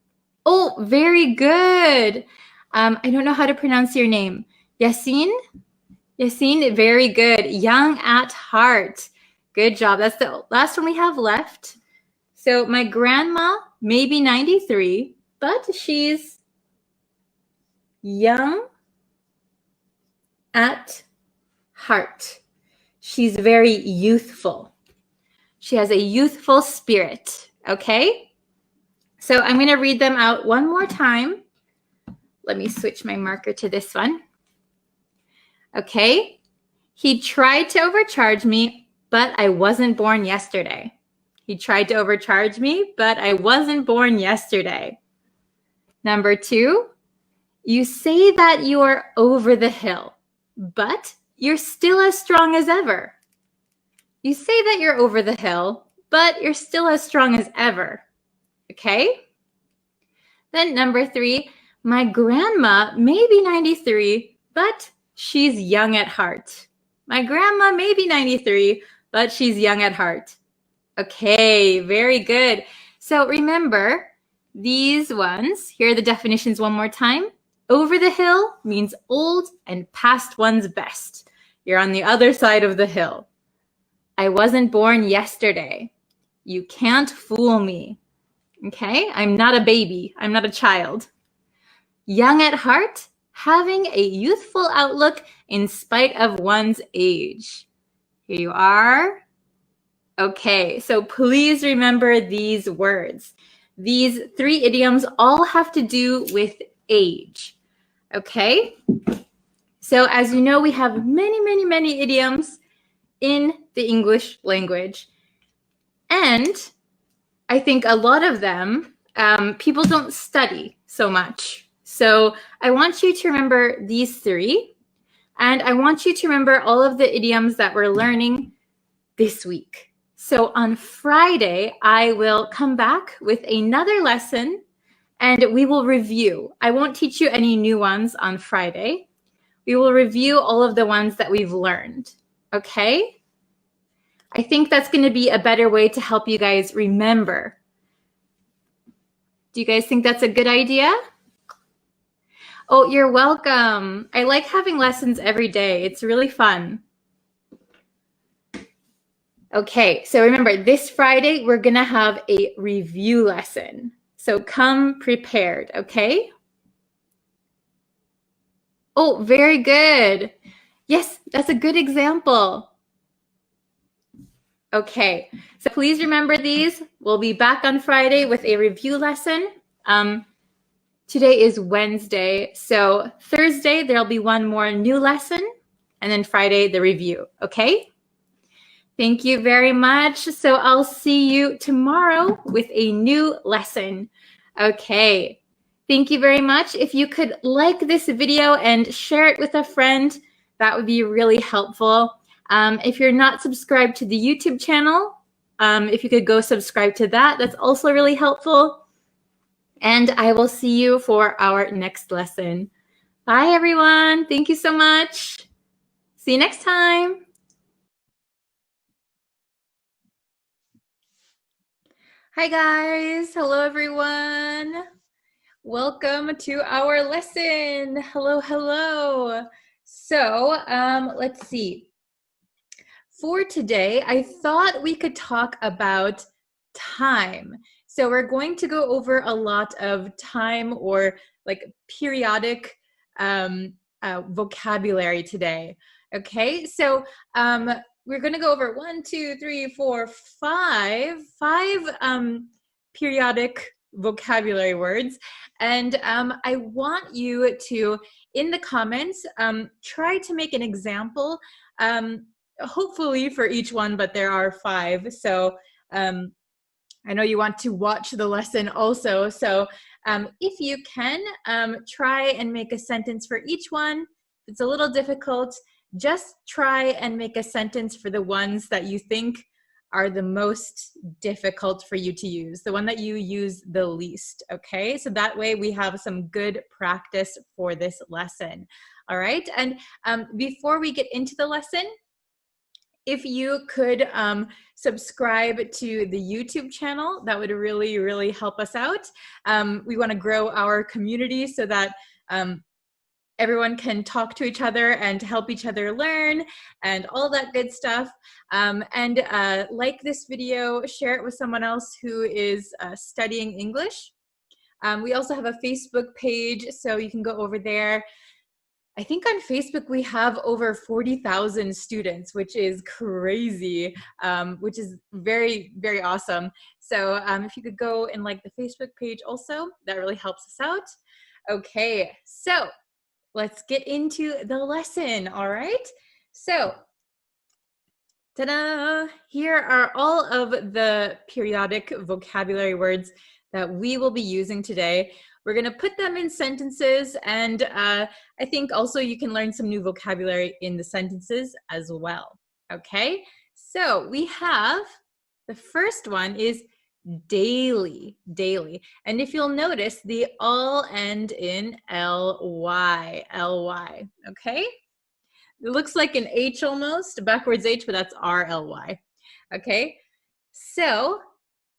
Oh, very good. I don't know how to pronounce your name. Yasin? Yasin, very good. Young at heart. Good job. That's the last one we have left. So my grandma may be 93, but she's young at heart. She's very youthful. She has a youthful spirit. Okay? So I'm going to read them out one more time. Let me switch my marker to this one. Okay? He tried to overcharge me, but I wasn't born yesterday. He tried to overcharge me, but I wasn't born yesterday. Number 2, you say that you're over the hill, but you're still as strong as ever. You say that you're over the hill, but you're still as strong as ever. Okay? Then number 3, my grandma may be 93, but she's young at heart. My grandma may be 93, but she's young at heart. Okay, very good. So remember, these ones, here are the definitions one more time. Over the hill means old and past one's best. You're on the other side of the hill. I wasn't born yesterday. You can't fool me. Okay, I'm not a baby. I'm not a child. Young at heart, having a youthful outlook in spite of one's age. Here you are. Okay, so please remember these words. These 3 idioms all have to do with age. Okay? So as you know, we have many idioms in the English language. And I think a lot of them, people don't study so much. So I want you to remember these 3. And I want you to remember all of the idioms that we're learning this week. So on Friday, I will come back with another lesson and we will review. I won't teach you any new ones on Friday. We will review all of the ones that we've learned. Okay? I think that's going to be a better way to help you guys remember. Do you guys think that's a good idea? Oh, you're welcome. I like having lessons every day. It's really fun. Okay, so remember, this Friday, we're going to have a review lesson. So come prepared, okay? Oh, very good. Yes, that's a good example. Okay, so please remember these. We'll be back on Friday with a review lesson. Today is Wednesday, so Thursday there'll be one more new lesson, and then Friday the review, okay? Thank you very much. So I'll see you tomorrow with a new lesson. Okay, thank you very much. If you could like this video and share it with a friend, that would be really helpful. If you're not subscribed to the YouTube channel, if you could go subscribe to that, that's also really helpful. And I will see you for our next lesson. Bye, everyone. Thank you so much. See you next time. Hi, guys. Hello, everyone. Welcome to our lesson. Hello, hello. So let's see. For today, I thought we could talk about time. So we're going to go over a lot of time or like periodic vocabulary today. Okay, so we're going to go over 5 periodic vocabulary words. And I want you to, in the comments, try to make an example, hopefully for each one, but there are 5. So I know you want to watch the lesson also. So if you can, try and make a sentence for each one. If it's a little difficult, just try and make a sentence for the ones that you think are the most difficult for you to use, the one that you use the least, okay? So that way we have some good practice for this lesson, all right? And before we get into the lesson, if you could subscribe to the YouTube channel, that would really, really help us out. We want to grow our community so that everyone can talk to each other and help each other learn and all that good stuff. And like this video, share it with someone else who is studying English. We also have a Facebook page, so you can go over there. I think on Facebook we have over 40,000 students, which is crazy, which is very, very awesome. So if you could go and like the Facebook page also, that really helps us out. Okay, so let's get into the lesson, all right? So, ta-da! Here are all of the periodic vocabulary words that we will be using today. We're going to put them in sentences, and I think also you can learn some new vocabulary in the sentences as well, okay? So we have, the first one is daily, daily. And if you'll notice, the all end in ly, ly, okay? It looks like an H almost, a backwards H, but that's RLY, okay? So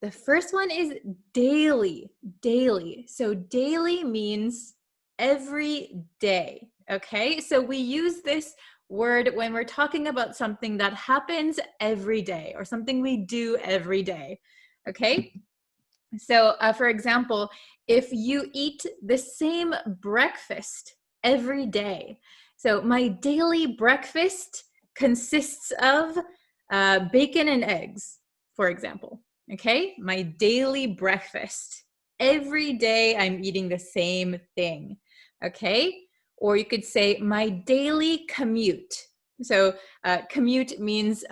the first one is daily, daily. So daily means every day, okay? So we use this word when we're talking about something that happens every day or something we do every day, okay? So for example, if you eat the same breakfast every day, so my daily breakfast consists of bacon and eggs, for example, okay? My daily breakfast. Every day I'm eating the same thing, okay? Or you could say my daily commute. So commute means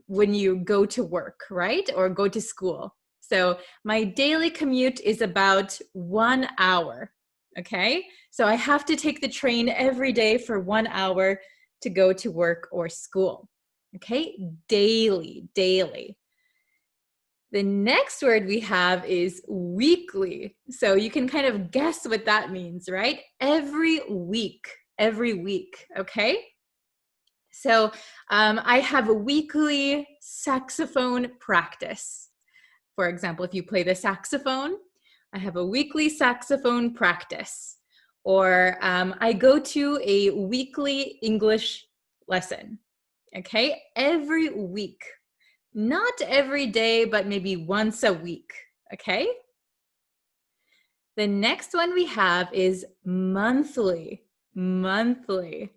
when you go to work, right? Or go to school. So my daily commute is about 1 hour, okay? So I have to take the train every day for 1 hour to go to work or school, okay? Daily, daily. The next word we have is weekly. So you can kind of guess what that means, right? Every week, okay? So I have a weekly saxophone practice. For example, if you play the saxophone, I have a weekly saxophone practice. Or I go to a weekly English lesson, okay? Every week. Not every day, but maybe once a week, okay? The next one we have is monthly, monthly.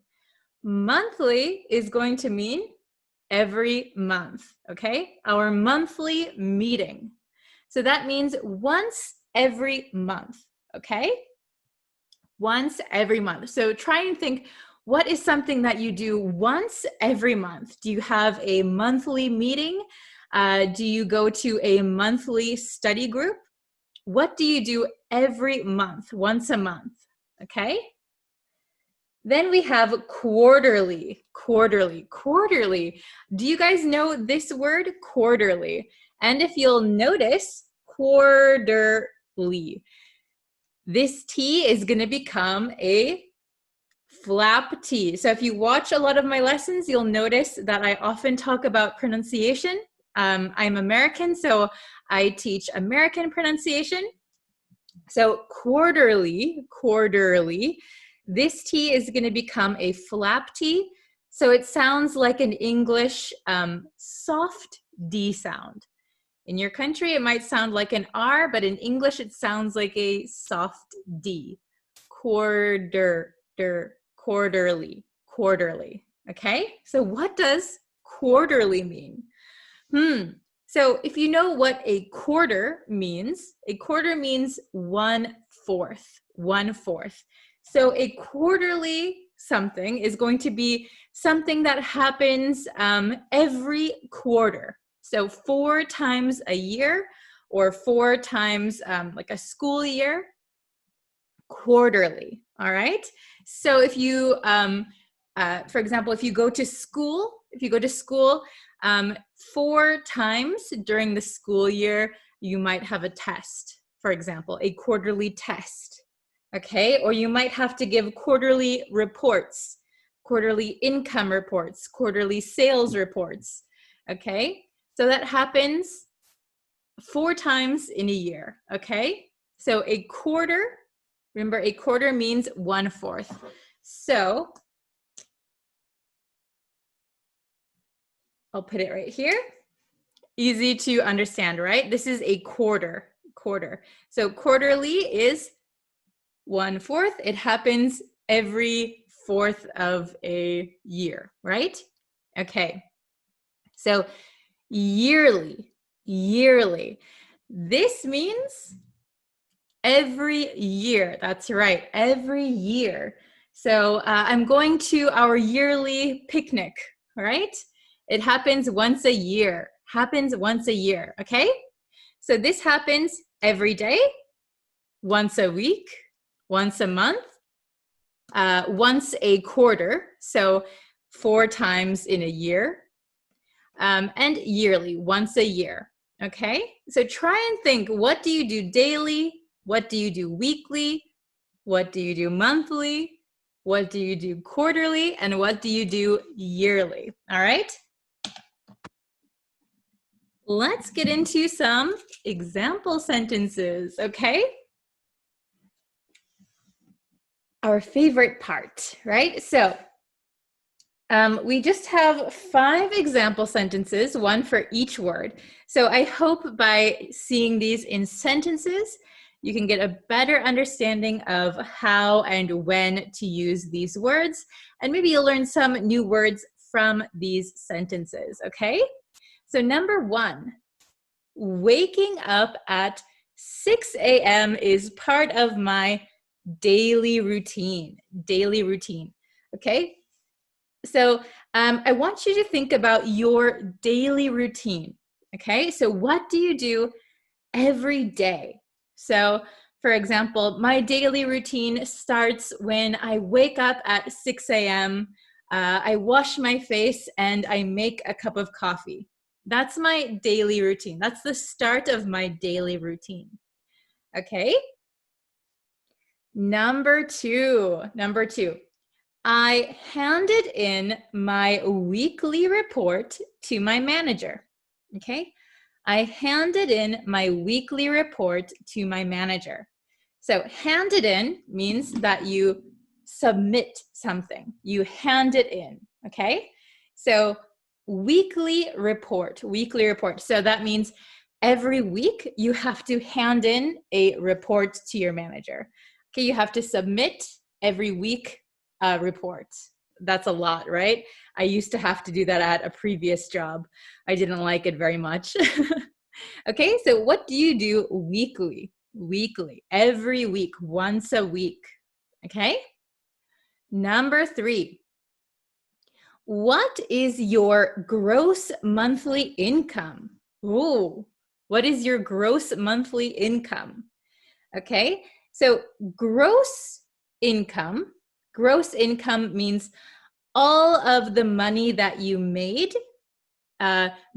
Monthly is going to mean every month, okay? Our monthly meeting. So that means once every month, okay? Once every month. So try and think, what is something that you do once every month? Do you have a monthly meeting? Do you go to a monthly study group? What do you do every month, once a month, okay? Then we have quarterly, quarterly, quarterly. Do you guys know this word, quarterly? And if you'll notice, quarterly. This T is going to become a flap T. So if you watch a lot of my lessons, you'll notice that I often talk about pronunciation. I'm American, so I teach American pronunciation. So quarterly, quarterly, this T is going to become a flap T. So it sounds like an English soft D sound. In your country, it might sound like an R, but in English, it sounds like a soft D. Quarterly, quarterly. Okay, so what does quarterly mean? So if you know what a quarter means 1/4, 1/4. So a quarterly something is going to be something that happens every quarter. So 4 times a year or 4 times like a school year, quarterly, all right? So if you, for example, if you go to school, 4 times during the school year, you might have a test, for example, a quarterly test, okay? Or you might have to give quarterly reports, quarterly income reports, quarterly sales reports, okay? So that happens 4 times in a year, okay? So a quarter, remember a quarter means 1/4. So I'll put it right here. Easy to understand, right? This is a quarter. So quarterly is 1/4. It happens every 4th of a year, right? Okay. So yearly. This means every year. That's right, every year. So I'm going to our yearly picnic, right? It happens once a year, okay? So this happens every day, once a week, once a month, once a quarter, so 4 times in a year, and yearly, once a year, okay? So try and think, what do you do daily? What do you do weekly? What do you do monthly? What do you do quarterly? And what do you do yearly? All right? Let's get into some example sentences, okay? Our favorite part, right? So we just have 5 example sentences, 1 for each word. So I hope by seeing these in sentences, you can get a better understanding of how and when to use these words, and maybe you'll learn some new words from these sentences, okay? So number 1, waking up at 6 a.m. is part of my daily routine, okay? So I want you to think about your daily routine, okay? So what do you do every day? So for example, my daily routine starts when I wake up at 6 a.m., I wash my face, and I make a cup of coffee. That's my daily routine. That's the start of my daily routine, okay? Number two. I handed in my weekly report to my manager, okay? I handed in my weekly report to my manager. So handed in means that you submit something. You hand it in, okay? So weekly report. So that means every week you have to hand in a report to your manager. Okay, you have to submit every week a report. that's a lot, right? I used to have to do that at a previous job. I didn't like it very much. Okay, so what do you do weekly? Weekly, every week, once a week. Okay? Number 3. What is your gross monthly income? Ooh, what is your gross monthly income? Okay, so gross income means all of the money that you made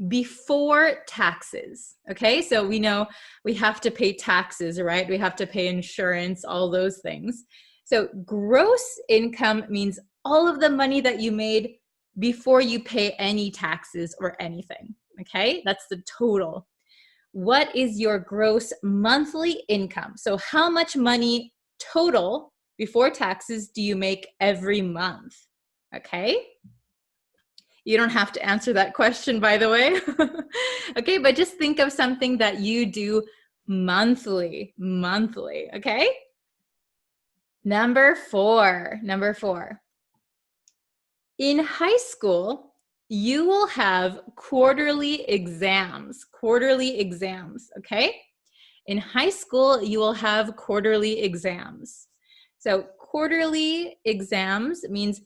before taxes. Okay, so we know we have to pay taxes, right? We have to pay insurance, all those things. So gross income means all of the money that you made before you pay any taxes or anything. Okay, that's the total. What is your gross monthly income? So how much money total before taxes do you make every month? Okay. You don't have to answer that question, by the way. Okay, but just think of something that you do monthly, okay? Number 4. In high school, you will have quarterly exams, okay? In high school, you will have quarterly exams. So quarterly exams means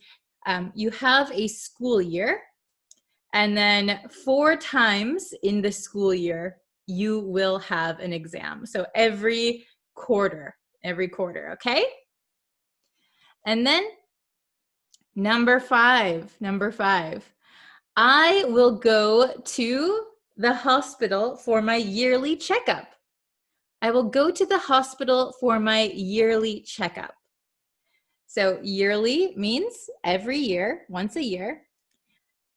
you have a school year, and then 4 times in the school year, you will have an exam. So every quarter, okay? And then number 5. I will go to the hospital for my yearly checkup. I will go to the hospital for my yearly checkup. So yearly means every year, once a year.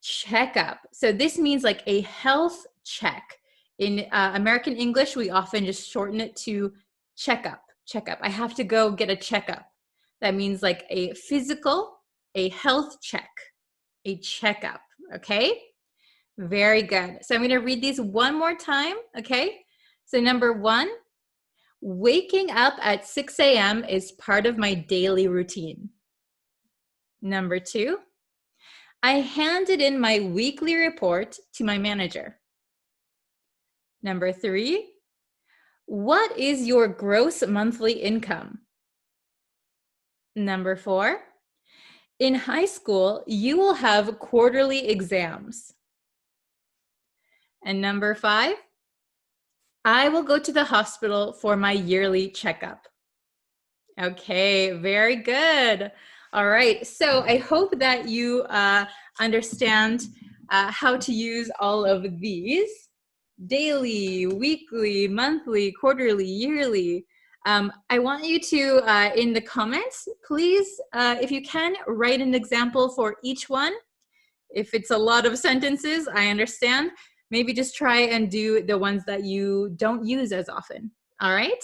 Checkup. So this means like a health check. In American English, we often just shorten it to checkup. I have to go get a checkup. That means like a physical, a health check, a checkup. Okay? Very good. So I'm going to read these one more time. Okay? So number 1, waking up at 6 a.m. is part of my daily routine. Number 2, I handed in my weekly report to my manager. Number 3, what is your gross monthly income? Number 4, in high school, you will have quarterly exams. And number 5, I will go to the hospital for my yearly checkup. Okay, very good. All right, so I hope that you understand how to use all of these: daily, weekly, monthly, quarterly, yearly. I want you to, in the comments, please, if you can, write an example for each one. If it's a lot of sentences, I understand. Maybe just try and do the ones that you don't use as often. All right?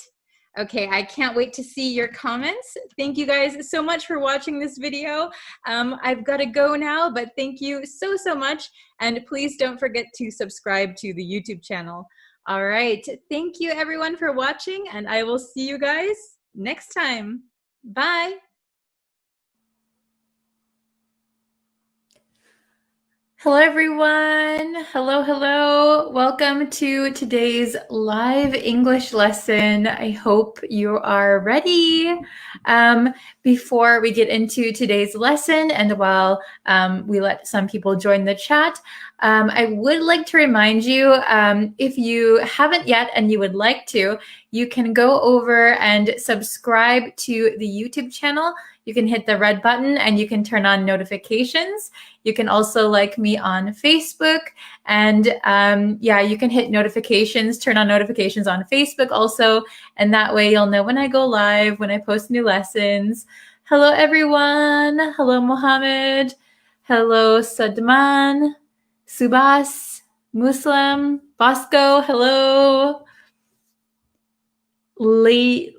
Okay, I can't wait to see your comments. Thank you guys so much for watching this video. I've got to go now, but thank you so much. And please don't forget to subscribe to the YouTube channel. All right, thank you everyone for watching, and I will see you guys next time. Bye. Hello, everyone. Hello. Welcome to today's live English lesson. I hope you are ready. Before we get into today's lesson, and while we let some people join the chat, I would like to remind you, if you haven't yet and you would like to, you can go over and subscribe to the YouTube channel. You can hit the red button and you can turn on notifications. You can also like me on Facebook, and you can hit notifications, turn on notifications on Facebook also, and that way you'll know when I go live, when I post new lessons. Hello, everyone. Hello, Mohammed. Hello, Sadman, Subas, Muslim, Bosco. Hello. Labiang.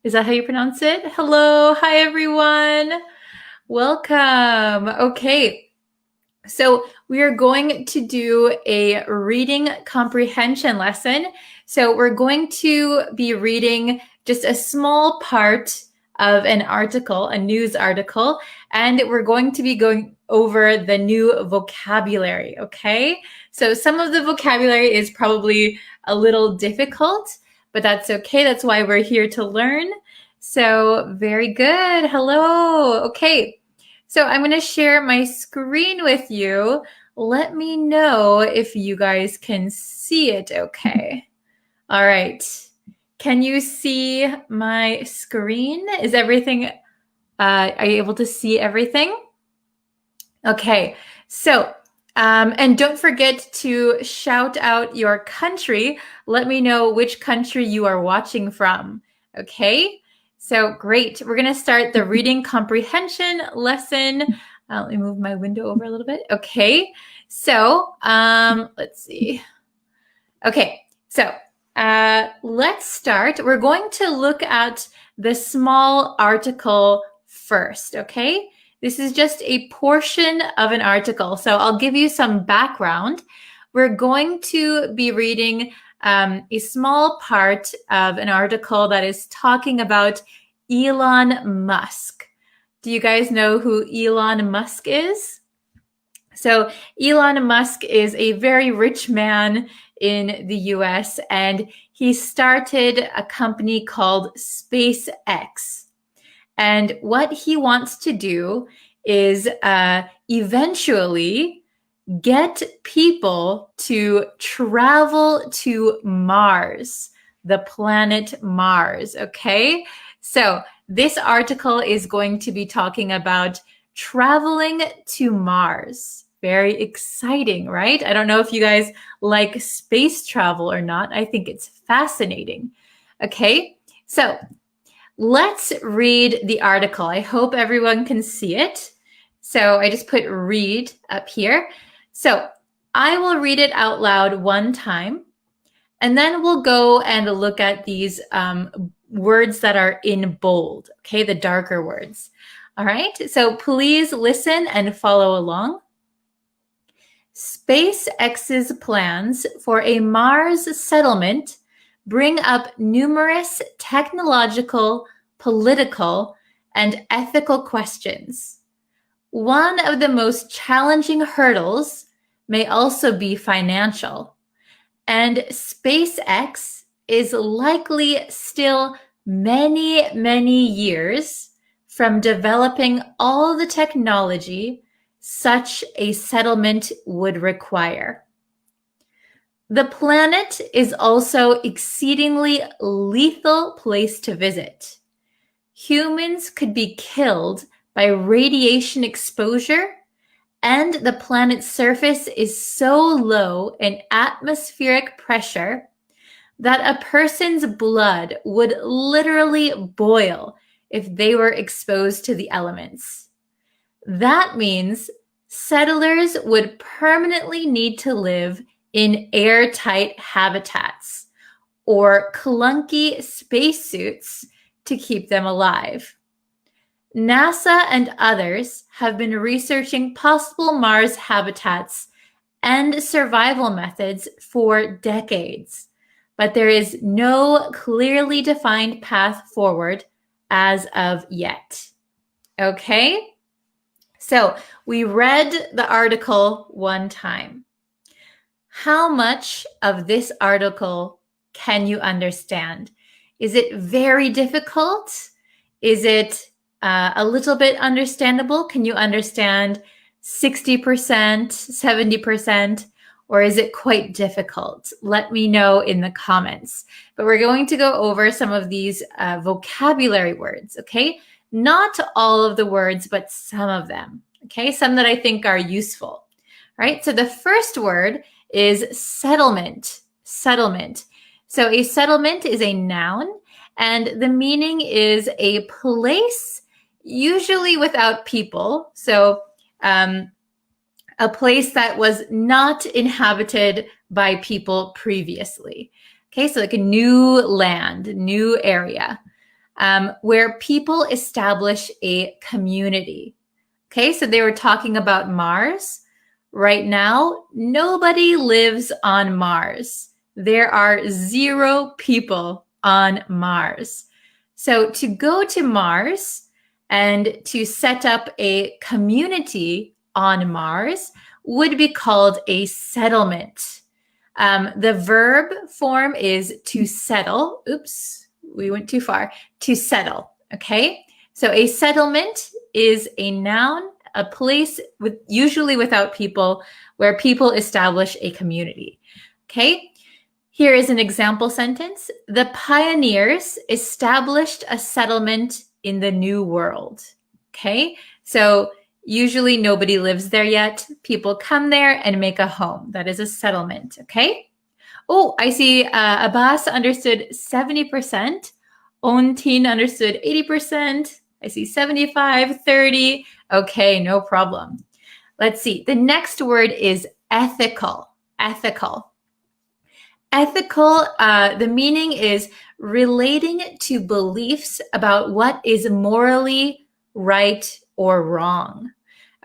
Is that how you pronounce it? Hello. Hi, everyone. Welcome. Okay. So we are going to do a reading comprehension lesson. So we're going to be reading just a small part of an article, a news article, and we're going to be going over the new vocabulary, okay? So some of the vocabulary is probably a little difficult, but that's okay. That's why we're here to learn. So very good. Hello. Okay. So I'm going to share my screen with you. Let me know if you guys can see it okay. All right. Can you see my screen? Is everything, are you able to see everything? Okay. So, and don't forget to shout out your country. Let me know which country you are watching from. Okay. So great. We're going to start the reading comprehension lesson. Let me move my window over a little bit. Okay. So let's see. Okay. So let's start. We're going to look at the small article first. Okay. This is just a portion of an article. So I'll give you some background. We're going to be reading a small part of an article that is talking about Elon Musk. Do you guys know who Elon Musk is? So Elon Musk is a very rich man in the US, and he started a company called SpaceX. And what he wants to do is eventually get people to travel to Mars, the planet Mars, okay? So this article is going to be talking about traveling to Mars. Very exciting, right? I don't know if you guys like space travel or not. I think it's fascinating. Okay, so let's read the article. I hope everyone can see it. So I just put read up here. So I will read it out loud one time, and then we'll go and look at these words that are in bold, okay, the darker words. All right, so please listen and follow along. SpaceX's plans for a Mars settlement bring up numerous technological, political, and ethical questions. One of the most challenging hurdles may also be financial, and SpaceX is likely still many, many years from developing all the technology such a settlement would require. The planet is also exceedingly lethal place to visit. Humans could be killed by radiation exposure, and the planet's surface is so low in atmospheric pressure that a person's blood would literally boil if they were exposed to the elements. That means settlers would permanently need to live in airtight habitats or clunky spacesuits to keep them alive. NASA and others have been researching possible Mars habitats and survival methods for decades, but there is no clearly defined path forward as of yet. Okay? So we read the article one time. How much of this article can you understand? Is it very difficult? Is it a little bit understandable? Can you understand 60%, 70%, or is it quite difficult? Let me know in the comments. But we're going to go over some of these vocabulary words, okay? Not all of the words, but some of them, okay? Some that I think are useful, right? So the first word is settlement, settlement. So a settlement is a noun, and the meaning is a place usually without people. So a place that was not inhabited by people previously. Okay, so like a new land, new area, where people establish a community. Okay, so they were talking about Mars. Right now, nobody lives on Mars. There are 0 people on Mars. So to go to Mars and to set up a community on Mars would be called a settlement. The verb form is to settle. Oops, we went too far. To settle, okay? So a settlement is a noun, a place usually without people, where people establish a community, okay? Here is an example sentence. The pioneers established a settlement in the New World, okay? So usually nobody lives there yet. People come there and make a home. That is a settlement, okay? Oh, I see Abbas understood 70%. Ontin understood 80%. I see 75, 30. Okay, no problem. Let's see. The next word is ethical. Ethical. Ethical, the meaning is relating to beliefs about what is morally right or wrong.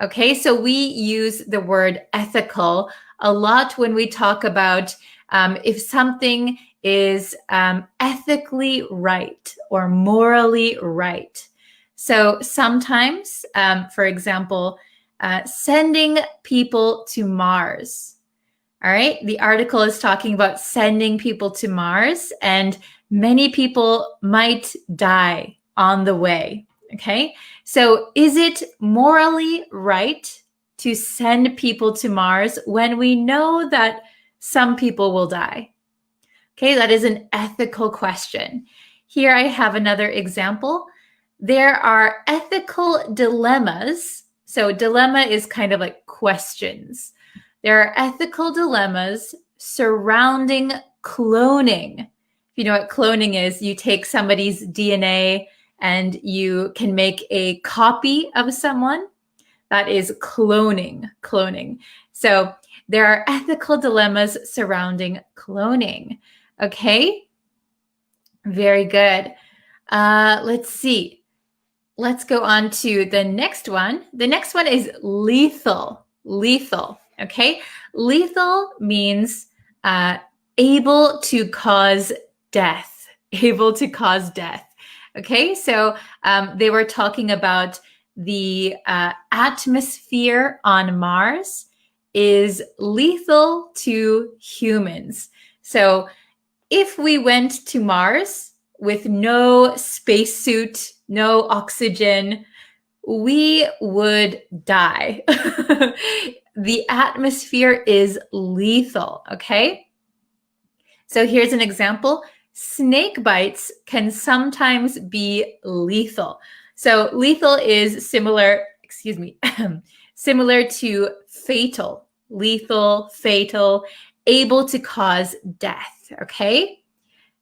Okay, so we use the word ethical a lot when we talk about if something is ethically right or morally right. So sometimes, for example, sending people to Mars. All right, the article is talking about sending people to Mars, and many people might die on the way. Okay, so is it morally right to send people to Mars when we know that some people will die? Okay, that is an ethical question. Here I have another example. There are ethical dilemmas. So dilemma is kind of like questions. There are ethical dilemmas surrounding cloning. If you know what cloning is, you take somebody's DNA and you can make a copy of someone. That is cloning. So there are ethical dilemmas surrounding cloning. Okay, very good. Let's see. Let's go on to the next one. The next one is lethal. Lethal. Okay, lethal means able to cause death. Able to cause death. Okay, so they were talking about the atmosphere on Mars is lethal to humans. So if we went to Mars with no spacesuit, no oxygen, we would die. The atmosphere is lethal, okay? So here's an example. Snake bites can sometimes be lethal. So lethal is similar to fatal. Lethal, fatal, able to cause death, okay?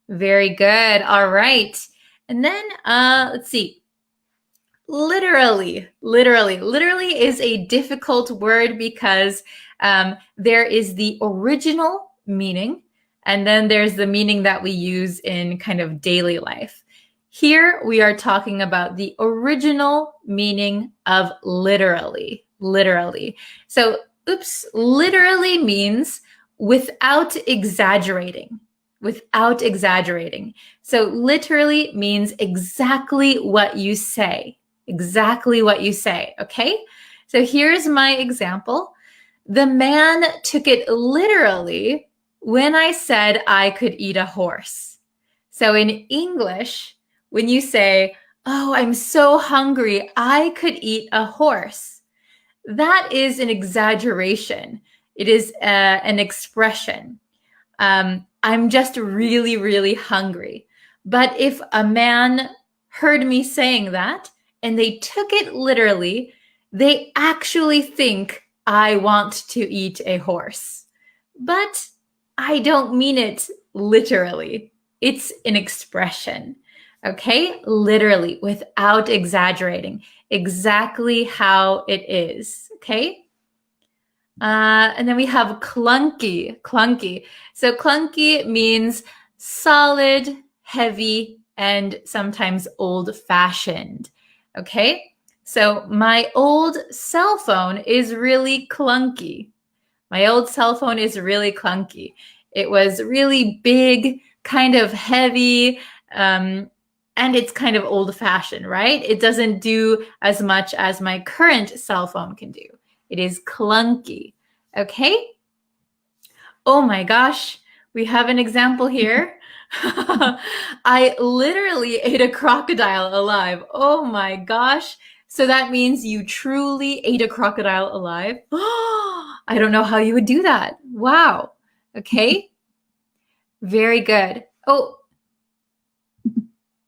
Very good. All right. And then let's see. Literally is a difficult word because there is the original meaning, and then there's the meaning that we use in kind of daily life. Here we are talking about the original meaning of literally. So, literally means without exaggerating. So literally means exactly what you say. Okay? So here's my example. The man took it literally when I said I could eat a horse. So in English, when you say, "Oh, I'm so hungry, I could eat a horse," that is an exaggeration. It is an expression. I'm just really hungry. But if a man heard me saying that and they took it literally, they actually think I want to eat a horse. But I don't mean it literally. It's an expression. Okay? Literally, without exaggerating. Exactly how it is. Okay? And then we have clunky. So clunky means solid, heavy, and sometimes old-fashioned. Okay? So my old cell phone is really clunky. It was really big, kind of heavy. and it's kind of old-fashioned, right? It doesn't do as much as my current cell phone can do. It is clunky, okay? Oh my gosh, we have an example here. I literally ate a crocodile alive. Oh my gosh. So that means you truly ate a crocodile alive. I don't know how you would do that. Wow. Okay. Very good. Oh,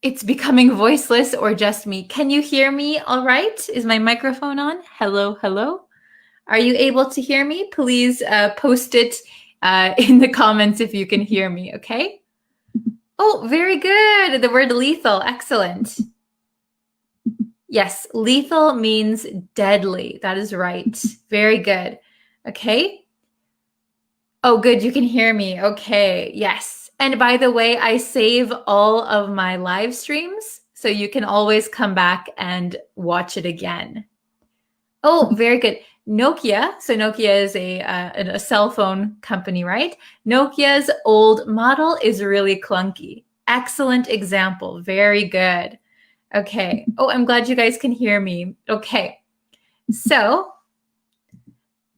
it's becoming voiceless or just me. Can you hear me all right? Is my microphone on? Hello, hello. Are you able to hear me? Please post it in the comments if you can hear me, okay? Oh, very good. The word lethal. Excellent. Yes, lethal means deadly. That is right. Very good. Okay. Oh, good. You can hear me. Okay. Yes. And by the way, I save all of my live streams, so you can always come back and watch it again. Oh, very good. Nokia. So Nokia is a cell phone company, right? Nokia's old model is really clunky. Excellent example. Very good. Okay. Oh, I'm glad you guys can hear me. Okay. So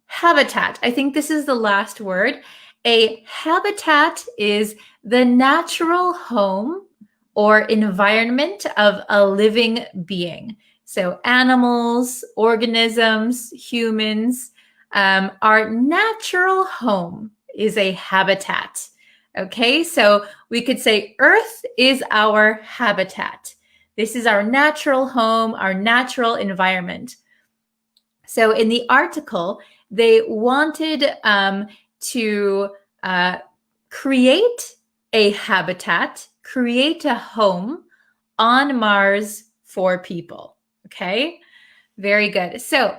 habitat. I think this is the last word. A habitat is the natural home or environment of a living being. So animals, organisms, humans, our natural home is a habitat. Okay, so we could say Earth is our habitat. This is our natural home, our natural environment. So in the article, they wanted to create a habitat, create a home on Mars for people. Okay, very good. So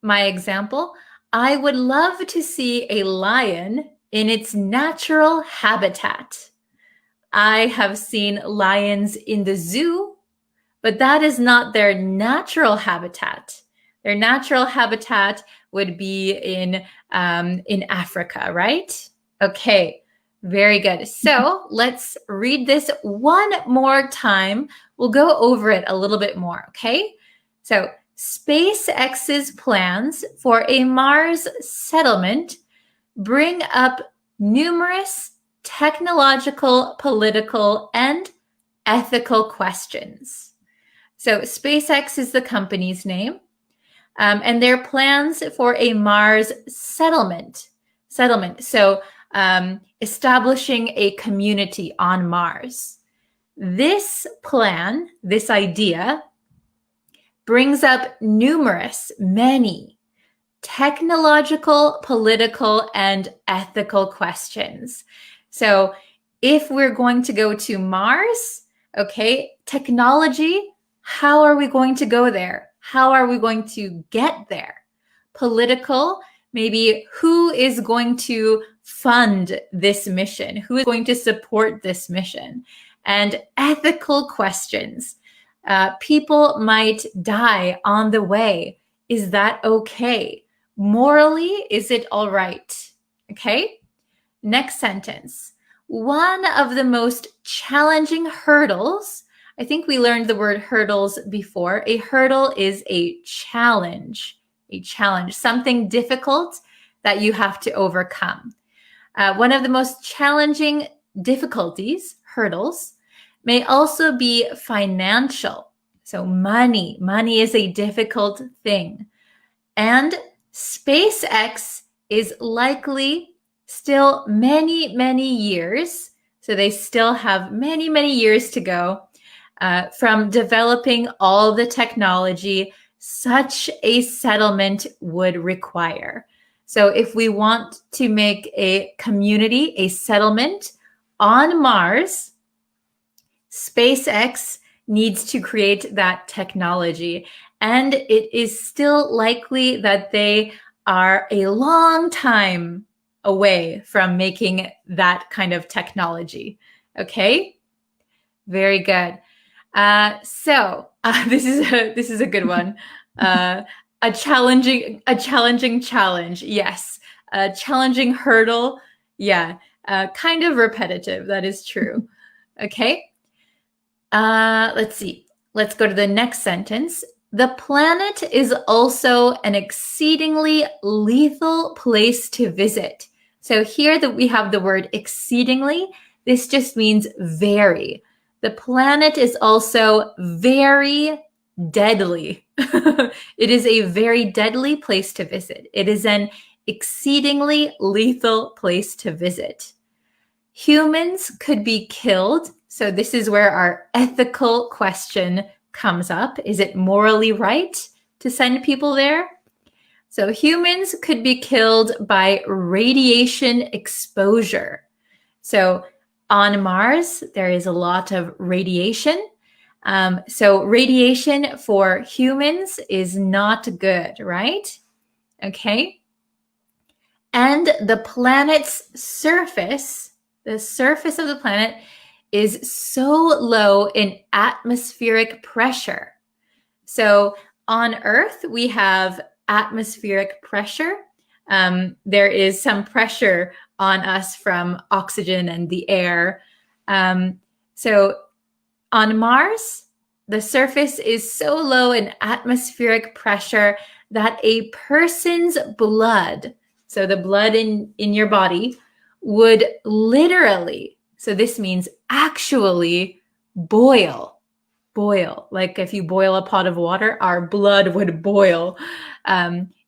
my example, I would love to see a lion in its natural habitat. I have seen lions in the zoo, but that is not their natural habitat. Their natural habitat would be in Africa, right? Okay, very good. So let's read this one more time. We'll go over it a little bit more, okay? So SpaceX's plans for a Mars settlement bring up numerous technological, political, and ethical questions. So SpaceX is the company's name. And their plans for a Mars settlement. So establishing a community on Mars. This plan, this idea, brings up many technological, political, and ethical questions. So if we're going to go to Mars, okay, technology, how are we going to go there? How are we going to get there? Political, maybe who is going to fund this mission? Who is going to support this mission? And ethical questions. People might die on the way. Is that okay? Morally, is it all right? Okay. Next sentence. One of the most challenging hurdles, I think we learned the word hurdles before. A hurdle is a challenge, something difficult that you have to overcome. One of the most challenging difficulties, hurdles, may also be financial. So money is a difficult thing. And SpaceX is likely still many years. So they still have many years to go from developing all the technology such a settlement would require. So if we want to make a community, a settlement on Mars, SpaceX needs to create that technology. And it is still likely that they are a long time away from making that kind of technology. Okay, very good. So this is a good one. A challenging challenge. Yes, a challenging hurdle. Yeah, kind of repetitive. That is true. Okay. Let's see. Let's go to the next sentence. The planet is also an exceedingly lethal place to visit. So here that we have the word exceedingly, this just means very. The planet is also very deadly. It is a very deadly place to visit. It is an exceedingly lethal place to visit. Humans could be killed. So this is where our ethical question comes up. Is it morally right to send people there? So humans could be killed by radiation exposure. So on Mars, there is a lot of radiation. So radiation for humans is not good, right? Okay. And the planet's surface, the surface of the planet, is so low in atmospheric pressure. So on Earth, we have atmospheric pressure. There is some pressure on us from oxygen and the air. So on Mars, the surface is so low in atmospheric pressure that a person's blood, so the blood in your body, would literally, so this means actually, boil. Like if you boil a pot of water, our blood would boil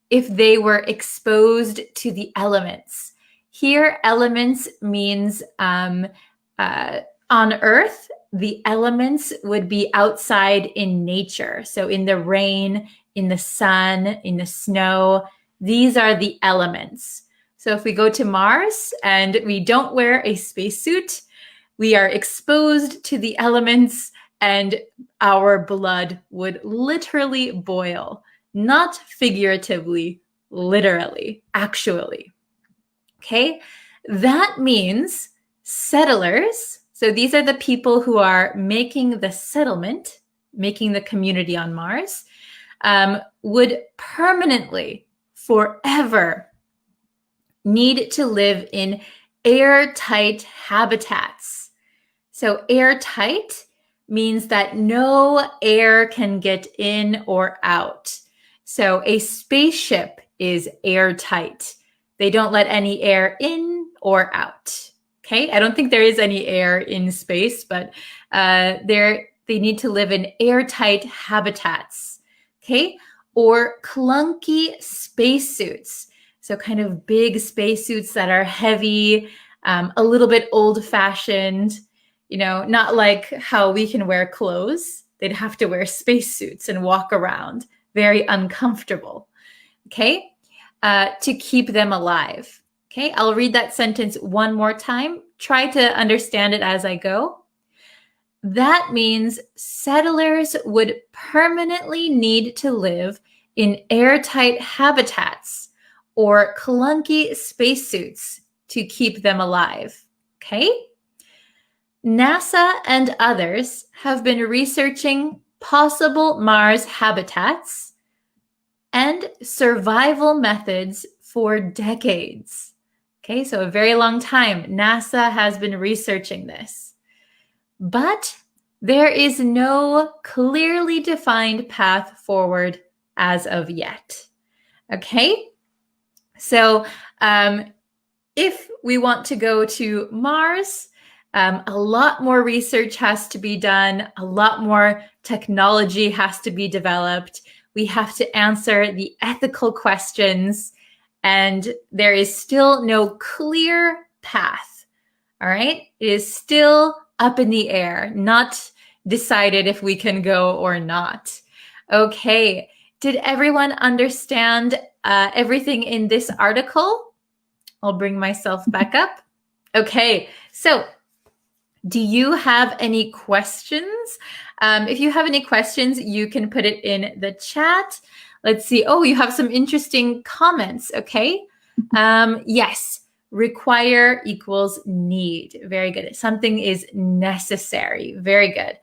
if they were exposed to the elements. Here, elements means on Earth, the elements would be outside in nature. So in the rain, in the sun, in the snow, these are the elements. So if we go to Mars and we don't wear a spacesuit, we are exposed to the elements and our blood would literally boil, not figuratively, literally, actually. Okay, that means settlers, so these are the people who are making the settlement, making the community on Mars, would permanently, forever, need to live in airtight habitats. So airtight means that no air can get in or out. So a spaceship is airtight. They don't let any air in or out. Okay, I don't think there is any air in space, but they need to live in airtight habitats. Okay, or clunky spacesuits. So kind of big spacesuits that are heavy, a little bit old-fashioned, you know, not like how we can wear clothes. They'd have to wear spacesuits and walk around, very uncomfortable, okay, to keep them alive. Okay, I'll read that sentence one more time. Try to understand it as I go. That means settlers would permanently need to live in airtight habitats or clunky spacesuits to keep them alive. Okay? NASA and others have been researching possible Mars habitats and survival methods for decades. Okay, so a very long time, NASA has been researching this. But there is no clearly defined path forward as of yet. Okay? So if we want to go to Mars, a lot more research has to be done. A lot more technology has to be developed. We have to answer the ethical questions, and there is still no clear path. All right? It is still up in the air, not decided if we can go or not. Okay. Did everyone understand everything in this article? I'll bring myself back up. Okay. So do you have any questions? If you have any questions, you can put it in the chat. Let's see. Oh, you have some interesting comments. Okay. Yes. Require equals need. Very good. Something is necessary. Very good.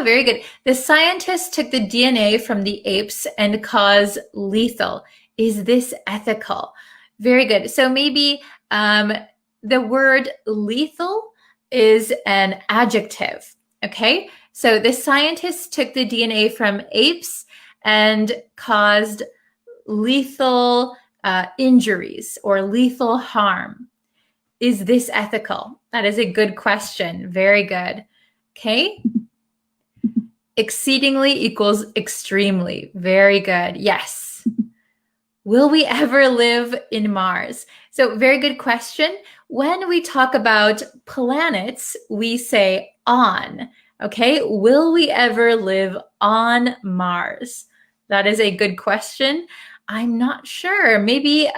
Very good. The scientists took the DNA from the apes and caused lethal. Is this ethical? Very good. So maybe the word lethal is an adjective, okay? So the scientists took the DNA from apes and caused lethal injuries or lethal harm. Is this ethical? That is a good question. Very good. Okay. Exceedingly equals extremely. Very good. Yes. Will we ever live in Mars? So very good question. When we talk about planets, we say on. Okay. Will we ever live on Mars? That is a good question. I'm not sure. Maybe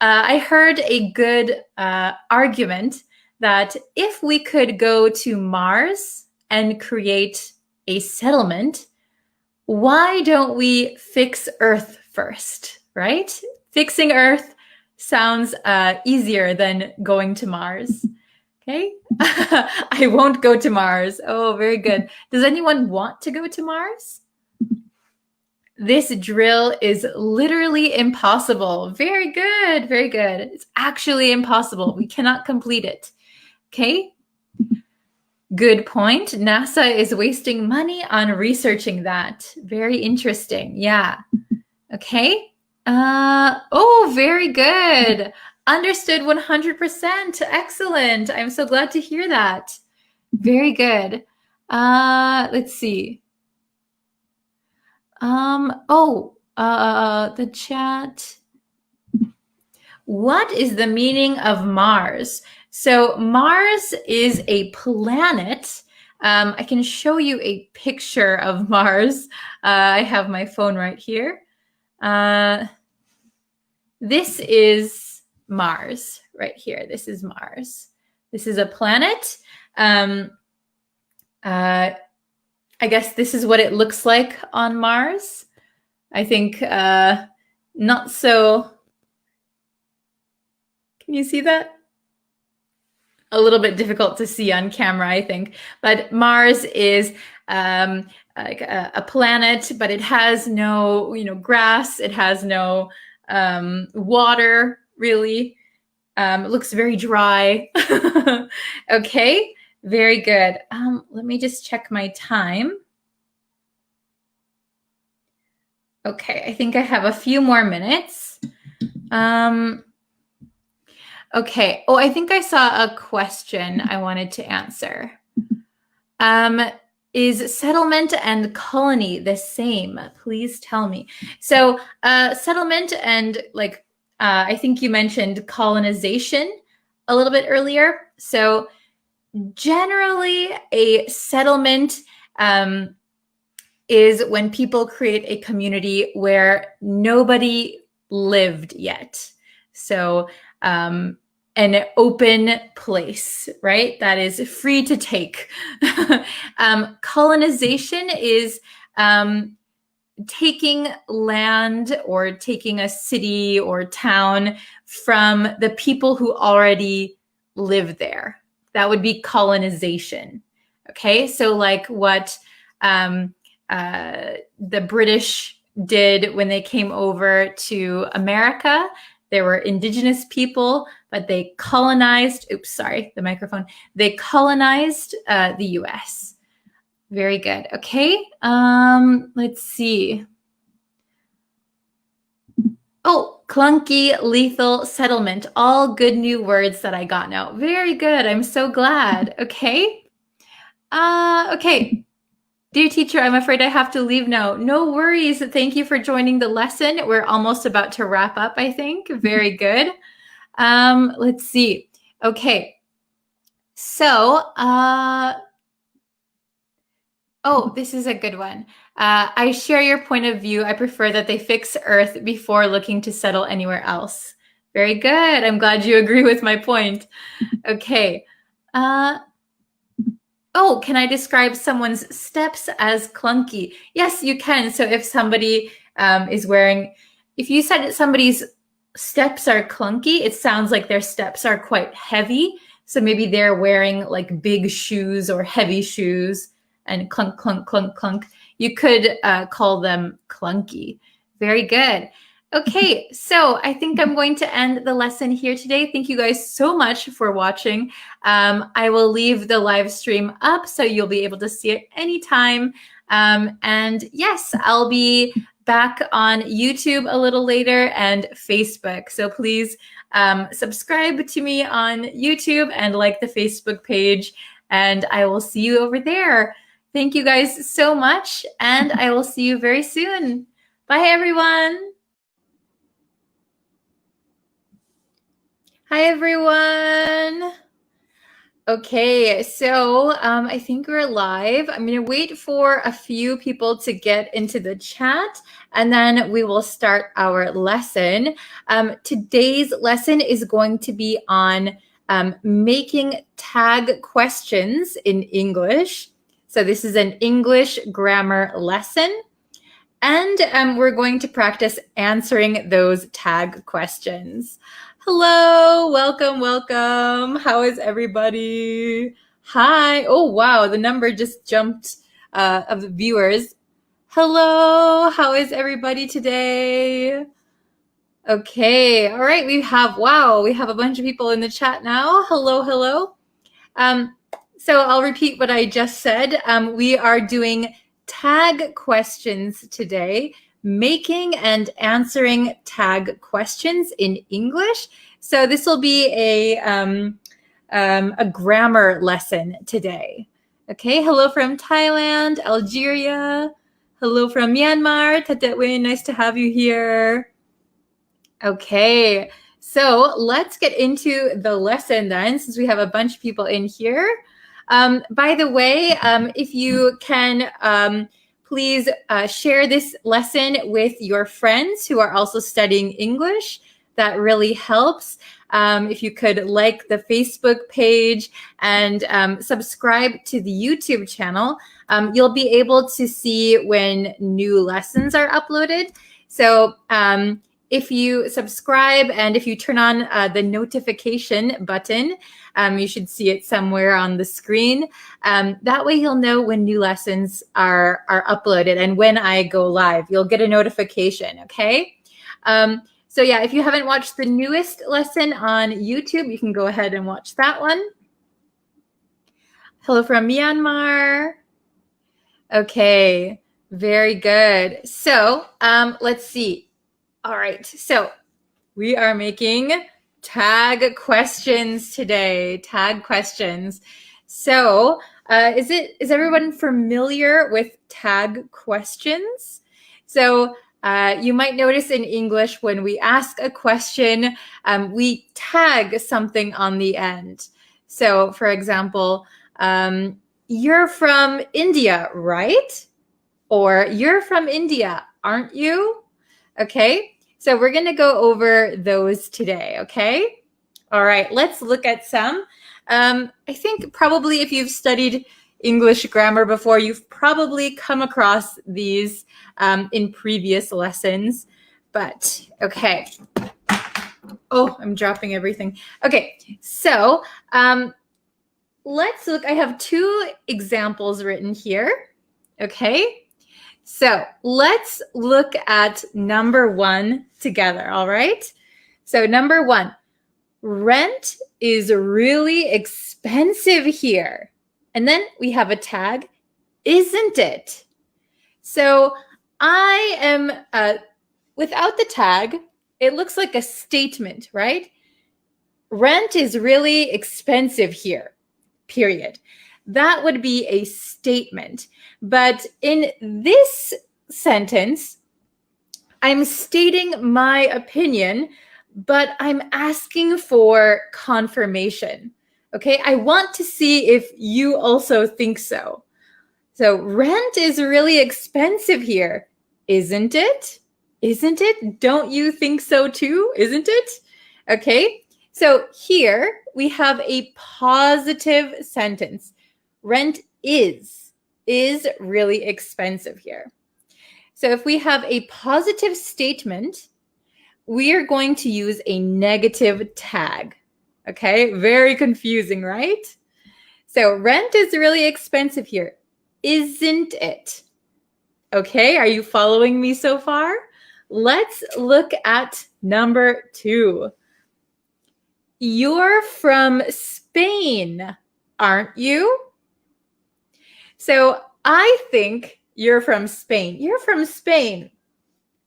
I heard a good argument that if we could go to Mars and create a settlement, why don't we fix Earth first, right? Fixing Earth sounds easier than going to Mars. Okay. I won't go to Mars. Oh, very good. Does anyone want to go to Mars? This drill is literally impossible. Very good. Very good. It's actually impossible. We cannot complete it. Okay. Good point. NASA is wasting money on researching that. Very interesting. Yeah. Okay. Oh, very good. Understood 100%. Excellent. I'm so glad to hear that. Very good. Let's see. The chat. What is the meaning of Mars? So Mars is a planet. I can show you a picture of Mars. I have my phone right here. This is Mars right here. This is Mars. This is a planet. I guess this is what it looks like on Mars. I think not so. Can you see that? A little bit difficult to see on camera, I think. But Mars is like a planet, but it has no, grass. It has no water, really. It looks very dry. Okay. Very good. Let me just check my time. Okay, I think I have a few more minutes. Okay. Oh, I think I saw a question I wanted to answer. Is settlement and colony the same? Please tell me. So settlement and I think you mentioned colonization a little bit earlier. So generally, a settlement is when people create a community where nobody lived yet. So an open place, right? That is free to take. Colonization is taking land or taking a city or town from the people who already live there. That would be colonization. Okay, so like what the British did when they came over to America. There were indigenous people, but they colonized, they colonized the US. Very good. Okay, let's see. Oh, clunky, lethal, settlement. All good new words that I got now. Very good. I'm so glad. Okay. Okay. Dear teacher, I'm afraid I have to leave now. No worries. Thank you for joining the lesson. We're almost about to wrap up, I think. Very good. Let's see. Okay. So, oh, this is a good one. I share your point of view. I prefer that they fix Earth before looking to settle anywhere else. Very good. I'm glad you agree with my point. Okay. Oh, can I describe someone's steps as clunky? Yes, you can. So if somebody if you said that somebody's steps are clunky, it sounds like their steps are quite heavy. So maybe they're wearing like big shoes or heavy shoes and clunk, clunk, clunk, clunk. You could call them clunky. Very good. Okay, so I think I'm going to end the lesson here today. Thank you guys so much for watching. I will leave the live stream up so you'll be able to see it anytime. And yes, I'll be back on YouTube a little later and Facebook. So please subscribe to me on YouTube and like the Facebook page, and I will see you over there. Thank you guys so much, and I will see you very soon. Bye, everyone. Hi, everyone. Okay, so I think we're live. I'm going to wait for a few people to get into the chat, and then we will start our lesson. Today's lesson is going to be on making tag questions in English. So this is an English grammar lesson, and we're going to practice answering those tag questions. Hello, welcome, welcome. How is everybody? Hi. Oh, wow, the number just jumped of the viewers. Hello, how is everybody today? Okay, all right, we have a bunch of people in the chat now. Hello, hello. So I'll repeat what I just said. We are doing tag questions today, making and answering tag questions in English. So this will be a grammar lesson today. Okay, hello from Thailand, Algeria. Hello from Myanmar. Tatetwe, nice to have you here. Okay, so let's get into the lesson then, since we have a bunch of people in here. By the way, if you can please share this lesson with your friends who are also studying English. That really helps. If you could like the Facebook page and subscribe to the YouTube channel, you'll be able to see when new lessons are uploaded. So if you subscribe and if you turn on the notification button, you should see it somewhere on the screen. That way you'll know when new lessons are uploaded and when I go live. You'll get a notification, okay? So yeah, if you haven't watched the newest lesson on YouTube, you can go ahead and watch that one. Hello from Myanmar. Okay, very good. So let's see. All right, so we are making tag questions today, tag questions. So is everyone familiar with tag questions? So you might notice in English when we ask a question, we tag something on the end. So for example, you're from India, right? Or you're from India, aren't you? Okay, so we're going to go over those today, okay? All right, let's look at some. I think probably if you've studied English grammar before, you've probably come across these in previous lessons, but okay. Oh, I'm dropping everything. Okay, so let's look. I have two examples written here, okay? So let's look at number one together, all right? So number one, rent is really expensive here. And then we have a tag, isn't it? So I am, without the tag, it looks like a statement, right? Rent is really expensive here, period. That would be a statement. But in this sentence, I'm stating my opinion, but I'm asking for confirmation. Okay, I want to see if you also think so. So rent is really expensive here, isn't it? Isn't it? Don't you think so too? Isn't it? Okay, so here we have a positive sentence. Rent is really expensive here. So if we have a positive statement, we are going to use a negative tag. Okay, very confusing, right? So rent is really expensive here, isn't it? Okay, are you following me so far? let's look at number 2. You're from Spain, aren't you? So I think you're from Spain. You're from Spain,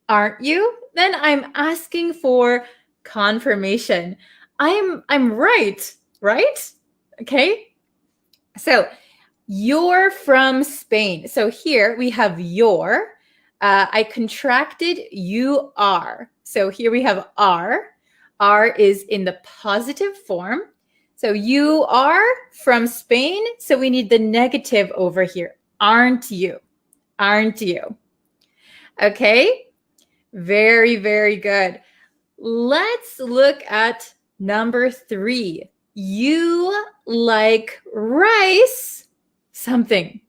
aren't you? Then I'm asking for confirmation. I'm right, right? Okay. So you're from Spain. So here we have your. I contracted you are. So here we have are. Are is in the positive form. So you are from Spain. So we need the negative over here. Aren't you? Aren't you? Okay. Very, very good. Let's look at number 3. You like rice something.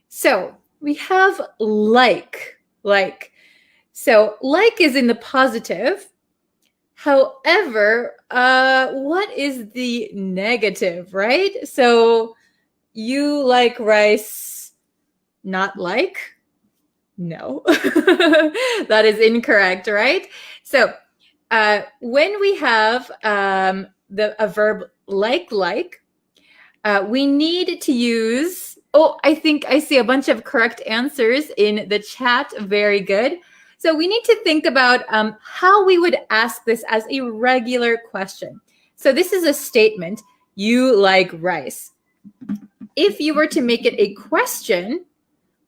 So we have like. So like is in the positive. However, what is the negative, right? So you like rice, not like? No, that is incorrect, right? So when we have a verb like, we need to use, I think I see a bunch of correct answers in the chat. Very good. So we need to think about how we would ask this as a regular question. So this is a statement, you like rice. If you were to make it a question,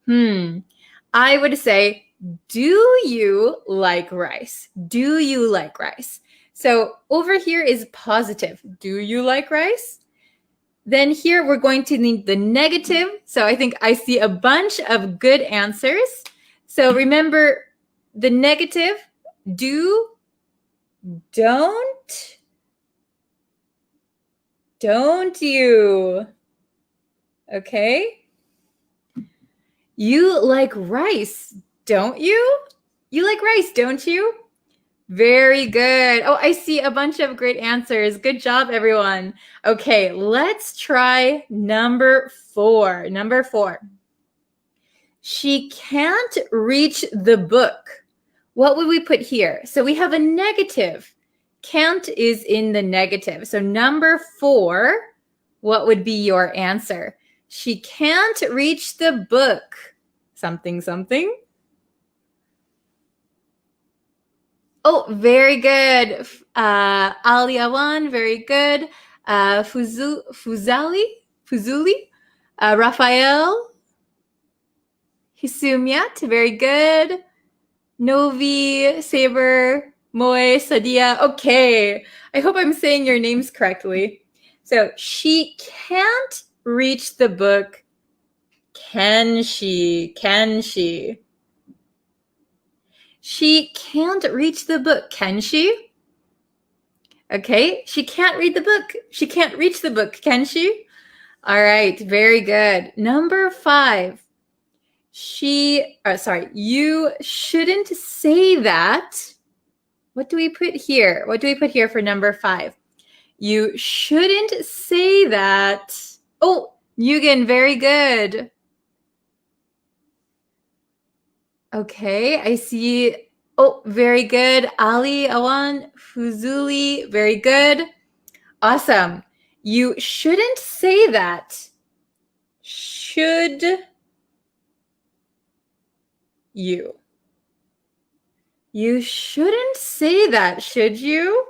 I would say, do you like rice? Do you like rice? So over here is positive. Do you like rice? Then here we're going to need the negative. So I think I see a bunch of good answers. So remember the negative, do, don't you? Okay. You like rice, don't you? You like rice, don't you? Very good. I see a bunch of great answers. Good job, everyone. Okay, let's try number 4. Number 4. She can't reach the book. What would we put here? So we have a negative. Can't is in the negative. So number 4, what would be your answer? She can't reach the book. Something. Very good. Aliawan, very good. Fuzuli, Raphael, Hisumiat, very good. Novi, Saber, Moe, Sadia. Okay, I hope I'm saying your names correctly. So she can't reach the book. Can she? She can't reach the book, can she? Okay, she can't read the book. She can't reach the book, can she? All right, very good. Number 5. You shouldn't say that. What do we put here? What do we put here for number 5? You shouldn't say that. Yugen, very good. Okay, I see. Very good. Ali, Awan, Fuzuli, very good. Awesome. You shouldn't say that. Should you? You shouldn't say that, should you?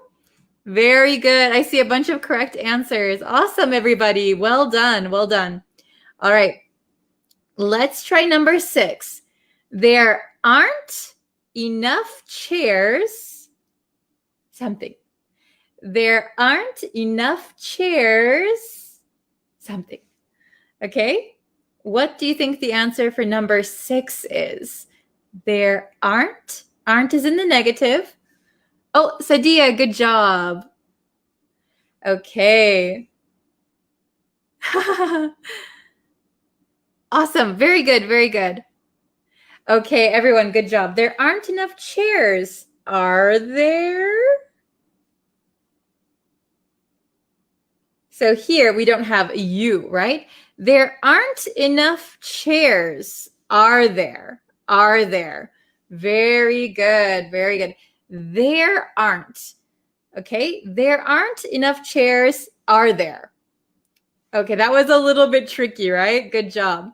Very good. I see a bunch of correct answers. Awesome, everybody. Well done. Well done. All right. Let's try number 6. There aren't enough chairs. Something. There aren't enough chairs. Something. Okay. What do you think the answer for number 6 is? There aren't. Aren't is in the negative. Sadia, good job. Okay. Awesome. Very good. Very good. Okay, everyone, good job. There aren't enough chairs, are there? So here we don't have you, right? There aren't enough chairs, are there? Are there? Very good. Very good. There aren't. Okay, there aren't enough chairs, are there? Okay, that was a little bit tricky, right? Good job.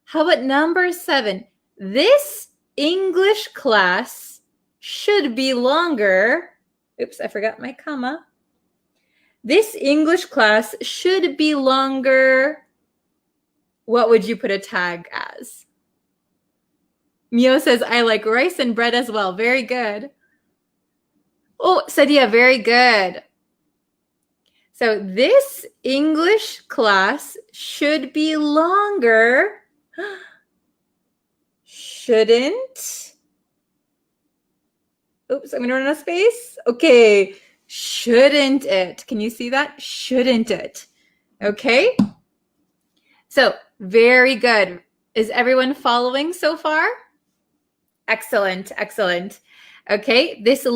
How about number 7? This English class should be longer. Oops, I forgot my comma. This English class should be longer. What would you put a tag as? Mio says, I like rice and bread as well. Very good. Oh, Sadia, very good. So this English class should be longer. Shouldn't. Oops, I'm going to run out of space. Okay. Shouldn't it? Can you see that? Shouldn't it? Okay. So very good. Is everyone following so far? Excellent. Excellent. Okay. This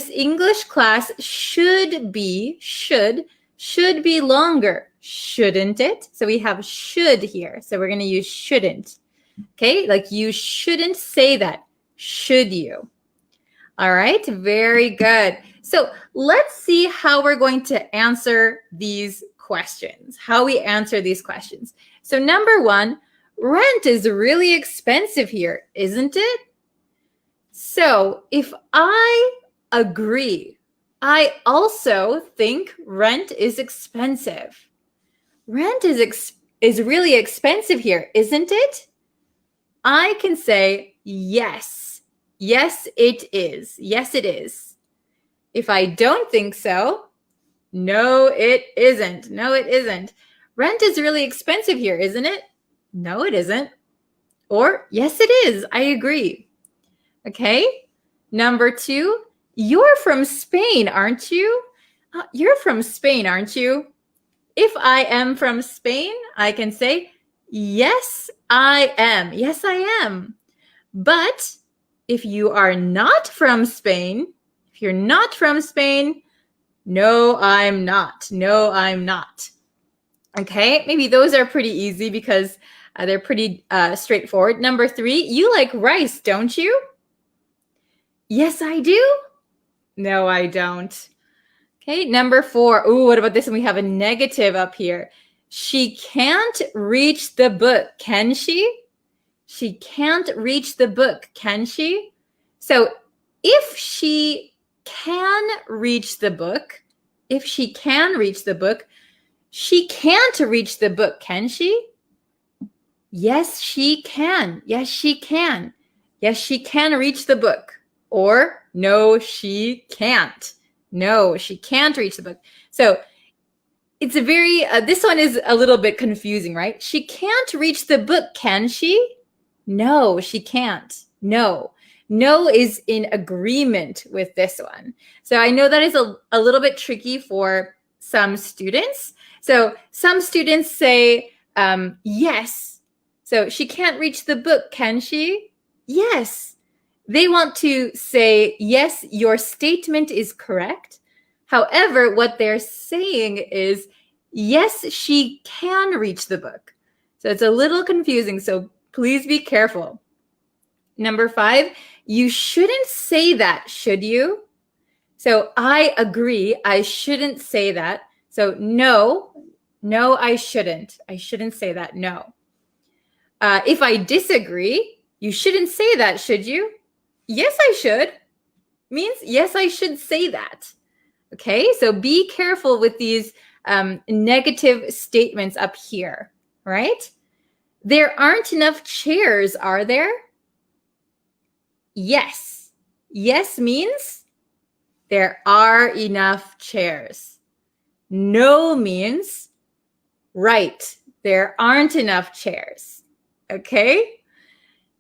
English class should be longer. Shouldn't it? So we have should here. So we're going to use shouldn't. Okay. Like you shouldn't say that. Should you? All right. Very good. So let's see how we're going to answer these questions, how we answer these questions. So number 1, rent is really expensive here, isn't it? So if I agree, I also think rent is expensive. Rent is really expensive here, isn't it? I can say yes. Yes, it is. Yes, it is. If I don't think so, no, it isn't. No, it isn't. Rent is really expensive here, isn't it? No, it isn't. Or, yes, it is. I agree. Okay. Number 2, you're from Spain, aren't you? You're from Spain, aren't you? If I am from Spain, I can say, yes, I am. Yes, I am. But if you are not from Spain, if you're not from Spain, no, I'm not. No, I'm not. Okay, maybe those are pretty easy because they're pretty straightforward. Number 3, you like rice, don't you? Yes, I do. No, I don't. Okay, number 4. Ooh, what about this one? We have a negative up here. She can't reach the book, can she? She can't reach the book, can she? So if she can reach the book, she can't reach the book, can she? Yes, she can. Yes, she can. Yes, she can reach the book. Or no, she can't. No, she can't reach the book. So it's a very, this one is a little bit confusing, right? She can't reach the book, can she? No, she can't. No. No is in agreement with this one. So I know that is a little bit tricky for some students. So some students say, yes. So she can't reach the book, can she? Yes. They want to say, yes, your statement is correct. However, what they're saying is, yes, she can reach the book. So it's a little confusing. So please be careful. Number 5, you shouldn't say that, should you? So I agree, I shouldn't say that. So no, I shouldn't. I shouldn't say that, no. If I disagree, you shouldn't say that, should you? Yes, I should. Means yes, I should say that. Okay, so be careful with these negative statements up here, right? There aren't enough chairs, are there? Yes. Yes means there are enough chairs. No means, right, there aren't enough chairs. Okay?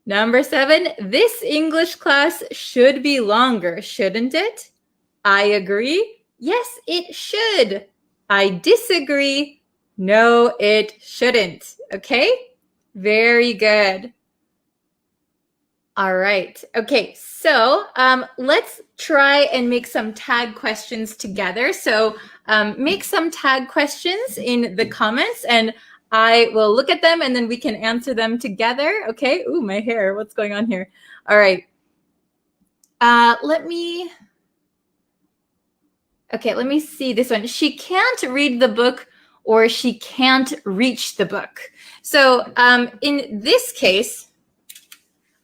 Number 7, this English class should be longer, shouldn't it? I agree. Yes, it should. I disagree. No, it shouldn't. Okay? Very good. All right. Okay, so let's try and make some tag questions together. So make some tag questions in the comments and I will look at them and then we can answer them together. Okay. Ooh, my hair. What's going on here? All right. Let me see this one. She can't read the book or she can't reach the book. So in this case,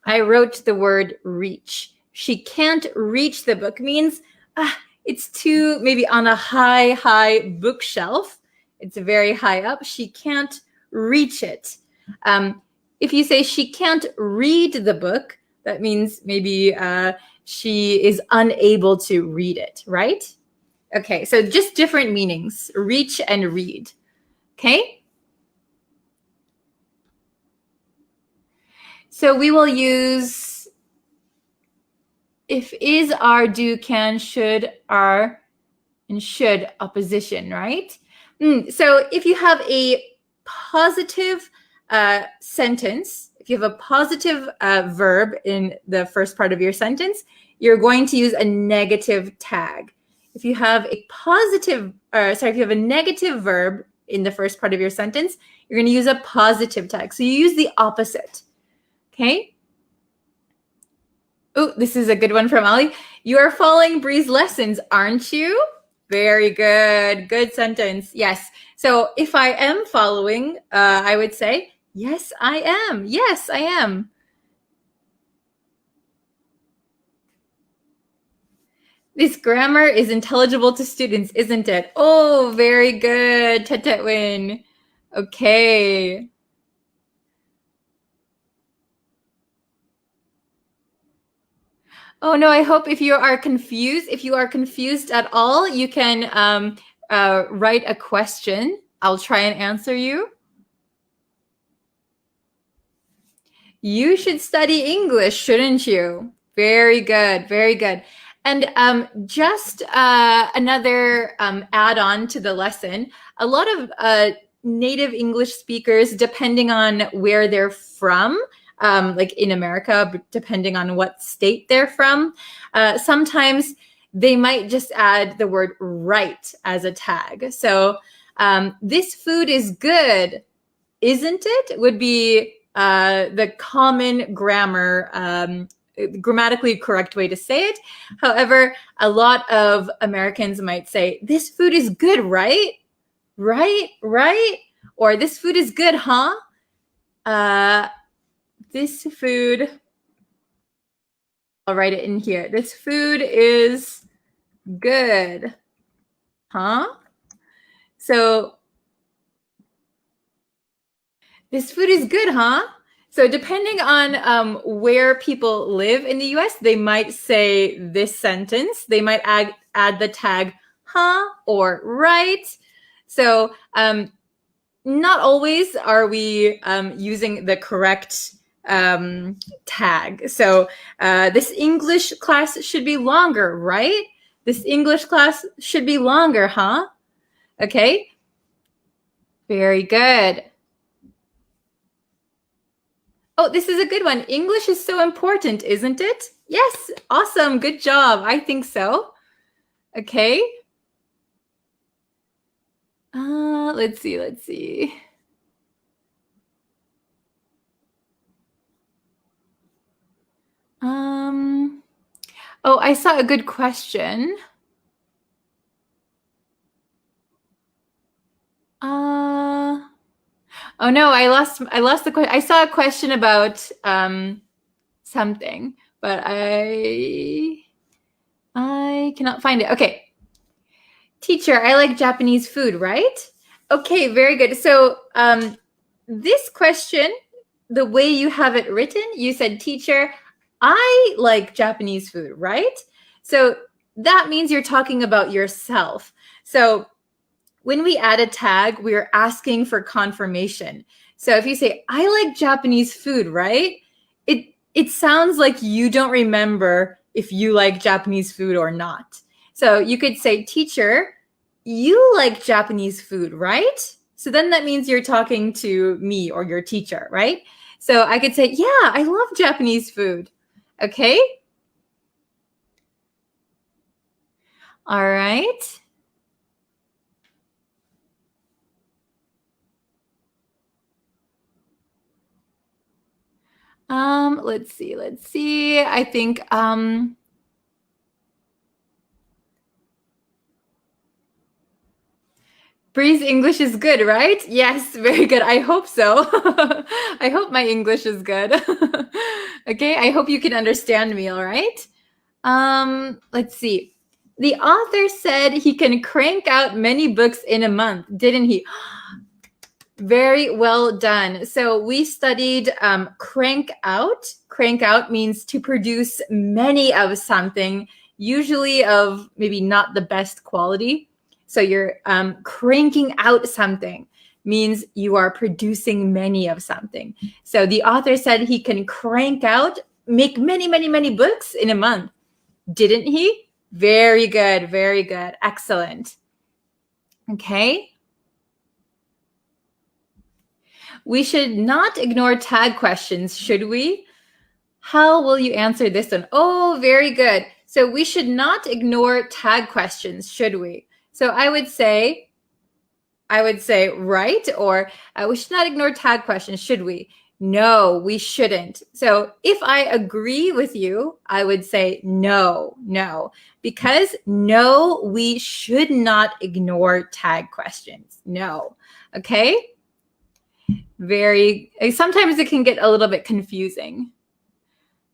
I wrote the word reach. She can't reach the book means it's too maybe on a high bookshelf. It's very high up. She can't reach it. If you say she can't read the book, that means maybe she is unable to read it, right? Okay, so just different meanings, reach and read. Okay? So we will use if, is, are, do, can, should, are, and should opposition, right? So if you have a positive sentence, if you have a positive verb in the first part of your sentence, you're going to use a negative tag. If you have a if you have a negative verb in the first part of your sentence, you're going to use a positive tag. So you use the opposite. Okay? Oh, this is a good one from Ali. You are following Bree's lessons, aren't you? Very good. Good sentence. Yes. So if I am following, I would say, yes, I am. Yes, I am. This grammar is intelligible to students, isn't it? Oh, very good, Tetetwin. Okay. Oh no, I hope if you are confused at all, you can write a question. I'll try and answer you. You should study English, shouldn't you? Very good, very good. And just another add-on to the lesson, a lot of native English speakers, depending on where they're from, like in America, depending on what state they're from, sometimes they might just add the word right as a tag. So this food is good, isn't it? Would be the common grammatically correct way to say it. However, a lot of Americans might say, this food is good, right? Right? Or this food is good, huh? This food, I'll write it in here. This food is good, huh? So this food is good, huh? So depending on where people live in the US, they might say this sentence. They might add the tag huh or right. So not always are we using the correct tag. So this English class should be longer, right? This English class should be longer, huh? Okay. Very good. Oh, this is a good one. English is so important, isn't it? Yes, awesome. Good job. I think so. Okay. Let's see. Oh, I saw a good question. Oh no, I lost the question. I saw a question about something, but I cannot find it. Okay. Teacher, I like Japanese food, right? Okay, very good. So this question, the way you have it written, you said, teacher, I like Japanese food, right? So that means you're talking about yourself. So when we add a tag, we're asking for confirmation. So if you say, I like Japanese food, right? It sounds like you don't remember if you like Japanese food or not. So you could say, teacher, you like Japanese food, right? So then that means you're talking to me or your teacher, right? So I could say, yeah, I love Japanese food. Okay? All right. Let's see. I think Bree's English is good, right? Yes, very good. I hope so. I hope my English is good. Okay, I hope you can understand me, all right? Let's see. The author said he can crank out many books in a month, didn't he? Very well done. So we studied crank out. Crank out means to produce many of something, usually of maybe not the best quality. So you're cranking out something means you are producing many of something. So the author said he can crank out, make many, many, many books in a month. Didn't he? Very good. Very good. Excellent. Okay. We should not ignore tag questions, should we? How will you answer this one? Oh, very good. So we should not ignore tag questions, should we? So I would say right, or we should not ignore tag questions, should we? No, we shouldn't. So if I agree with you, I would say no, because no, we should not ignore tag questions. No. Okay? Sometimes it can get a little bit confusing.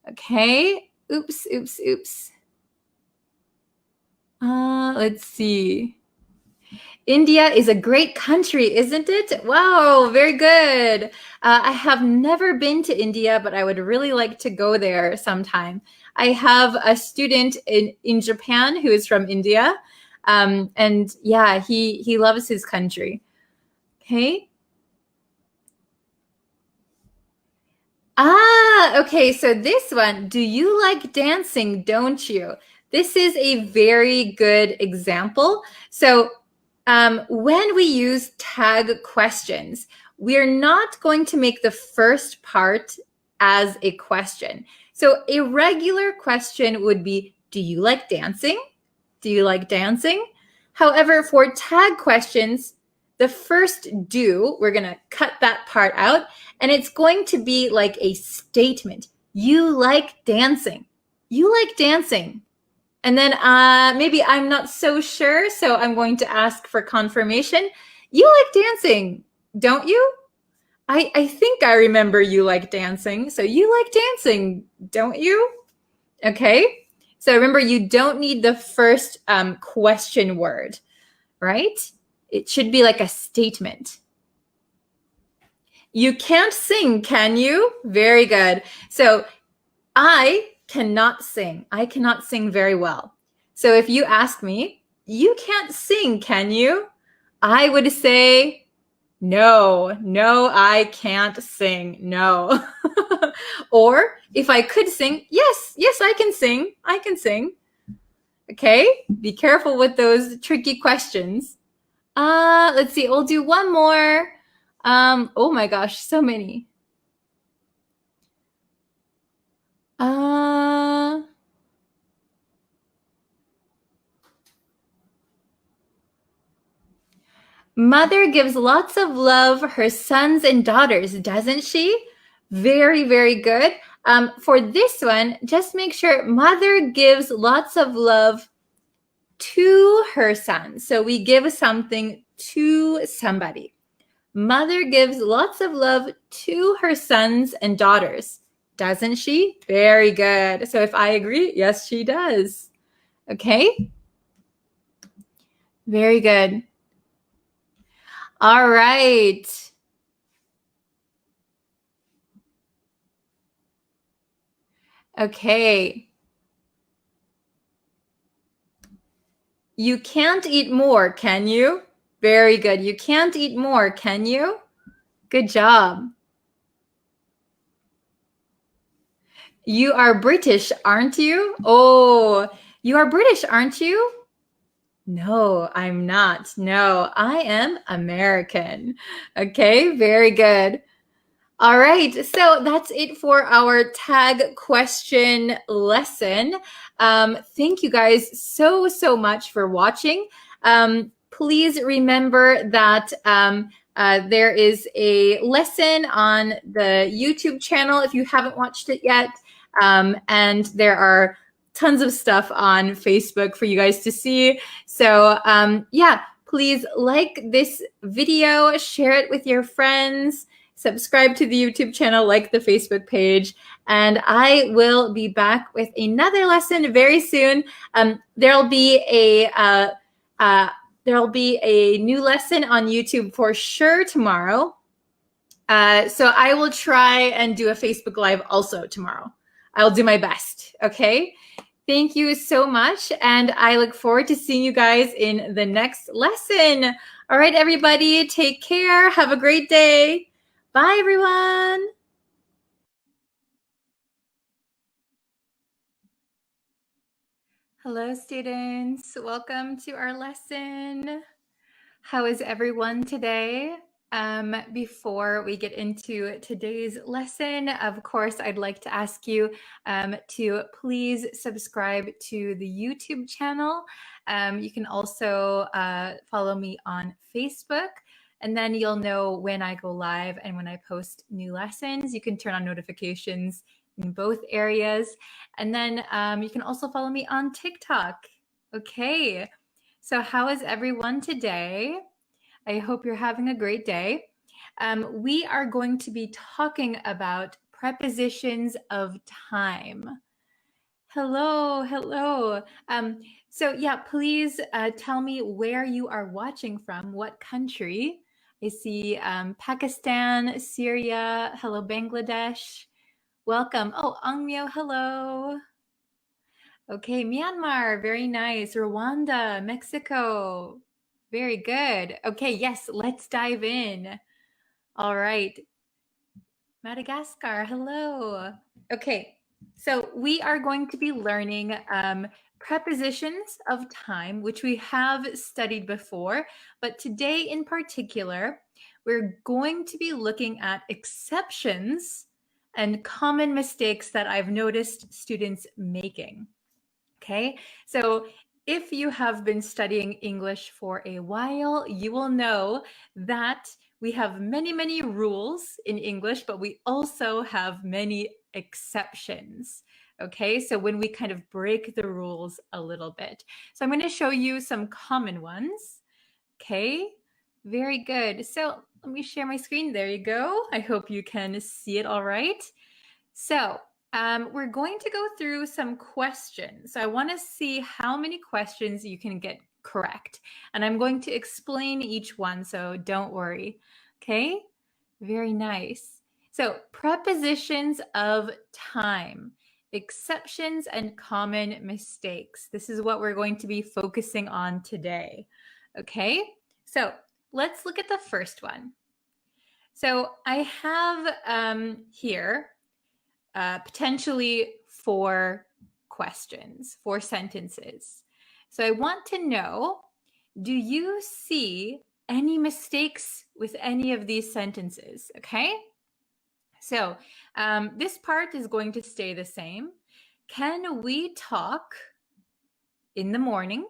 Okay. Oops. Let's see. India is a great country, isn't it? Wow, very good. I have never been to India, but I would really like to go there sometime. I have a student in Japan who is from India. And yeah, he loves his country. Okay. Okay. So this one, do you like dancing, don't you? This is a very good example. So when we use tag questions, we're not going to make the first part as a question. So a regular question would be, do you like dancing? Do you like dancing? However, for tag questions, the first do, we're going to cut that part out, and it's going to be like a statement. You like dancing. You like dancing. And then maybe I'm not so sure, so I'm going to ask for confirmation. You like dancing, don't you? I think I remember you like dancing. So you like dancing, don't you? Okay. So remember, you don't need the first question word, right? It should be like a statement. You can't sing, can you? Very good. So I cannot sing. I cannot sing very well. So if you ask me, you can't sing, can you? I would say, no, I can't sing. No. Or if I could sing, yes, I can sing. I can sing. Okay. Be careful with those tricky questions. Let's see. We'll do one more. Oh my gosh, so many. Mother gives lots of love her sons and daughters, doesn't she? Very, very good. For this one, just make sure mother gives lots of love to her sons. So we give something to somebody. Mother gives lots of love to her sons and daughters, doesn't she? Very good. So if I agree, yes, she does. Okay. Very good. All right. Okay. You can't eat more, can you? Very good. You can't eat more, can you? Good job. You are British, aren't you? Oh, you are British, aren't you? No, I'm not. No, I am American. Okay, very good. All right, so that's it for our tag question lesson. Thank you guys so much for watching. Please remember that there is a lesson on the YouTube channel if you haven't watched it yet. And there are tons of stuff on Facebook for you guys to see. So yeah, please like this video, share it with your friends, subscribe to the YouTube channel, like the Facebook page, and I will be back with another lesson very soon. There'll be a new lesson on YouTube for sure tomorrow. So I will try and do a Facebook Live also tomorrow. I'll do my best, okay? Thank you so much, and I look forward to seeing you guys in the next lesson. All right, everybody, take care. Have a great day. Bye, everyone. Hello, students. Welcome to our lesson. How is everyone today? Before we get into today's lesson, of course, I'd like to ask you to please subscribe to the YouTube channel. You can also follow me on Facebook, and then you'll know when I go live and when I post new lessons. You can turn on notifications in both areas. And then you can also follow me on TikTok. Okay. So how is everyone today? I hope you're having a great day. We are going to be talking about prepositions of time. Hello, hello. So yeah, please tell me where you are watching from, what country. I see Pakistan, Syria, hello, Bangladesh. Welcome. Oh, Angmyo, hello. Okay, Myanmar, very nice. Rwanda, Mexico, very good. Okay, yes, let's dive in. All right. Madagascar, hello. Okay, so we are going to be learning prepositions of time, which we have studied before, but today in particular, we're going to be looking at exceptions and common mistakes that I've noticed students making. Okay, so if you have been studying English for a while, you will know that we have many, many rules in English, but we also have many exceptions. Okay, so when we kind of break the rules a little bit. So I'm going to show you some common ones. Okay, very good. So let me share my screen. There you go. I hope you can see it all right. So we're going to go through some questions. So I want to see how many questions you can get correct. And I'm going to explain each one, so don't worry. Okay, very nice. So prepositions of time, exceptions and common mistakes. This is what we're going to be focusing on today. Okay, so let's look at the first one. So I have here potentially 4 questions, 4 sentences. So I want to know, do you see any mistakes with any of these sentences? Okay. So this part is going to stay the same. Can we talk in the morning?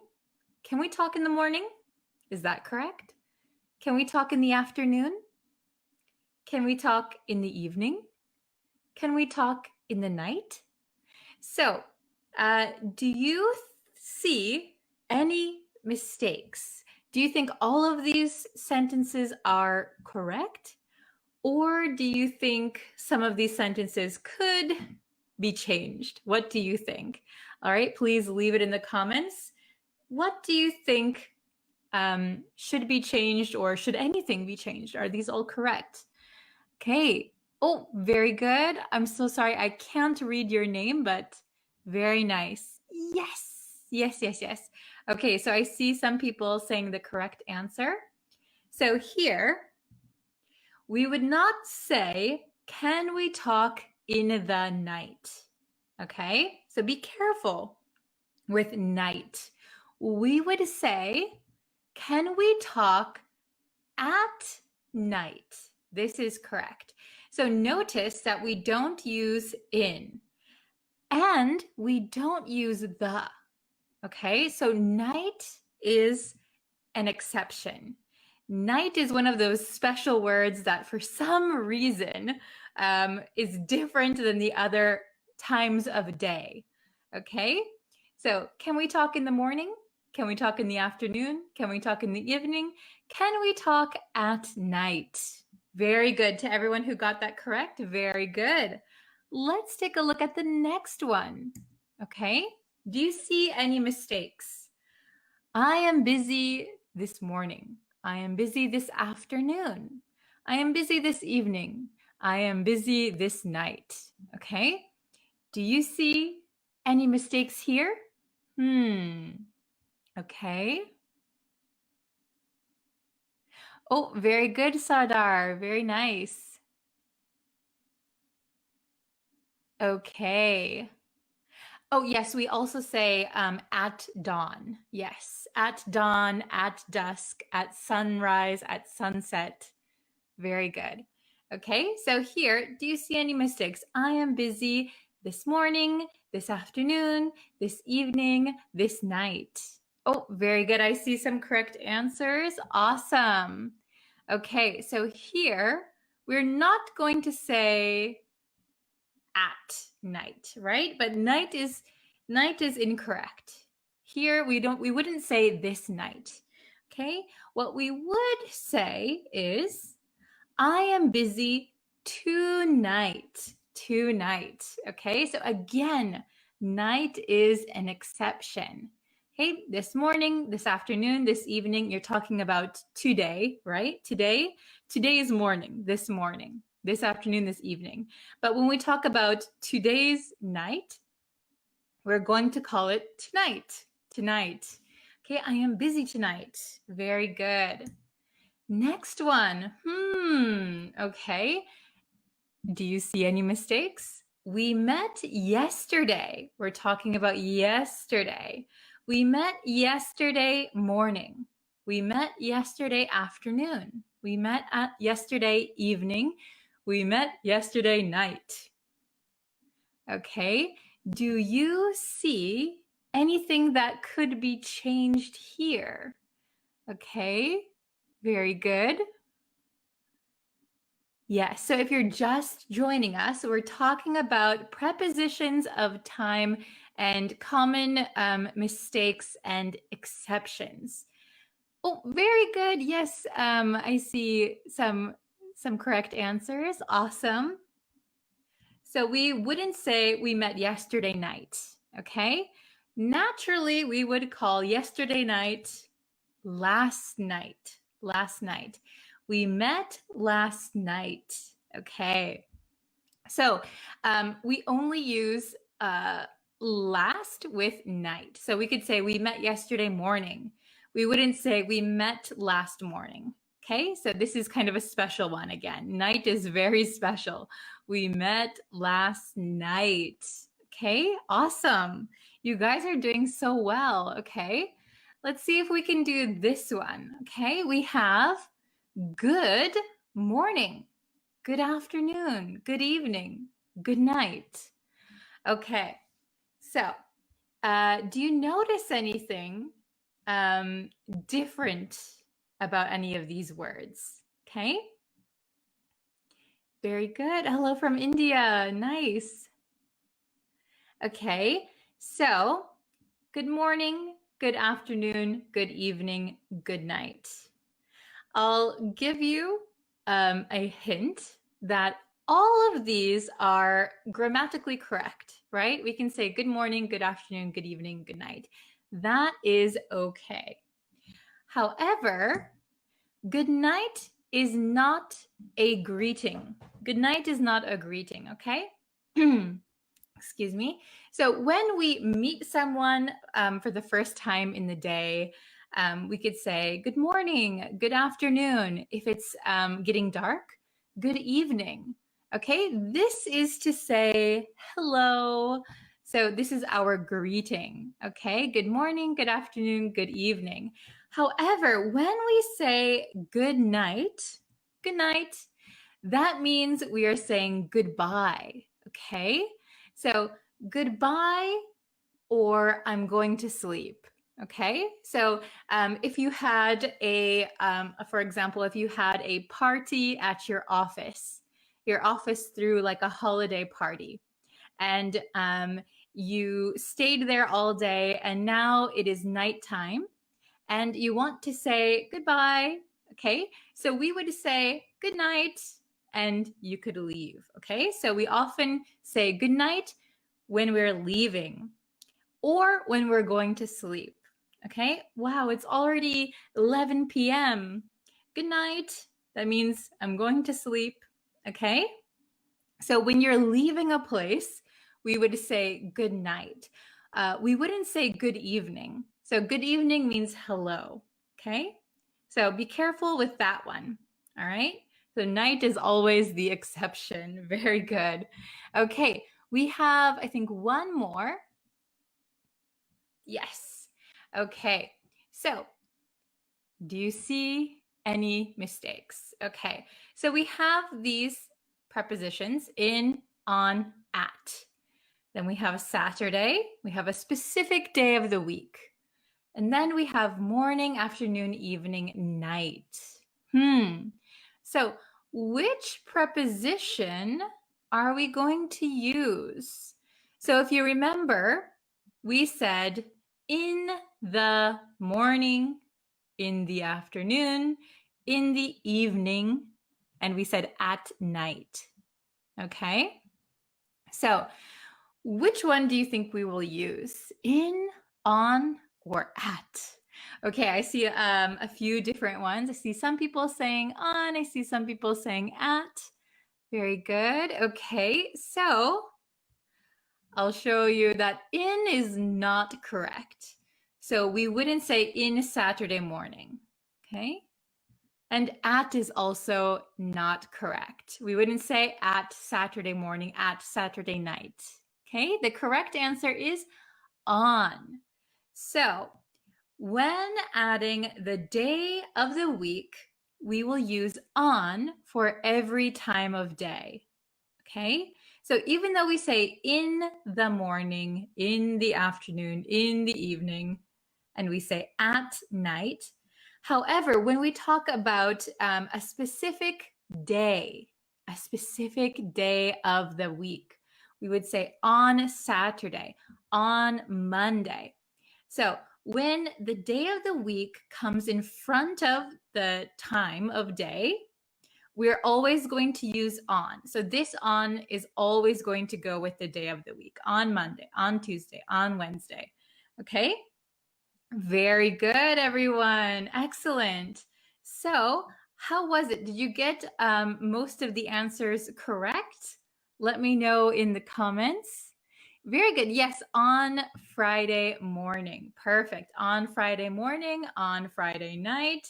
Can we talk in the morning? Is that correct? Can we talk in the afternoon? Can we talk in the evening? Can we talk in the night? So, do you see any mistakes? Do you think all of these sentences are correct? Or do you think some of these sentences could be changed? What do you think? All right, please leave it in the comments. What do you think should be changed, or should anything be changed? Are these all correct? Okay. Oh, very good. I'm so sorry. I can't read your name, but very nice. Yes. Yes, yes, yes. Okay, so I see some people saying the correct answer. So here, we would not say, can we talk in the night? Okay, so be careful with night. We would say, can we talk at night? This is correct. So notice that we don't use in, and we don't use the. Okay, so night is an exception. Night is one of those special words that for some reason is different than the other times of day. Okay, so can we talk in the morning? Can we talk in the afternoon? Can we talk in the evening? Can we talk at night? Very good to everyone who got that correct. Very good. Let's take a look at the next one. Okay. Do you see any mistakes? I am busy this morning. I am busy this afternoon. I am busy this evening. I am busy this night. Okay. Do you see any mistakes here? Okay. Oh, very good, Sardar. Very nice. Okay. Oh, yes, we also say at dawn. Yes, at dawn, at dusk, at sunrise, at sunset. Very good. Okay, so here, do you see any mistakes? I am busy this morning, this afternoon, this evening, this night. Oh, very good. I see some correct answers. Awesome. Okay, so here, we're not going to say at night, right? But night is incorrect. Here we wouldn't say this night. Okay? What we would say is I am busy tonight. Tonight. Okay? So again, night is an exception. Okay, this morning, this afternoon, this evening, you're talking about today, right? Today is morning, this afternoon, this evening. But when we talk about today's night, we're going to call it tonight. Tonight. Okay, I am busy tonight. Very good. Next one. Okay. Do you see any mistakes? We met yesterday. We're talking about yesterday. We met yesterday morning. We met yesterday afternoon. We met yesterday evening. We met yesterday night. Okay. Do you see anything that could be changed here? Okay. Very good. Yes, so if you're just joining us, we're talking about prepositions of time and common mistakes and exceptions. Oh, very good. Yes, I see some correct answers. Awesome. So we wouldn't say we met yesterday night, okay? Naturally, we would call yesterday night last night. Last night. We met last night. Okay. So we only use last with night. So we could say we met yesterday morning. We wouldn't say we met last morning. Okay, so this is kind of a special one again. Night is very special. We met last night. Okay, awesome. You guys are doing so well. Okay, let's see if we can do this one. Okay, we have good morning, good afternoon, good evening, good night. Okay, so do you notice anything different about any of these words? Okay. Very good. Hello from India. Nice. Okay, so good morning, good afternoon, good evening, good night. I'll give you a hint that all of these are grammatically correct, right? We can say good morning, good afternoon, good evening, good night. That is okay. However, good night is not a greeting. Good night is not a greeting, okay? Excuse me. So when we meet someone for the first time in the day, we could say good morning, good afternoon. If it's getting dark, good evening. Okay, this is to say hello. So this is our greeting. Okay, good morning, good afternoon, good evening. However, when we say good night, that means we are saying goodbye. Okay, so goodbye or I'm going to sleep. Okay, so if you had for example, if you had a party at your office threw like a holiday party, and you stayed there all day and now it is nighttime and you want to say goodbye. Okay, so we would say good night and you could leave. Okay, so we often say good night when we're leaving or when we're going to sleep. Okay, wow, it's already 11 p.m. Good night. That means I'm going to sleep. Okay, so when you're leaving a place, we would say good night. We wouldn't say good evening. So good evening means hello. Okay, so be careful with that one. All right, so night is always the exception. Very good. Okay, we have, I think, one more. Yes. Okay, so do you see any mistakes? Okay, so we have these prepositions in, on, at. Then we have Saturday. We have a specific day of the week. And then we have morning, afternoon, evening, night. So which preposition are we going to use? So if you remember, we said in the morning, in the afternoon, in the evening, and we said at night. Okay? So which one do you think we will use? In, on, or at? Okay, I see a few different ones. I see some people saying on, I see some people saying at. Very good. Okay, so I'll show you that in is not correct. So we wouldn't say in Saturday morning, okay? And at is also not correct. We wouldn't say at Saturday morning, at Saturday night, okay? The correct answer is on. So when adding the day of the week, we will use on for every time of day, okay? So even though we say in the morning, in the afternoon, in the evening, and we say at night, however, when we talk about a specific day of the week, we would say on Saturday, on Monday. So when the day of the week comes in front of the time of day, we're always going to use on. So this on is always going to go with the day of the week, on Monday, on Tuesday, on Wednesday. Okay? Very good, everyone. Excellent. So how was it? Did you get most of the answers correct? Let me know in the comments. Very good. Yes, on Friday morning. Perfect. On Friday morning, on Friday night.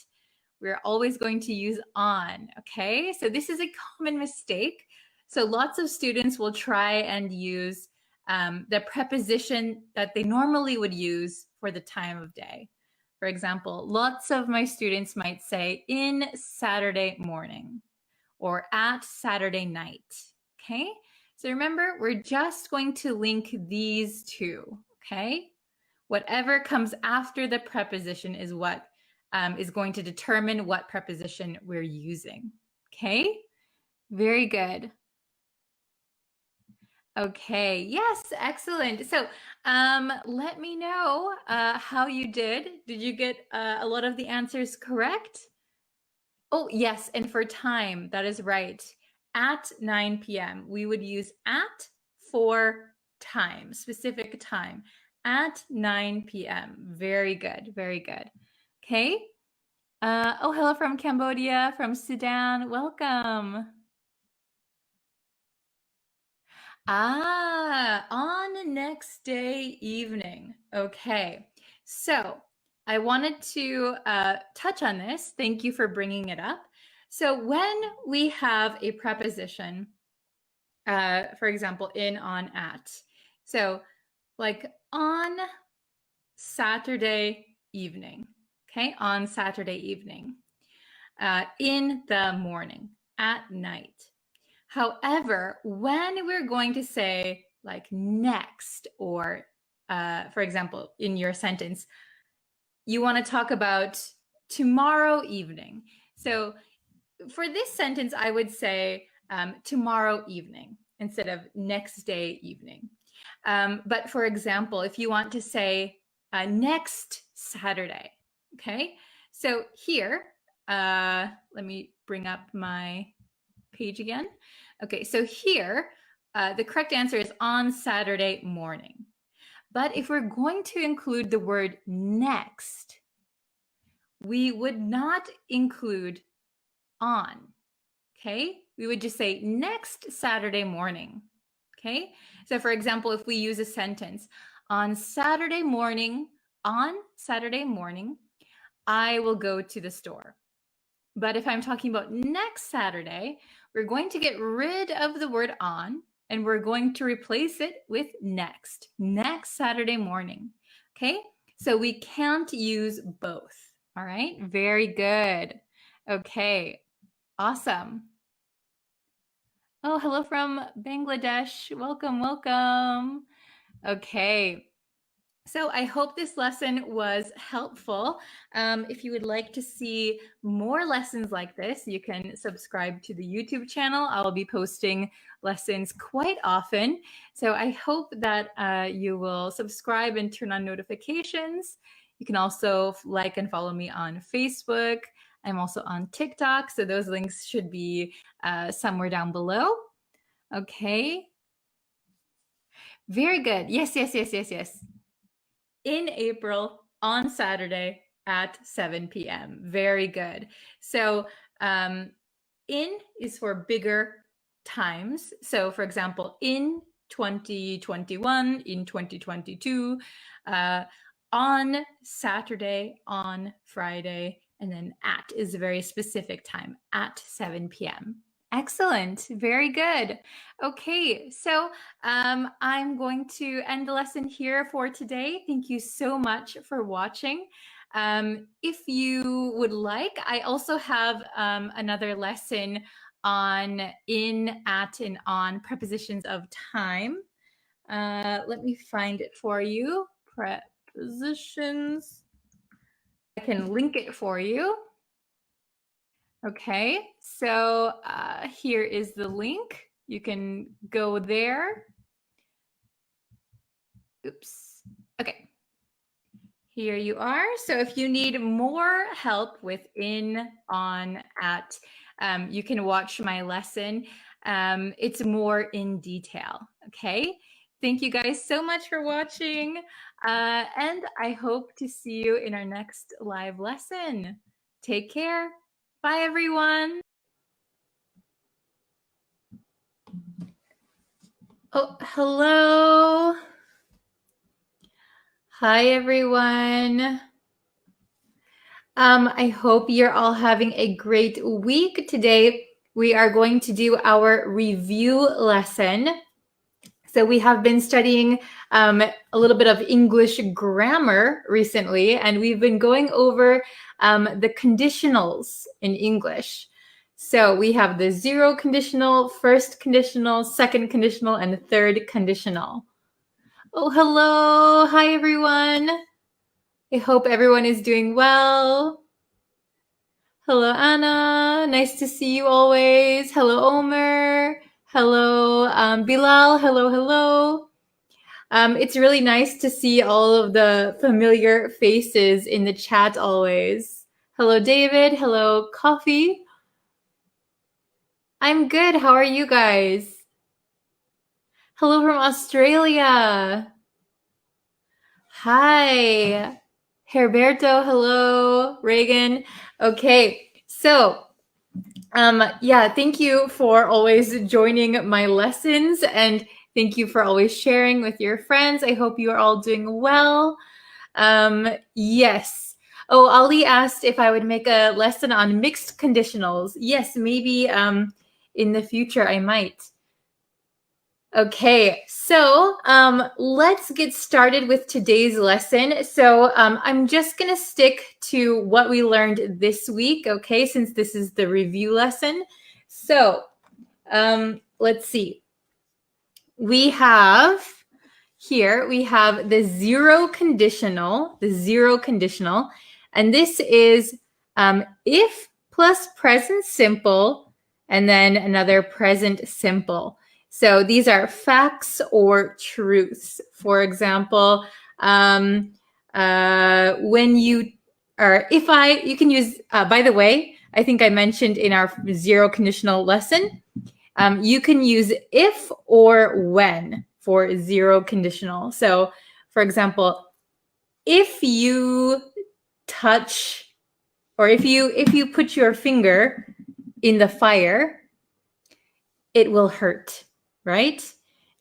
We're always going to use on, okay? So this is a common mistake. So lots of students will try and use the preposition that they normally would use for the time of day. For example, lots of my students might say in Saturday morning or at Saturday night, okay? So remember, we're just going to link these two, okay? Whatever comes after the preposition is what is going to determine what preposition we're using, okay? Very good. Okay, yes, excellent. So let me know how you did. Did you get a lot of the answers correct? Oh, yes, and for time, that is right. At 9 p.m., we would use at for time, specific time. At 9 p.m. Very good, very good. Okay. Oh, hello from Cambodia, from Sudan. Welcome. On next day evening. Okay, so I wanted to touch on this. Thank you for bringing it up. So when we have a preposition, for example, in, on, at, so like on Saturday evening, okay, on Saturday evening, in the morning, at night. However, when we're going to say like next, or for example, in your sentence, you want to talk about tomorrow evening. So for this sentence, I would say tomorrow evening instead of next day evening. But for example, if you want to say next Saturday, okay? So here, let me bring up my page again. Okay, so here, the correct answer is on Saturday morning. But if we're going to include the word next, we would not include on, okay? We would just say next Saturday morning, okay? So for example, if we use a sentence, on Saturday morning, I will go to the store. But if I'm talking about next Saturday, we're going to get rid of the word on and we're going to replace it with next Saturday morning, okay? So we can't use both, all right? Very good. Okay, awesome. Oh, hello from Bangladesh. Welcome, welcome. Okay. So I hope this lesson was helpful. If you would like to see more lessons like this, you can subscribe to the YouTube channel. I'll be posting lessons quite often. So I hope that you will subscribe and turn on notifications. You can also like and follow me on Facebook. I'm also on TikTok. So those links should be somewhere down below. Okay. Very good. Yes. In April on Saturday at 7 p.m. Very good. So in is for bigger times. So for example, in 2021, in 2022, on Saturday, on Friday, and then at is a very specific time, at 7 p.m. Excellent. Very good. Okay, so I'm going to end the lesson here for today. Thank you so much for watching. If you would like, I also have another lesson on in, at, and on prepositions of time. Let me find it for you. Prepositions. I can link it for you. Okay, so here is the link. You can go there. Oops. Okay. Here you are. So if you need more help with in, on, at, you can watch my lesson. It's more in detail. Okay. Thank you guys so much for watching. And I hope to see you in our next live lesson. Take care. Bye, everyone. Oh, hello. Hi, everyone. I hope you're all having a great week. Today, we are going to do our review lesson. So we have been studying a little bit of English grammar recently, and we've been going over the conditionals in English. So we have the zero conditional, first conditional, second conditional, and third conditional. Oh, hello. Hi, everyone. I hope everyone is doing well. Hello, Anna. Nice to see you always. Hello, Omer. Hello, Bilal. Hello. It's really nice to see all of the familiar faces in the chat always. Hello, David. Hello, Coffee. I'm good. How are you guys? Hello from Australia. Hi. Herberto, hello. Reagan. Okay, so thank you for always joining my lessons, and thank you for always sharing with your friends. I hope you are all doing well. Yes. Oh, Ali asked if I would make a lesson on mixed conditionals. Yes, maybe in the future I might. Okay, so let's get started with today's lesson. So I'm just going to stick to what we learned this week, okay, since this is the review lesson. So let's see. We have the zero conditional, and this is if plus present simple, and then another present simple. So these are facts or truths. For example, when you or if you can use, by the way, I think I mentioned in our zero conditional lesson, you can use if or when for zero conditional. So for example, if you touch, or if you put your finger in the fire, it will hurt, right?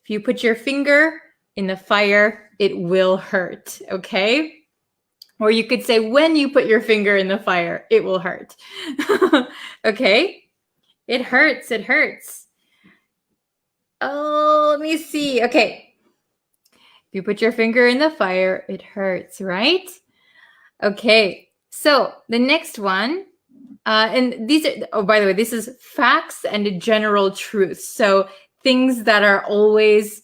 If you put your finger in the fire, it will hurt, okay? Or you could say, when you put your finger in the fire, it will hurt. Okay? It hurts, it hurts. Oh, let me see. Okay. If you put your finger in the fire, it hurts, right? Okay. So the next one, and these are, oh, by the way, this is facts and general truths. So things that are always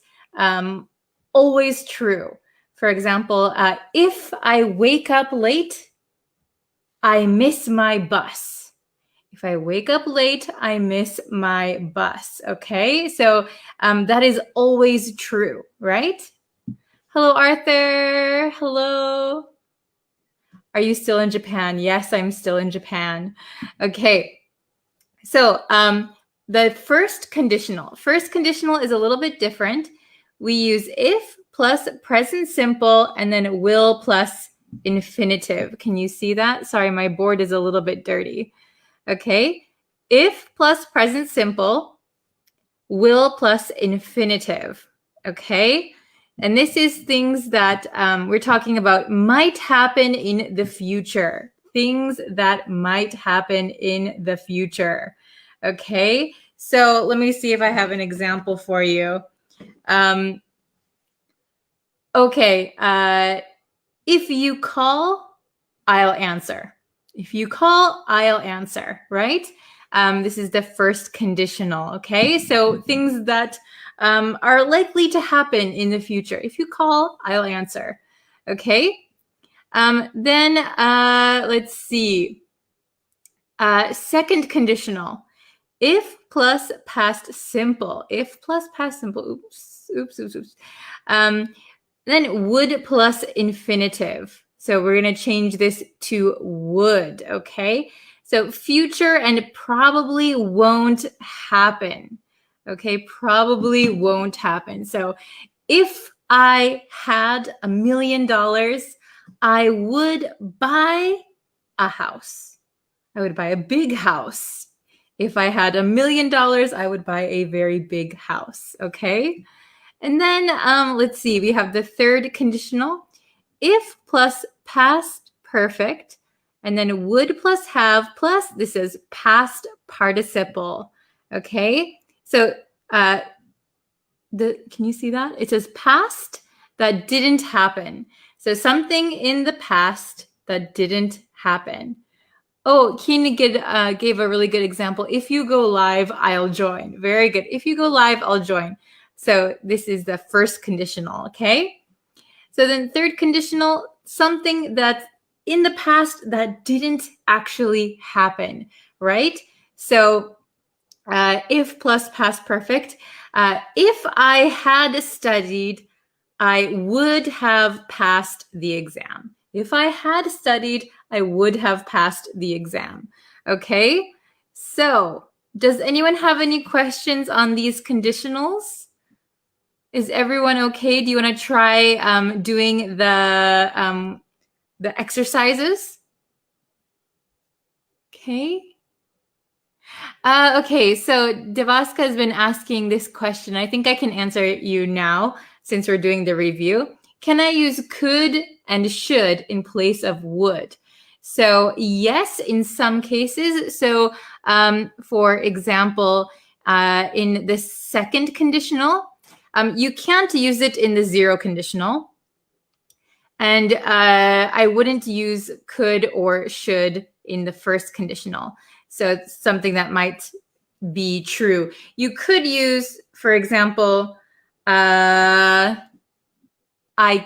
true. For example, if I wake up late, I miss my bus. If I wake up late, I miss my bus. Okay, so that is always true, right? Hello, Arthur. Hello. Are you still in Japan? Yes, I'm still in Japan. Okay, so the first conditional is a little bit different. We use if plus present simple and then will plus infinitive. Can you see that? Sorry, my board is a little bit dirty. Okay, if plus present simple, will plus infinitive. Okay, and this is things that we're talking about might happen in the future. Things that might happen in the future. Okay, so let me see if I have an example for you. Okay, if you call, I'll answer. If you call, I'll answer, right? This is the first conditional, okay? So things that are likely to happen in the future. If you call, I'll answer, okay? Then let's see. Second conditional. If plus past simple. If plus past simple. Oops. Then would plus infinitive. So we're going to change this to would, okay? So future and probably won't happen, okay? Probably won't happen. So if I had $1 million, I would buy a house. I would buy a big house. If I had $1 million, I would buy a very big house, okay? And then let's see, we have the third conditional. If plus past perfect, and then would plus have plus, this is past participle, okay? So can you see that? It says past that didn't happen. So something in the past that didn't happen. Oh, Keen gave a really good example. If you go live, I'll join. Very good. If you go live, I'll join. So this is the first conditional, okay? So then third conditional, something that's in the past that didn't actually happen, right? So if plus past perfect, if I had studied, I would have passed the exam. If I had studied, I would have passed the exam. Okay, so does anyone have any questions on these conditionals? Is everyone okay? Do you want to try doing the exercises? Okay. Okay, so Devaska has been asking this question. I think I can answer you now since we're doing the review. Can I use could and should in place of would? So yes, in some cases. So for example, in the second conditional, you can't use it in the zero conditional. And I wouldn't use could or should in the first conditional. So it's something that might be true. You could use, for example, I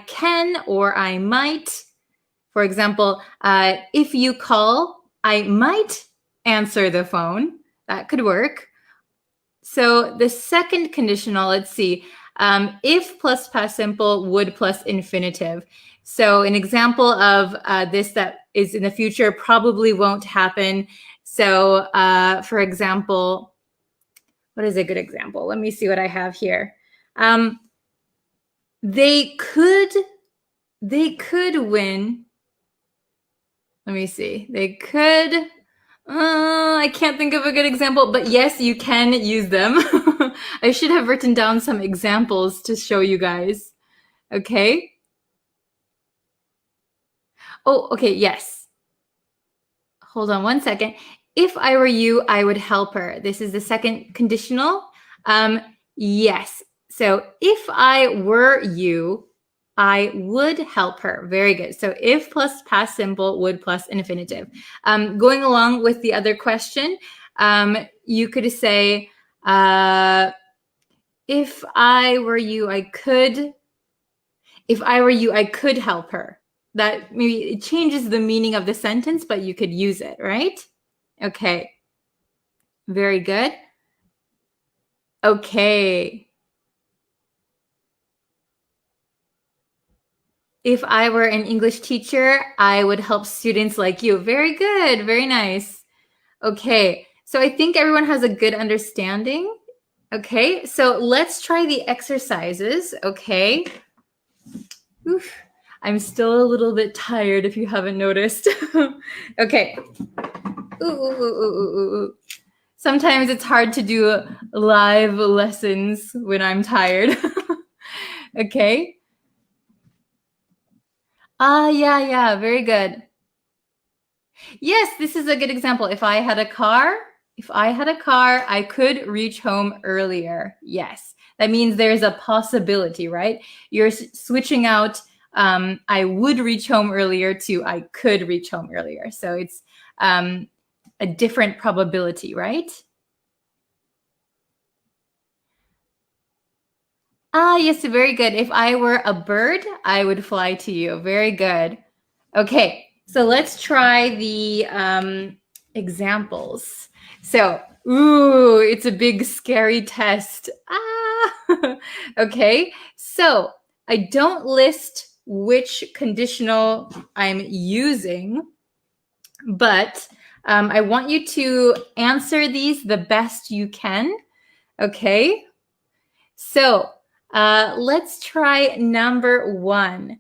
can or I might. For example, if you call, I might answer the phone. That could work. So the second conditional, let's see, if plus past simple, would plus infinitive. So an example of this that is in the future probably won't happen. So for example, what is a good example? Let me see what I have here. They could win. Let me see. They could. I can't think of a good example, but yes, you can use them. I should have written down some examples to show you guys. Okay. Oh, okay. Yes. Hold on one second. If I were you, I would help her. This is the second conditional. Yes. So if I were you, I would help her. Very good. So if plus past simple, would plus infinitive. Going along with the other question, you could say, if I were you, I could. If I were you, I could help her. That maybe it changes the meaning of the sentence, but you could use it, right? Okay. Very good. Okay. If I were an English teacher, I would help students like you. Very good. Very nice. Okay. So I think everyone has a good understanding. Okay. So let's try the exercises. Okay. Oof. I'm still a little bit tired if you haven't noticed. Okay. Ooh. Sometimes it's hard to do live lessons when I'm tired. Okay. Yeah, very good. Yes, this is a good example. If I had a car, I could reach home earlier. Yes, that means there's a possibility, right? You're switching out I would reach home earlier to I could reach home earlier. So it's a different probability, right? Yes, very good. If I were a bird, I would fly to you. Very good. Okay, so let's try the examples. So, it's a big scary test. Okay, so I don't list which conditional I'm using, but I want you to answer these the best you can. Okay, so let's try number 1.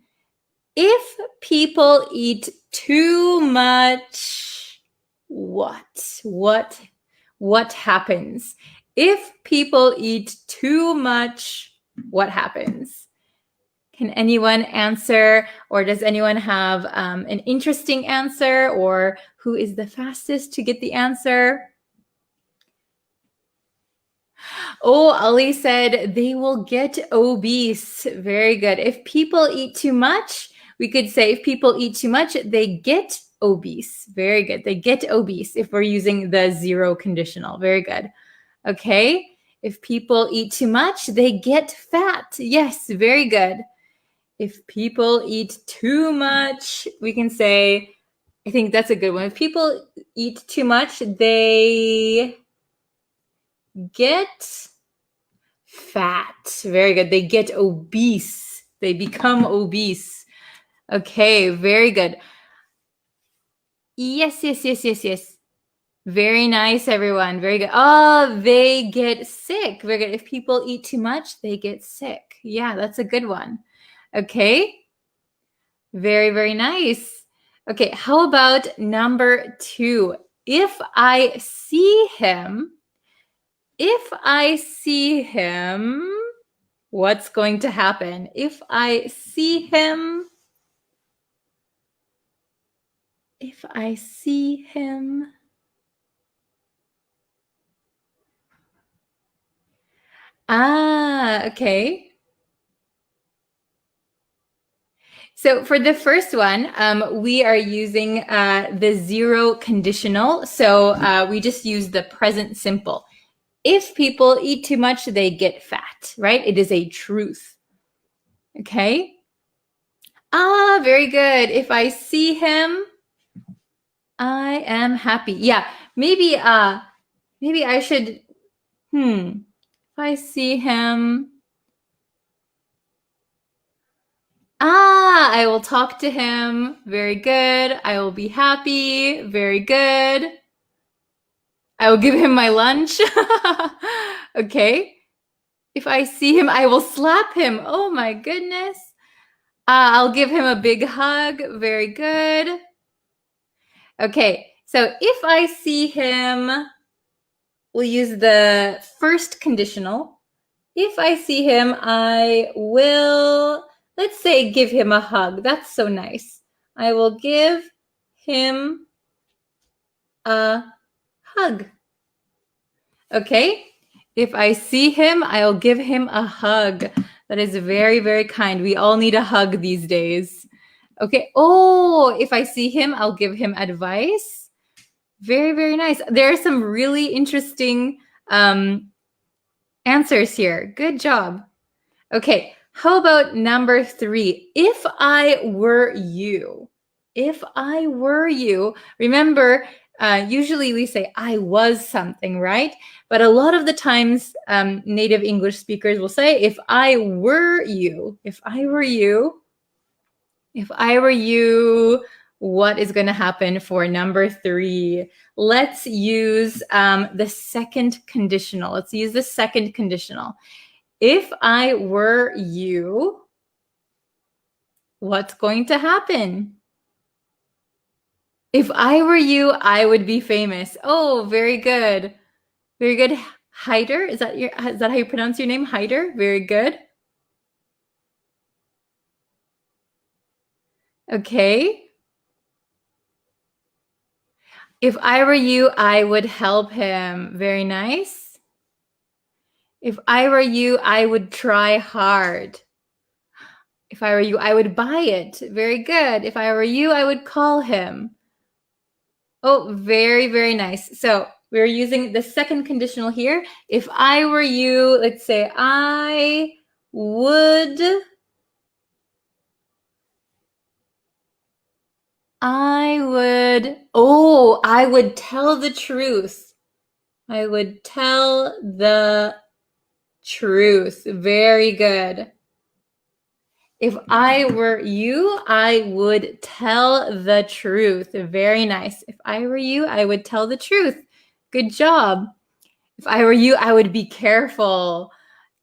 If people eat too much, what happens? If people eat too much, what happens? Can anyone answer, or does anyone have an interesting answer, or who is the fastest to get the answer? Oh, Ali said they will get obese. Very good. If people eat too much, we could say if people eat too much, they get obese. Very good. They get obese if we're using the 0 conditional. Very good. Okay. If people eat too much, they get fat. Yes, very good. If people eat too much, we can say, I think that's a good one. If people eat too much, they get fat. Very good. They get obese. They become obese. Okay, very good. Yes. Very nice, everyone. Very good. Oh, they get sick. Very good. If people eat too much, they get sick. Yeah, that's a good one. Okay. Very, very nice. Okay, how about number 2? If I see him, what's going to happen? If I see him, okay. So for the first one, we are using the 0 conditional. So we just use the present simple. If people eat too much, they get fat, right? It is a truth. Okay. Very good. If I see him, I am happy. Yeah, maybe I should If I see him, I will talk to him. Very good. I will be happy. Very good. I will give him my lunch. Okay. If I see him, I will slap him. Oh my goodness. I'll give him a big hug. Very good. Okay. So if I see him, we'll use the first conditional. If I see him, I will, let's say, give him a hug. That's so nice. I will give him a hug. Okay? If I see him, I'll give him a hug. That is very, very kind. We all need a hug these days. Okay. Oh, if I see him, I'll give him advice. Very, very nice. There are some really interesting answers here. Good job. Okay. How about number 3? If I were you. If I were you. Remember, usually we say I was something, right? But a lot of the times native English speakers will say, if I were you, if I were you, if I were you, what is going to happen for number 3? Let's use the second conditional. Let's use the second conditional. If I were you, what's going to happen? If I were you, I would be famous. Oh, very good. Very good. Hyder, is that how you pronounce your name? Hyder? Very good. Okay. If I were you, I would help him. Very nice. If I were you, I would try hard. If I were you, I would buy it. Very good. If I were you, I would call him. Oh, very, very nice. So we're using the second conditional here. If I were you, let's say I would tell the truth. I would tell the truth. Very good. If I were you, I would tell the truth. Very nice. If I were you, I would tell the truth. Good job. If I were you, I would be careful.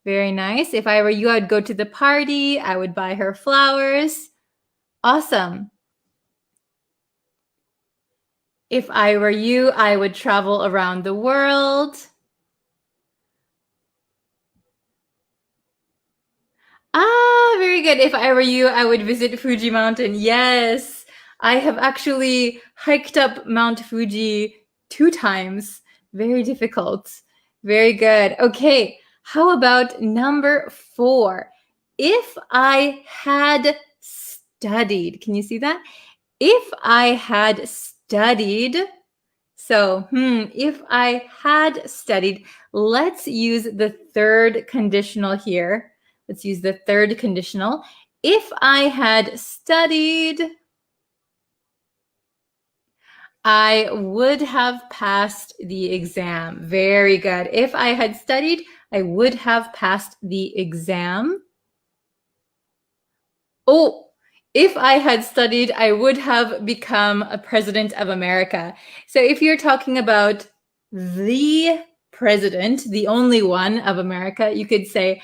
Very nice. If I were you, I'd go to the party. I would buy her flowers. Awesome. If I were you, I would travel around the world. Very good. If I were you, I would visit Fuji Mountain. Yes, I have actually hiked up Mount Fuji 2 times. Very difficult. Very good. Okay, how about number 4? If I had studied, can you see that? If I had studied, so if I had studied, let's use the third conditional here. Let's use the third conditional. If I had studied, I would have passed the exam. Very good. If I had studied, I would have passed the exam. Oh, if I had studied, I would have become a president of America. So if you're talking about the president, the only one of America, you could say,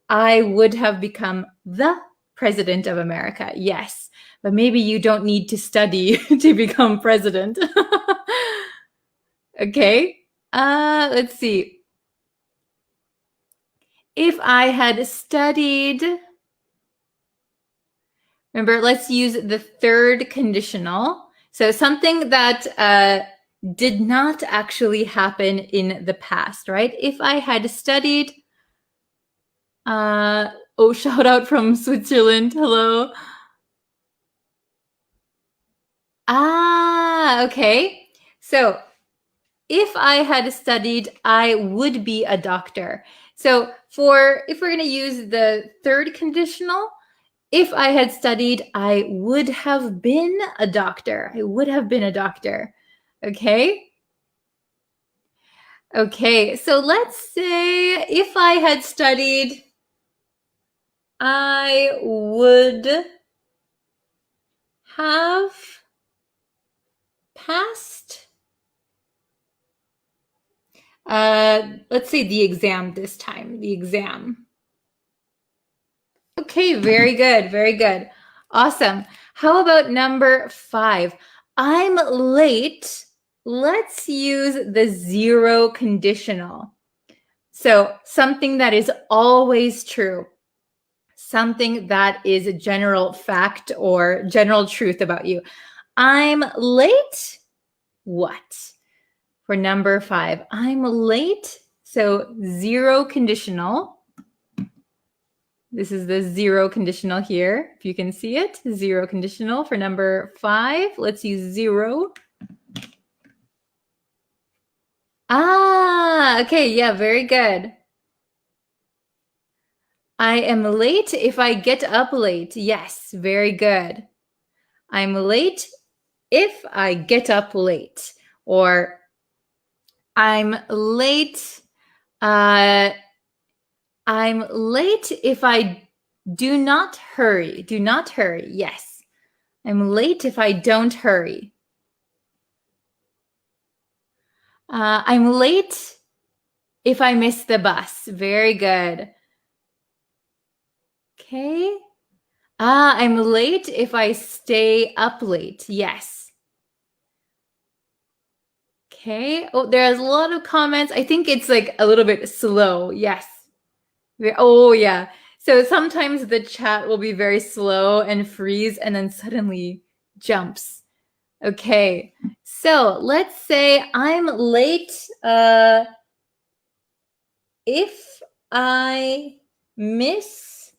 I would have become the president of America. Yes, but maybe you don't need to study to become president. Okay, let's see. If I had studied, remember, let's use the third conditional. So something that did not actually happen in the past, right? If I had studied, shout out from Switzerland. Hello. Okay. So if I had studied, I would be a doctor. So if we're going to use the third conditional, if I had studied, I would have been a doctor. I would have been a doctor. Okay. Okay, so let's say if I had studied, I would have passed, let's say the exam this time, the exam. Okay, very good, very good. Awesome. How about number 5? I'm late. Let's use the zero conditional. So something that is always true, something that is a general fact or general truth about you. I'm late. What? For number 5, I'm late. So zero conditional. This is the zero conditional here. If you can see it, zero conditional for number 5. Let's use zero. Okay, yeah, very good. I am late if I get up late. Yes, very good. I'm late if I get up late. Or I'm late. I'm late if I do not hurry. Do not hurry. Yes. I'm late if I don't hurry. I'm late if I miss the bus. Very good. Okay. I'm late if I stay up late. Yes. Okay. Oh, there's a lot of comments. I think it's like a little bit slow. Yes. Oh, yeah. So sometimes the chat will be very slow and freeze and then suddenly jumps. Okay. So let's say I'm late if I miss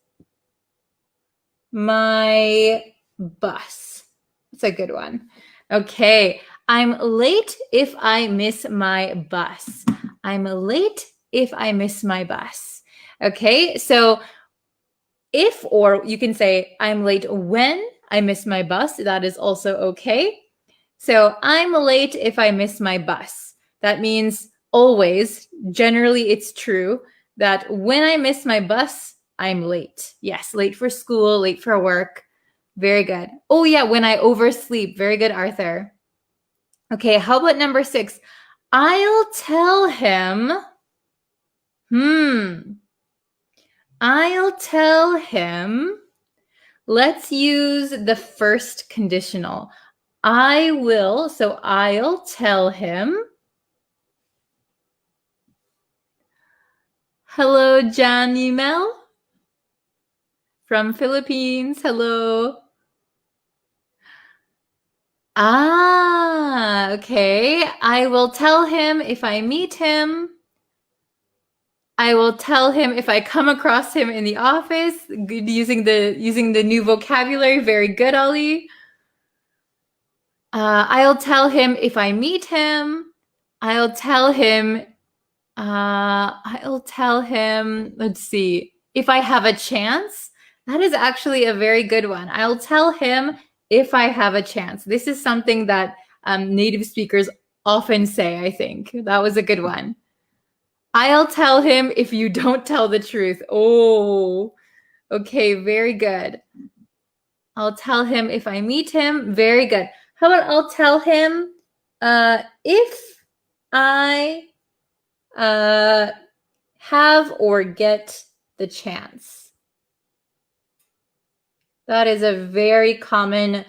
my bus. That's a good one. Okay. I'm late if I miss my bus. I'm late if I miss my bus. Okay. So if, or you can say I'm late when I miss my bus. That is also okay. So I'm late if I miss my bus. That means always, generally it's true that when I miss my bus, I'm late. Yes, late for school, late for work. Very good. Oh yeah, when I oversleep. Very good, Arthur. Okay, how about number 6? I'll tell him. I'll tell him. Let's use the first conditional. I will, so I'll tell him. Hello, Jan Yumel from Philippines. Hello. Okay. I will tell him if I meet him. I will tell him if I come across him in the office. Good, using the new vocabulary. Very good, Ali. I'll tell him if I meet him. I'll tell him. Let's see, if I have a chance. That is actually a very good one. I'll tell him if I have a chance. This is something that native speakers often say, I think. That was a good one. I'll tell him if you don't tell the truth. Oh, okay, very good. I'll tell him if I meet him. Very good. How about I'll tell him if I have or get the chance. That is a very common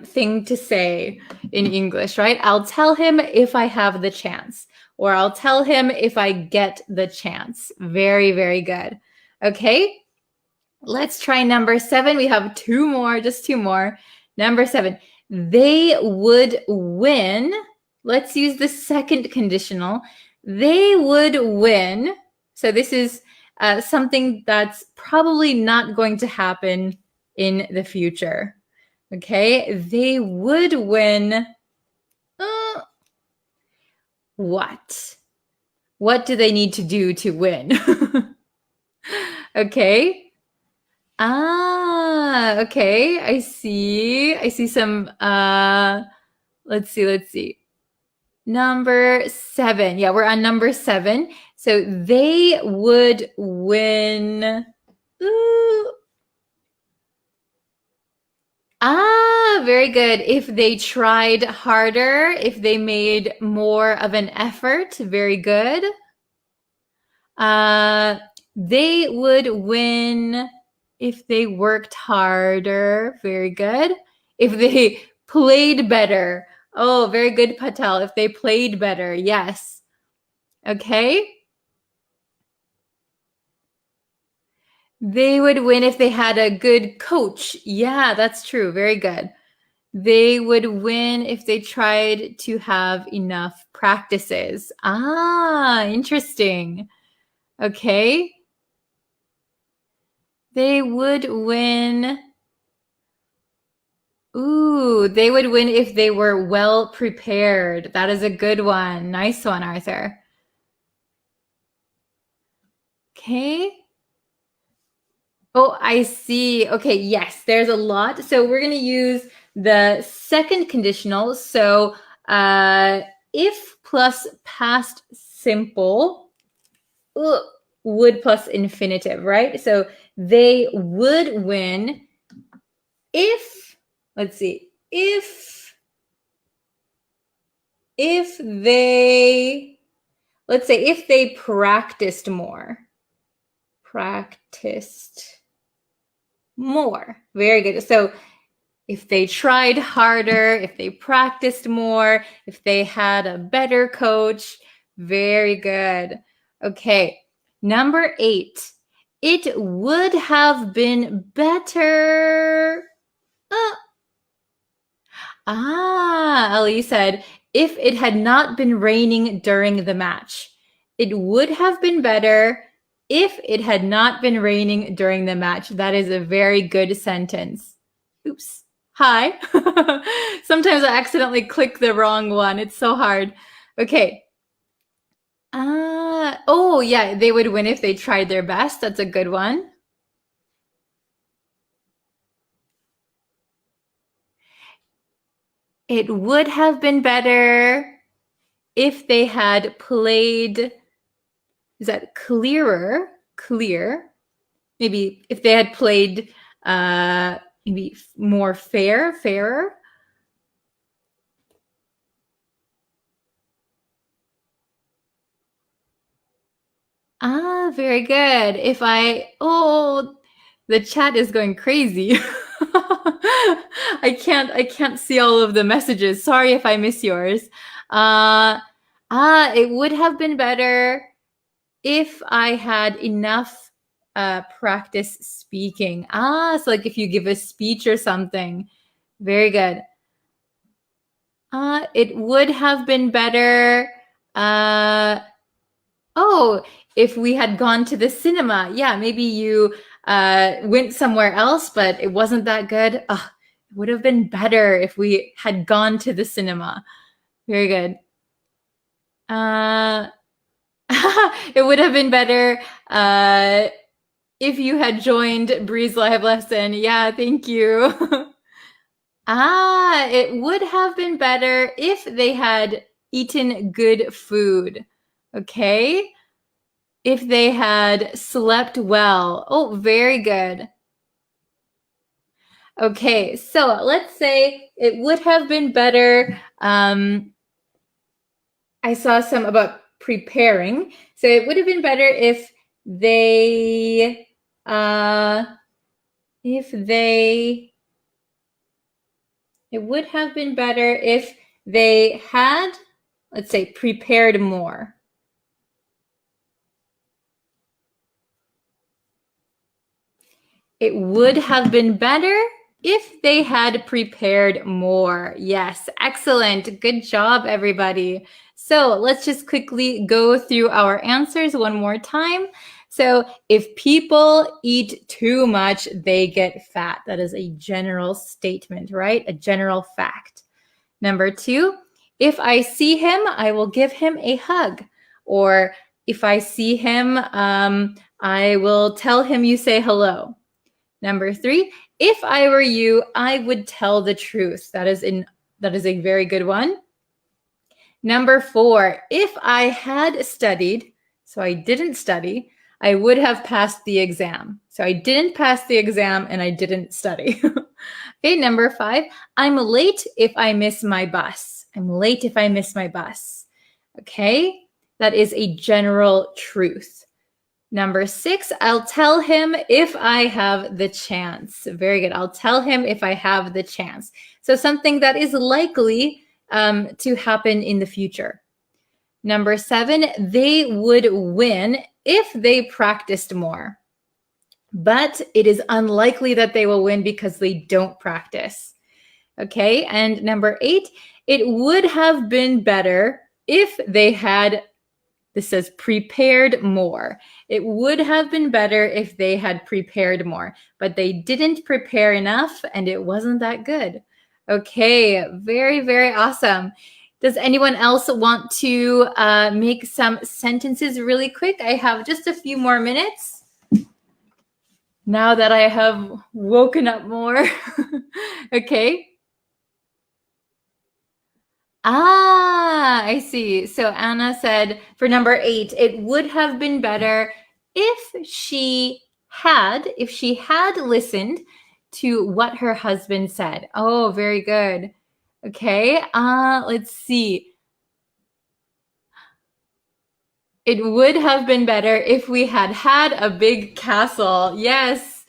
thing to say in English, right? I'll tell him if I have the chance, or I'll tell him if I get the chance. Very, very good. Okay, let's try number 7. We have 2 more, just 2 more. Number 7, they would win. Let's use the second conditional. They would win. So this is something that's probably not going to happen in the future. Okay, they would win. What? What do they need to do to win? Okay. Okay. I see some let's see. Number 7. Yeah, we're on number 7. So they would win. Ooh. Very good. If they tried harder, if they made more of an effort, very good. They would win if they worked harder, very good. If they played better. Oh, very good, Patel. If they played better, yes. Okay. They would win if they had a good coach. Yeah, that's true. Very good. They would win if they tried to have enough practices. Interesting. Okay. They would win. Ooh, they would win if they were well prepared. That is a good one. Nice one, Arthur. Okay. Oh, I see. Okay, yes, there's a lot. So we're going to use the second conditional. So if plus past simple, would plus infinitive, right? So they would win if, let's see, if they, let's say, if they practiced more. Very good. So if they tried harder, if they practiced more, if they had a better coach, very good. Okay, number 8. It would have been better. Ellie said, if it had not been raining during the match. It would have been better if it had not been raining during the match. That is a very good sentence. Oops. Hi. Sometimes I accidentally click the wrong one. It's so hard. Okay. Oh, yeah, they would win if they tried their best. That's a good one. It would have been better if they had played. Is that clearer? Clear. Maybe if they had played maybe more fairer. Very good. The chat is going crazy. I can't see all of the messages. Sorry if I miss yours. It would have been better if I had enough practice speaking. So like if you give a speech or something. Very good. It would have been better. If we had gone to the cinema. Yeah, maybe you went somewhere else, but it wasn't that good. It would have been better if we had gone to the cinema. Very good. It would have been better if you had joined Bree's live lesson. Yeah, thank you. It would have been better if they had eaten good food. Okay. If they had slept well. Oh, very good. Okay, so let's say it would have been better. I saw some about preparing. So it would have been better if they it would have been better if they had, let's say, prepared more. It would have been better if they had prepared more. Yes, excellent. Good job, everybody. So let's just quickly go through our answers one more time. So if people eat too much, they get fat. That is a general statement, right? A general fact. Number 2, if I see him, I will give him a hug. Or if I see him, I will tell him you say hello. Number 3, if I were you, I would tell the truth. That is a very good one. Number 4, if I had studied, so I didn't study, I would have passed the exam. So I didn't pass the exam and I didn't study. Okay, number 5, I'm late if I miss my bus. I'm late if I miss my bus. Okay, that is a general truth. Number 6, I'll tell him if I have the chance. Very good. I'll tell him if I have the chance. So something that is likely to happen in the future. Number 7, they would win if they practiced more. But it is unlikely that they will win because they don't practice. Okay, and number 8, it would have been better if they had, this says, prepared more. It would have been better if they had prepared more, but they didn't prepare enough and it wasn't that good. Okay, very, very awesome. Does anyone else want to make some sentences really quick? I have just a few more minutes. Now that I have woken up more. Okay. I see. So Anna said for number 8, it would have been better if she had listened to what her husband said. Oh, very good. Okay. Let's see. It would have been better if we had had a big castle. Yes.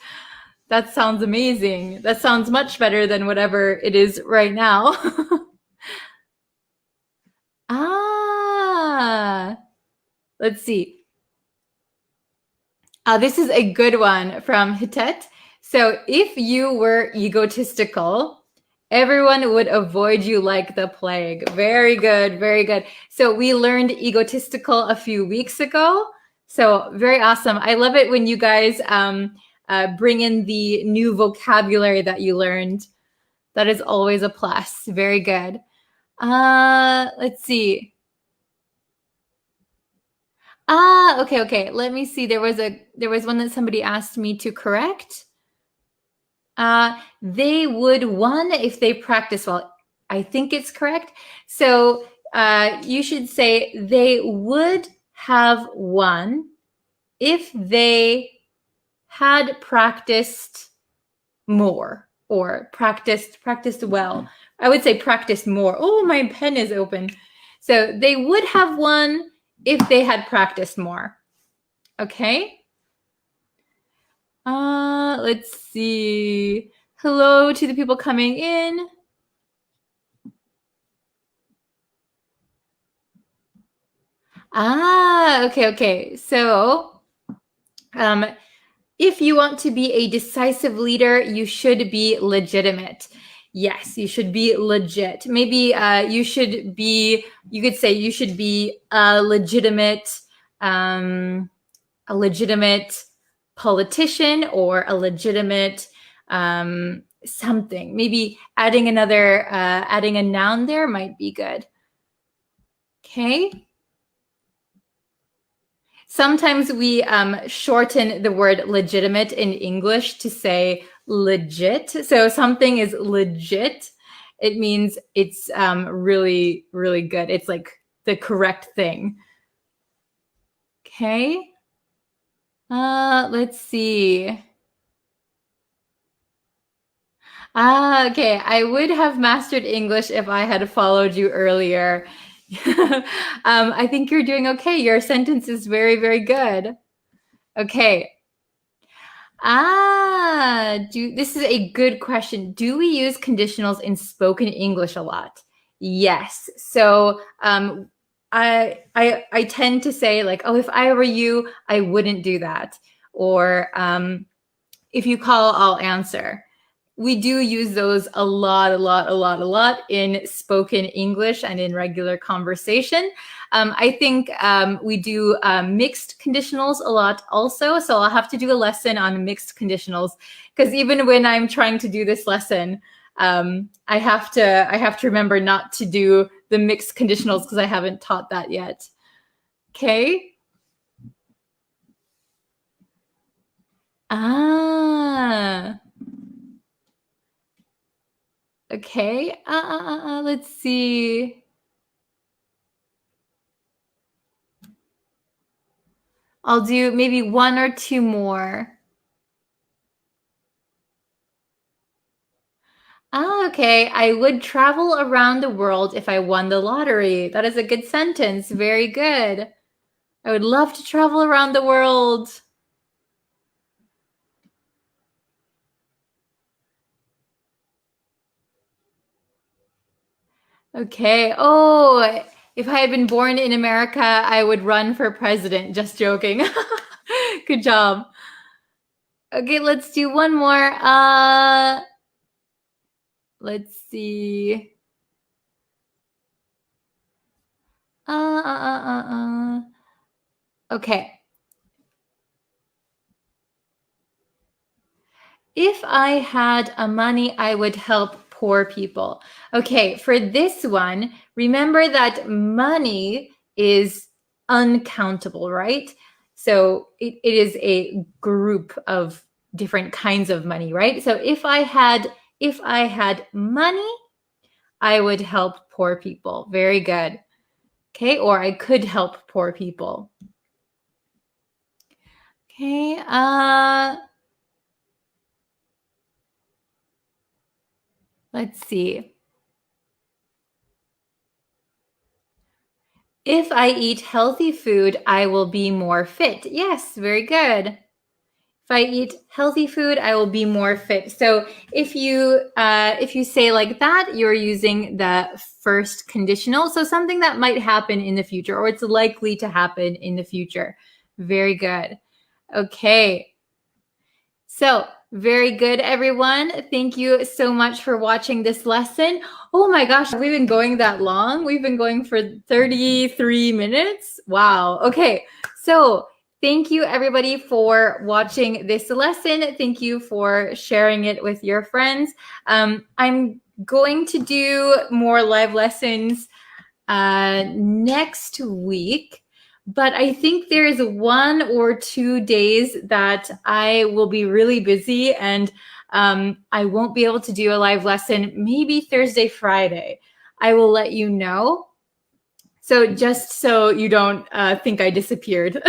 That sounds amazing. That sounds much better than whatever it is right now. Let's see. This is a good one from Hitet. So if you were egotistical, everyone would avoid you like the plague. Very good, very good. So we learned egotistical a few weeks ago. So very awesome. I love it when you guys bring in the new vocabulary that you learned. That is always a plus. Very good. Let's see. Okay. Let me see. There was one that somebody asked me to correct. They would won if they practice well. I think it's correct. So you should say they would have won if they had practiced more or practiced well. I would say practiced more. Oh, my pen is open. So they would have won if they had practiced more. Okay. Let's see. Hello to the people coming in. Okay. So, if you want to be a decisive leader, you should be legitimate. Yes, you should be legit. Maybe you could say you should be a legitimate politician or a legitimate something. Maybe adding a noun there might be good. Okay. Sometimes we shorten the word legitimate in English to say legit. So something is legit. It means it's really, really good. It's like the correct thing. Okay. Let's see. Okay. I would have mastered English if I had followed you earlier. I think you're doing okay. Your sentence is very, very good. Okay. This is a good question. Do we use conditionals in spoken English a lot? Yes. So I tend to say like, oh, if I were you, I wouldn't do that. Or if you call, I'll answer. We do use those a lot in spoken English and in regular conversation. I think we do mixed conditionals a lot also. So I'll have to do a lesson on mixed conditionals because even when I'm trying to do this lesson, I have to remember not to do the mixed conditionals because I haven't taught that yet. Okay. Okay. Let's see. I'll do maybe 1 or 2 more. Okay. I would travel around the world if I won the lottery. That is a good sentence. Very good. I would love to travel around the world. Okay. Oh, if I had been born in America, I would run for president. Just joking. Good job. Okay, let's do one more. Let's see. Okay. If I had money, I would help poor people. Okay, for this one, remember that money is uncountable, right? So it is a group of different kinds of money, right? So if I had money, I would help poor people. Very good. Okay, or I could help poor people. Okay, let's see. If I eat healthy food, I will be more fit. Yes, very good. If I eat healthy food, I will be more fit. So if you say like that, you're using the first conditional. So something that might happen in the future, or it's likely to happen in the future. Very good. Okay. So very good, everyone. Thank you so much for watching this lesson. Oh my gosh, we've been going that long. We've been going for 33 minutes. Wow. Okay. So thank you, everybody, for watching this lesson. Thank you for sharing it with your friends. I'm going to do more live lessons next week. But I think there is 1 or 2 days that I will be really busy and I won't be able to do a live lesson, maybe Thursday, Friday. I will let you know. So just so you don't think I disappeared.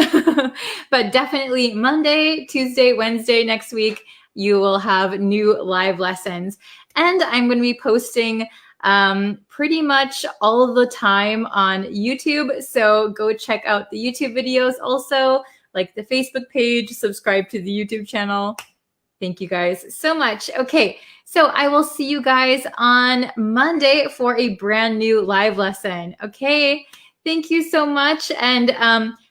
But definitely Monday, Tuesday, Wednesday next week, you will have new live lessons. And I'm going to be posting pretty much all of the time on YouTube. So go check out the YouTube videos also, like the Facebook page, subscribe to the YouTube channel. Thank you guys so much. Okay, so I will see you guys on Monday for a brand new live lesson. Okay, thank you so much and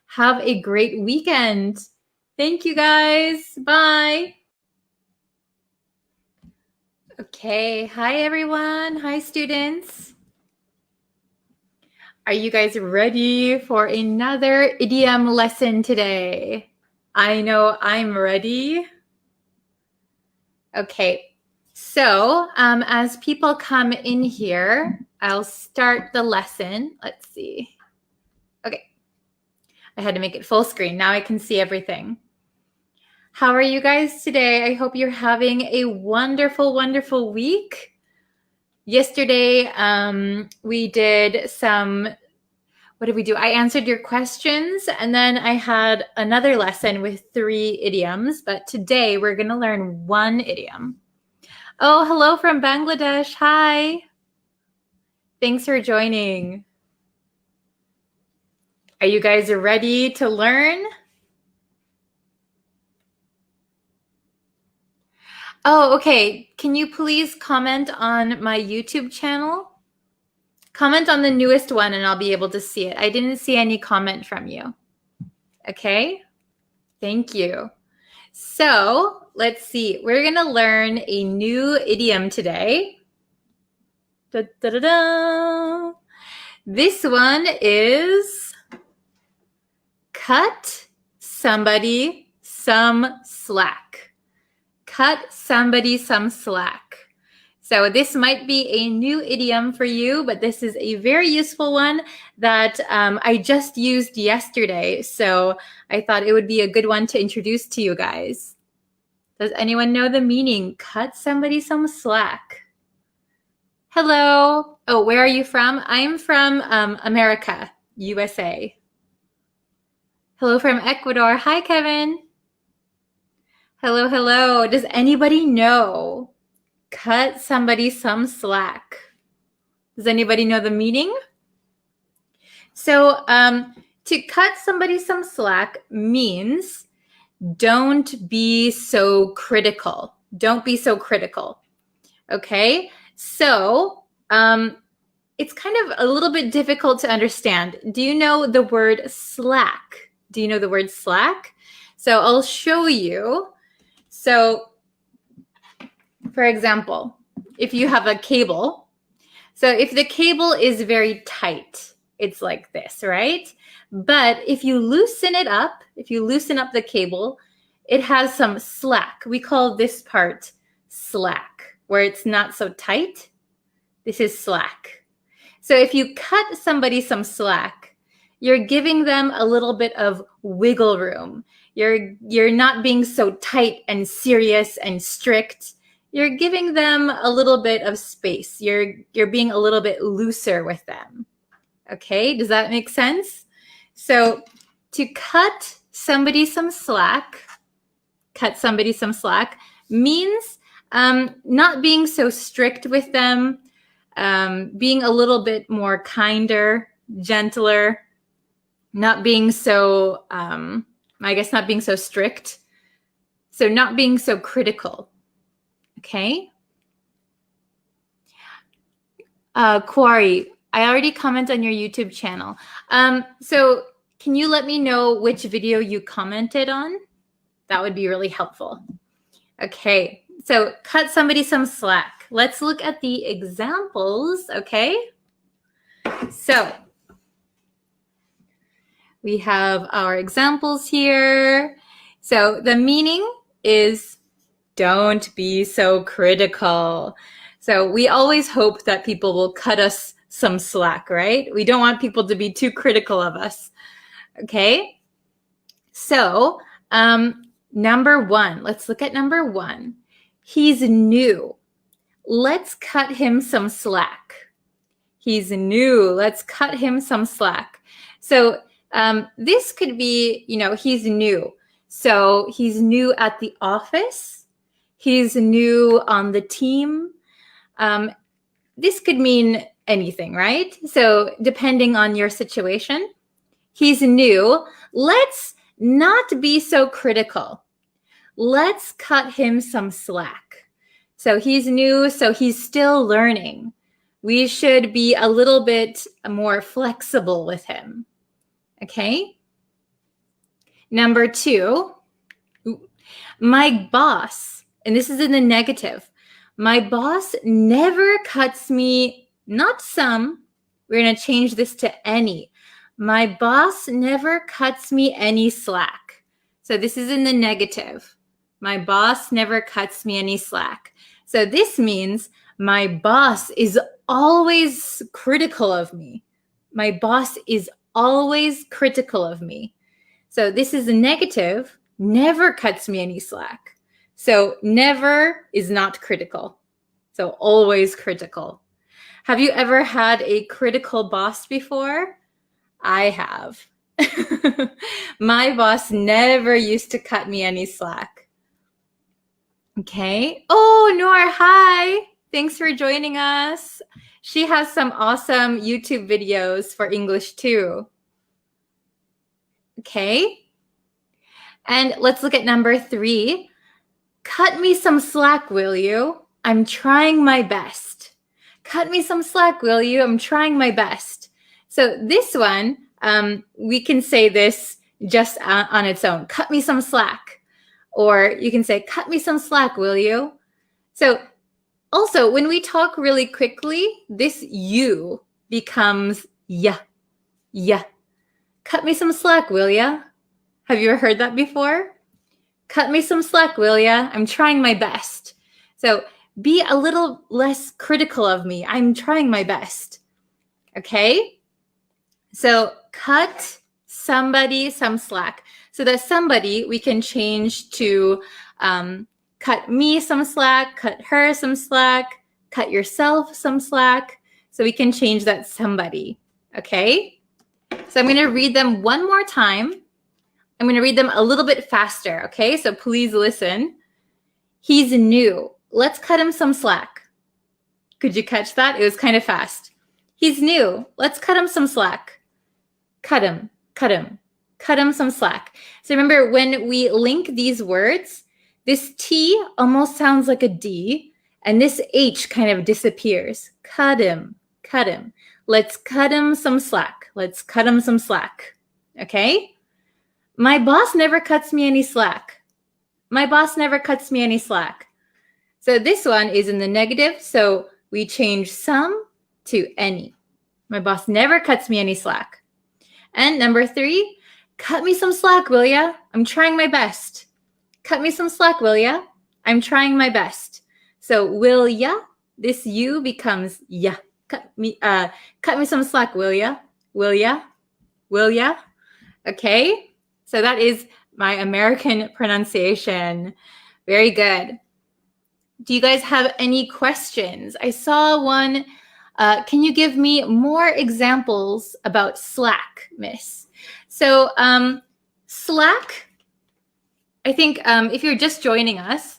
have a great weekend. Thank you guys. Bye. Okay, hi everyone. Hi students. Are you guys ready for another idiom lesson today? I know I'm ready. Okay, so as people come in here, I'll start the lesson. Let's see. Okay, I had to make it full screen. Now I can see everything. How are you guys today? I hope you're having a wonderful, wonderful week. Yesterday, we did some, what did we do? I answered your questions, and then I had another lesson with 3 idioms, but today we're going to learn 1 idiom. Oh, hello from Bangladesh. Hi. Thanks for joining. Are you guys ready to learn? Oh, okay. Can you please comment on my YouTube channel? Comment on the newest one and I'll be able to see it. I didn't see any comment from you. Okay? Thank you. So let's see. We're going to learn a new idiom today. Da, da, da, da. This one is cut somebody some slack. Cut somebody some slack. So this might be a new idiom for you, but this is a very useful one that I just used yesterday. So I thought it would be a good one to introduce to you guys. Does anyone know the meaning? Cut somebody some slack. Hello. Oh, where are you from? I'm from America, USA. Hello from Ecuador. Hi, Kevin. Hello, hello. Does anybody know? Cut somebody some slack. Does anybody know the meaning? So to cut somebody some slack means don't be so critical. Don't be so critical. Okay? So it's kind of a little bit difficult to understand. Do you know the word slack? Do you know the word slack? So I'll show you. So for example, if you have a cable, so if the cable is very tight, it's like this, right? But if you loosen it up, if you loosen up the cable, it has some slack. We call this part slack, where it's not so tight. This is slack. So if you cut somebody some slack, you're giving them a little bit of wiggle room. You're not being so tight and serious and strict. You're giving them a little bit of space. You're being a little bit looser with them. Okay, does that make sense? So to cut somebody some slack means not being so strict with them, being a little bit more kinder, gentler, not being so, not being so strict. So not being so critical. Okay. Quarry, I already commented on your YouTube channel. So can you let me know which video you commented on? That would be really helpful. Okay, so cut somebody some slack. Let's look at the examples, okay? So we have our examples here. So the meaning is don't be so critical. So we always hope that people will cut us some slack, right? We don't want people to be too critical of us. Okay. So number one, let's look at number one. He's new. Let's cut him some slack. He's new. Let's cut him some slack. So this could be, he's new. So he's new at the office. He's new on the team. This could mean anything, right? So depending on your situation, he's new. Let's not be so critical. Let's cut him some slack. So he's new, so he's still learning. We should be a little bit more flexible with him. Okay? Number two, my boss, and this is in the negative. My boss never cuts me, not some, we're going to change this to any. My boss never cuts me any slack. So this is in the negative. My boss never cuts me any slack. So this means my boss is always critical of me. My boss is always critical of me. So this is a negative, never cuts me any slack. So never is not critical. So always critical. Have you ever had a critical boss before? I have. My boss never used to cut me any slack. Okay. Oh, Noor, hi. Thanks for joining us. She has some awesome YouTube videos for English too. Okay. And let's look at number three. Cut me some slack, will you? I'm trying my best. Cut me some slack, will you? I'm trying my best. So this one, we can say this just on its own. Cut me some slack. Or you can say, cut me some slack, will you? So also, when we talk really quickly, this you becomes ya. Ya. Cut me some slack, will ya? Have you ever heard that before? Cut me some slack, will ya? I'm trying my best. So be a little less critical of me. I'm trying my best. Okay? So cut somebody some slack. So that somebody we can change to cut me some slack, cut her some slack, cut yourself some slack. So we can change that somebody. Okay? So I'm going to read them one more time. I'm going to read them a little bit faster, okay? So please listen. He's new. Let's cut him some slack. Could you catch that? It was kind of fast. He's new. Let's cut him some slack. Cut him, cut him, cut him some slack. So remember, when we link these words, this T almost sounds like a D, and this H kind of disappears. Cut him, cut him. Let's cut him some slack. Let's cut him some slack. Okay? My boss never cuts me any slack. My boss never cuts me any slack. So this one is in the negative, so we change some to any. My boss never cuts me any slack. And number 3, cut me some slack, will ya? I'm trying my best. Cut me some slack, will ya? I'm trying my best. So will ya, this you becomes ya. Cut me some slack, will ya? Will ya? Will ya? Okay? So that is my American pronunciation. Very good. Do you guys have any questions? I saw one. Can you give me more examples about slack, miss? So slack, I think if you're just joining us,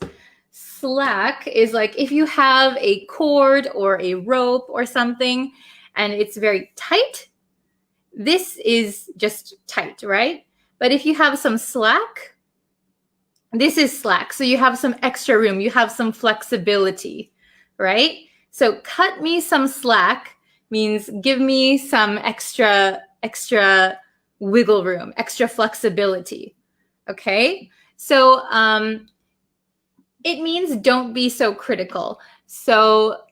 slack is like if you have a cord or a rope or something and it's very tight, this is just tight, right? But if you have some slack, this is slack. So you have some extra room, you have some flexibility, right? So cut me some slack means give me some extra wiggle room, extra flexibility, okay? So it means don't be so critical. So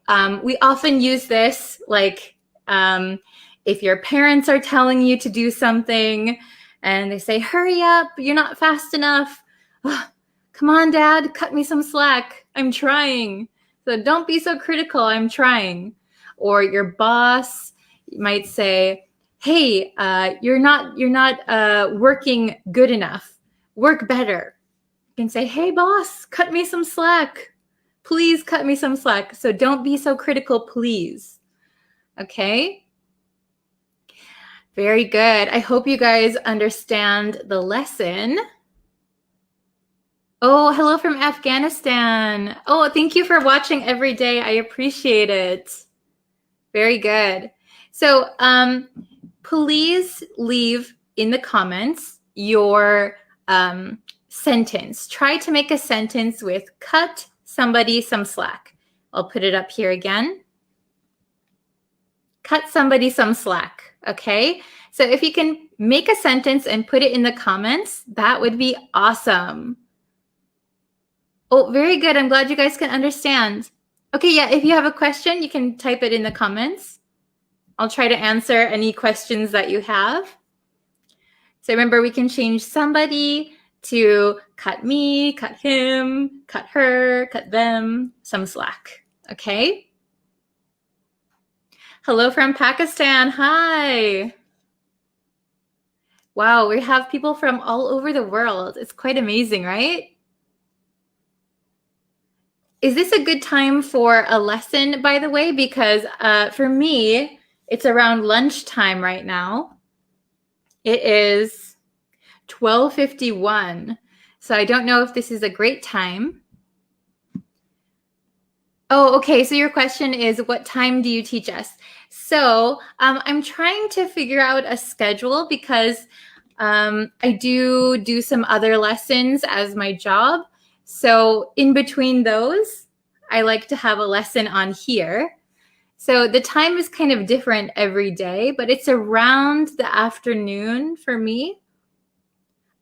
we often use this like if your parents are telling you to do something and they say, hurry up, you're not fast enough. Oh, come on, Dad, cut me some slack. I'm trying. So don't be so critical. I'm trying. Or your boss might say, hey, you're not working good enough. Work better. You can say, hey, boss, cut me some slack. Please cut me some slack. So don't be so critical, please. Okay? Very good. I hope you guys understand the lesson. Oh, hello from Afghanistan. Oh, thank you for watching every day. I appreciate it. Very good. So please leave in the comments your sentence. Try to make a sentence with cut somebody some slack. I'll put it up here again. Cut somebody some slack. Okay, so if you can make a sentence and put it in the comments, that would be awesome. Oh, very good. I'm glad you guys can understand. Okay, yeah, if you have a question, you can type it in the comments. I'll try to answer any questions that you have. So remember, we can change somebody to cut me, cut him, cut her, cut them, some slack. Okay? Hello from Pakistan. Hi. Wow, we have people from all over the world. It's quite amazing, right? Is this a good time for a lesson, by the way? Because for me, it's around lunchtime right now. It is 12:51. So I don't know if this is a great time. Oh, okay. So your question is, what time do you teach us? So I'm trying to figure out a schedule because I do some other lessons as my job. So in between those, I like to have a lesson on here. So the time is kind of different every day, but it's around the afternoon for me.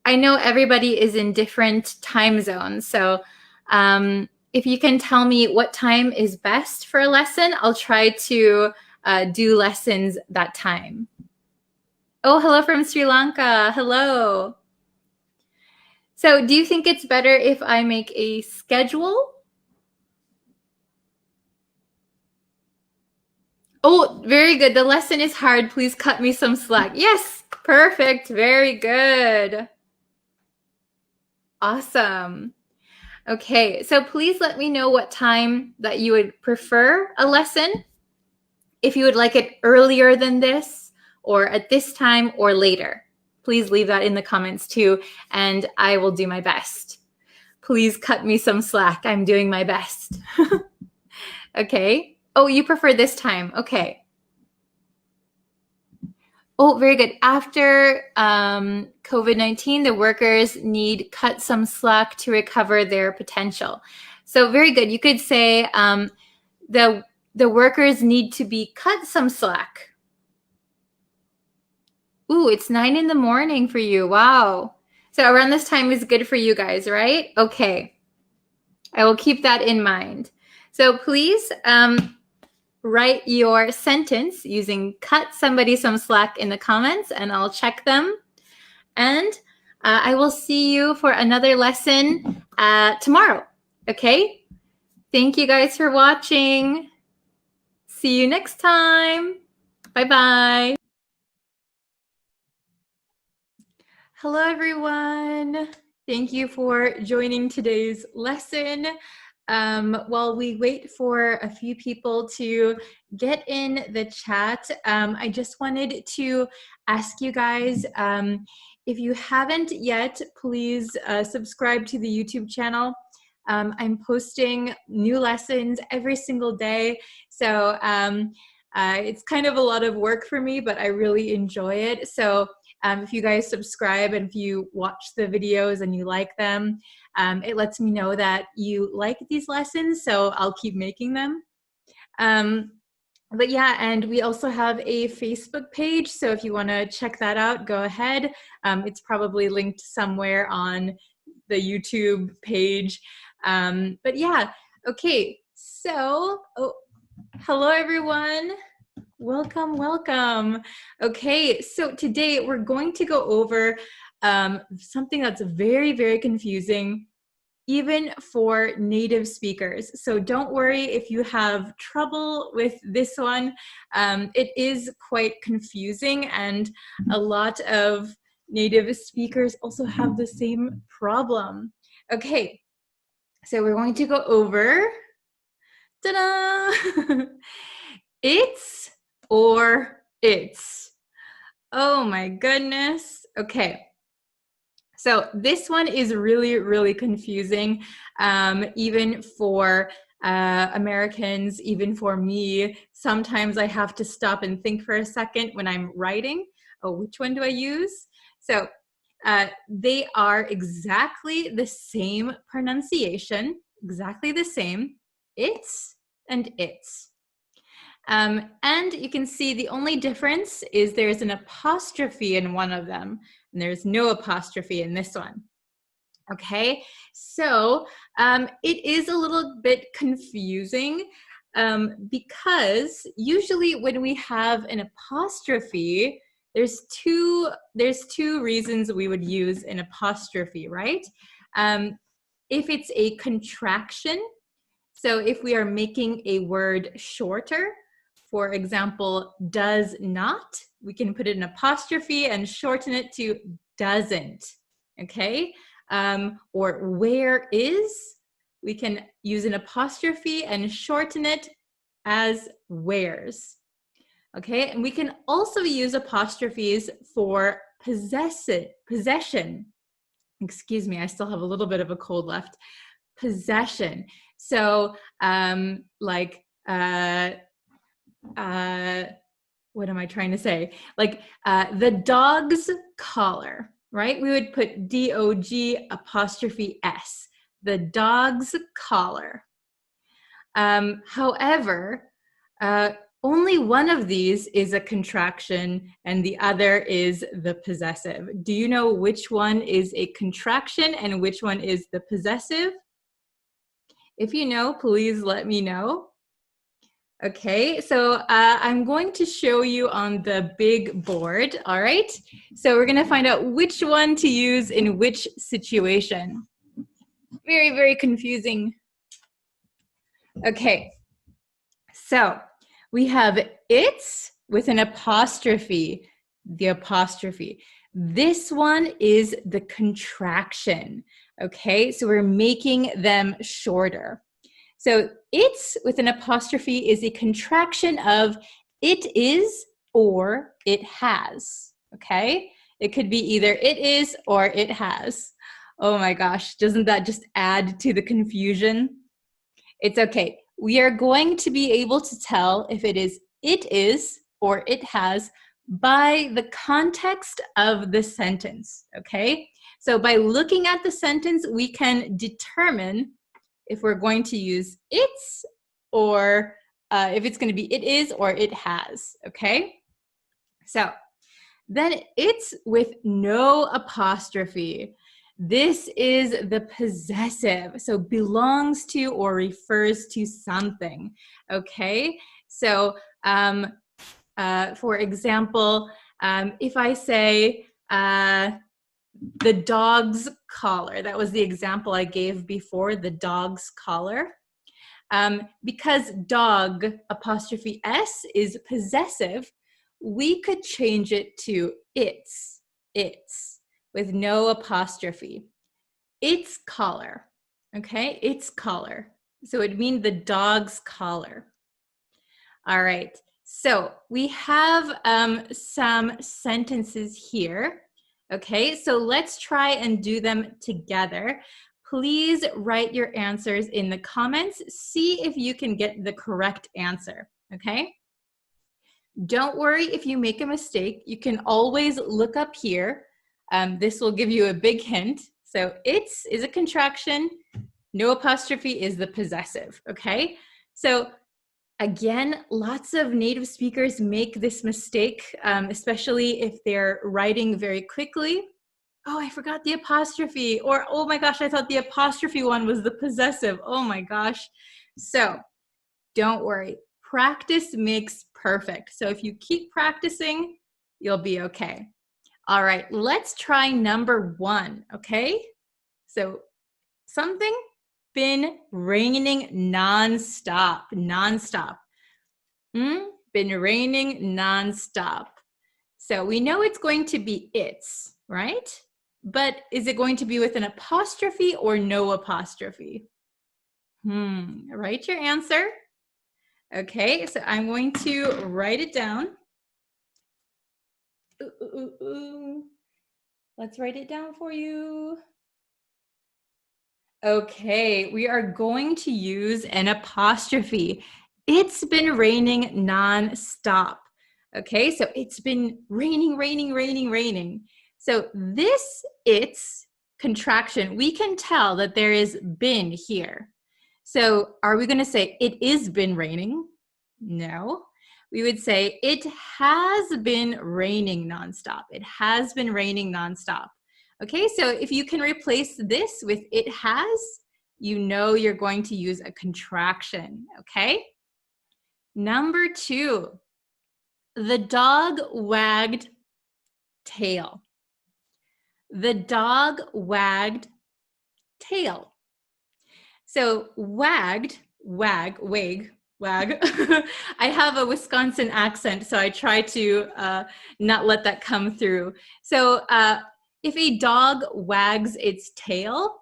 I know everybody is in different time zones. So if you can tell me what time is best for a lesson, I'll try to do lessons that time. Oh, hello from Sri Lanka. Hello. So do you think it's better if I make a schedule? Oh, very good. The lesson is hard. Please cut me some slack. Yes, perfect. Very good. Awesome. Okay, so please let me know what time that you would prefer a lesson. If you would like it earlier than this, or at this time, or later. please leave that in the comments too, and I will do my best. Please cut me some slack. I'm doing my best. Okay. Oh, you prefer this time. Okay. Oh, very good. After COVID-19, the workers need cut some slack to recover their potential. So very good. You could say the workers need to be cut some slack. Ooh, it's 9 in the morning for you. Wow. So around this time is good for you guys, right? Okay. I will keep that in mind. So please write your sentence using cut somebody some slack in the comments, and I'll check them. And I will see you for another lesson tomorrow. Okay? Thank you guys for watching. See you next time. Bye-bye. Hello, everyone. Thank you for joining today's lesson. While we wait for a few people to get in the chat, I just wanted to ask you guys, if you haven't yet, please subscribe to the YouTube channel. I'm posting new lessons every single day, so it's kind of a lot of work for me, but I really enjoy it. So if you guys subscribe and if you watch the videos and you like them, it lets me know that you like these lessons, so I'll keep making them. But yeah, and we also have a Facebook page, so if you want to check that out, go ahead. It's probably linked somewhere on the YouTube page. But yeah, okay, so, hello everyone. Welcome, welcome. Okay, so today we're going to go over something that's very, very confusing, even for native speakers. So don't worry if you have trouble with this one. It is quite confusing, and a lot of native speakers also have the same problem. Okay, so we're going to go over, ta-da! It's or its. Oh my goodness. Okay. So this one is really, really confusing, even for Americans, even for me. Sometimes I have to stop and think for a second when I'm writing. Oh, which one do I use? So they are exactly the same pronunciation, exactly the same. It's and its. And you can see the only difference is there's an apostrophe in one of them, and there's no apostrophe in this one. Okay, so it is a little bit confusing because usually when we have an apostrophe, there's two reasons we would use an apostrophe, right? If it's a contraction, so if we are making a word shorter, for example, does not, we can put an apostrophe and shorten it to doesn't, okay? Or where is, we can use an apostrophe and shorten it as where's, okay? And we can also use apostrophes for possession. Excuse me, I still have a little bit of a cold left. Possession. So like, what am I trying to say? Like the dog's collar, right? We would put D-O-G apostrophe S, the dog's collar. However, only one of these is a contraction and the other is the possessive. Do you know which one is a contraction and which one is the possessive? If you know, please let me know. Okay, so I'm going to show you on the big board, all right? So we're gonna find out which one to use in which situation. Very, very confusing. Okay, so we have it's with an apostrophe, the apostrophe. This one is the contraction, okay? So we're making them shorter. So it's with an apostrophe is a contraction of it is or it has, okay? It could be either it is or it has. Oh my gosh, doesn't that just add to the confusion? It's okay. We are going to be able to tell if it is or it has by the context of the sentence, okay? So by looking at the sentence, we can determine if we're going to use it's or if it's going to be it is or it has, okay? So then it's with no apostrophe. This is the possessive, so belongs to or refers to something, okay? So for example, if I say the dog's collar, that was the example I gave before, the dog's collar. Because dog apostrophe S is possessive, we could change it to its with no apostrophe. Its collar, okay? Its collar. So it'd mean the dog's collar. All right, so we have some sentences here. Okay, so let's try and do them together. Please write your answers in the comments. See if you can get the correct answer, okay? Don't worry if you make a mistake. You can always look up here. This will give you a big hint. So its is a contraction. No apostrophe is the possessive, okay? So again, lots of native speakers make this mistake, especially if they're writing very quickly. Oh, I forgot the apostrophe. Or, oh my gosh, I thought the apostrophe one was the possessive. Oh my gosh. So don't worry. Practice makes perfect. So if you keep practicing, you'll be okay. All right, let's try number 1, okay? So something been raining nonstop. Been raining nonstop. So we know it's going to be its, right? But is it going to be with an apostrophe or no apostrophe? Write your answer. Okay, so I'm going to write it down. Let's write it down for you. Okay, we are going to use an apostrophe. It's been raining nonstop. Okay, so it's been raining. So this it's contraction, we can tell that there is been here. So are we going to say it is been raining? No. We would say it has been raining nonstop. It has been raining nonstop. Okay, so if you can replace this with it has, you know you're going to use a contraction, okay? Number 2, the dog wagged tail. The dog wagged tail. So wagged, wag. I have a Wisconsin accent, so I try to not let that come through. So if a dog wags its tail,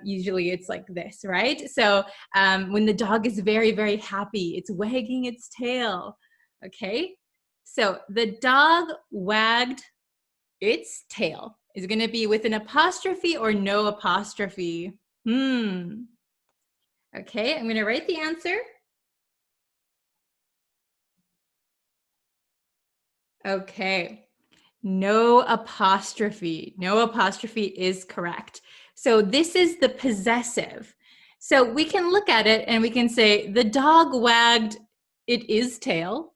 usually it's like this, right? So when the dog is very, very happy, it's wagging its tail, okay? So the dog wagged its tail. Is it going to be with an apostrophe or no apostrophe? Okay, I'm going to write the answer. Okay, no apostrophe. No apostrophe is correct. So this is the possessive. So we can look at it and we can say the dog wagged its tail.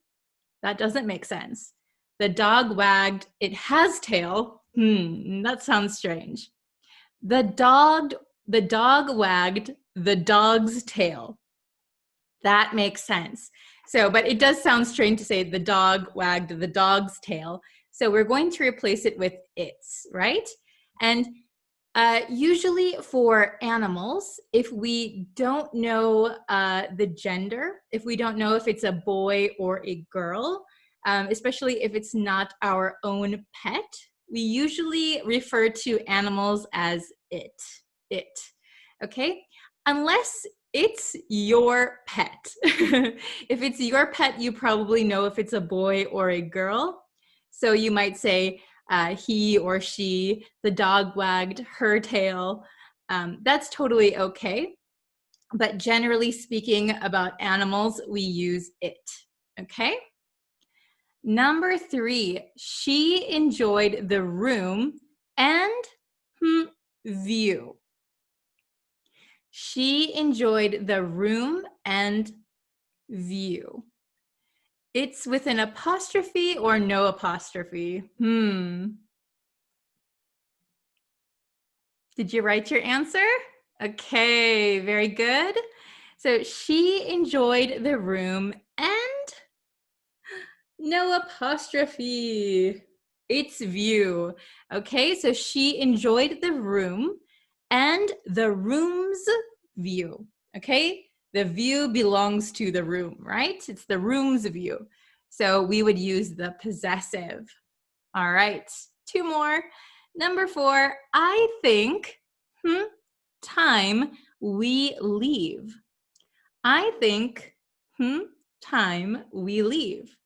That doesn't make sense. The dog wagged it has tail. That sounds strange. The dog wagged the dog's tail. That makes sense. So, but it does sound strange to say the dog wagged the dog's tail. So we're going to replace it with its, right? And usually for animals, if we don't know the gender, if we don't know if it's a boy or a girl, especially if it's not our own pet, we usually refer to animals as it, okay? Unless it's your pet. If it's your pet, you probably know if it's a boy or a girl. So you might say, he or she, the dog wagged her tail. That's totally okay. But generally speaking about animals, we use it, okay? Number 3, she enjoyed the room and view. She enjoyed the room and view. It's with an apostrophe or no apostrophe? Did you write your answer? Okay, very good. So she enjoyed the room and no apostrophe. It's view. Okay, so she enjoyed the room and the room's view. Okay, the view belongs to the room, right? It's the room's view. So we would use the possessive. All right, 2 more. Number 4, I think, time we leave. I think, time we leave.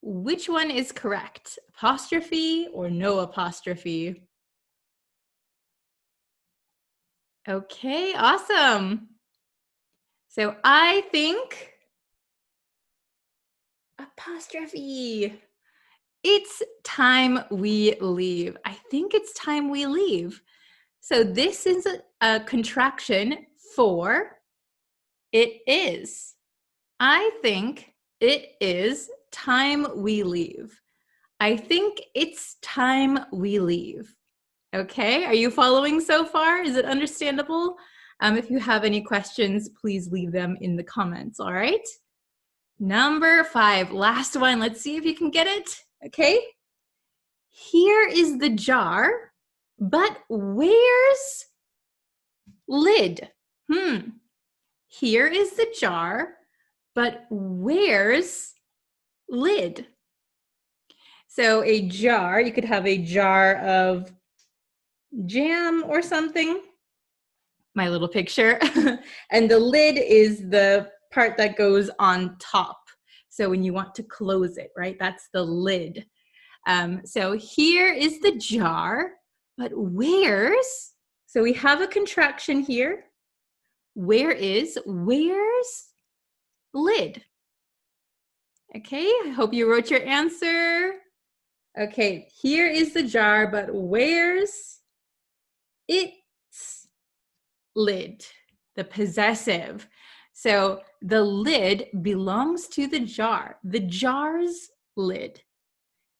Which one is correct? Apostrophe or no apostrophe? Okay, awesome. So I think, apostrophe. It's time we leave. I think it's time we leave. So this is a contraction for it is. I think it is time we leave. I think it's time we leave. Okay, are you following so far? Is it understandable? If you have any questions, please leave them in the comments, all right? Number 5, last one. Let's see if you can get it. Okay. Here is the jar, but where's lid? Here is the jar, but where's lid? So a jar, you could have a jar of jam or something. My little picture. And the lid is the part that goes on top. So when you want to close it, right? That's the lid. So here is the jar, but where's, so we have a contraction here. Where's lid? Okay, I hope you wrote your answer. Okay, here is the jar, but where's its lid? The possessive. So the lid belongs to the jar, the jar's lid.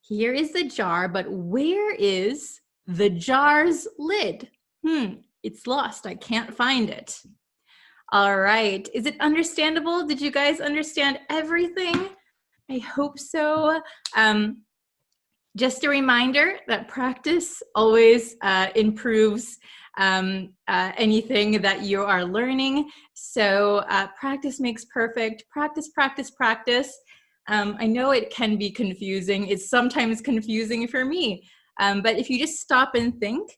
Here is the jar, but where is the jar's lid? It's lost. I can't find it. All right. Is it understandable? Did you guys understand everything? I hope so. Just a reminder that practice always improves anything that you are learning. So practice makes perfect. Practice, practice, practice. I know it can be confusing. It's sometimes confusing for me. But if you just stop and think,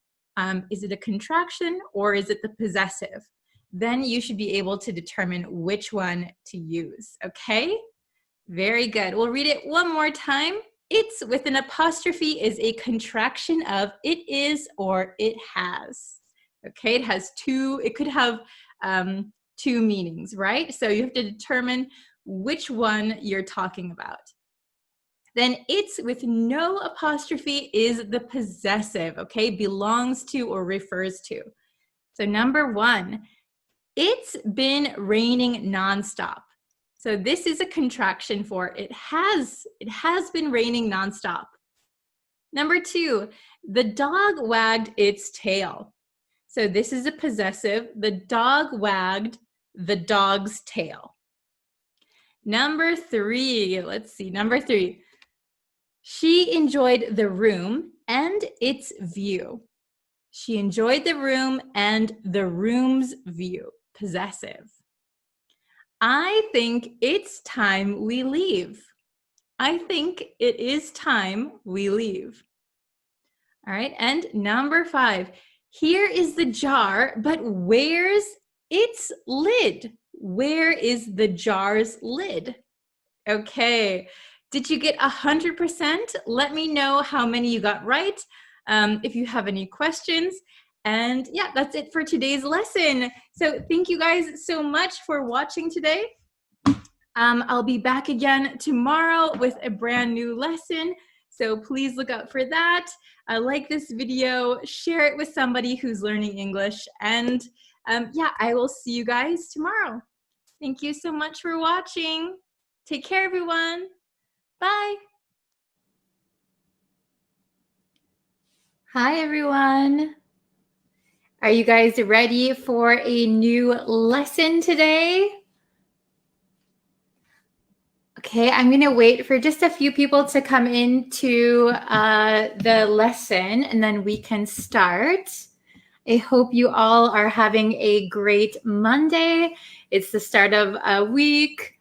is it a contraction or is it the possessive? Then you should be able to determine which one to use, okay? Very good. We'll read it one more time. It's with an apostrophe is a contraction of it is or it has. Okay, it has two, it could have 2 meanings, right? So you have to determine which one you're talking about. Then it's with no apostrophe is the possessive, okay? Belongs to or refers to. So number 1, it's been raining nonstop. So this is a contraction for it has been raining nonstop. Number 2, the dog wagged its tail. So this is a possessive. The dog wagged the dog's tail. Number 3, let's see, number 3. She enjoyed the room and its view. She enjoyed the room and the room's view, possessive. I think it's time we leave. I think it is time we leave. All right, and number 5. Here is the jar, but where's its lid? Where is the jar's lid? Okay, Did you get 100%? Let me know how many you got right. If you have any questions. And yeah, that's it for today's lesson. So thank you guys so much for watching today. I'll be back again tomorrow with a brand new lesson. So please look out for that. Like this video, share it with somebody who's learning English. And yeah, I will see you guys tomorrow. Thank you so much for watching. Take care, everyone. Bye. Hi, everyone. Are you guys ready for a new lesson today? Okay, I'm going to wait for just a few people to come into the lesson, and then we can start. I hope you all are having a great Monday. It's the start of a week.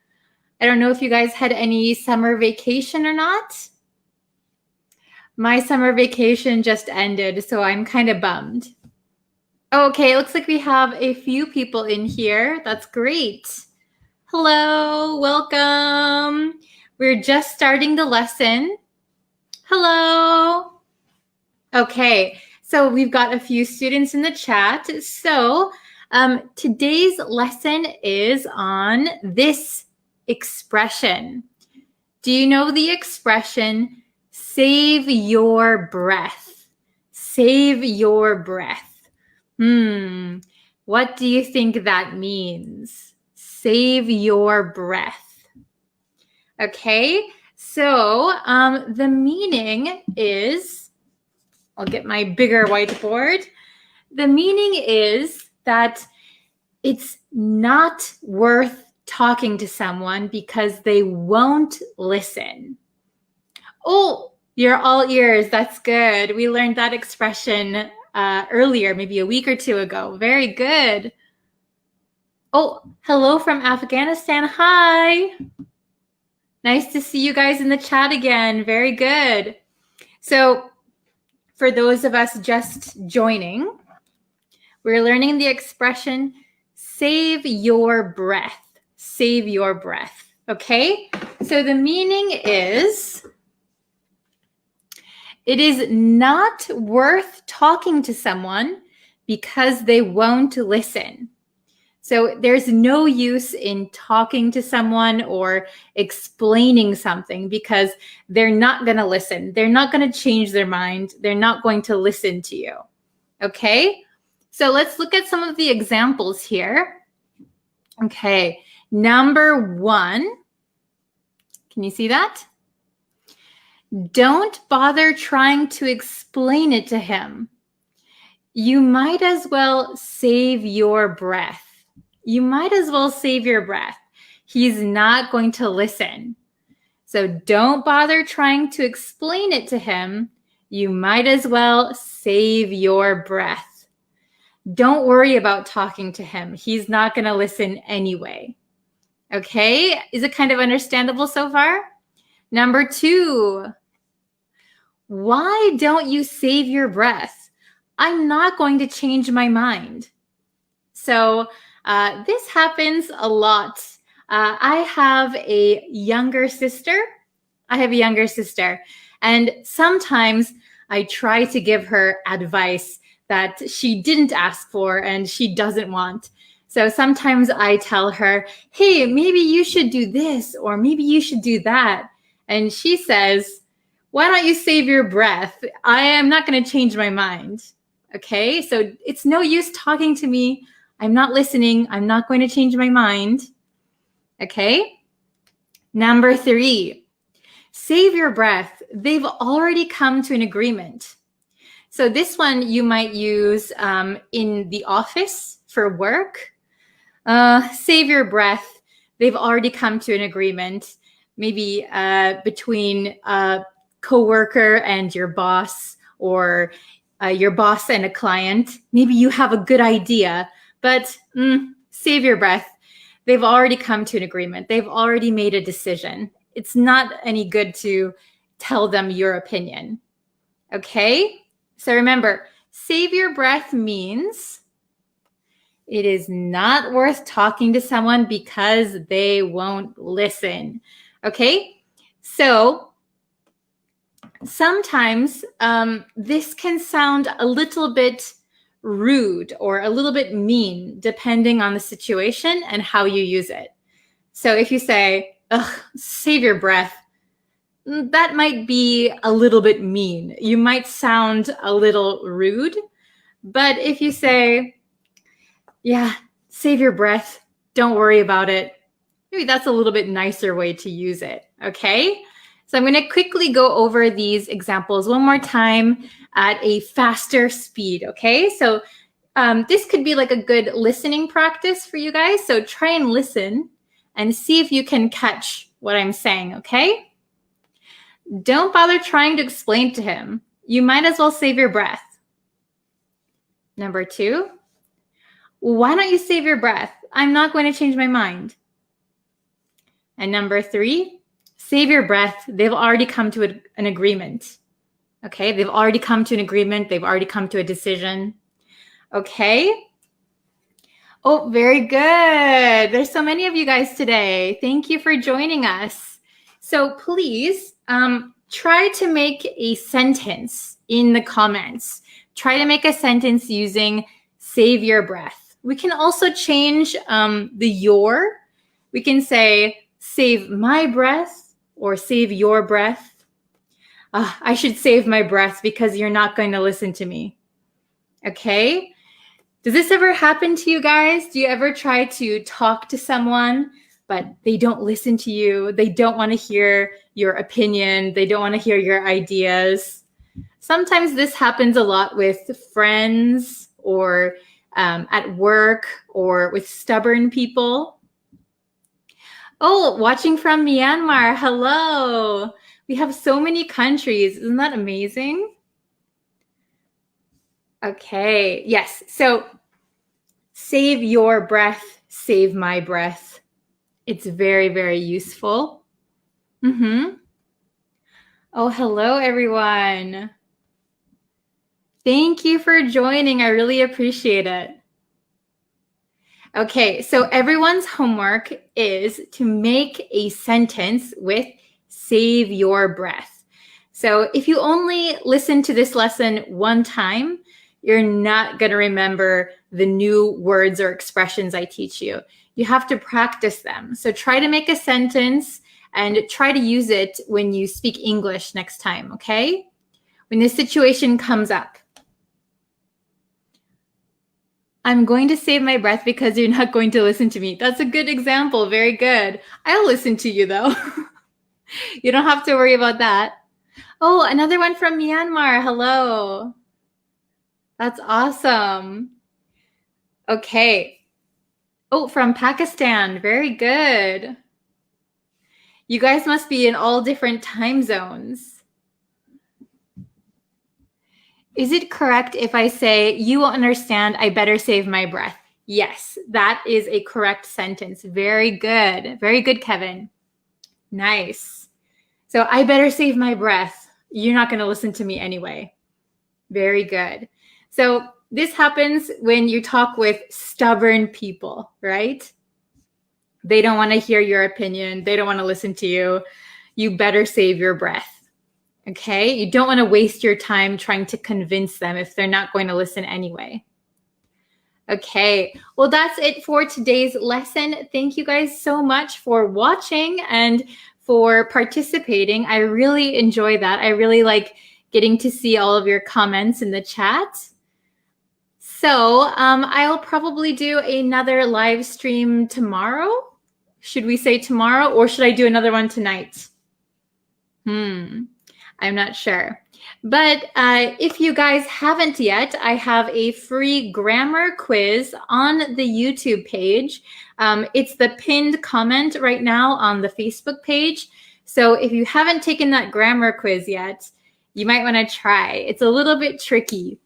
I don't know if you guys had any summer vacation or not. My summer vacation just ended, so I'm kind of bummed. Okay, it looks like we have a few people in here. That's great. Hello, welcome. We're just starting the lesson. Hello. Okay, so we've got a few students in the chat. So today's lesson is on this expression. Do you know the expression, save your breath? Save your breath. What do you think that means? Save your breath. Okay, so the meaning is, I'll get my bigger whiteboard. The meaning is that it's not worth talking to someone because they won't listen. Oh, you're all ears. That's good. We learned that expression earlier, maybe a week or two ago. Very good. Oh, hello from Afghanistan. Hi. Nice to see you guys in the chat again. Very good. So for those of us just joining, we're learning the expression, save your breath. Save your breath. Okay? So the meaning is, it is not worth talking to someone because they won't listen. So there's no use in talking to someone or explaining something because they're not going to listen. They're not going to change their mind. They're not going to listen to you. Okay? So let's look at some of the examples here. Okay. Number 1. Can you see that? Don't bother trying to explain it to him. You might as well save your breath. You might as well save your breath. He's not going to listen. So don't bother trying to explain it to him. You might as well save your breath. Don't worry about talking to him. He's not going to listen anyway. Okay? Is it kind of understandable so far? Number 2. Why don't you save your breath? I'm not going to change my mind. So this happens a lot. I have a younger sister. And sometimes I try to give her advice that she didn't ask for and she doesn't want. So sometimes I tell her, hey, maybe you should do this or maybe you should do that. And she says, why don't you save your breath? I am not going to change my mind. Okay, so it's no use talking to me. I'm not listening. I'm not going to change my mind. Okay. Number 3, save your breath. They've already come to an agreement. So this one you might use in the office for work. Save your breath. They've already come to an agreement, maybe between a coworker and your boss, or your boss and a client. Maybe you have a good idea, but save your breath. They've already come to an agreement. They've already made a decision. It's not any good to tell them your opinion. Okay? So remember, save your breath means it is not worth talking to someone because they won't listen. Okay? So sometimes this can sound a little bit rude or a little bit mean, depending on the situation and how you use it. So if you say, ugh, save your breath, that might be a little bit mean. You might sound a little rude. But if you say, yeah, save your breath, don't worry about it, maybe that's a little bit nicer way to use it, okay? So I'm going to quickly go over these examples one more time at a faster speed, okay? So this could be like a good listening practice for you guys. So try and listen and see if you can catch what I'm saying, okay? Don't bother trying to explain to him. You might as well save your breath. Number 2, why don't you save your breath? I'm not going to change my mind. And number 3, save your breath. They've already come to an agreement. Okay, they've already come to an agreement. They've already come to a decision. Okay. Oh, very good. There's so many of you guys today. Thank you for joining us. So please try to make a sentence in the comments. Try to make a sentence using save your breath. We can also change the your. We can say save my breath or save your breath. I should save my breath because you're not going to listen to me. Okay? Does this ever happen to you guys? Do you ever try to talk to someone, but they don't listen to you? They don't want to hear your opinion. They don't want to hear your ideas. Sometimes this happens a lot with friends or at work or with stubborn people. Oh, watching from Myanmar. Hello. We have so many countries. Isn't that amazing? Okay. Yes. So save your breath, save my breath. It's very, very useful. Oh, hello, everyone. Thank you for joining. I really appreciate it. Okay, so everyone's homework is to make a sentence with save your breath. So if you only listen to this lesson one time, you're not going to remember the new words or expressions I teach you. You have to practice them. So try to make a sentence and try to use it when you speak English next time, okay? When this situation comes up. I'm going to save my breath because you're not going to listen to me. That's a good example. Very good. I'll listen to you though. You don't have to worry about that. Oh, another one from Myanmar. Hello. That's awesome. Okay. Oh, from Pakistan. Very good. You guys must be in all different time zones. Is it correct if I say, you will understand, I better save my breath? Yes, that is a correct sentence. Very good. Very good, Kevin. Nice. So I better save my breath. You're not going to listen to me anyway. Very good. So this happens when you talk with stubborn people, right? They don't want to hear your opinion. They don't want to listen to you. You better save your breath. Okay? You don't want to waste your time trying to convince them if they're not going to listen anyway. Okay, well, that's it for today's lesson. Thank you guys so much for watching and for participating. I really enjoy that. I really like getting to see all of your comments in the chat. So I'll probably do another live stream tomorrow. Should we say tomorrow, or should I do another one tonight? I'm not sure. But if you guys haven't yet, I have a free grammar quiz on the YouTube page. It's the pinned comment right now on the Facebook page. So if you haven't taken that grammar quiz yet, you might want to try. It's a little bit tricky.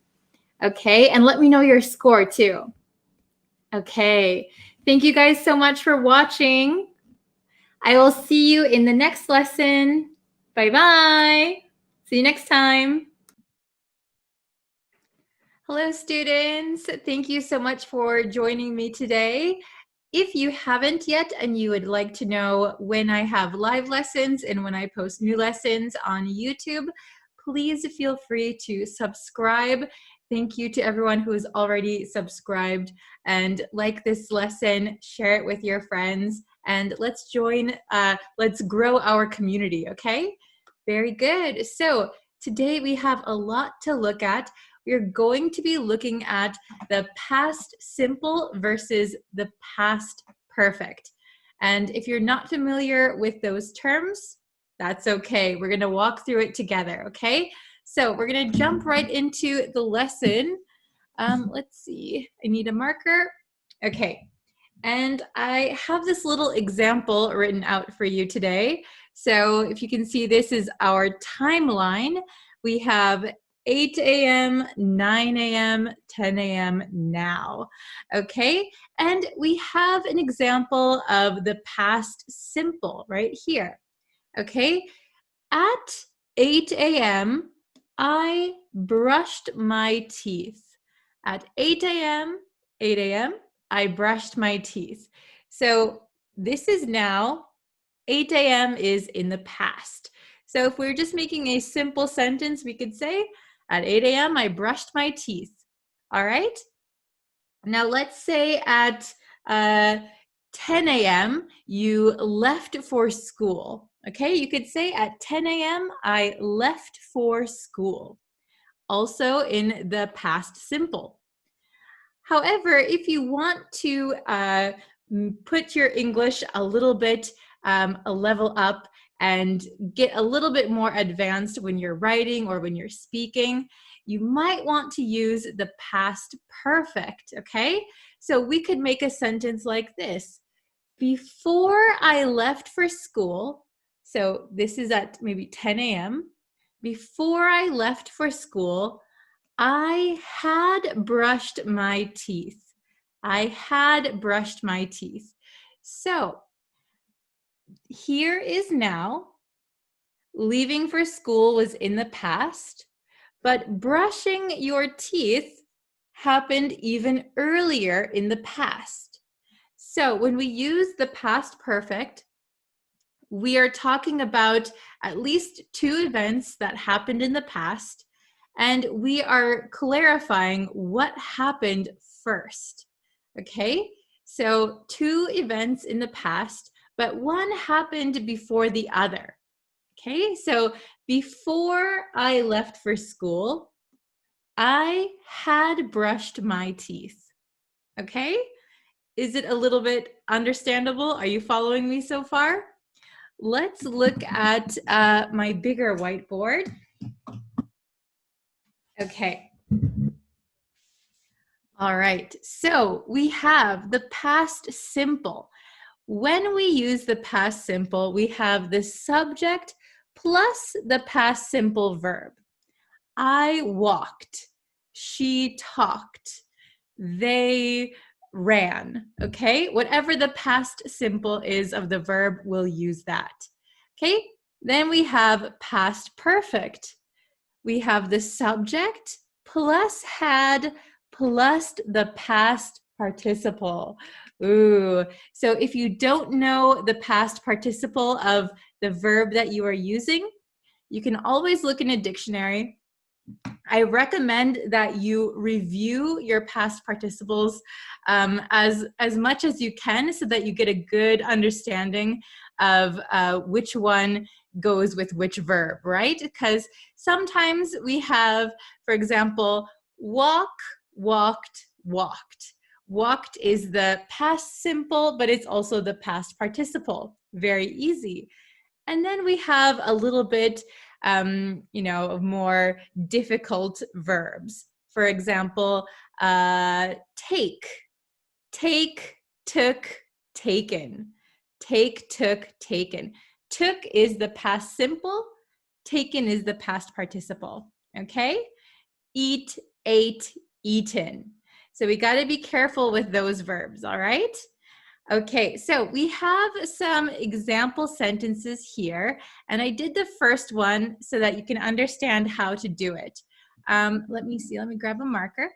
Okay, and let me know your score too. Okay, thank you guys so much for watching. I will see you in the next lesson. Bye-bye. See you next time. Hello, students. Thank you so much for joining me today. If you haven't yet and you would like to know when I have live lessons and when I post new lessons on YouTube, please feel free to subscribe. Thank you to everyone who is already subscribed, and like this lesson, share it with your friends, and let's grow our community, okay? Very good. So today we have a lot to look at. We're going to be looking at the past simple versus the past perfect. And if you're not familiar with those terms, that's okay. We're going to walk through it together, okay? So we're going to jump right into the lesson. Let's see. I need a marker. Okay. And I have this little example written out for you today. So if you can see, this is our timeline. We have 8 a.m., 9 a.m., 10 a.m. now, okay? And we have an example of the past simple right here, okay? At 8 a.m., I brushed my teeth. At 8 a.m., I brushed my teeth. So this is now, 8 a.m. is in the past. So if we're just making a simple sentence, we could say, at 8 a.m., I brushed my teeth. All right? Now let's say at 10 a.m., you left for school. Okay, you could say at 10 a.m., I left for school. Also in the past simple. However, if you want to put your English a little bit a level up and get a little bit more advanced when you're writing or when you're speaking, you might want to use the past perfect, okay? So we could make a sentence like this. Before I left for school, so this is at maybe 10 a.m., before I left for school, I had brushed my teeth. I had brushed my teeth. So here is now. Leaving for school was in the past, but brushing your teeth happened even earlier in the past. So when we use the past perfect, we are talking about at least two events that happened in the past, and we are clarifying what happened first, okay? So two events in the past, but one happened before the other, okay? So before I left for school, I had brushed my teeth, okay? Is it a little bit understandable? Are you following me so far? Let's look at my bigger whiteboard. Okay. All right, so we have the past simple. When we use the past simple, we have the subject plus the past simple verb. I walked, she talked, they ran, okay? Whatever the past simple is of the verb, we'll use that, okay? Then we have past perfect. We have the subject plus had plus the past participle. Ooh, so if you don't know the past participle of the verb that you are using, you can always look in a dictionary. I recommend that you review your past participles as much as you can so that you get a good understanding of which one goes with which verb, right? Because sometimes we have, for example, walk, walked, walked. Walked is the past simple, but it's also the past participle. Very easy. And then we have a little bit more difficult verbs. For example, take, took, taken. Take, took, taken. Took is the past simple. Taken is the past participle. Okay? Eat, ate, eaten. So we got to be careful with those verbs, all right? Okay, so we have some example sentences here, and I did the first one so that you can understand how to do it. Let me see, let me grab a marker.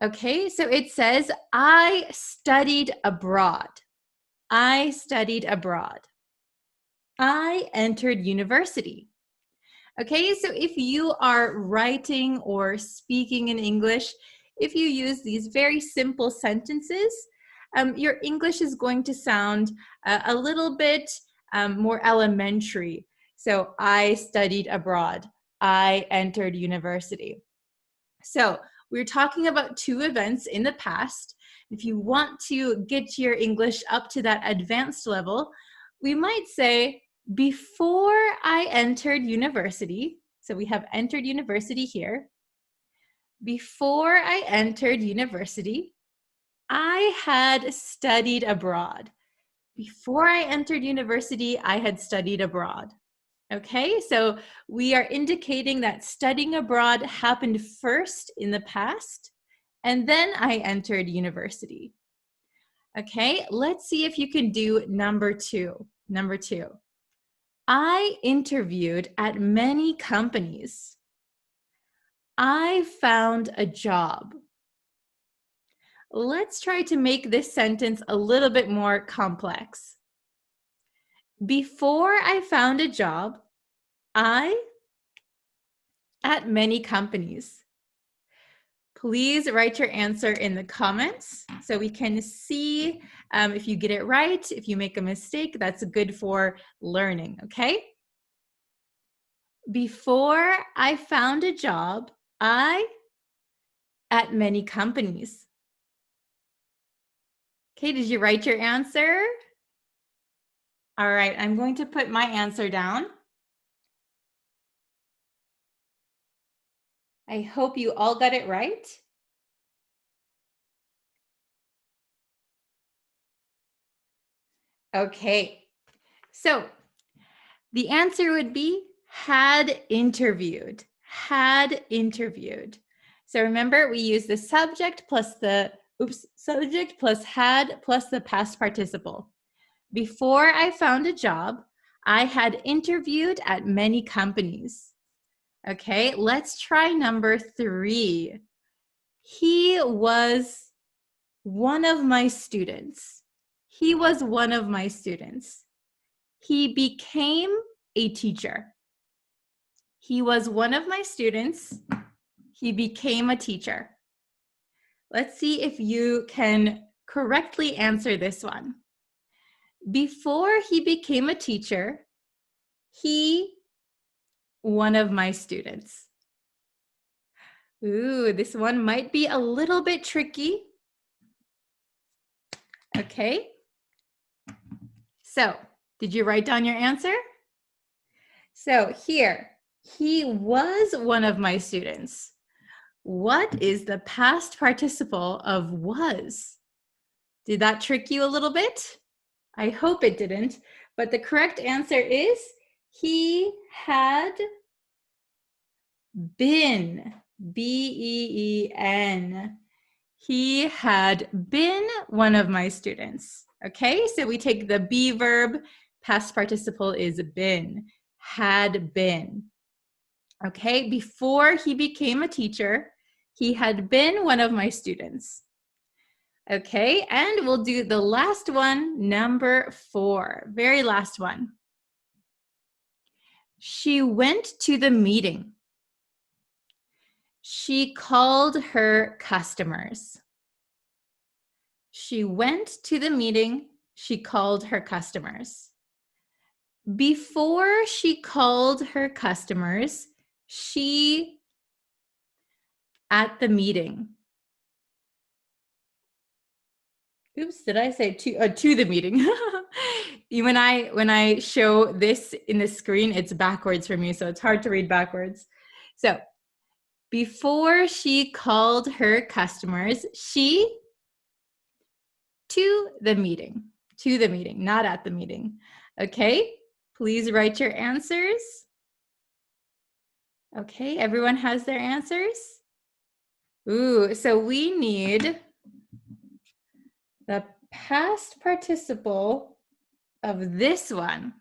Okay, so it says, I studied abroad. I studied abroad. I entered university. Okay, so if you are writing or speaking in English, if you use these very simple sentences, your English is going to sound a little bit more elementary. So I studied abroad. I entered university. So we're talking about two events in the past. If you want to get your English up to that advanced level, we might say, before I entered university, so we have entered university here. Before I entered university, I had studied abroad. Before I entered university, I had studied abroad. Okay, so we are indicating that studying abroad happened first in the past, and then I entered university. Okay, let's see if you can do number two. Number two. I interviewed at many companies. I found a job. Let's try to make this sentence a little bit more complex. Before I found a job, I at many companies. Please write your answer in the comments so we can see if you get it right. If you make a mistake, that's good for learning, okay? Before I found a job, I at many companies. Okay, did you write your answer? All right, I'm going to put my answer down. I hope you all got it right. Okay, so the answer would be had interviewed, had interviewed. So remember, we use the subject plus the, subject plus had plus the past participle. Before I found a job, I had interviewed at many companies. Okay, let's try number three. He was one of my students. He was one of my students. He became a teacher. He was one of my students. He became a teacher. Let's see if you can correctly answer this one. Before he became a teacher, he, one of my students. Ooh, this one might be a little bit tricky. Okay. So, did you write down your answer? So here, he was one of my students. What is the past participle of was? Did that trick you a little bit? I hope it didn't, but the correct answer is he had been, B-E-E-N. He had been one of my students. Okay, so we take the be verb, past participle is been, had been. Okay, before he became a teacher, he had been one of my students. Okay, and we'll do the last one, number 4, very last one. She went to the meeting. She called her customers. She went to the meeting. She called her customers. Before she called her customers, she at the meeting. Oops, did I say to the meeting? when I show this in the screen, it's backwards for me, so it's hard to read backwards. So before she called her customers, she to the meeting, not at the meeting. Okay, please write your answers. Okay, everyone has their answers? Ooh, so we need the past participle of this one.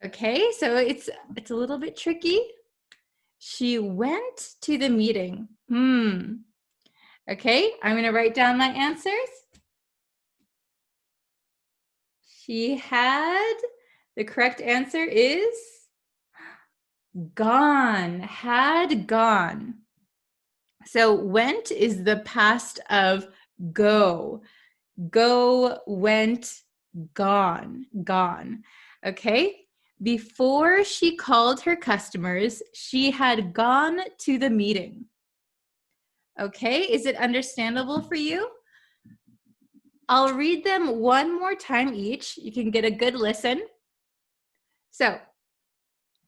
Okay, so it's a little bit tricky. She went to the meeting. Okay, I'm going to write down my answers. The correct answer is gone, had gone. So went is the past of go. Go, went, gone, gone. Okay? Before she called her customers, she had gone to the meeting. Okay, is it understandable for you? I'll read them one more time each. You can get a good listen. So,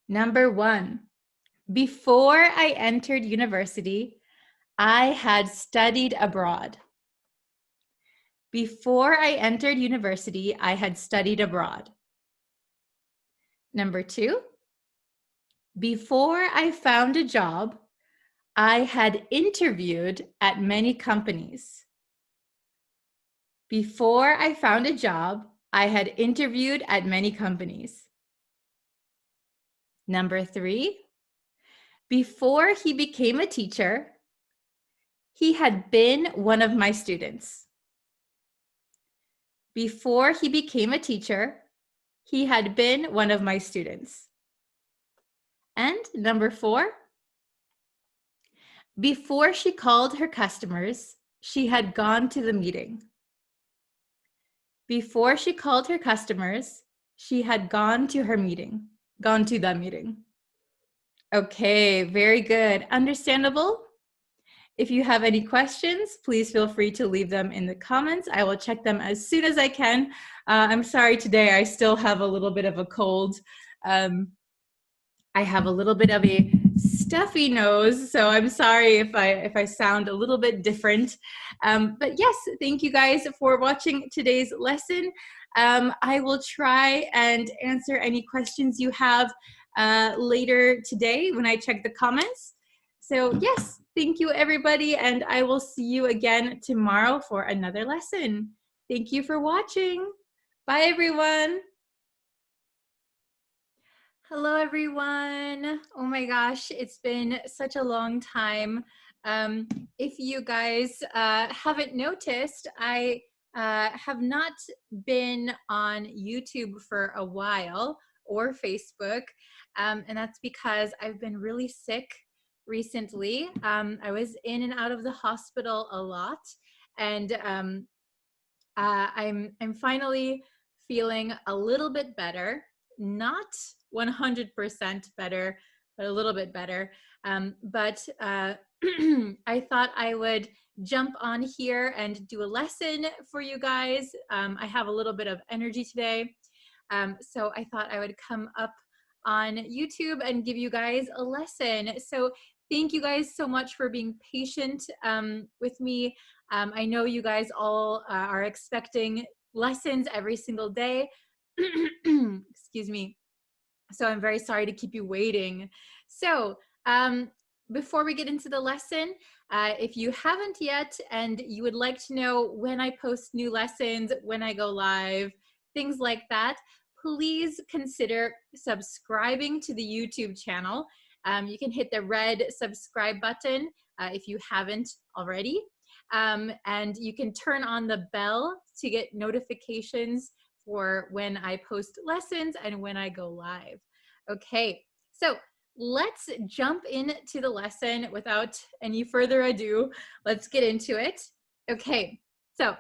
number 1, before I entered university, I had studied abroad. Before I entered university, I had studied abroad. Number 2, before I found a job, I had interviewed at many companies. Before I found a job, I had interviewed at many companies. Number 3, before he became a teacher, he had been one of my students. Before he became a teacher, he had been one of my students. And number 4, before she called her customers, she had gone to the meeting. Before she called her customers, she had gone to the meeting. Okay, very good. Understandable? If you have any questions, please feel free to leave them in the comments. I will check them as soon as I can. I'm sorry today, I still have a little bit of a cold. I have a little bit of a stuffy nose, so I'm sorry if I sound a little bit different. But yes, thank you guys for watching today's lesson. I will try and answer any questions you have later today when I check the comments. So yes, thank you everybody, and I will see you again tomorrow for another lesson. Thank you for watching. Bye everyone. Hello, everyone. Oh my gosh, it's been such a long time. If you guys haven't noticed, I have not been on YouTube for a while or Facebook, and that's because I've been really sick recently. I was in and out of the hospital a lot, and I'm finally feeling a little bit better, not 100% better, but a little bit better. But I thought I would jump on here and do a lesson for you guys. I have a little bit of energy today. So I thought I would come up on YouTube and give you guys a lesson. So thank you guys so much for being patient with me. I know you guys all are expecting lessons every single day. Excuse me. So I'm very sorry to keep you waiting. So before we get into the lesson, if you haven't yet and you would like to know when I post new lessons, when I go live, things like that, please consider subscribing to the YouTube channel. You can hit the red subscribe button if you haven't already. And you can turn on the bell to get notifications for when I post lessons and when I go live. Okay, so let's jump into the lesson without any further ado. Let's get into it. Okay, so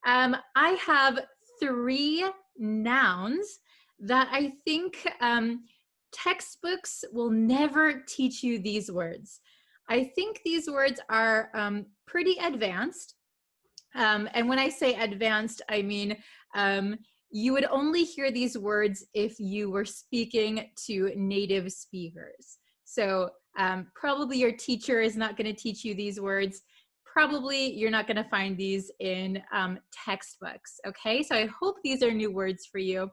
I have 3 nouns that I think textbooks will never teach you these words. I think these words are pretty advanced. And when I say advanced, I mean you would only hear these words if you were speaking to native speakers. So probably your teacher is not going to teach you these words. Probably you're not going to find these in textbooks. Okay, so I hope these are new words for you.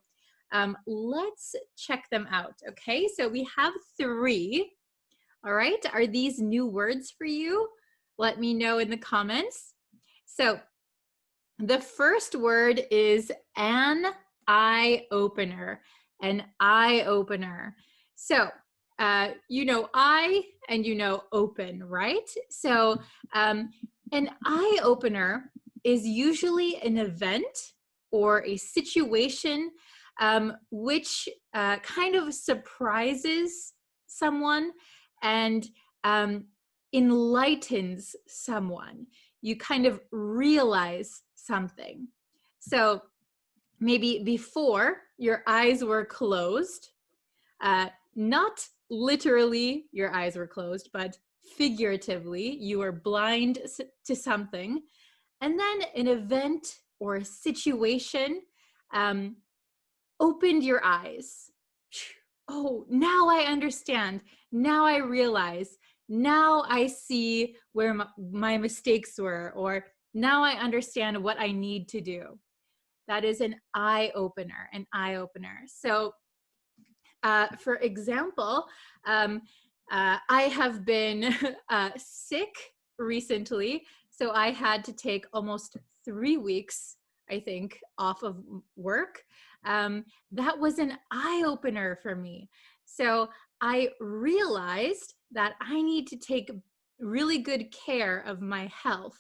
Let's check them out. Okay, so we have 3. All right, are these new words for you? Let me know in the comments. So the first word is an eye opener, an eye opener. So you know eye and you know open, right? So an eye opener is usually an event or a situation which kind of surprises someone and enlightens someone. You kind of realize something. So maybe before your eyes were closed, not literally your eyes were closed, but figuratively you were blind to something, and then an event or a situation opened your eyes. Oh, now I understand. Now I realize. Now I see where my mistakes were, or now I understand what I need to do. That is an eye opener, an eye opener. So, for example, I have been sick recently, so I had to take almost 3 weeks, I think, off of work. That was an eye opener for me. So I realized that I need to take really good care of my health.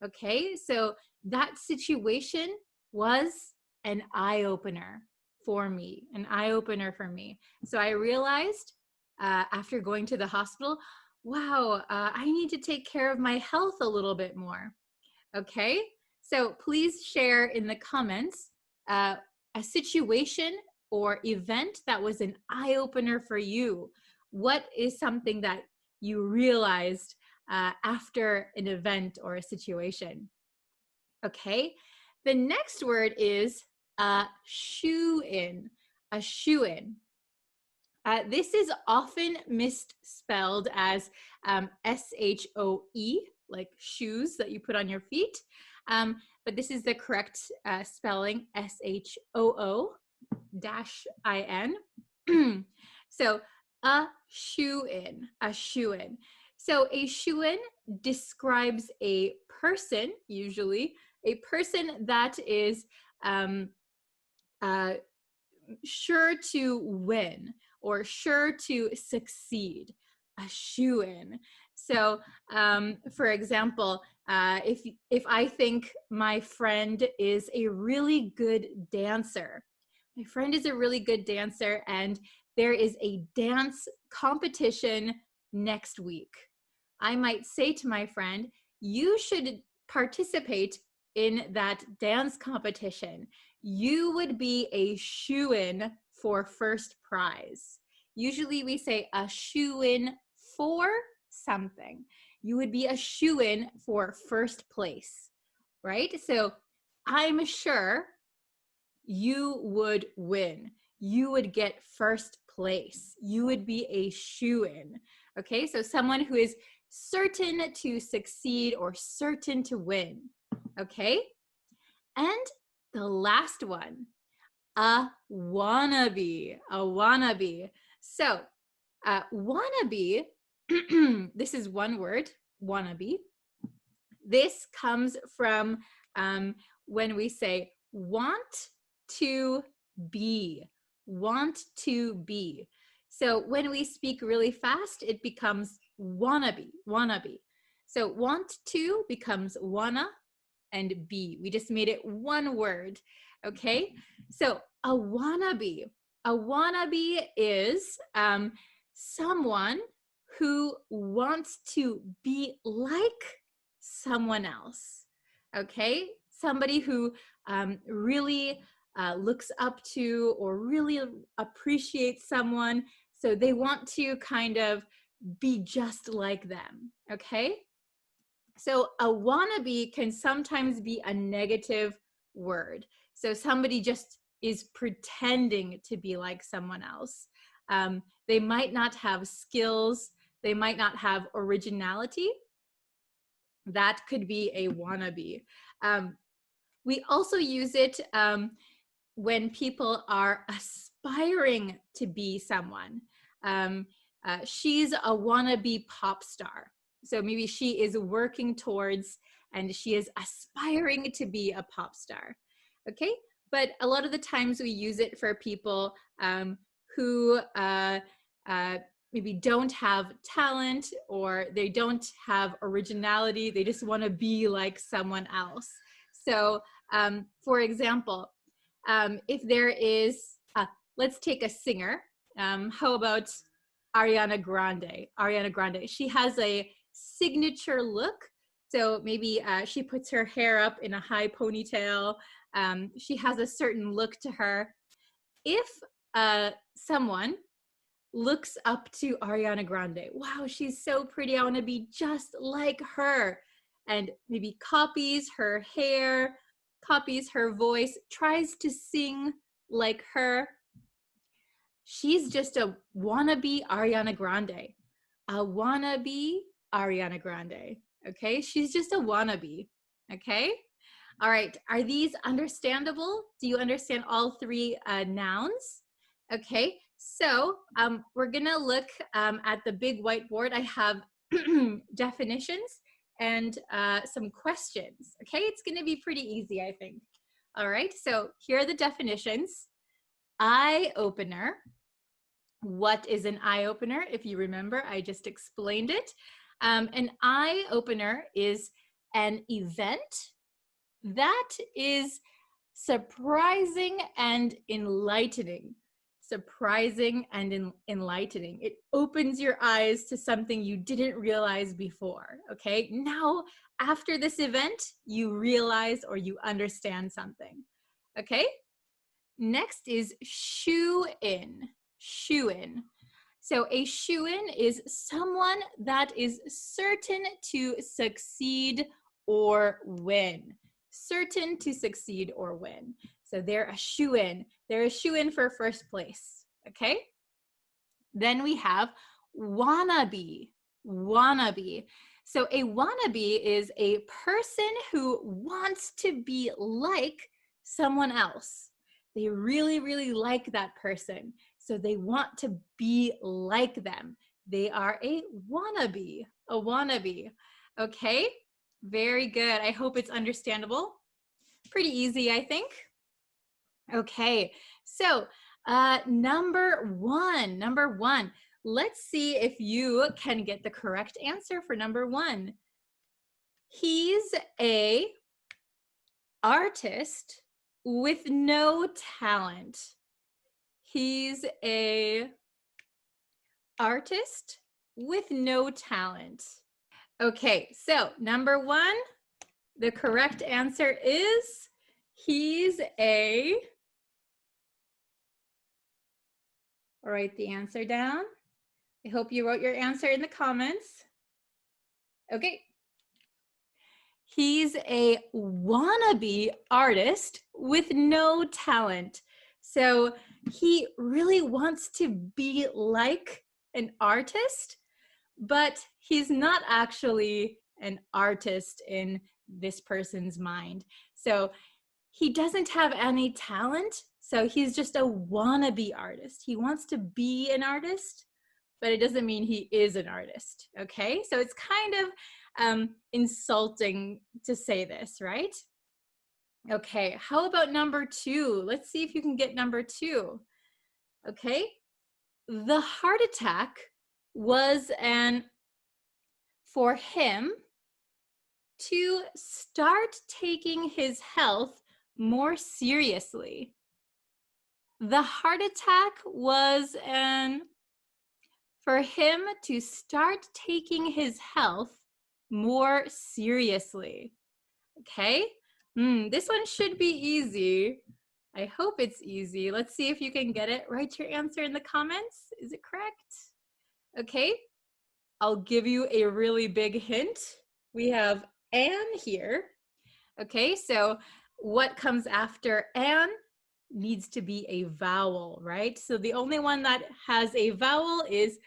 Okay, so that situation was an eye opener for me, an eye opener for me. So I realized after going to the hospital, wow, I need to take care of my health a little bit more. Okay, so please share in the comments a situation or event that was an eye opener for you. What is something that you realized after an event or a situation? Okay, the next word is a shoe-in, a shoe-in. This is often misspelled as S-H-O-E, like shoes that you put on your feet. But this is the correct spelling, S-H-O-O-I-N. So a shoe-in, a shoe-in. So a shoe-in describes a person, usually, a person that is sure to win or sure to succeed, a shoe-in. So for example, if I think my friend is a really good dancer, my friend is a really good dancer and there is a dance competition next week, I might say to my friend, you should participate in that dance competition. You would be a shoo-in for first prize. Usually we say a shoo-in for something. You would be a shoo-in for first place, right? So I'm sure you would win. You would get first place. You would be a shoo-in. Okay, so someone who is certain to succeed or certain to win. Okay, and the last one, a wannabe, a wannabe. So wannabe, this is one word, wannabe. This comes from when we say want to be, want to be. So when we speak really fast, it becomes wannabe, wannabe. So want to becomes wanna and be. We just made it one word, okay? So a wannabe is someone who wants to be like someone else, okay? Somebody who really looks up to or really appreciates someone, so they want to kind of be just like them, okay? So a wannabe can sometimes be a negative word. So somebody just is pretending to be like someone else. They might not have skills. They might not have originality. That could be a wannabe. We also use it when people are aspiring to be someone. She's a wannabe pop star. So maybe she is working towards and she is aspiring to be a pop star. Okay, but a lot of the times we use it for people who maybe don't have talent or they don't have originality. They just want to be like someone else. So, for example, if there is, let's take a singer. How about Ariana Grande? Ariana Grande. She has a signature look. So maybe she puts her hair up in a high ponytail. She has a certain look to her. If someone looks up to Ariana Grande, wow, she's so pretty, I want to be just like her, and maybe copies her hair, copies her voice, tries to sing like her, she's just a wannabe Ariana Grande. A wannabe Ariana Grande. Okay, she's just a wannabe. Okay, all right, are these understandable? Do you understand all three nouns? Okay, so we're gonna look at the big whiteboard. I have definitions and some questions. Okay, it's gonna be pretty easy, I think. All right, so here are the definitions. Eye opener. What is an eye opener? If you remember, I just explained it. An eye opener is an event that is surprising and enlightening. Surprising and enlightening. It opens your eyes to something you didn't realize before. Okay, now after this event, you realize or you understand something. Okay, next is shoe in. Shoe in. So a shoe-in is someone that is certain to succeed or win. Certain to succeed or win. So they're a shoe-in. They're a shoe-in for first place. Okay? Then we have wannabe. Wannabe. So a wannabe is a person who wants to be like someone else. They really, really like that person. So they want to be like them. They are a wannabe. A wannabe. Okay? Very good. I hope it's understandable. Pretty easy, I think. Okay, so number one. Let's see if you can get the correct answer for number one. He's a artist with no talent. He's a artist with no talent. Okay, so number one, the correct answer is he's a, I'll write the answer down. I hope you wrote your answer in the comments. Okay. He's a wannabe artist with no talent. So he really wants to be like an artist, but he's not actually an artist in this person's mind. So he doesn't have any talent, so he's just a wannabe artist. He wants to be an artist, but it doesn't mean he is an artist, okay? So it's kind of insulting to say this, right? Okay, how about number two? Let's see if you can get number two. Okay, the heart attack was for him to start taking his health more seriously. The heart attack was for him to start taking his health more seriously. Okay, this one should be easy. I hope it's easy. Let's see if you can get it. Write your answer in the comments. Is it correct? Okay, I'll give you a really big hint. We have Anne here. Okay, so what comes after Anne needs to be a vowel, right? So the only one that has a vowel is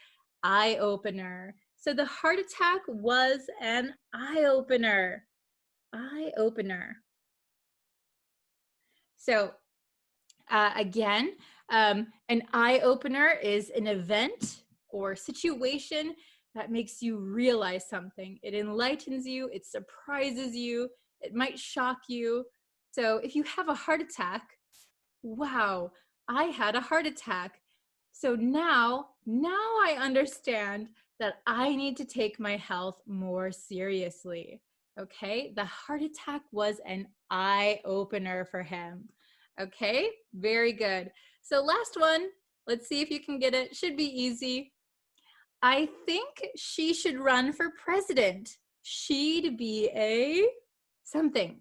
eye opener. So the heart attack was an eye opener. Eye opener. So again, an eye opener is an event or situation that makes you realize something. It enlightens you, it surprises you, it might shock you. So if you have a heart attack, wow, I had a heart attack. So now I understand that I need to take my health more seriously. Okay, the heart attack was an eye opener for him. Okay, very good. So last one, let's see if you can get it. Should be easy. I think she should run for president. She'd be a something.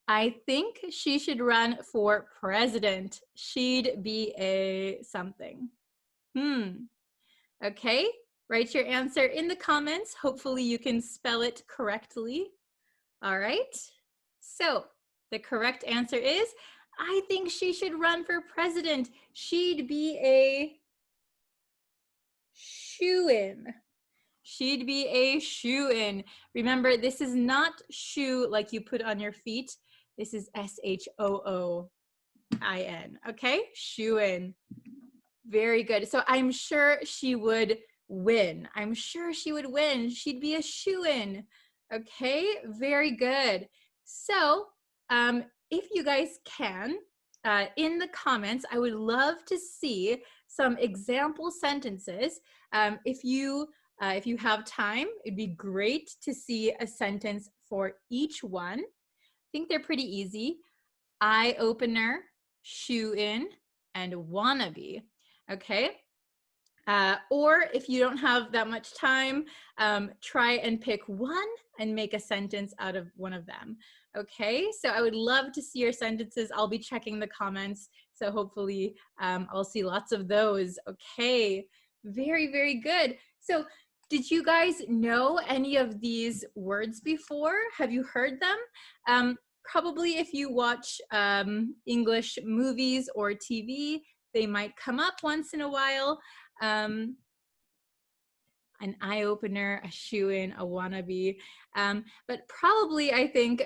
I think she should run for president. She'd be a something. Okay, write your answer in the comments. Hopefully you can spell it correctly. All right, so the correct answer is, I think she should run for president. She'd be a shoo-in. She'd be a shoo-in. Remember, this is not shoe like you put on your feet. This is S-H-O-O-I-N, okay? Shoo-in. Very good. So I'm sure she would win. I'm sure she would win. She'd be a shoo-in. Okay, very good. So if you guys can, in the comments, I would love to see some example sentences. If you have time, it'd be great to see a sentence for each one. I think they're pretty easy. Eye opener, shoe-in, and wannabe. Okay. Or if you don't have that much time, try and pick one and make a sentence out of one of them. Okay, so I would love to see your sentences. I'll be checking the comments, so hopefully I'll see lots of those. Okay, very, very good. So did you guys know any of these words before? Have you heard them? Probably if you watch English movies or TV, they might come up once in a while. An eye-opener, a shoo-in, a wannabe. But probably, I think,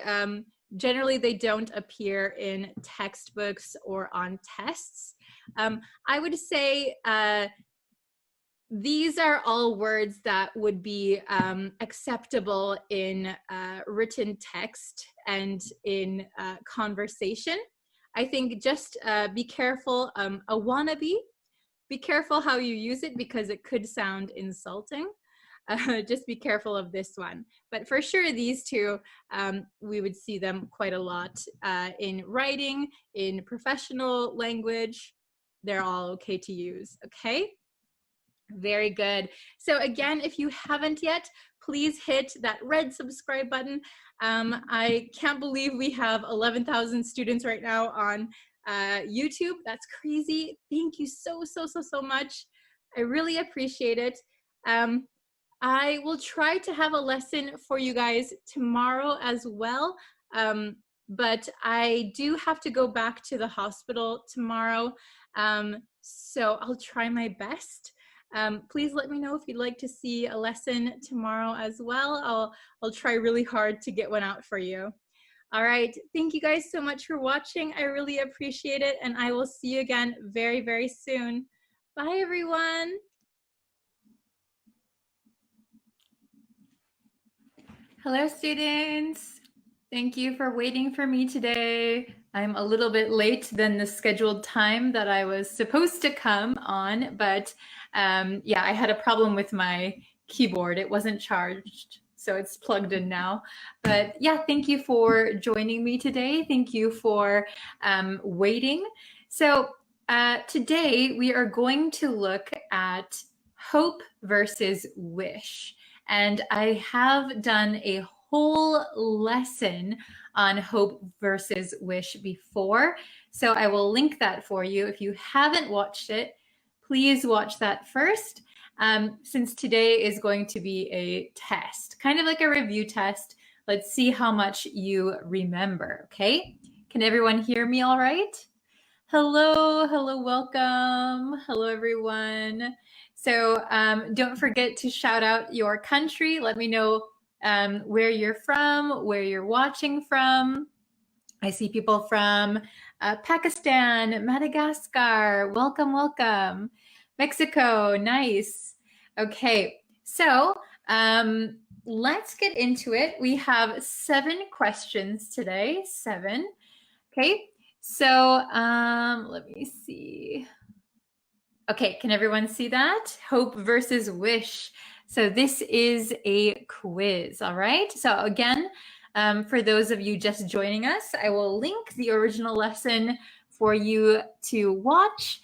generally they don't appear in textbooks or on tests. I would say these are all words that would be acceptable in written text and in conversation. I think just be careful. A wannabe, be careful how you use it because it could sound insulting. Just be careful of this one. But for sure, these two, we would see them quite a lot in writing, in professional language. They're all okay to use, okay? Very good. So again, if you haven't yet, please hit that red subscribe button. I can't believe we have 11,000 students right now on YouTube. That's crazy. Thank you so much. I really appreciate it. I will try to have a lesson for you guys tomorrow as well. But I do have to go back to the hospital tomorrow. So I'll try my best. Please let me know if you'd like to see a lesson tomorrow as well. I'll try really hard to get one out for you. All right, thank you guys so much for watching. I really appreciate it, and I will see you again very, very soon. Bye, everyone. Hello, students. Thank you for waiting for me today. I'm a little bit late than the scheduled time that I was supposed to come on, but yeah, I had a problem with my keyboard. It wasn't charged, so it's plugged in now. But yeah, thank you for joining me today. Thank you for waiting. So today we are going to look at hope versus wish. And I have done a whole lesson on hope versus wish before. So I will link that for you. If you haven't watched it, please watch that first. Since today is going to be a test, kind of like a review test. Let's see how much you remember, okay? Can everyone hear me all right? Hello, welcome. Hello, everyone. So don't forget to shout out your country. Let me know where you're from, where you're watching from. I see people from Pakistan, Madagascar. Welcome. Mexico, nice. Okay, so let's get into it. We have 7 questions today, 7. Okay, so let me see. Okay, can everyone see that? Hope versus wish. So this is a quiz, all right? So again, for those of you just joining us, I will link the original lesson for you to watch.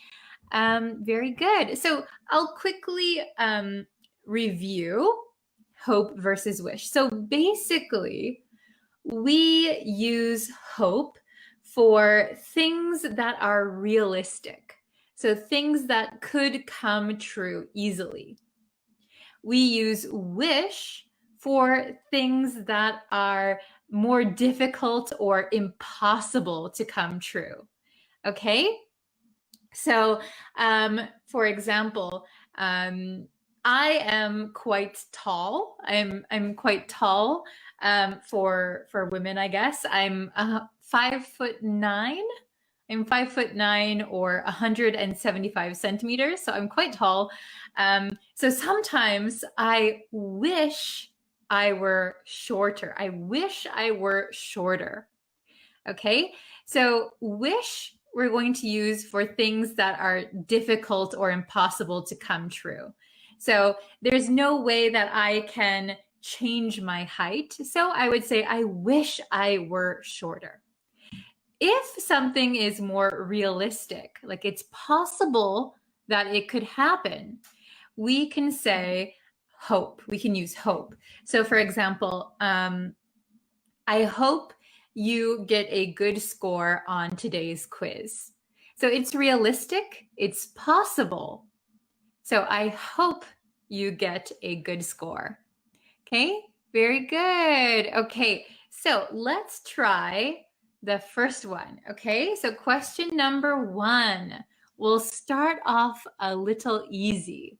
Very good. So I'll quickly review hope versus wish. So basically, we use hope for things that are realistic. So things that could come true easily. We use wish for things that are more difficult or impossible to come true. Okay? So, for example, I am quite tall. I'm quite tall for women, I guess. I'm 5'9". I'm 5'9" or 175 centimeters, so I'm quite tall. So sometimes I wish I were shorter. I wish I were shorter. Okay, so wish we're going to use for things that are difficult or impossible to come true. So there's no way that I can change my height. So I would say, I wish I were shorter. If something is more realistic, like it's possible that it could happen, we can say hope. We can use hope. So for example, I hope you get a good score on today's quiz. So it's realistic, it's possible. So I hope you get a good score. Okay, very good. Okay, so let's try the first one. Okay, so question number 1. We'll start off a little easy.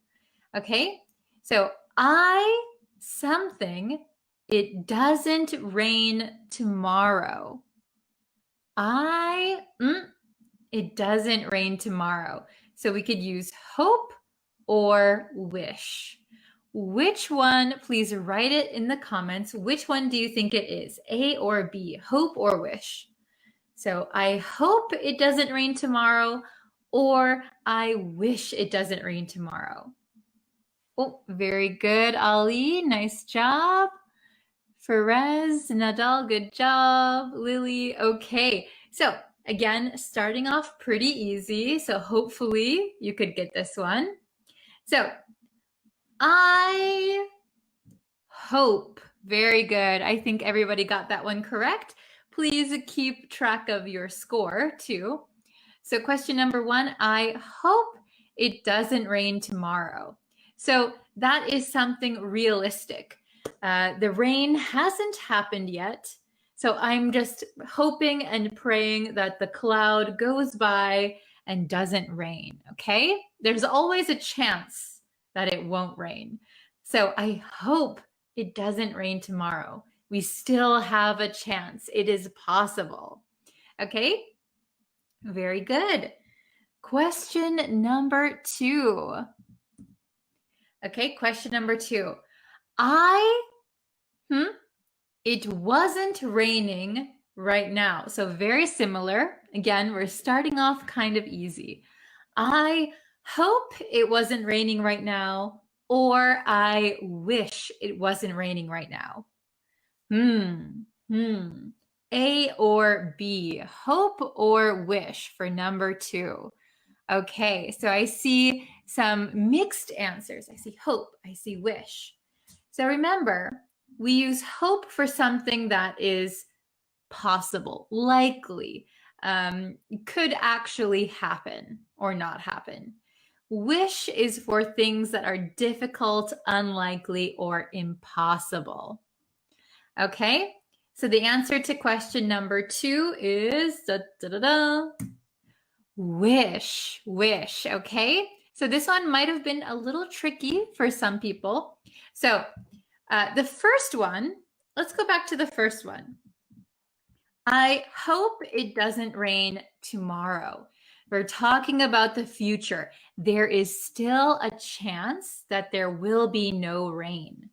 Okay, so something, it doesn't rain tomorrow. It doesn't rain tomorrow. So we could use hope or wish. Which one, please write it in the comments. Which one do you think it is? A or B, hope or wish? So I hope it doesn't rain tomorrow, or I wish it doesn't rain tomorrow. Oh, very good, Ali. Nice job. Ferez, Nadal, good job. Lily, okay. So again, starting off pretty easy. So hopefully you could get this one. So I hope, very good. I think everybody got that one correct. Please keep track of your score too. So question number 1, I hope it doesn't rain tomorrow. So that is something realistic. The rain hasn't happened yet. So I'm just hoping and praying that the cloud goes by and doesn't rain, okay? There's always a chance that it won't rain. So I hope it doesn't rain tomorrow. We still have a chance. It is possible. Okay? Very good. Question number 2. Okay, question number 2. It wasn't raining right now. So very similar. Again, we're starting off kind of easy. I hope it wasn't raining right now, or I wish it wasn't raining right now. A or B, hope or wish for number 2. Okay, so I see some mixed answers. I see hope, I see wish. So remember, we use hope for something that is possible, likely, could actually happen or not happen. Wish is for things that are difficult, unlikely, or impossible. Okay, so the answer to question number 2 is wish, wish, okay? So this one might have been a little tricky for some people. So the first one, let's go back to the first one. I hope it doesn't rain tomorrow. We're talking about the future. There is still a chance that there will be no rain.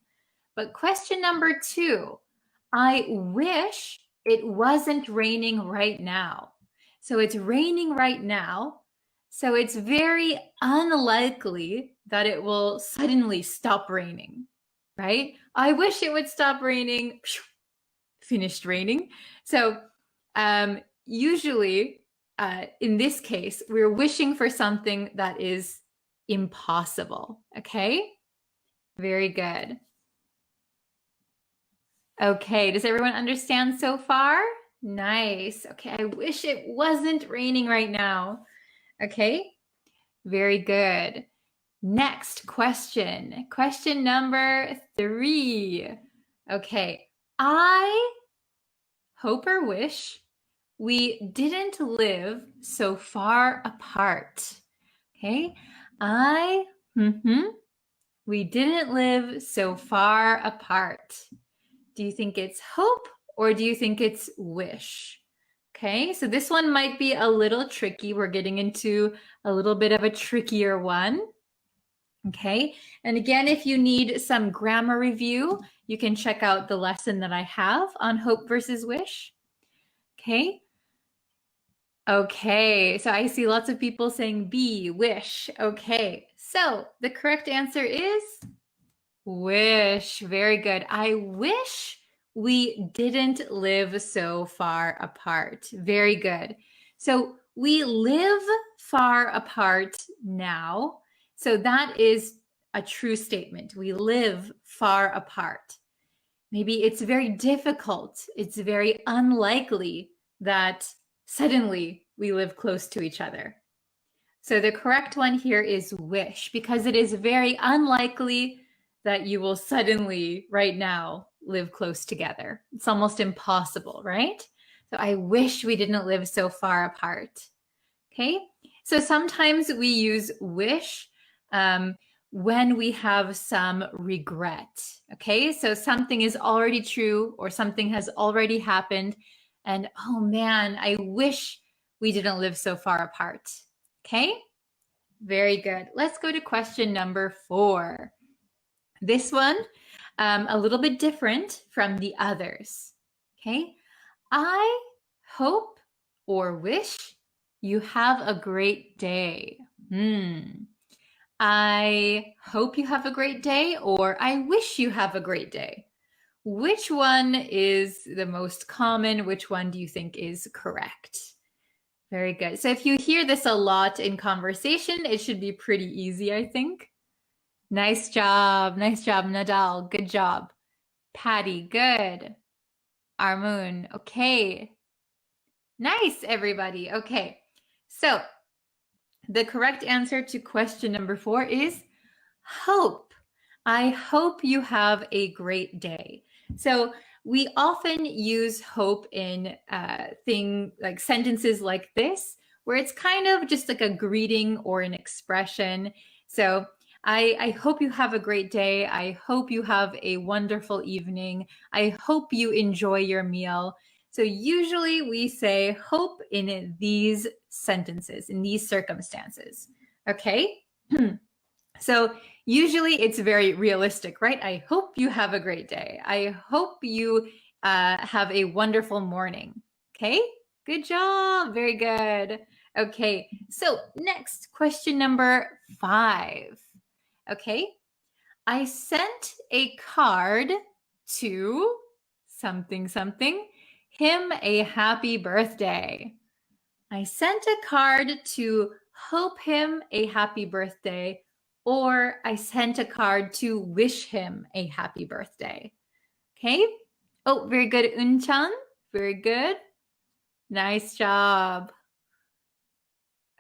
But question number 2, I wish it wasn't raining right now. So it's raining right now. So it's very unlikely that it will suddenly stop raining, right? I wish it would stop raining. Finished raining. So usually in this case, we're wishing for something that is impossible. Okay? Very good. Okay, does everyone understand so far? Nice. Okay, I wish it wasn't raining right now. Okay, very good. Next question. Question number 3. Okay, I hope or wish we didn't live so far apart. Okay, we didn't live so far apart. Do you think it's hope or do you think it's wish? Okay, so this one might be a little tricky. We're getting into a little bit of a trickier one. Okay, and again, if you need some grammar review, you can check out the lesson that I have on hope versus wish. Okay. Okay, so I see lots of people saying B, wish. Okay, so the correct answer is wish. Very good. I wish we didn't live so far apart. Very good. So we live far apart now. So that is a true statement. We live far apart. Maybe it's very difficult. It's very unlikely that suddenly we live close to each other. So the correct one here is wish, because it is very unlikely that you will suddenly, right now, live close together. It's almost impossible, right? So I wish we didn't live so far apart. Okay, so sometimes we use wish when we have some regret. Okay, so something is already true or something has already happened, and oh man, I wish we didn't live so far apart. Okay, very good. Let's go to question number 4. This one, a little bit different from the others. Okay, I hope or wish you have a great day. I hope you have a great day, or I wish you have a great day. Which one is the most common? Which one do you think is correct? Very good. So if you hear this a lot in conversation, it should be pretty easy, I think. Nice job. Nice job, Nadal. Good job. Patty, good. Armun, okay. Nice, everybody. Okay. So the correct answer to question number 4 is hope. I hope you have a great day. So we often use hope in like sentences like this, where it's kind of just like a greeting or an expression. So I hope you have a great day. I hope you have a wonderful evening. I hope you enjoy your meal. So usually we say hope in these sentences, in these circumstances. Okay? So usually it's very realistic, right? I hope you have a great day. I hope you have a wonderful morning. Okay? Good job. Very good. Okay, so next, question number 5. Okay, I sent a card to something something, him a happy birthday. I sent a card to hope him a happy birthday, or I sent a card to wish him a happy birthday. Okay. Oh, very good, Unchan. Very good. Nice job.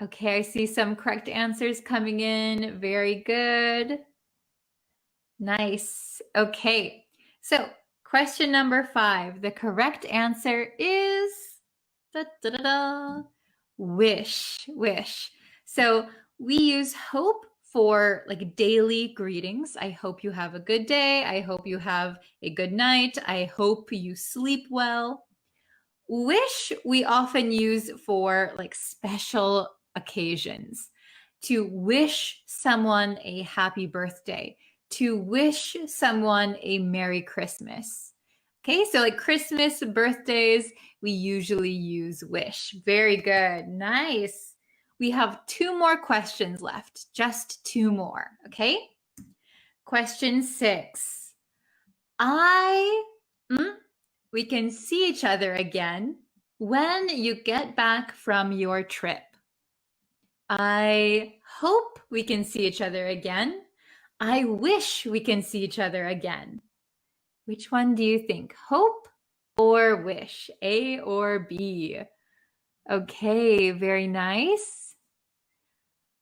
Okay, I see some correct answers coming in. Very good. Nice. Okay, so question number 5. The correct answer is wish, wish. So we use hope for like daily greetings. I hope you have a good day. I hope you have a good night. I hope you sleep well. Wish we often use for like special occasions, to wish someone a happy birthday, to wish someone a Merry Christmas. Okay, so like Christmas, birthdays, we usually use wish. Very good. Nice. we have 2 more questions left, just 2 more, okay? Question 6. We can see each other again when you get back from your trip. I hope we can see each other again. I wish we can see each other again. Which one do you think? Hope or wish? A or B? Okay, very nice.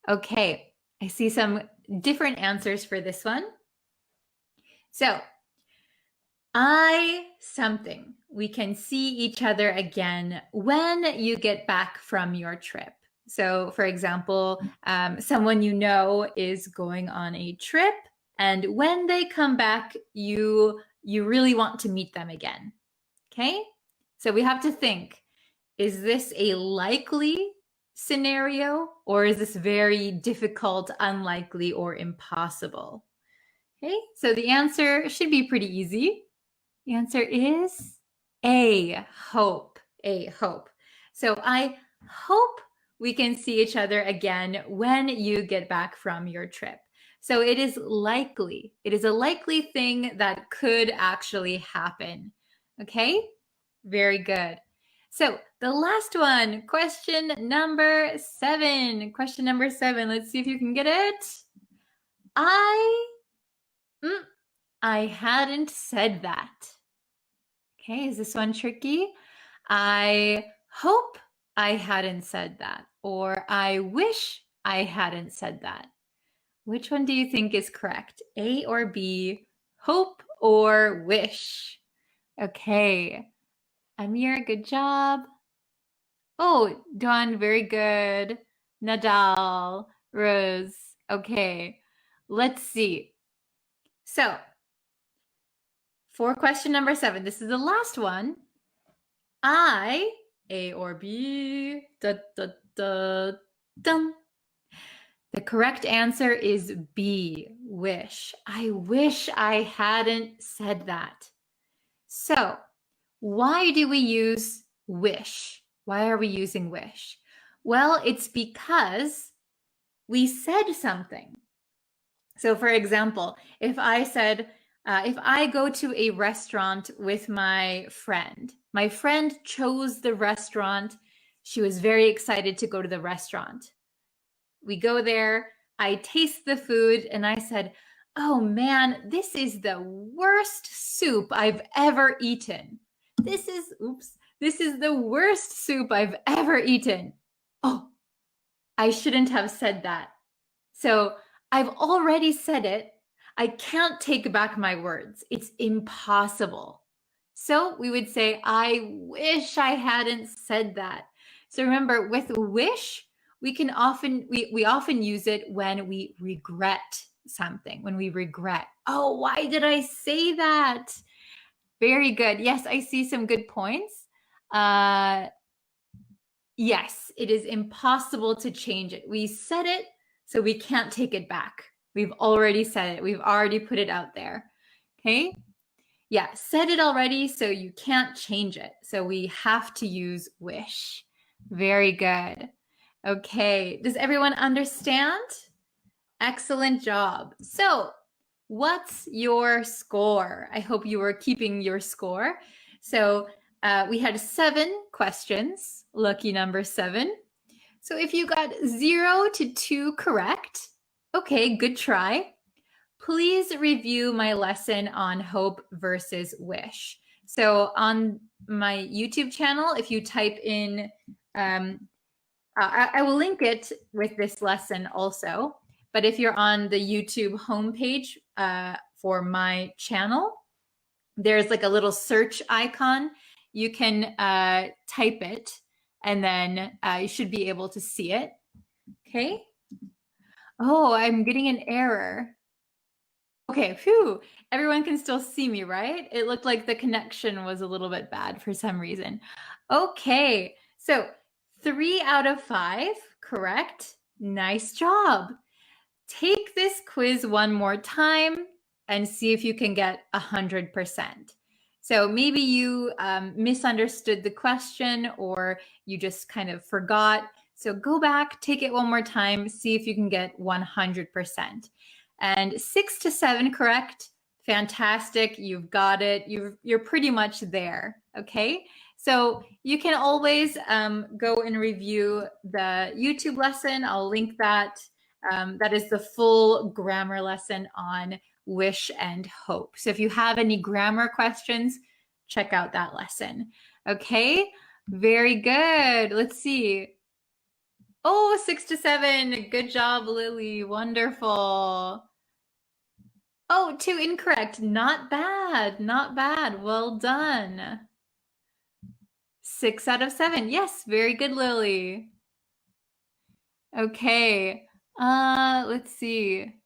Okay, I see some different answers for this one. So, something. We can see each other again when you get back from your trip. So, for example, someone you know is going on a trip, and when they come back, you really want to meet them again. Okay? So we have to think, is this a likely scenario, or is this very difficult, unlikely, or impossible? Okay, so the answer should be pretty easy. The answer is A, hope. A, hope. So I hope we can see each other again when you get back from your trip. So it is likely. It is a likely thing that could actually happen. Okay? Very good. So the last one, question number 7. Question number 7. Let's see if you can get it. I hadn't said that. Okay, is this one tricky? I hope I hadn't said that, or I wish I hadn't said that. Which one do you think is correct? A or B? Hope or wish? Okay. Amir, good job. Oh, Dawn, very good. Nadal, Rose. Okay. Let's see. So, for question number 7, this is the last one. A or B? Dun. The correct answer is B, wish. I wish I hadn't said that. So, why do we use wish? Why are we using wish? Well, it's because we said something. So, for example, if I said, if I go to a restaurant with my friend chose the restaurant. She was very excited to go to the restaurant. We go there, I taste the food, and I said, oh man, this is the worst soup I've ever eaten. This is the worst soup I've ever eaten. Oh, I shouldn't have said that. So I've already said it. I can't take back my words. It's impossible. So we would say, I wish I hadn't said that. So remember, with wish, we often use it when we regret something, when we regret, oh, why did I say that? Very good. Yes, I see some good points. Yes, it is impossible to change it. We said it, so we can't take it back. We've already said it. We've already put it out there. Okay? Yeah, said it already, so you can't change it. So we have to use wish. Very good. Okay, does everyone understand? Excellent job. So, what's your score? I hope you were keeping your score. So, we had 7 questions, lucky number 7. So if you got 0 to 2 correct, okay, good try. Please review my lesson on hope versus wish. So on my YouTube channel, if you type in, I will link it with this lesson also. But if you're on the YouTube homepage for my channel, there's like a little search icon. You can type it, and then you should be able to see it. Okay. Oh, I'm getting an error. Okay, phew. Everyone can still see me, right? It looked like the connection was a little bit bad for some reason. Okay, so 3 out of 5, correct? Nice job. Take this quiz one more time and see if you can get 100%. So maybe you misunderstood the question, or you just kind of forgot. So go back, take it one more time, see if you can get 100%. And 6 to 7 correct. Fantastic. You've got it. You're pretty much there. Okay. So you can always go and review the YouTube lesson. I'll link that. That is the full grammar lesson on wish and hope. So if you have any grammar questions, check out that lesson. Okay. Very good. Let's see. Oh, 6 to 7. Good job, Lily. Wonderful. Oh, 2 incorrect. Not bad. Not bad. Well done. 6 out of 7. Yes, very good, Lily. Okay. Let's see.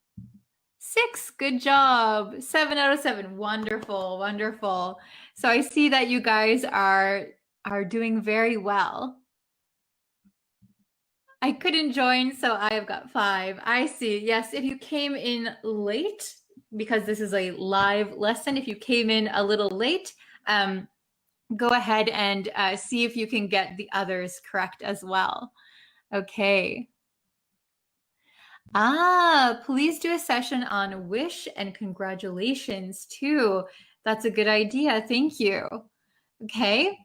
6. Good job. 7 out of 7. Wonderful. Wonderful. So I see that you guys are doing very well. I couldn't join, so I've got 5. I see. Yes, if you came in late, because this is a live lesson, if you came in a little late, go ahead and see if you can get the others correct as well. Okay. Please do a session on wish and congratulations too. That's a good idea. Thank you. Okay.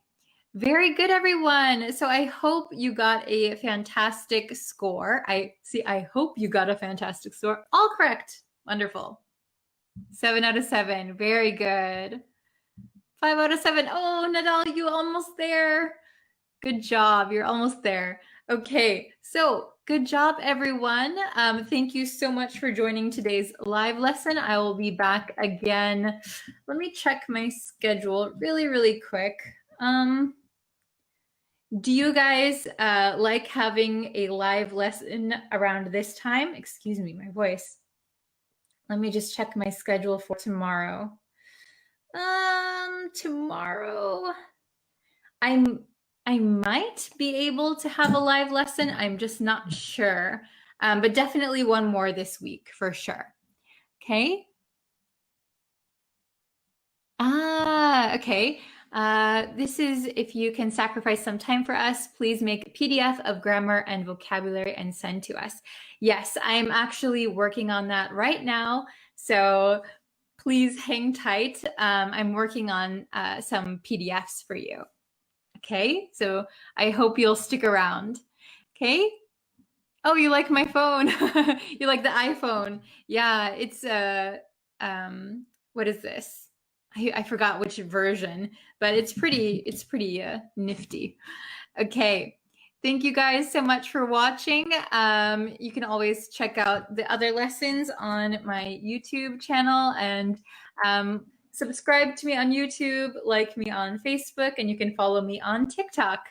Very good, everyone. So I hope you got a fantastic score. I hope you got a fantastic score. All correct. Wonderful. 7 out of 7. Very good. 5 out of 7. Oh, Nadal, you almost there. Good job. You're almost there. Okay. So good job, everyone. Thank you so much for joining today's live lesson. I will be back again. Let me check my schedule really, really quick. Do you guys like having a live lesson around this time? Excuse me, my voice. Let me just check my schedule for tomorrow. Tomorrow, I might be able to have a live lesson. I'm just not sure, but definitely one more this week for sure. Okay. Okay. This is if you can sacrifice some time for us, please make a PDF of grammar and vocabulary and send to us. Yes, I'm actually working on that right now. So please hang tight. I'm working on some PDFs for you. Okay, so I hope you'll stick around. Okay. Oh, you like my phone? You like the iPhone? Yeah, it's what is this? I forgot which version, but it's pretty nifty. Okay. Thank you guys so much for watching. You can always check out the other lessons on my YouTube channel and subscribe to me on YouTube, like me on Facebook, and you can follow me on TikTok.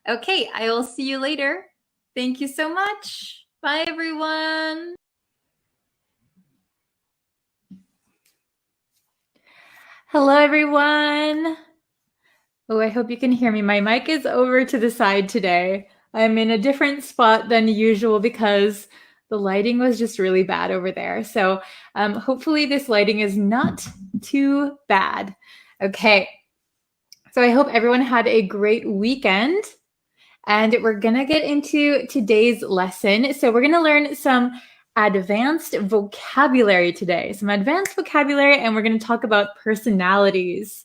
Okay, I will see you later. Thank you so much. Bye, everyone. Hello, everyone. Oh, I hope you can hear me. My mic is over to the side today. I'm in a different spot than usual because the lighting was just really bad over there. So hopefully this lighting is not too bad. Okay. So I hope everyone had a great weekend. And we're going to get into today's lesson. So we're going to learn some advanced vocabulary today. Some advanced vocabulary, and we're going to talk about personalities.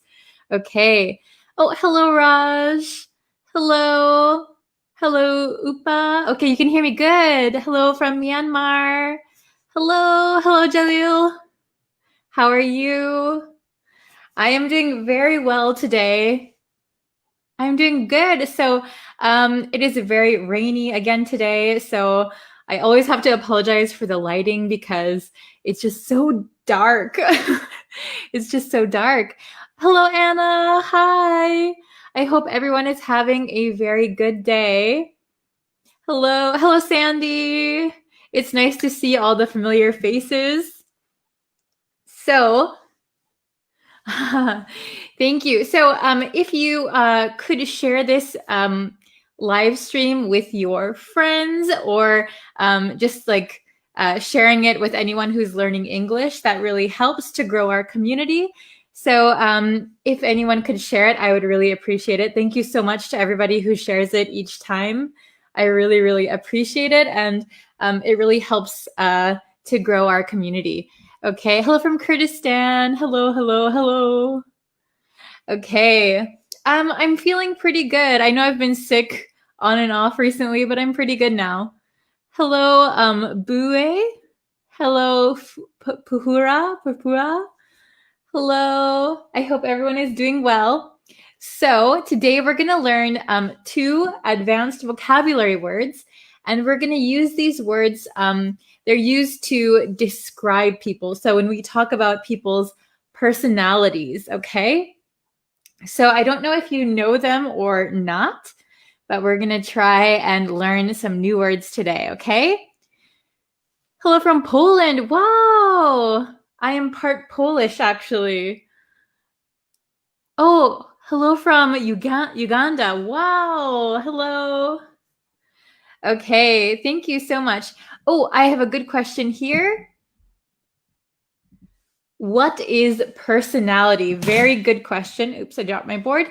Okay. Oh, hello, Raj. Hello. Hello, Upa. Okay, you can hear me good. Hello from Myanmar. Hello. Hello, Jalil. How are you? I am doing very well today. I'm doing good. So it is very rainy again today. So I always have to apologize for the lighting because it's just so dark. It's just so dark. Hello, Anna. Hi. I hope everyone is having a very good day. Hello. Hello, Sandy. It's nice to see all the familiar faces. So thank you. So if you could share this live stream with your friends or just like sharing it with anyone who's learning English, that really helps to grow our community. So if anyone could share it, I would really appreciate it. Thank you so much to everybody who shares it each time. I really, really appreciate it. And it really helps to grow our community. Okay. Hello from Kurdistan. Hello, hello, hello. Okay. I'm feeling pretty good. I know I've been sick on and off recently, but I'm pretty good now. Hello, Bue. Hello, Pupura. Hello. I hope everyone is doing well. So today we're going to learn 2 advanced vocabulary words, and we're going to use these words. They're used to describe people. So when we talk about people's personalities, okay? So I don't know if you know them or not, but we're going to try and learn some new words today, okay? Hello from Poland. Wow. I am part Polish, actually. Oh, hello from Uganda. Wow. Hello. Okay. Thank you so much. Oh, I have a good question here. What is personality? Very good question. Oops, I dropped my board.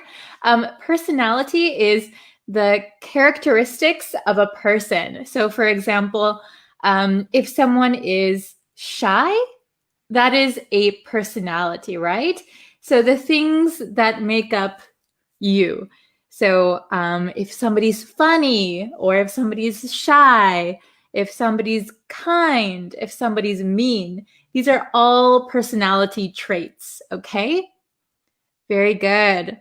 Personality is the characteristics of a person. So, for example, if someone is shy, that is a personality, right? So the things that make up you. So if somebody's funny, or if somebody's shy, if somebody's kind, if somebody's mean, these are all personality traits, okay? Very good.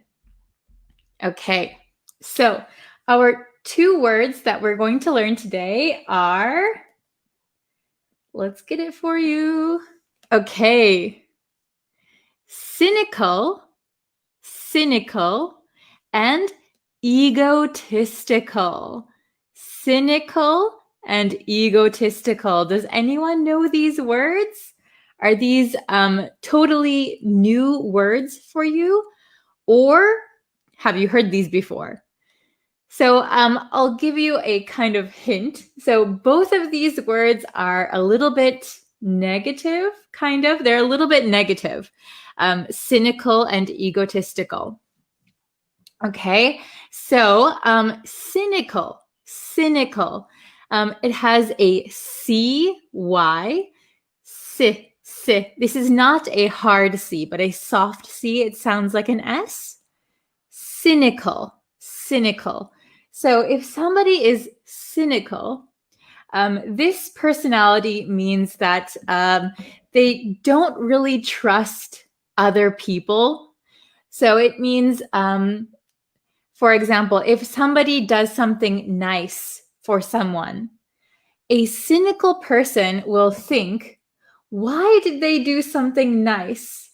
Okay, so our 2 words that we're going to learn today are, let's get it for you. Okay, cynical, and egotistical. Cynical and egotistical. Does anyone know these words? Are these totally new words for you? Or have you heard these before? So I'll give you a kind of hint. So both of these words are a little bit negative, kind of. They're a little bit negative. Cynical and egotistical. Okay, so cynical. It has a C-Y, This is not a hard C, but a soft C. It sounds like an S. Cynical. So if somebody is cynical, this personality means that they don't really trust other people. So it means, for example, if somebody does something nice for someone, a cynical person will think, why did they do something nice?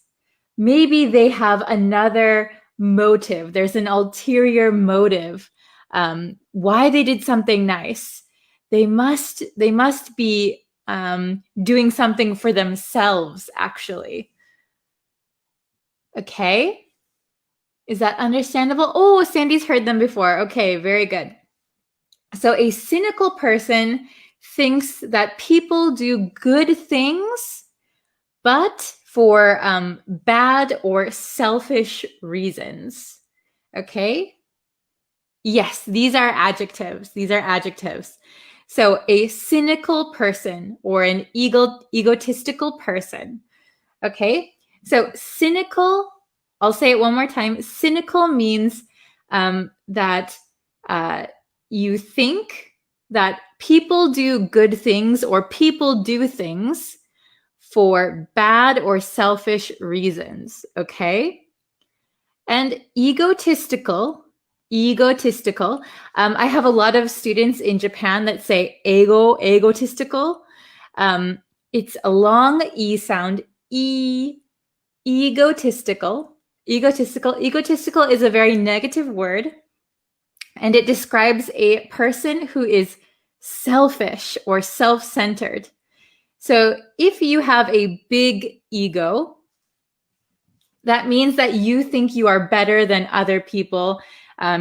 Maybe they have another motive. There's an ulterior motive. Why they did something nice? They must be doing something for themselves, actually. Okay. Is that understandable? Oh, Sandy's heard them before. Okay, very good. So a cynical person thinks that people do good things, but for bad or selfish reasons. Okay? Yes, these are adjectives. So a cynical person or an egotistical person. Okay? So cynical, I'll say it one more time. Cynical means that you think that people do good things or people do things for bad or selfish reasons, okay? And egotistical. I have a lot of students in Japan that say egotistical. It's a long E sound, egotistical. Egotistical is a very negative word, and it describes a person who is selfish or self-centered. So if you have a big ego, that means that you think you are better than other people.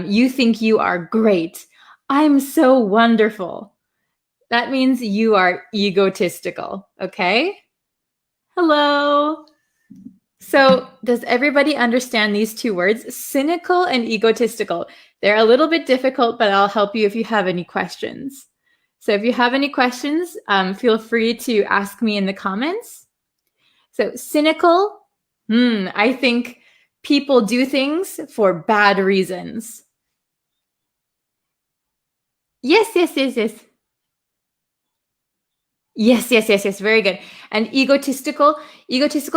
You think you are great. I'm so wonderful. That means you are egotistical, okay? Hello. So does everybody understand these two words, cynical and egotistical? They're a little bit difficult, but I'll help you if you have any questions. So if you have any questions, feel free to ask me in the comments. So cynical, I think people do things for bad reasons. Yes. Yes. Very good. And egotistical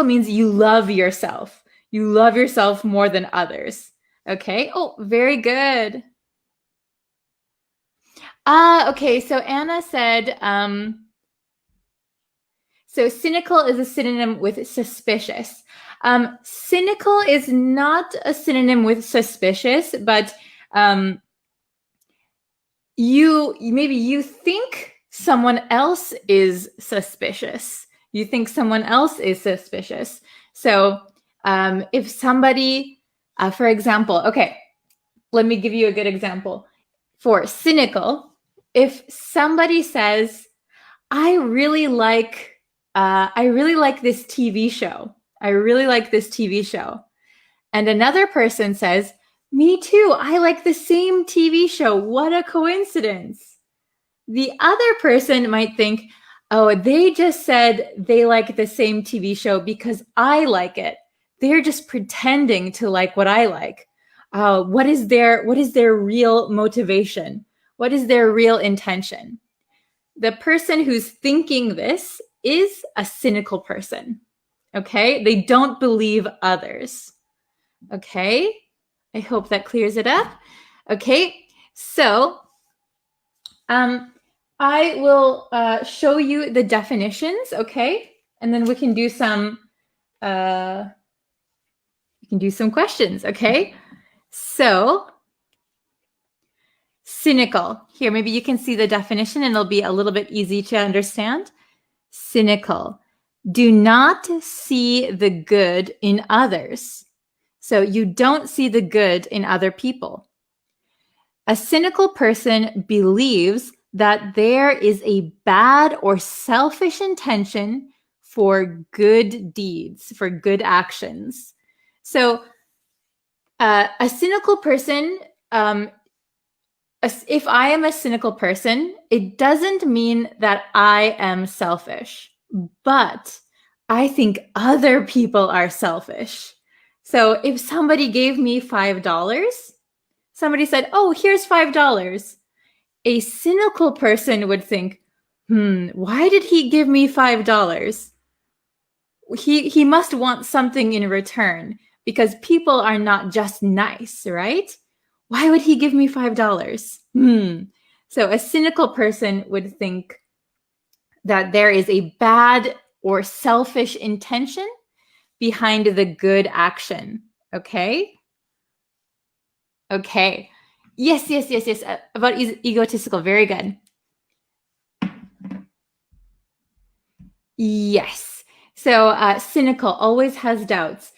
means you love yourself. You love yourself more than others. Okay. Oh, very good. Okay. So Anna said, so cynical is a synonym with suspicious. Cynical is not a synonym with suspicious, but maybe you think someone else is suspicious. You think someone else is suspicious. So if somebody, for example, okay, let me give you a good example. For cynical, if somebody says, I really like this TV show. I really like this TV show. And another person says, me too. I like the same TV show. What a coincidence. The other person might think, oh, they just said they like the same TV show because I like it. They're just pretending to like what I like. What is their real motivation? What is their real intention? The person who's thinking this is a cynical person. Okay? They don't believe others. Okay? I hope that clears it up. Okay? So, I will show you the definitions, okay? And then we can do some questions, okay? So, cynical. Here, maybe you can see the definition and it'll be a little bit easy to understand. Cynical. Do not see the good in others. So you don't see the good in other people. A cynical person believes that there is a bad or selfish intention for good deeds, for good actions. So a cynical person, if I am a cynical person, it doesn't mean that I am selfish, but I think other people are selfish. So if somebody gave me $5, somebody said, oh, here's $5. A cynical person would think, why did he give me $5? He must want something in return because people are not just nice, right? Why would he give me $5? So a cynical person would think that there is a bad or selfish intention behind the good action. Okay? Okay. Yes. About egotistical. Very good. Yes. So cynical always has doubts.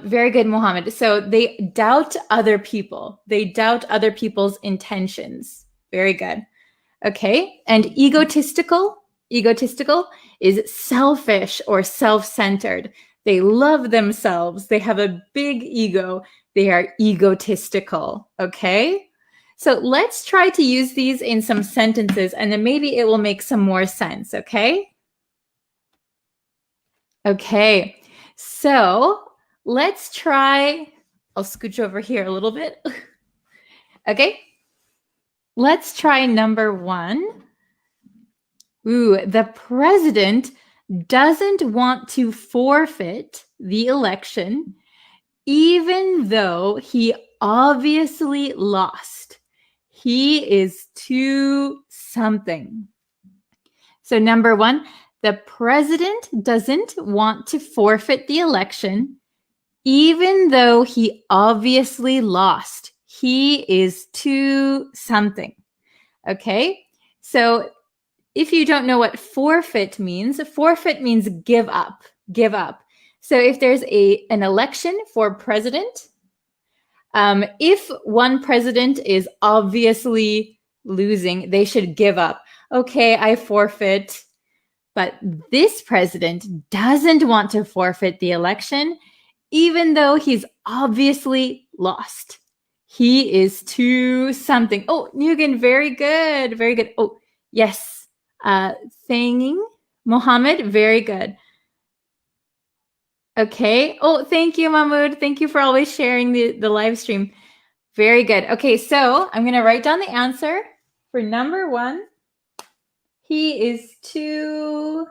Very good, Mohammed. So they doubt other people. They doubt other people's intentions. Very good. Okay. And egotistical is selfish or self-centered. They love themselves. They have a big ego. They are egotistical. Okay. So let's try to use these in some sentences and then maybe it will make some more sense. Okay. Okay. So let's try, I'll scooch over here a little bit. Okay. Let's try number 1. The president doesn't want to forfeit the election, even though he obviously lost. He is too something. So number 1, the president doesn't want to forfeit the election, even though he obviously lost. He is too something. Okay, so if you don't know what forfeit means give up. So if there's an election for president, if one president is obviously losing, they should give up. Okay, I forfeit. But this president doesn't want to forfeit the election. even though he's obviously lost. He is to something. Oh, Nugan, very good. Very good. Oh, yes. Thanging, Mohammed, very good. Okay. Oh, thank you, Mahmoud. Thank you for always sharing the live stream. Very good. Okay, so I'm going to write down the answer for number 1. He is too...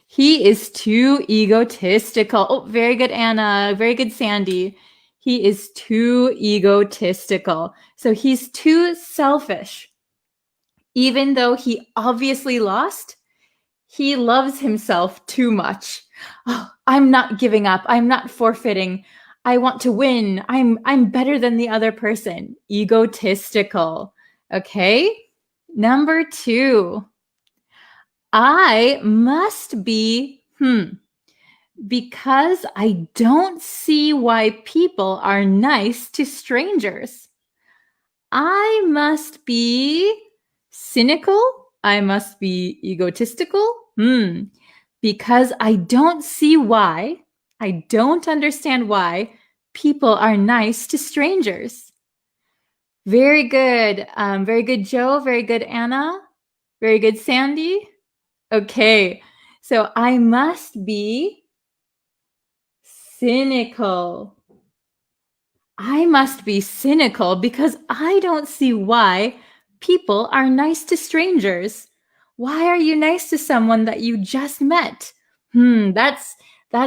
He is too egotistical. Oh, very good, Anna. Very good, Sandy. He is too egotistical. So he's too selfish. Even though he obviously lost, he loves himself too much. Oh, I'm not giving up. I'm not forfeiting. I want to win. I'm better than the other person. Egotistical. Okay? Number 2. I must be, because I don't see why people are nice to strangers. I must be cynical. I must be egotistical. Because I don't see why, I don't understand why people are nice to strangers. Very good. Very good, Joe. Very good, Anna. Very good, Sandy. Okay, so I must be cynical. I must be cynical because I don't see why people are nice to strangers. Why are you nice to someone that you just met? That's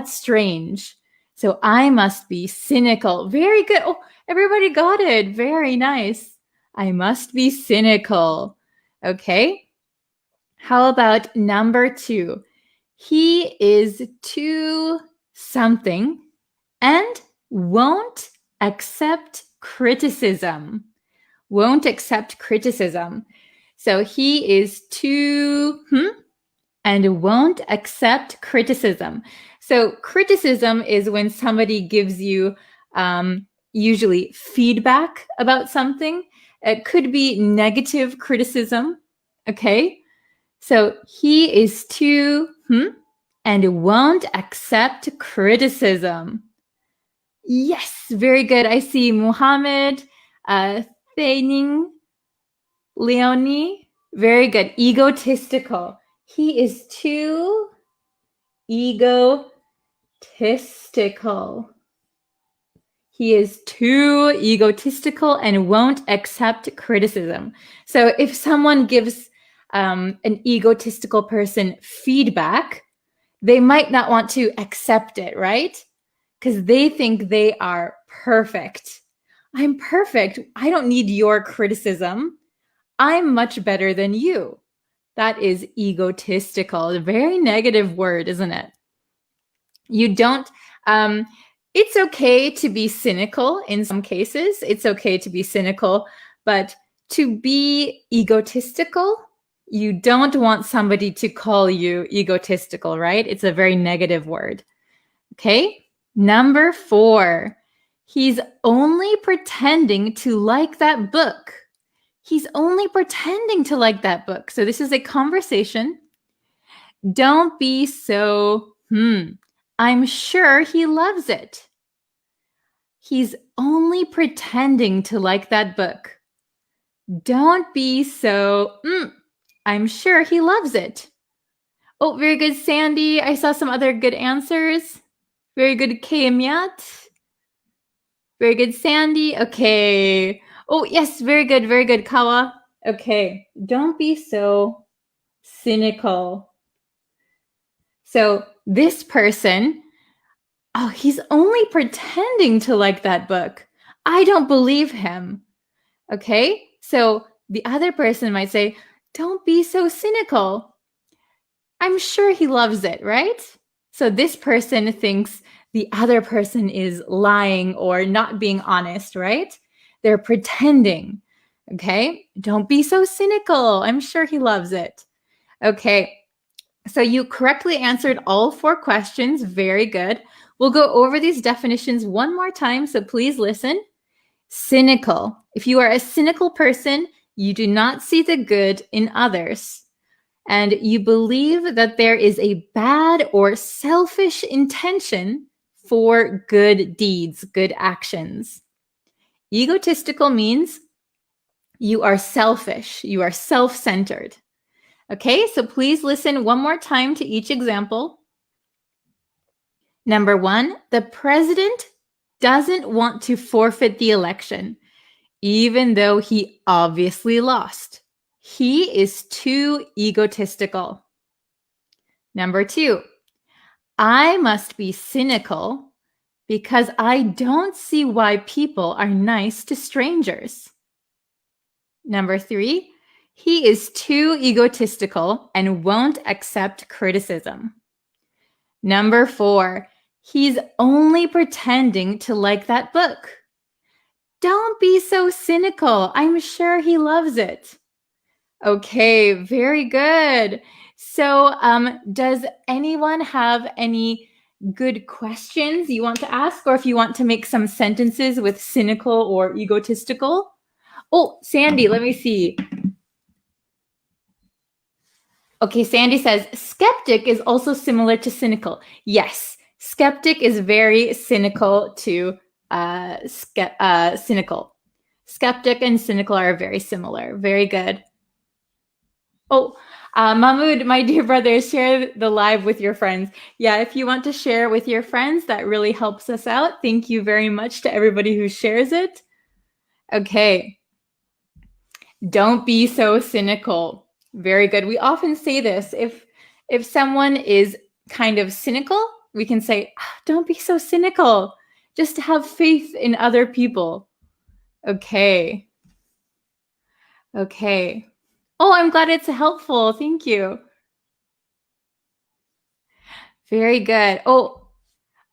strange. So I must be cynical. Very good. Oh, everybody got it. Very nice. I must be cynical. Okay. How about number 2? He is too something and won't accept criticism. Won't accept criticism. So he is too and won't accept criticism. So criticism is when somebody gives you usually feedback about something. It could be negative criticism. Okay. So he is too and won't accept criticism. Yes, very good. I see Muhammad, Thaining, Leonie. Very good. Egotistical. He is too egotistical. He is too egotistical and won't accept criticism. So if someone gives an egotistical person feedback, they might not want to accept it, right? Because they think they are perfect. I'm perfect. I don't need your criticism. I'm much better than you. That is egotistical. A very negative word, isn't it? You don't... it's okay to be cynical in some cases. It's okay to be cynical, but to be egotistical, you don't want somebody to call you egotistical, right? It's a very negative word. Okay. Number 4, he's only pretending to like that book. He's only pretending to like that book. So this is a conversation. Don't be so, I'm sure he loves it. He's only pretending to like that book. Don't be so, I'm sure he loves it. Oh, very good, Sandy. I saw some other good answers. Very good, Kamiat. Very good, Sandy. Okay. Oh, yes, very good, Kawa. Okay, don't be so cynical. So this person, he's only pretending to like that book. I don't believe him. Okay, so the other person might say, don't be so cynical. I'm sure he loves it, right? So this person thinks the other person is lying or not being honest, right? They're pretending. Okay, don't be so cynical. I'm sure he loves it. Okay, so you correctly answered all 4 questions. Very good. We'll go over these definitions one more time, so please listen. Cynical. If you are a cynical person, you do not see the good in others. and you believe that there is a bad or selfish intention for good deeds, good actions. Egotistical means you are selfish, you are self-centered. Okay, so please listen one more time to each example. Number 1, the president doesn't want to forfeit the election, even though he obviously lost. He is too egotistical. Number 2, I must be cynical because I don't see why people are nice to strangers. Number 3, he is too egotistical and won't accept criticism. Number 4, he's only pretending to like that book. Don't be so cynical. I'm sure he loves it. Okay, very good. So, does anyone have any good questions you want to ask, or if you want to make some sentences with cynical or egotistical? Oh, Sandy, let me see. Okay, Sandy says, skeptic is also similar to cynical. Yes, skeptic is very cynical to cynical. Skeptic and cynical are very similar. Very good. Oh, Mahmoud, my dear brother, share the live with your friends. Yeah, if you want to share with your friends, that really helps us out. Thank you very much to everybody who shares it. Okay. Don't be so cynical. Very good. We often say this. If someone is kind of cynical, we can say, don't be so cynical. Just have faith in other people. Okay. Okay. Oh, I'm glad it's helpful. Thank you. Very good. Oh,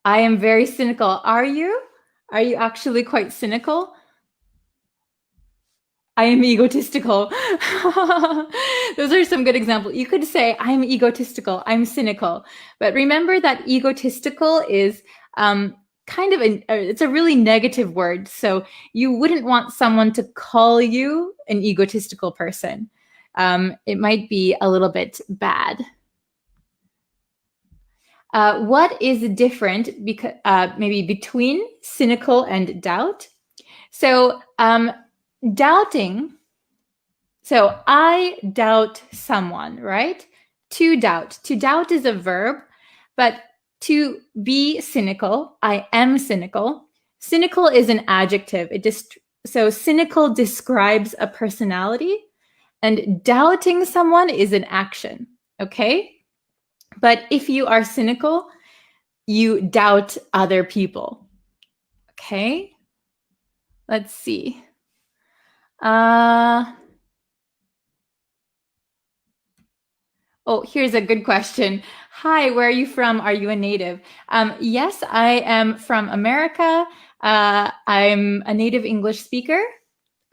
I am very cynical. Are you? Are you actually quite cynical? I am egotistical. Those are some good examples. You could say, I'm egotistical, I'm cynical. But remember that egotistical is kind of it's a really negative word. So you wouldn't want someone to call you an egotistical person. It might be a little bit bad. What is different maybe between cynical and doubt? So doubting, so I doubt someone, right? To doubt is a verb, but to be cynical, I am cynical. Cynical is an adjective. So cynical describes a personality, and doubting someone is an action, okay? But if you are cynical, you doubt other people, okay? Let's see. Oh, here's a good question. Hi, where are you from? Are you a native? Yes, I am from America. I'm a native English speaker.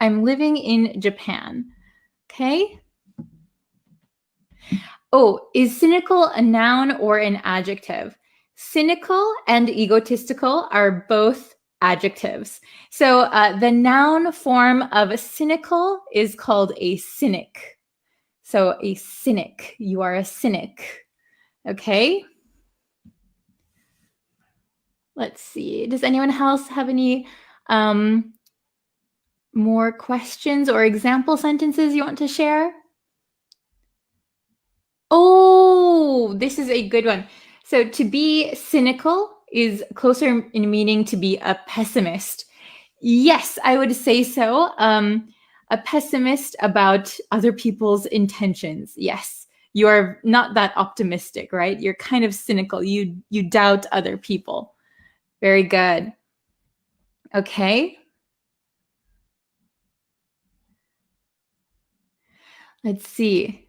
I'm living in Japan. Okay. Oh, is cynical a noun or an adjective? Cynical and egotistical are both adjectives. So the noun form of cynical is called a cynic. So a cynic, you are a cynic. Okay. Let's see. Does anyone else have any more questions or example sentences you want to share? Oh, this is a good one. So to be cynical is closer in meaning to be a pessimist. Yes, I would say so. A pessimist about other people's intentions. Yes, you are not that optimistic, right? You're kind of cynical. You doubt other people. Very good. Okay. Let's see.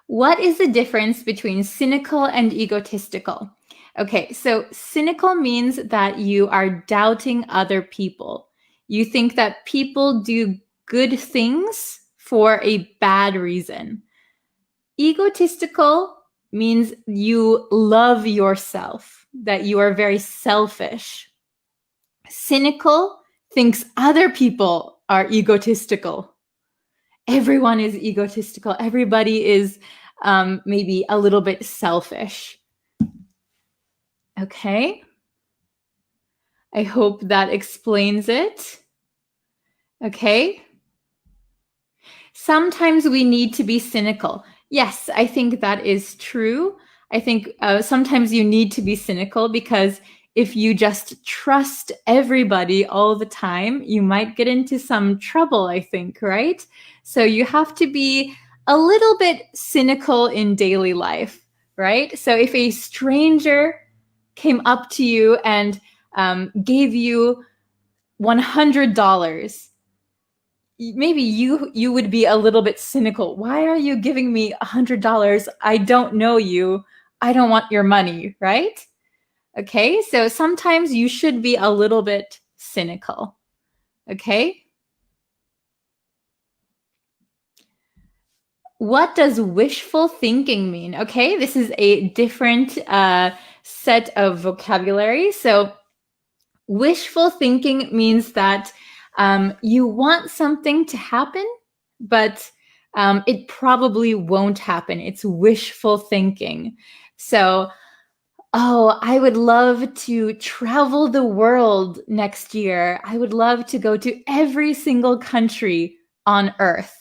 What is the difference between cynical and egotistical? Okay, so cynical means that you are doubting other people. You think that people do good things for a bad reason. Egotistical means you love yourself, that you are very selfish. Cynical thinks other people are egotistical. everyone is egotistical. Everybody is maybe a little bit selfish. Okay. I hope that explains it. Okay. Sometimes we need to be cynical. Yes, I think that is true. I think sometimes you need to be cynical because if you just trust everybody all the time, you might get into some trouble, I think, right? So you have to be a little bit cynical in daily life, right? So if a stranger came up to you and gave you $100, maybe you would be a little bit cynical. Why are you giving me $100? I don't know you. I don't want your money, right? Okay, so sometimes you should be a little bit cynical. Okay? What does wishful thinking mean? Okay, this is a different set of vocabulary. So wishful thinking means that you want something to happen, but it probably won't happen. It's wishful thinking. So, oh, I would love to travel the world next year. I would love to go to every single country on Earth.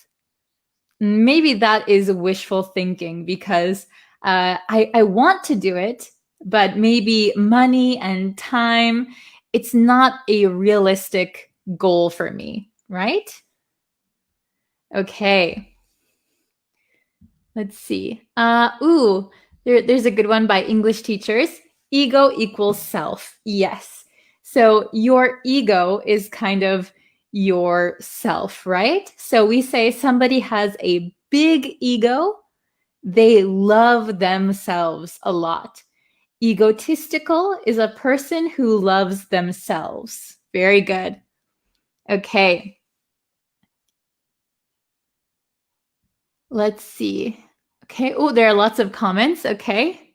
Maybe that is wishful thinking because I want to do it, but maybe money and time, it's not a realistic goal for me, right? Okay. Let's see. There's a good one by English teachers. Ego equals self. Yes. So your ego is kind of your self, right? So we say somebody has a big ego. They love themselves a lot. Egotistical is a person who loves themselves. Very good. Okay. Let's see. Okay. Oh, there are lots of comments. Okay.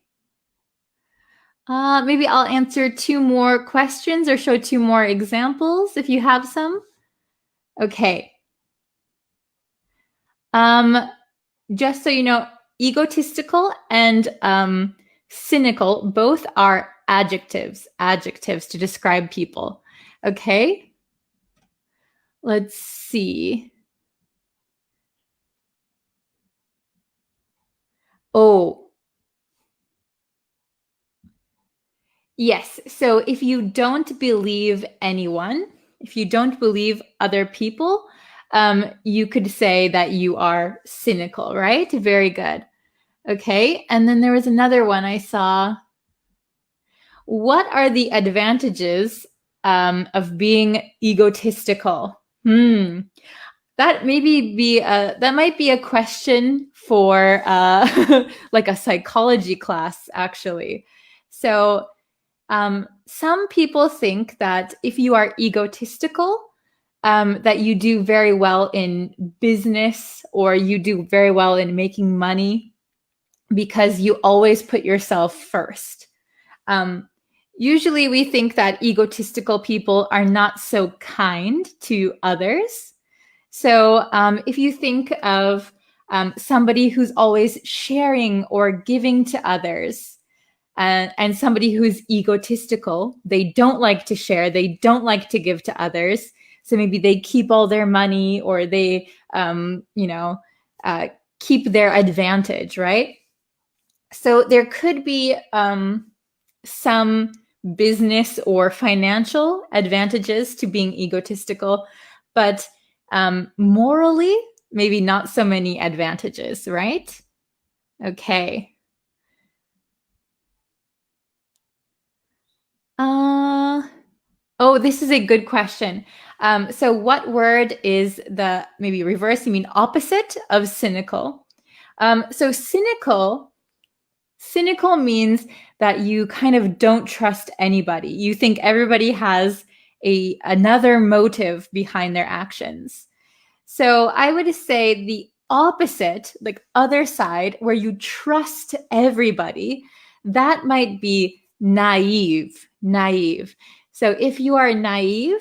Maybe I'll answer 2 more questions or show 2 more examples if you have some. Okay. Just so you know, egotistical and cynical both are adjectives to describe people. Okay. Let's see. Oh, yes. So if you don't believe anyone, if you don't believe other people, you could say that you are cynical, right? Very good. Okay. And then there was another one I saw. What are the advantages of being egotistical? That might be a question for like a psychology class, actually. So some people think that if you are egotistical, that you do very well in business or you do very well in making money because you always put yourself first. Usually we think that egotistical people are not so kind to others. So if you think of somebody who's always sharing or giving to others, and somebody who's egotistical, they don't like to share, they don't like to give to others. So maybe they keep all their money or they, keep their advantage, right? So there could be some business or financial advantages to being egotistical, but morally, maybe not so many advantages, right? Okay. Oh, this is a good question. So what word is the maybe reverse? You mean opposite of cynical? So cynical means that you kind of don't trust anybody. You think everybody has another motive behind their actions. So I would say the opposite, like other side, where you trust everybody, that might be naive. So if you are naive,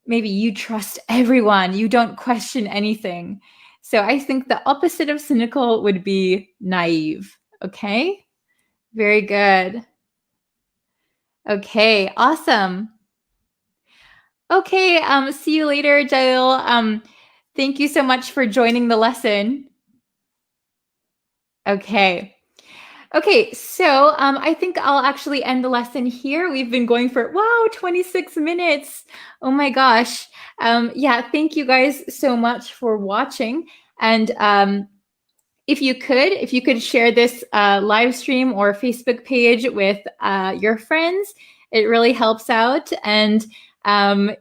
maybe you trust everyone, you don't question anything. So I think the opposite of cynical would be naive. Okay, very good. Okay, awesome. Okay, see you later, Jail. Thank you so much for joining the lesson. Okay. Okay, so I think I'll actually end the lesson here. We've been going for, wow, 26 minutes. Oh my gosh. Yeah, thank you guys so much for watching. And if you could share this live stream or Facebook page with your friends, it really helps out. And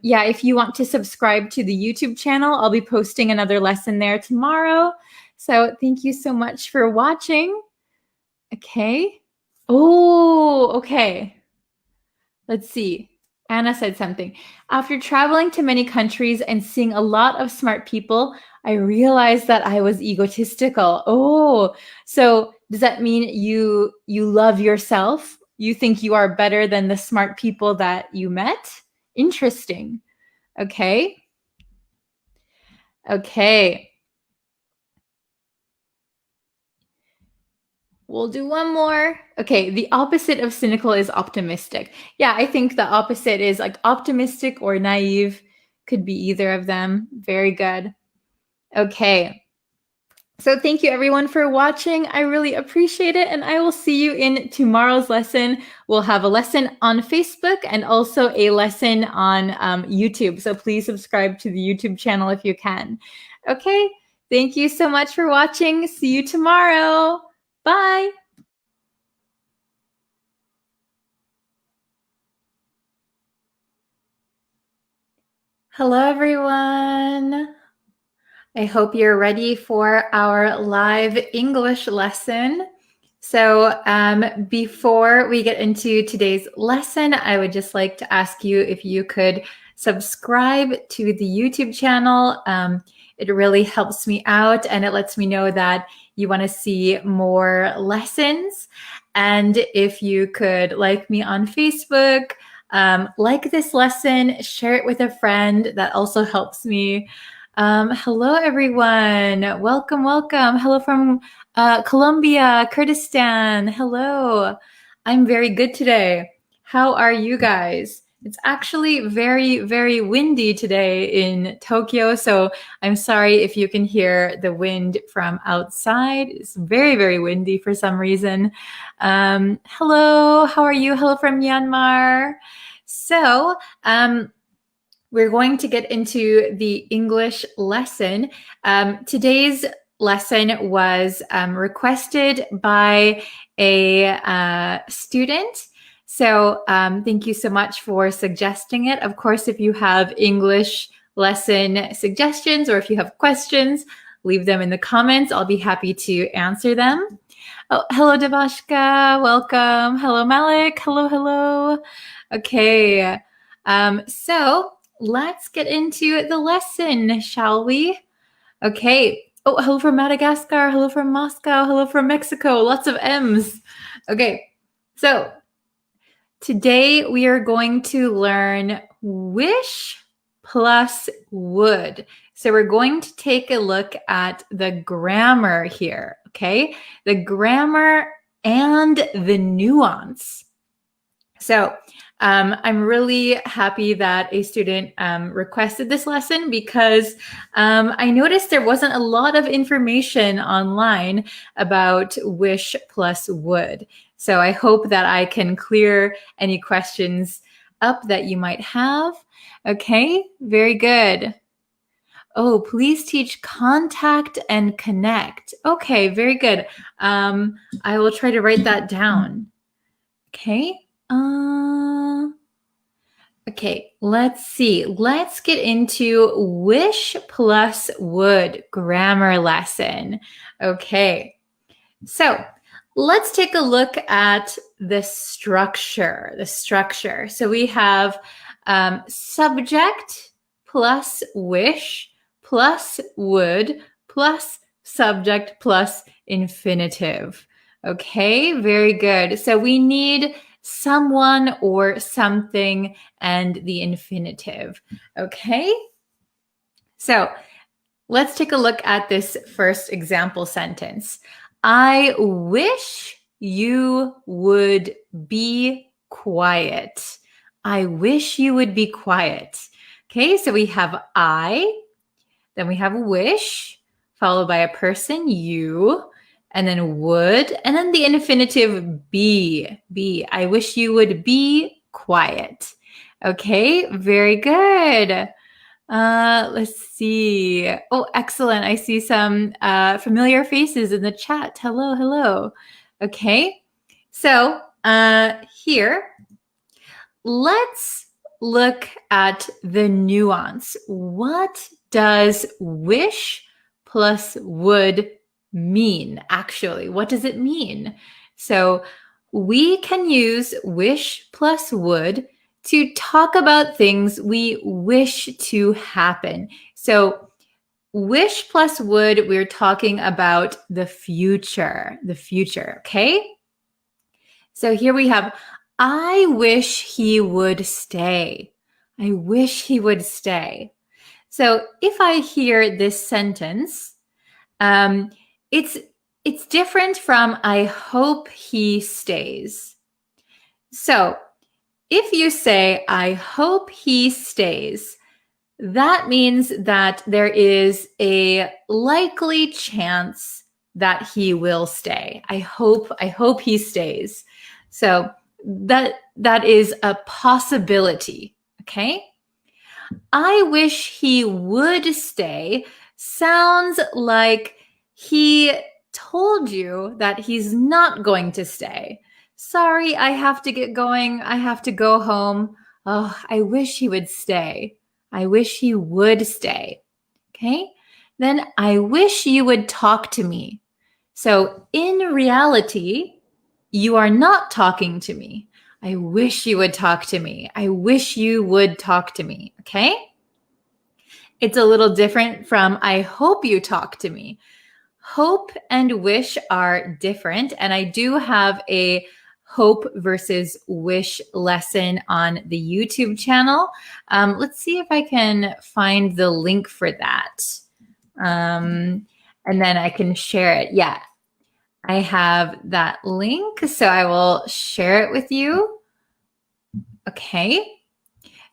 yeah, if you want to subscribe to the YouTube channel, I'll be posting another lesson there tomorrow. So thank you so much for watching. Okay. Oh, okay. Let's see. Anna said something. After traveling to many countries and seeing a lot of smart people, I realized that I was egotistical. Oh, so does that mean you love yourself? You think you are better than the smart people that you met? Interesting. Okay. Okay. We'll do one more. Okay, the opposite of cynical is optimistic. Yeah, I think the opposite is like optimistic or naive. Could be either of them. Very good. Okay. So thank you everyone for watching. I really appreciate it. And I will see you in tomorrow's lesson. We'll have a lesson on Facebook and also a lesson on YouTube. So please subscribe to the YouTube channel if you can. Okay. Thank you so much for watching. See you tomorrow. Bye. Hello, everyone. I hope you're ready for our live English lesson. So before we get into today's lesson, I would just like to ask you if you could subscribe to the YouTube channel. It really helps me out and it lets me know that you want to see more lessons. And if you could like me on Facebook, like this lesson, share it with a friend. That also helps me. Hello, everyone. Welcome, welcome. Hello from Colombia, Kurdistan. Hello. I'm very good today. How are you guys? It's actually very, very windy today in Tokyo, so I'm sorry if you can hear the wind from outside. It's very, very windy for some reason. Hello, how are you? Hello from Myanmar. So, we're going to get into the English lesson. Today's lesson was requested by a student. So thank you so much for suggesting it. Of course, if you have English lesson suggestions or if you have questions, leave them in the comments. I'll be happy to answer them. Oh, hello, Devashka. Welcome. Hello, Malik. Hello, hello. Okay. So let's get into the lesson, shall we? Okay. Oh, hello from Madagascar. Hello from Moscow. Hello from Mexico. Lots of M's. Okay. So today we are going to learn wish plus would. So we're going to take a look at the grammar here, okay? The grammar and the nuance. So I'm really happy that a student requested this lesson because I noticed there wasn't a lot of information online about wish plus would. So I hope that I can clear any questions up that you might have. Okay, very good. Oh, please teach contact and connect. Okay, very good. I will try to write that down. Okay. Okay, let's see. Let's get into wish plus would grammar lesson. Okay, so let's take a look at the structure. So we have subject plus wish plus would plus subject plus infinitive. Okay, very good. So we need someone or something and the infinitive. Okay, so Let's take a look at this first example sentence. I wish you would be quiet. I wish you would be quiet. Okay, so we have I, then we have wish, followed by a person, you, and then would, and then the infinitive be. I wish you would be quiet. Okay, very good. Let's see. Oh, excellent. I see some familiar faces in the chat. Hello, hello. Okay, so here, let's look at the nuance. What does wish plus would mean, actually? What does it mean? So we can use wish plus would to talk about things we wish to happen. So wish plus would, we're talking about the future, okay? So here we have, I wish he would stay. I wish he would stay. So if I hear this sentence, it's different from I hope he stays. So if you say, I hope he stays, that means that there is a likely chance that he will stay. I hope he stays. So that is a possibility, okay? I wish he would stay sounds like he told you that he's not going to stay. Sorry, I have to get going. I have to go home. Oh, I wish he would stay. I wish he would stay. Okay? Then I wish you would talk to me. So in reality, you are not talking to me. I wish you would talk to me. I wish you would talk to me. Okay? It's a little different from I hope you talk to me. Hope and wish are different, and I do have a hope versus wish lesson on the YouTube channel. Let's see if I can find the link for that. And then I can share it. Yeah, I have that link, so I will share it with you. Okay.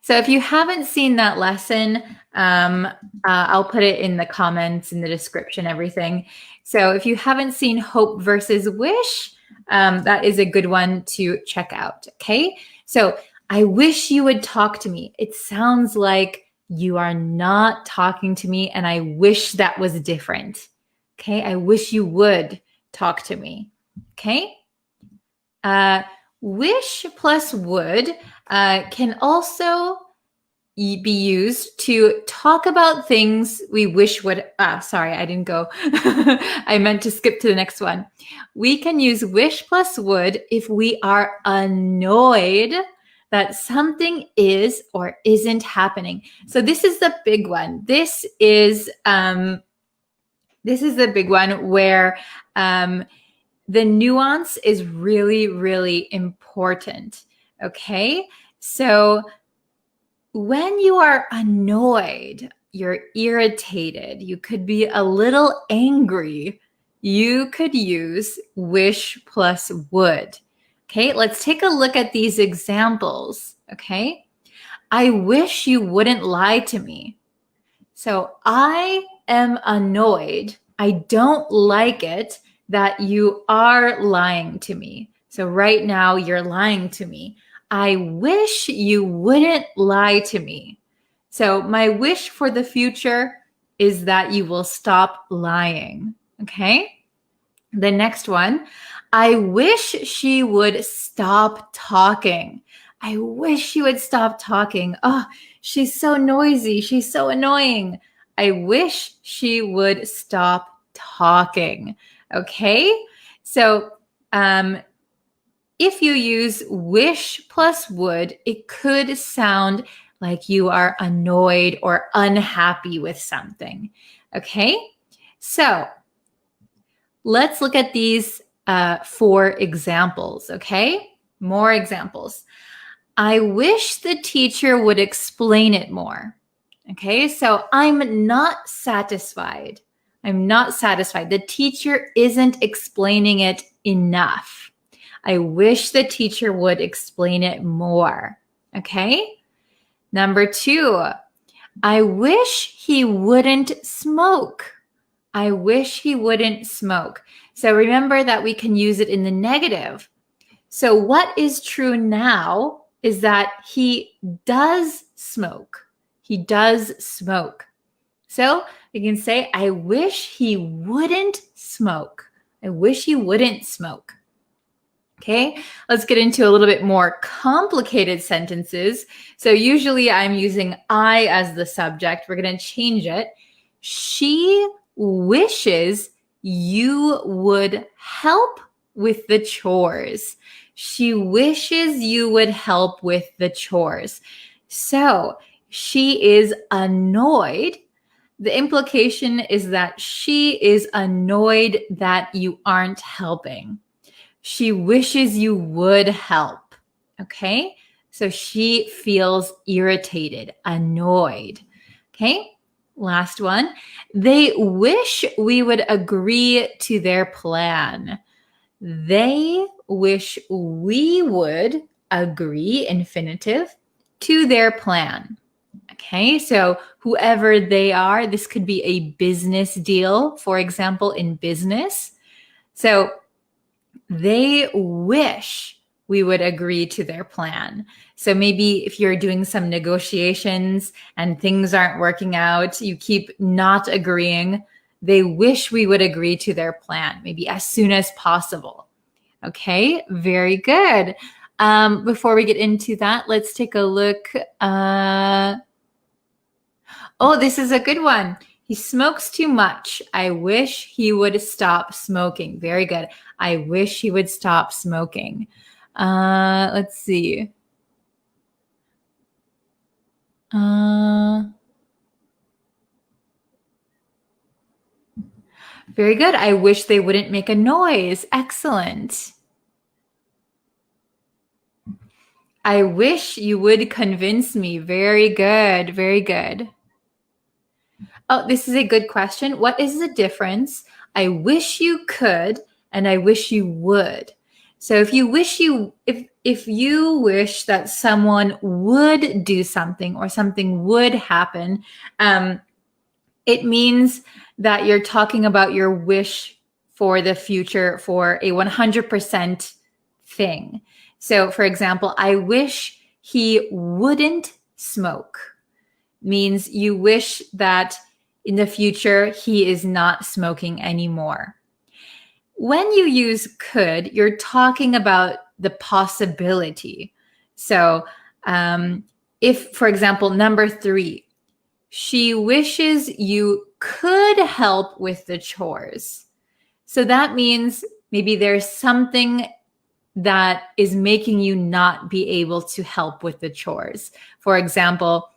So if you haven't seen that lesson, I'll put it in the comments, in the description, everything. So if you haven't seen hope versus wish, that is a good one to check out. Okay. So I wish you would talk to me. It sounds like you are not talking to me, and I wish that was different. Okay. I wish you would talk to me. Okay. Wish plus would can also be used to talk about things we wish would, sorry, I didn't go. I meant to skip to the next one. We can use wish plus would if we are annoyed that something is or isn't happening. So this is the big one. This is the big one where the nuance is really, really important. Okay. So when you are annoyed, you're irritated, you could be a little angry, you could use wish plus would. Okay, let's take a look at these examples. Okay, I wish you wouldn't lie to me. So I am annoyed. I don't like it that you are lying to me. So right now you're lying to me. I wish you wouldn't lie to me. So my wish for the future is that you will stop lying. Okay. The next one, I wish she would stop talking. I wish she would stop talking. Oh, she's so noisy. She's so annoying. I wish she would stop talking. Okay. So, if you use wish plus would, it could sound like you are annoyed or unhappy with something. Okay, so let's look at these 4 examples. Okay, more examples. I wish the teacher would explain it more. Okay, so I'm not satisfied. I'm not satisfied. The teacher isn't explaining it enough. I wish the teacher would explain it more. Okay? Number 2, I wish he wouldn't smoke. I wish he wouldn't smoke. So remember that we can use it in the negative. So what is true now is that he does smoke. He does smoke. So you can say, I wish he wouldn't smoke. I wish he wouldn't smoke. Okay, let's get into a little bit more complicated sentences. So usually I'm using I as the subject. We're going to change it. She wishes you would help with the chores. She wishes you would help with the chores. So she is annoyed. The implication is that she is annoyed that you aren't helping. She wishes you would help. Okay? So she feels irritated, annoyed. Okay? Last one. They wish we would agree to their plan. They wish we would agree, infinitive, to their plan. Okay, so whoever they are, this could be a business deal, for example, in business. So they wish we would agree to their plan. So maybe if you're doing some negotiations and things aren't working out, you keep not agreeing. They wish we would agree to their plan, maybe as soon as possible. Okay, very good. Before we get into that, let's take a look. Oh, this is a good one. He smokes too much. I wish he would stop smoking. Very good. I wish he would stop smoking. Let's see. Very good. I wish they wouldn't make a noise. Excellent. I wish you would convince me. Very good. Very good. Oh, this is a good question. What is the difference? I wish you could and I wish you would. So if you wish that someone would do something or something would happen, it means that you're talking about your wish for the future for a 100% thing. So for example, I wish he wouldn't smoke means you wish that in the future he is not smoking anymore. When you use could, you're talking about the possibility. So if, for example, number 3, she wishes you could help with the chores. So that means maybe there's something that is making you not be able to help with the chores. For example,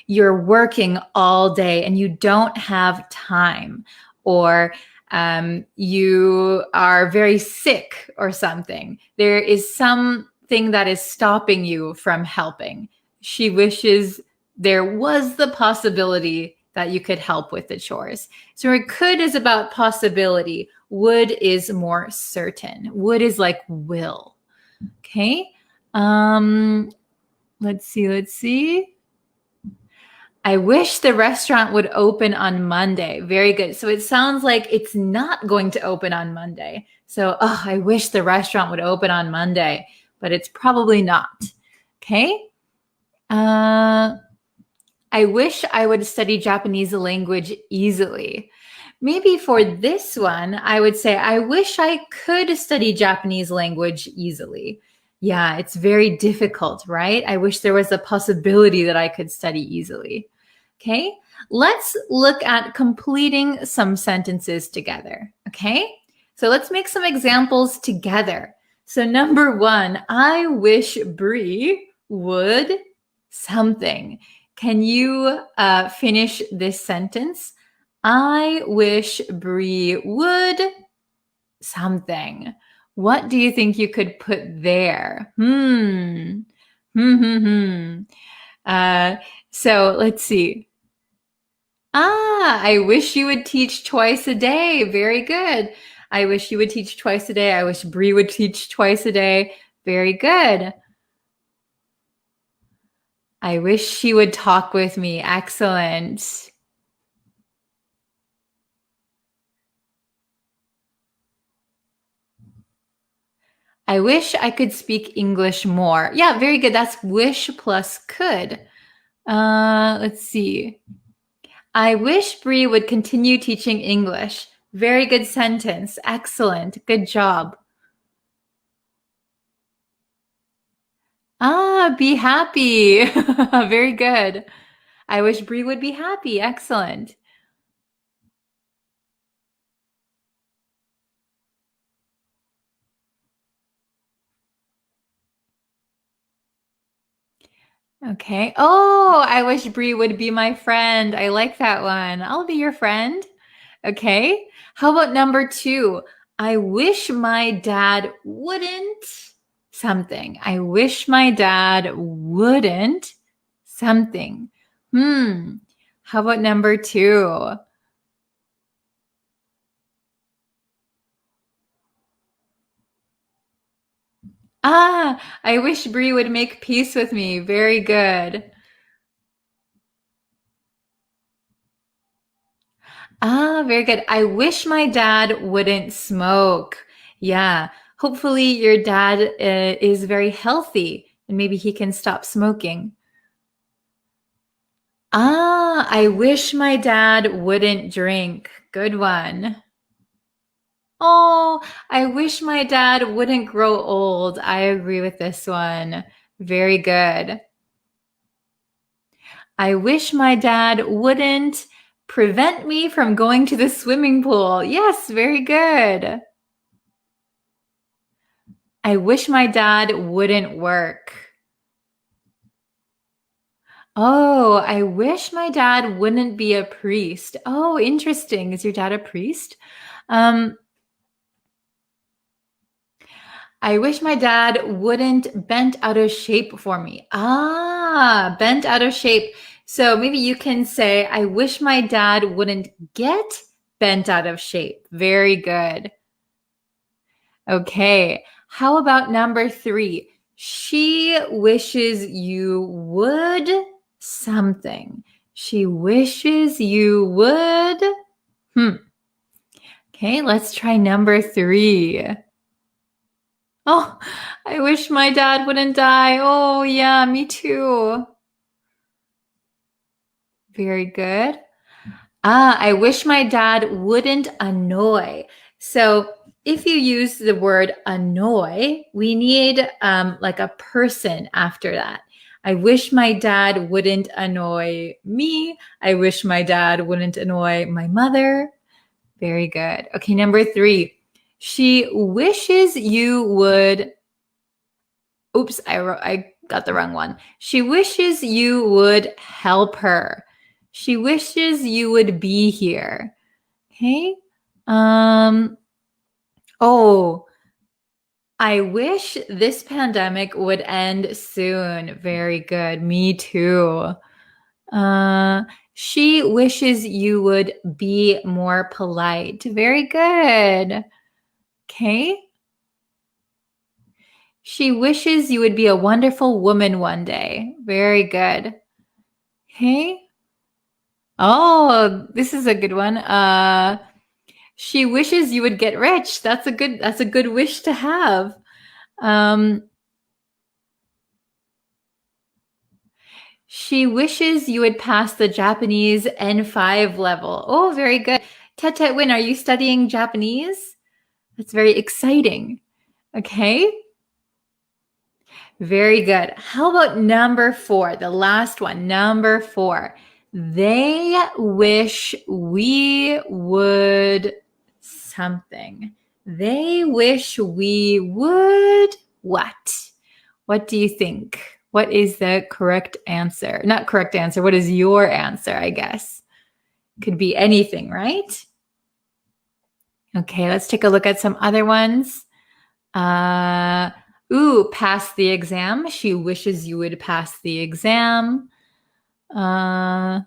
you're working all day and you don't have time, or you are very sick or something. There is something that is stopping you from helping. She wishes there was the possibility that you could help with the chores. So could is about possibility. Would is more certain. Would is like will. Okay. Let's see. I wish the restaurant would open on Monday. Very good. So it sounds like it's not going to open on Monday. So, I wish the restaurant would open on Monday, but it's probably not. Okay. I wish I would study Japanese language easily. Maybe for this one, I would say, I wish I could study Japanese language easily. Yeah, it's very difficult, right? I wish there was a possibility that I could study easily. Okay, let's look at completing some sentences together. Okay, so let's make some examples together. So number 1, I wish Bree would something. Can you finish this sentence? I wish Bree would something. What do you think you could put there? So let's see. I wish you would teach twice a day. Very good. I wish you would teach twice a day. I wish Bree would teach twice a day. Very good. I wish she would talk with me. Excellent. I wish I could speak English more. Yeah, very good. That's wish plus could. Let's see. I wish Bree would continue teaching English. Very good sentence. Excellent. Good job. Be happy. Very good. I wish Bree would be happy. Excellent. Okay. Oh, I wish Bree would be my friend. I like that one. I'll be your friend. Okay. How about number 2? I wish my dad wouldn't something. I wish my dad wouldn't something. How about number 2? I wish Bree would make peace with me. Very good. Very good. I wish my dad wouldn't smoke. Yeah. Hopefully your dad is very healthy and maybe he can stop smoking. I wish my dad wouldn't drink. Good one. Oh, I wish my dad wouldn't grow old. I agree with this one. Very good. I wish my dad wouldn't prevent me from going to the swimming pool. Yes, very good. I wish my dad wouldn't work. Oh, I wish my dad wouldn't be a priest. Oh, interesting. Is your dad a priest? I wish my dad wouldn't bent out of shape for me. Bent out of shape. So maybe you can say, I wish my dad wouldn't get bent out of shape. Very good. Okay. How about number 3? She wishes you would something. She wishes you would. Okay, let's try number 3. Oh, I wish my dad wouldn't die. Oh, yeah, me too. Very good. I wish my dad wouldn't annoy. So if you use the word annoy, we need like a person after that. I wish my dad wouldn't annoy me. I wish my dad wouldn't annoy my mother. Very good. Okay, number 3. She wishes you would. Oops, I got the wrong one. She wishes you would help her. She wishes you would be here. Okay. Oh, I wish this pandemic would end soon. Very good. Me too. She wishes you would be more polite. Very good. Okay. She wishes you would be a wonderful woman one day. Very good. Okay. Oh, this is a good one. She wishes you would get rich. That's a good wish to have. She wishes you would pass the Japanese N5 level. Oh, very good. Tet Tet Win, are you studying Japanese? That's very exciting. Okay. Very good. How about number 4, the last one, number 4. They wish we would something. They wish we would what? What do you think? What is the correct answer? Not correct answer. What is your answer, I guess? Could be anything, right? Okay, let's take a look at some other ones. Pass the exam. She wishes you would pass the exam. Oh,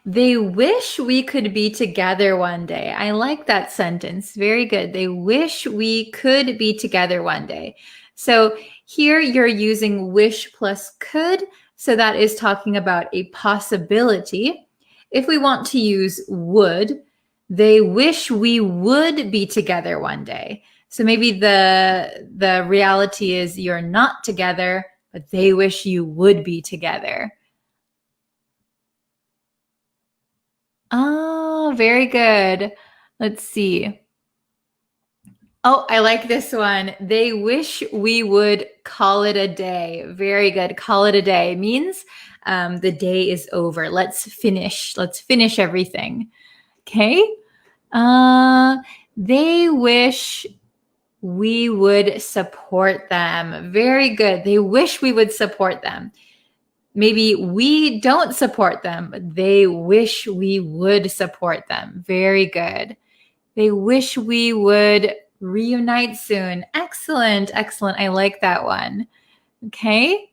they wish we could be together one day. I like that sentence. Very good. They wish we could be together one day. So here you're using wish plus could. So that is talking about a possibility. If we want to use would, they wish we would be together one day. So maybe the reality is you're not together, but they wish you would be together. Oh, very good. Let's see. Oh, I like this one. They wish we would call it a day. Very good. Call it a day means the day is over. Let's finish. Let's finish everything. Okay. They wish we would support them. Very good. They wish we would support them. Maybe we don't support them, but they wish we would support them. Very good. They wish we would reunite soon. Excellent. Excellent. I like that one. Okay.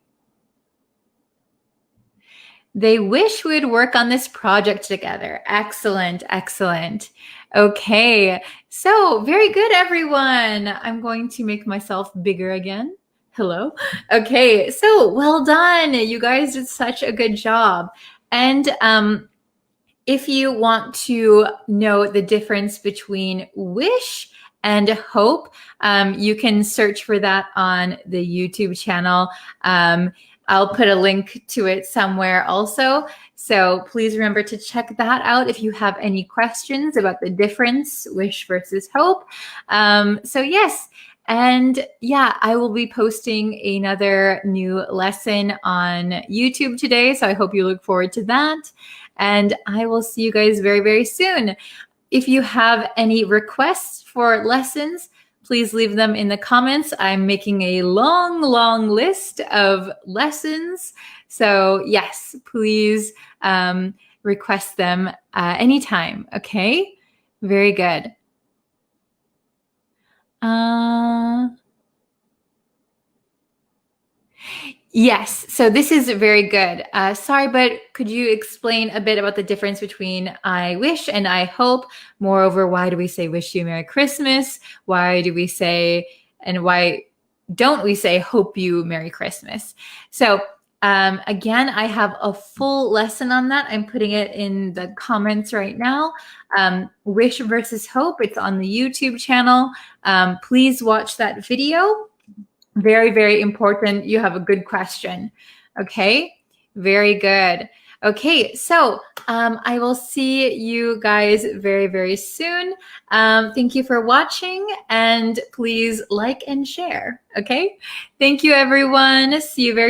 They wish we'd work on this project together. Excellent. Excellent. Okay. So very good, everyone. I'm going to make myself bigger again. Hello. Okay. So well done. You guys did such a good job. And if you want to know the difference between wish and hope, you can search for that on the YouTube channel. I'll put a link to it somewhere also. So please remember to check that out if you have any questions about the difference, wish versus hope. So yes. And yeah, I will be posting another new lesson on YouTube today. So I hope you look forward to that. And I will see you guys very, very soon. If you have any requests for lessons, please leave them in the comments. I'm making a long, long list of lessons. So yes, please request them anytime. Okay, very good. Yes, so this is very good. Sorry, but could you explain a bit about the difference between I wish and I hope? Moreover, why do we say wish you Merry Christmas? Why do we say, and why don't we say hope you Merry Christmas? So again, I have a full lesson on that. I'm putting it in the comments right now. Wish versus hope, it's on the YouTube channel. Please watch that video. Very, very important. You have a good question. Okay, very good. Okay, so I will see you guys very, very soon. Thank you for watching, and please like and share. Okay, thank you, everyone. See you very